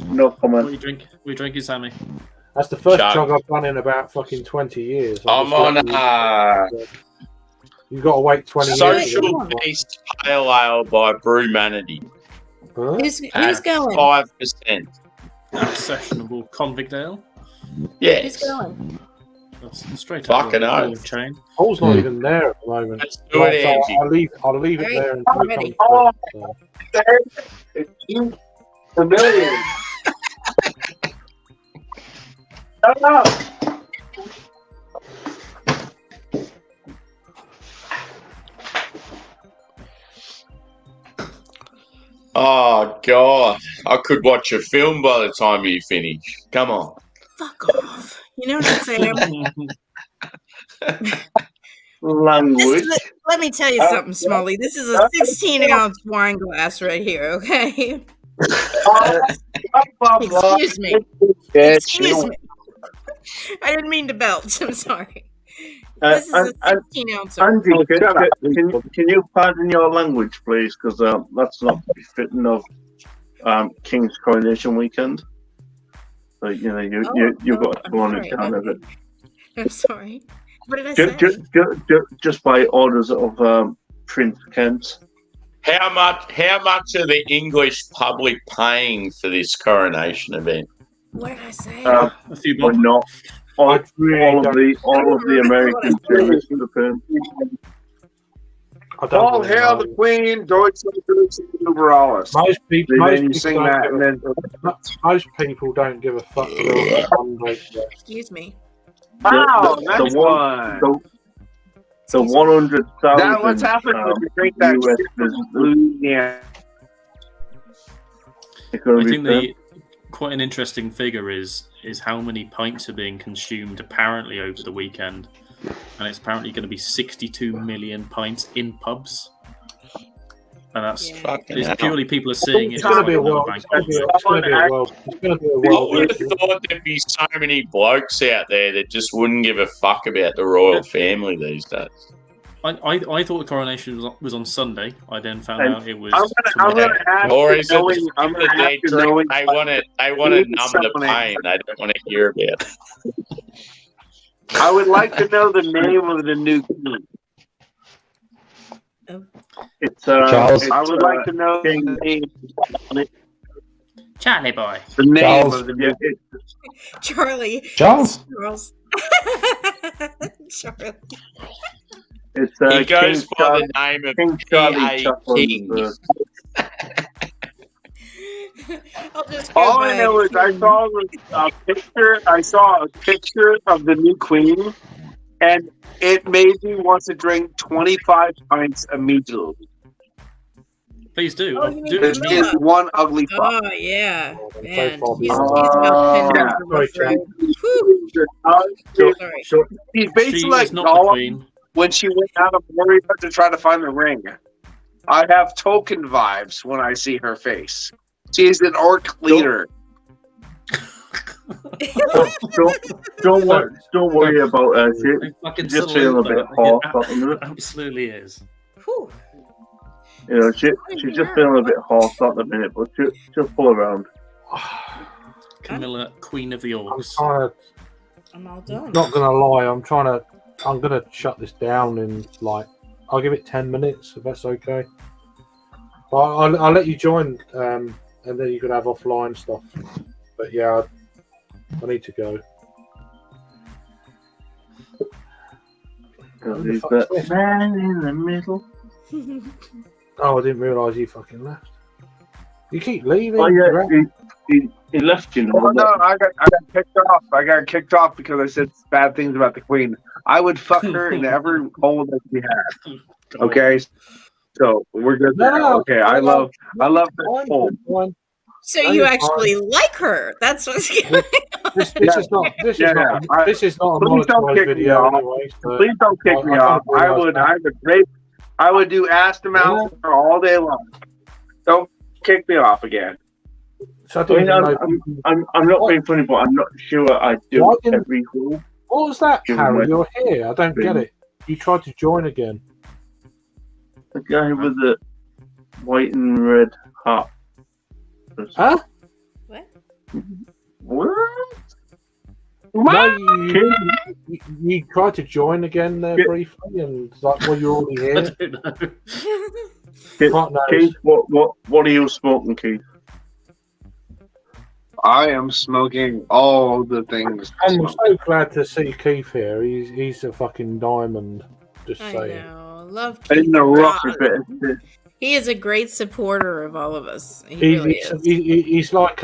No What comment. are you drink? We drinking, Sammy? that's the first Chug. chug I've done in about fucking 20 years. I'm on You've got to wait 20 years. Social Beast Pale Ale by Brewmanity. Huh? Who's At going? 5%. Sessionable convict ale. Who's Yes. going? That's straight Fucking up the oath. chain. Paul's not even there at the moment. Let's do it, So Angie. I'll leave it there until I'm he ready. comes back, so. Familiar. Shut up. Oh, God. I could watch a film by the time you finish. Come on. Fuck off. You know what I'm saying? Language. Let me tell you something, Smalley. This is a 16-ounce wine glass right here, okay? Excuse me. Excuse me. I didn't mean to belch. I'm sorry. This is a 16-ounce. Andy, can you pardon your language, please? Because that's not befitting of King's Coronation Weekend. So, you know, you've got to go on account of it. I'm sorry. What did I say? Just by orders of Prince Kent. How much are the English public paying for this coronation event? What did I say? A few Or not. All of the American tourists are paying. All hail the Queen, Deutschland, über alles. Most people don't give a fuck. Excuse me. Wow, next one. The 100,000. Now, what's happened when you drink that I think quite an interesting figure is how many pints are being consumed apparently over the weekend, and it's apparently going to be 62 million pints in pubs. And that's it's purely people are seeing it. It's going to be a world. It's going to be a world. I would have thought there'd be so many blokes out there that just wouldn't give a fuck about the royal family these days. I thought the coronation was on Sunday. I then found out it was. Or is it they want to numb the pain. They don't want to hear about it. I would like to know the name of the new king. It's Charles. I would like to know the name. Charlie boy. The name Charles. of the new king. Charlie. Charles. Charlie. It's he goes by the name of P.A. King. All I know is I saw a picture of the new queen, and it made me want to drink 25 pints immediately. Please do. It's just one ugly fuck. Oh, yeah. Man. He's basically like Gollum when she went out of Moria to try to find the ring. I have Tolkien vibes when I see her face. She's an orc leader. Don't worry about her. She's just feeling a bit hot. It absolutely is. Whew. You know, she's just feeling a bit hot at the minute, but she'll pull around. Camilla, Queen of the Orcs. I'm all done. Not gonna lie, I'm gonna shut this down in I'll give it 10 minutes if that's okay. But I'll let you join, and then you could have offline stuff. But yeah, I need to go. He's that man in the middle. Oh, I didn't realise he fucking left. You keep leaving. Oh yeah, he left, you know. Oh, no, I got kicked off. I got kicked off because I said bad things about the queen. I would fuck her in every hole that she had. Okay, so we're good now. Okay, I love that hole. So you actually like her? That's what's going on. This is not a monetized video anyway. So please don't kick me off. I would do ass to mouth all day long. Don't kick me off again. So I'm not being funny, but I'm not sure I do every hole. What was that, Harry? You're here. I don't get it. You tried to join again. The guy with the white and red hat. Huh? What? No, you tried to join again there briefly, and you're already here. I don't know. Keith, what are you smoking, Keith? I am smoking all the things. I'm so glad to see Keith here. He's a fucking diamond. Just saying. I know. Love Keith. In the rough bit. He is a great supporter of all of us. He really is. He's like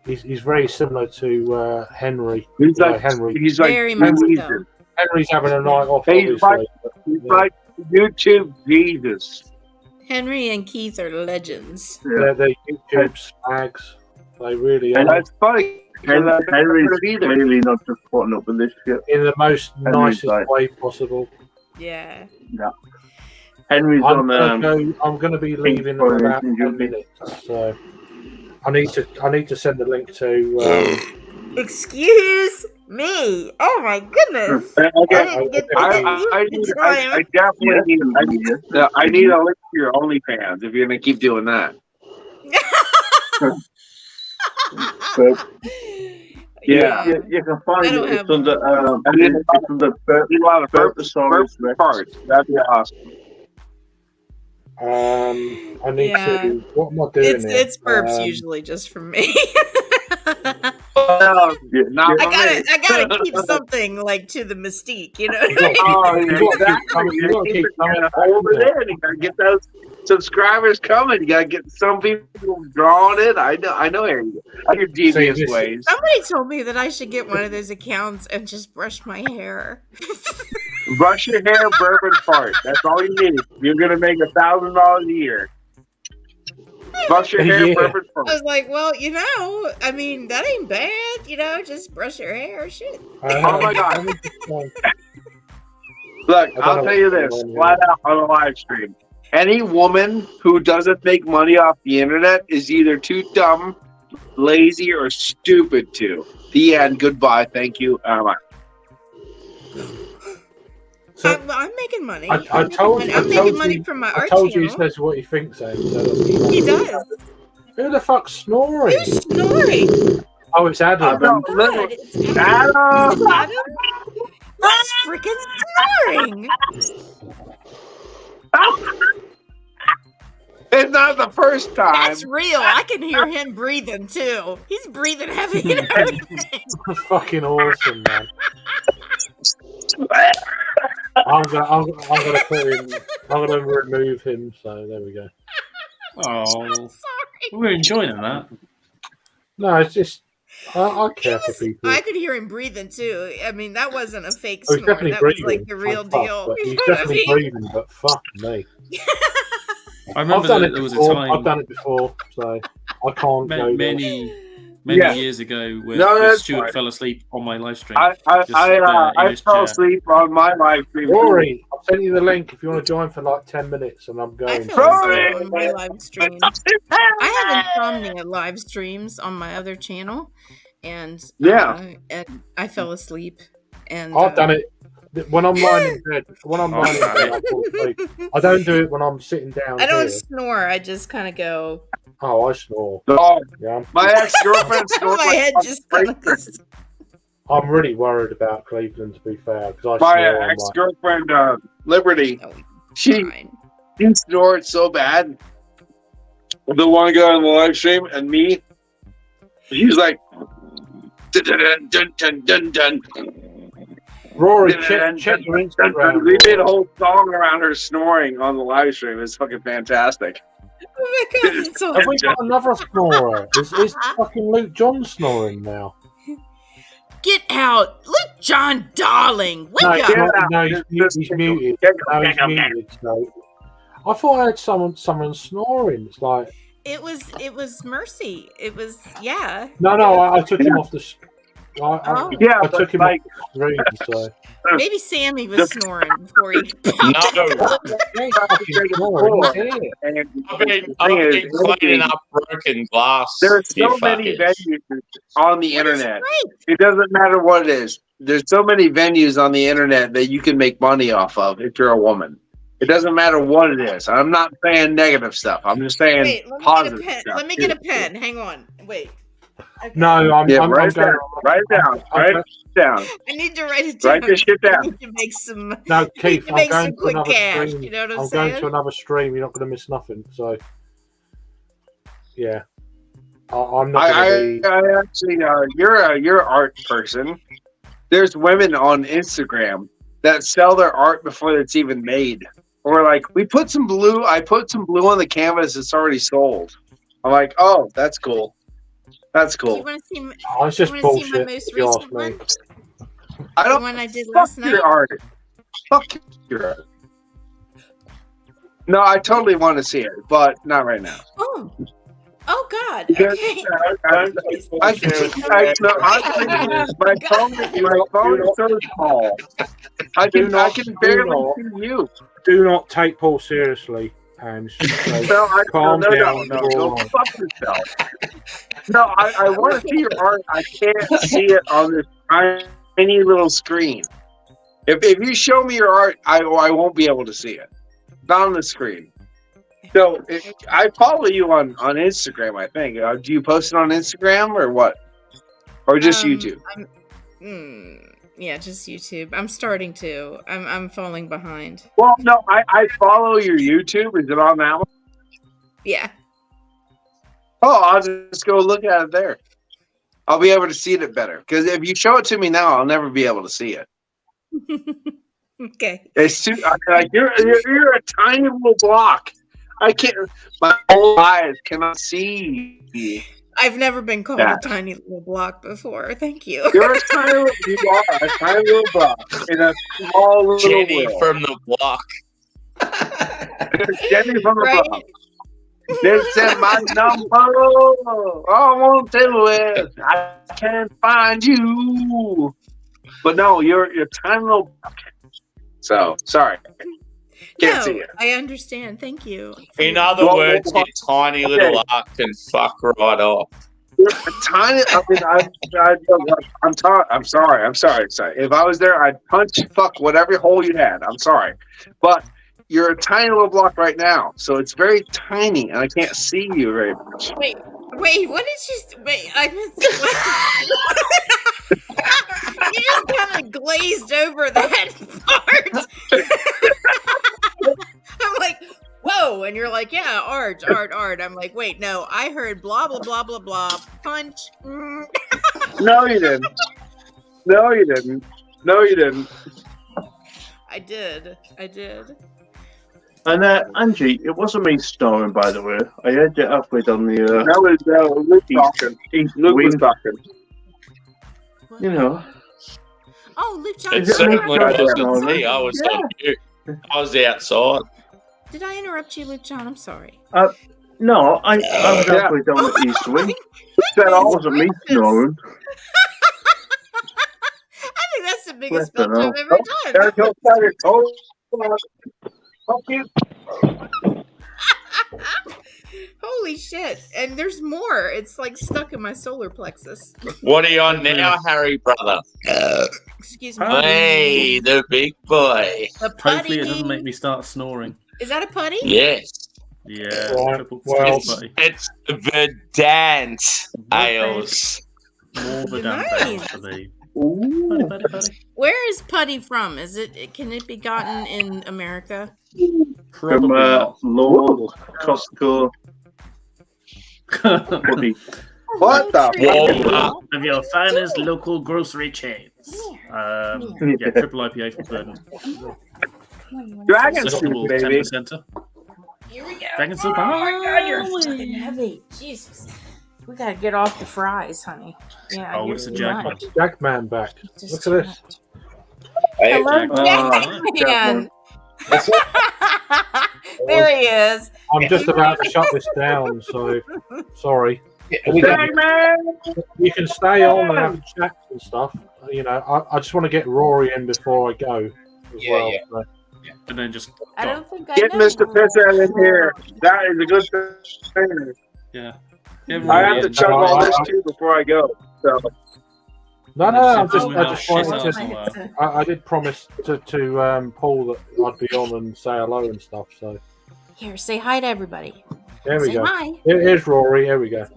he's very similar to Henry. He's like very much so. Henry's having a night off. He's like YouTube Jesus. Henry and Keith are legends. They're YouTube snags. They really And are. That's funny. Henry's clearly not just putting up with this shit. In the most Henry's nicest like- way possible. Yeah. Yeah. Henry's I'm on. going to be leaving in about 10 minutes, so I need to send a link to. Excuse me. Oh my goodness. Okay, I didn't get I definitely I need a link to your OnlyFans if you're gonna keep doing that. Yeah, you can find I don't it. have It's under. It's under a lot of Burposaurus Rex. parts. That'd be awesome. I need to. What am I doing? It's burps usually just for me. Not for me. I gotta keep something like to the mystique, you know. Oh, exactly. You gotta keep hold it in. You gotta get those subscribers coming. You gotta get some people drawing it. I know your devious ways. Somebody told me that I should get one of those accounts and just brush my hair. Brush your hair, burp, and fart. That's all you need. You're gonna make $1,000 a year. Brush your hair, burp, and fart. I was like, well, I mean, that ain't bad, just brush your hair, shit. Oh my god. Look, I'll tell you this, flat out on a live stream. Any woman who doesn't make money off the internet is either too dumb, lazy, or stupid to. The end. Goodbye. Thank you. So, I'm making money. I told you. I'm making money from my art I told you he channel. says what he thinks. So He does. Who the fuck's snoring? Who's snoring? Oh, it's Adam. God, it's Adam. Adam? Who's freaking snoring? It's not the first time. That's real. I can hear him breathing too. He's breathing heavy and everything. That's fucking awesome, man. I'm gonna put him. I'm gonna remove him. So there we go. Oh, we're enjoying that. No, it's just I care for people. I could hear him breathing too. I mean, that wasn't a fake Oh, he's snore. definitely That breathing. was like the real Thank fuck, deal. but You He's know what I definitely mean? breathing, but fuck me. I remember I've done it there was a before. time I've done it before, so I can't go there. many Yeah. years ago where, No, where that's Stuart fine. fell asleep on my live stream. I Just there in his fell chair. asleep on my live stream. Rory, I'll send you the link if you want to join for like 10 minutes, and I'm I going. fell asleep on my live streams. I have insomnia live streams on my other channel, and and I fell asleep. And I've done it when I'm lying in bed. When I'm lying in bed, I fall asleep. I don't do it when I'm sitting down. I don't here. snore. I just kind of go. Oh, I snore. Oh, yeah. my ex-girlfriend snored My like head a just kind of racist. I'm really worried about Cleveland, to be fair, because I My snore. I'm like, ex-girlfriend, Liberty, Oh, she snored so bad. The one guy on the live stream and me, he was like, dun dun dun dun dun dun. Rory, check your Instagram. We made a whole song around her snoring on the live stream. It's fucking fantastic. Oh my god, it's so Have we got another snorer? Is fucking Luke John snoring now? Get out, Luke John, darling. Wake up. No, he's muted. No, he's muted. So I thought I had someone snoring. It's like It was Mercy. It was no. I took him off the. Oh. I took him off the screen. So. Maybe Sammy was snoring before he. I've been cleaning up broken glass. There's you so many fuckers. venues on the internet. It doesn't matter what it is. There's so many venues on the internet that you can make money off of if you're a woman. It doesn't matter what it is. I'm not saying negative stuff. I'm just saying Wait, let me positive get a pen. stuff. Let me get a pen. Hang on. Wait. No, I'm Yeah, going. write it down. Write it down. Write it down. I need to write it down. Write this shit I down. need to make some. No, Keith, to I'm make going some to quick another cash. stream. You know what I'm I'm saying? going to another stream. You're not going to miss nothing. So, yeah, I'm not going to be. I actually, you're an art person. There's women on Instagram that sell their art before it's even made. Or like, I put some blue on the canvas. It's already sold. I'm like, oh, that's cool. That's Do you cool. want to see? Oh, it's just you wanna see my bullshit. most if you ask recent me. one? I The don't one I did fuck last night. your art. Fuck your art. No, I totally want to see it, but not right now. Oh God. Because, Okay. I can see. My phone is so small. I can barely see you. Do not take Paul seriously, Hans. So calm down. Go fuck yourself. No, I want to see your art. I can't see it on this tiny little screen. If you show me your art, I won't be able to see it. Not on the screen. So I follow you on Instagram, I think. Do you post it on Instagram or what? Or just YouTube? Yeah, just YouTube. I'm starting to. I'm falling behind. Well, no, I follow your YouTube. Is it on that one? Yeah. Oh, I'll just go look at it there. I'll be able to see it better. Because if you show it to me now, I'll never be able to see it. Okay. It's too. Like you're a tiny little block. I can't. My whole eyes cannot see. I've never been called a tiny little block before. Thank you. You're a tiny little block in a small little Jenny world. from the block. Jenny from the block. They said my number. I won't do it. I can't find you. But no, you're a tiny little block. So sorry. Can't see it. I understand. Thank you. In other words, your tiny little arc can fuck right off. You're a tiny. I mean, I'm sorry. If I was there, I'd punch, fuck whatever hole you had. I'm sorry, but you're a tiny little block right now, so it's very tiny, and I can't see you very much. Wait. What did you? Wait, I missed. What? You just kind of glazed over that part. I'm like, whoa, and you're like, yeah, art. I'm like, wait, no, I heard blah blah blah blah blah. Punch. No, you didn't. No, you didn't. I did. And Angie, it wasn't me snoring, by the way. I heard it halfway down the. That was Luke talking. Luke was talking. You know. Oh, Luke It Johnson. certainly wasn't me. I was on mute. I was outside. Did I interrupt you, Luke John? I'm sorry. No, I was halfway down the East Wing. That wasn't me snoring. I think that's the biggest Listen, bitch I've ever done. Fuck you. Holy shit. And there's more. It's like stuck in my solar plexus. What are you on now, Harry, brother? Excuse me. Hey, the big boy. The putty. Hopefully, it doesn't make me start snoring. Is that a putty? Yes. Yeah. It's the dance ales. More the Nice. for the. Putty. Where is putty from? Can it be gotten in America? From Lowell, Costco. What the fuck? Of your finest local grocery chains. Yeah, triple IPA from Burden. Dragon soup, baby. Here we go. Dragon soup. Oh my god, you're fucking heavy. Jesus. We gotta get off the fries, honey. Yeah. Oh, it's a Jackman. Jackman back. Look at this. Hello, Jackman. There he is. I'm just about to shut this down, so sorry. Jackman! You can stay on and have chats and stuff. You know, I just want to get Rory in before I go as well. So. And then just I don't think I Get know. Mr. Pisser in here. That is a good thing. Yeah. I have to chug all this too before I go. So. No, I just wanted to. I did promise to Paul that I'd be on and say hello and stuff. So Here, say hi to everybody. there we Say go. hi. Here's Rory. Here we go.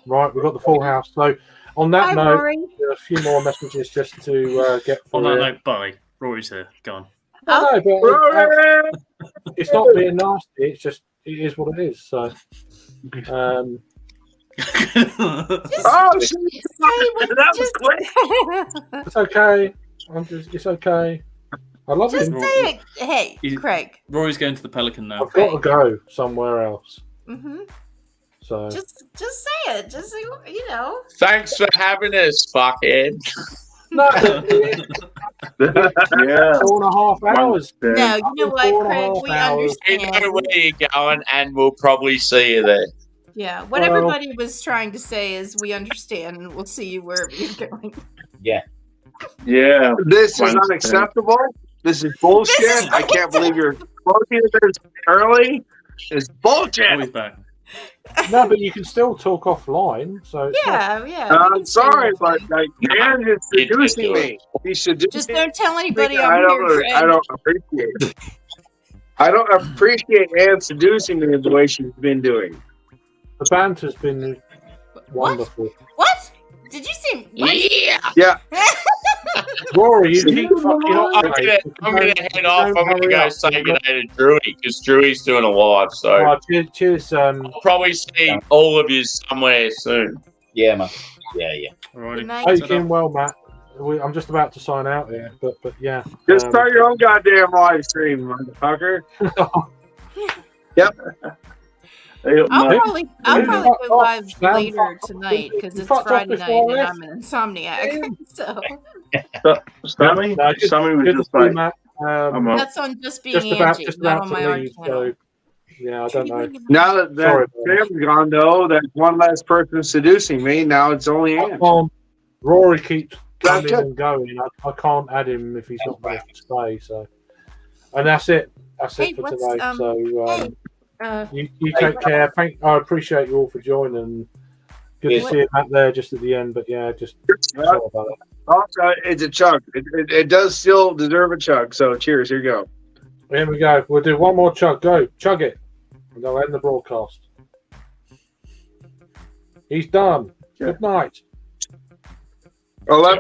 Right, we've got the full house. So on that Hi, note, Rory. there are a few more messages just to get. On through that it. note, bye. Rory's here. Go on. No, but it's not being nasty. It's just it is what it is. So. Oh, shit. That was quick. It's okay. It's okay. I love Just him. say it. Hey, Craig. Rory's going to the Pelican now. I've got to go somewhere else. Mm-hmm. So Just say it. Just say, you know. Thanks for having us, fuckhead. no, Yeah. 4.5 hours. No, you know what, Craig? We We know understand. where you're going, and we'll probably see you there. Yeah, what Well- everybody was trying to say is we understand, and we'll see you wherever you're going. Yeah. Yeah. This is Wednesday. unacceptable. This is bullshit. This is I can't believe you're closing this early. It's bullshit. Always back. No, but you can still talk offline. So it's not- Yeah. we I'm can say sorry, that. but like, Dan is You can seducing do me. He's seducing Just don't tell anybody me. I'm here, Craig. I don't appreciate it. I don't appreciate Anne seducing me the way she's been doing. the banter's been What? wonderful. What? Did you say what? Yeah. Rory, you keep fucking up. I'm gonna head off. I'm gonna go say good day to Drewy because Drewy's doing a live. So Cheers. I'll probably see all of you somewhere soon. Yeah, man. Yeah. Alrighty. Good night. Hope you're doing well, Matt. I'm just about to sign out here, but yeah. Just start your own goddamn live stream, motherfucker. I'll probably go live Sam, later tonight because you it's fucked off Friday night before and I I'm an insomniac. So Sammy? No, good- Sammy was good to just see you, like, Matt. I'm up. that's on Just Being Just about, Angie, not on my to art leave, channel. so yeah, I don't know. Now that Sorry, Sam's gone, though, that one less person seducing me. Now it's only Anne. Rory keeps coming That's it. and going. I can't add him if he's not going to stay. So, and that's it. That's Hey, it for what's, today. So you take care. I appreciate you all for joining. Good Yeah. to see you back there just at the end. But yeah, just sorry about it. Also, it's a chug. It does still deserve a chug. So cheers. Here you go. Here we go. We'll do one more chug. Go. Chug it. And I'll end the broadcast. He's done. Good night. 11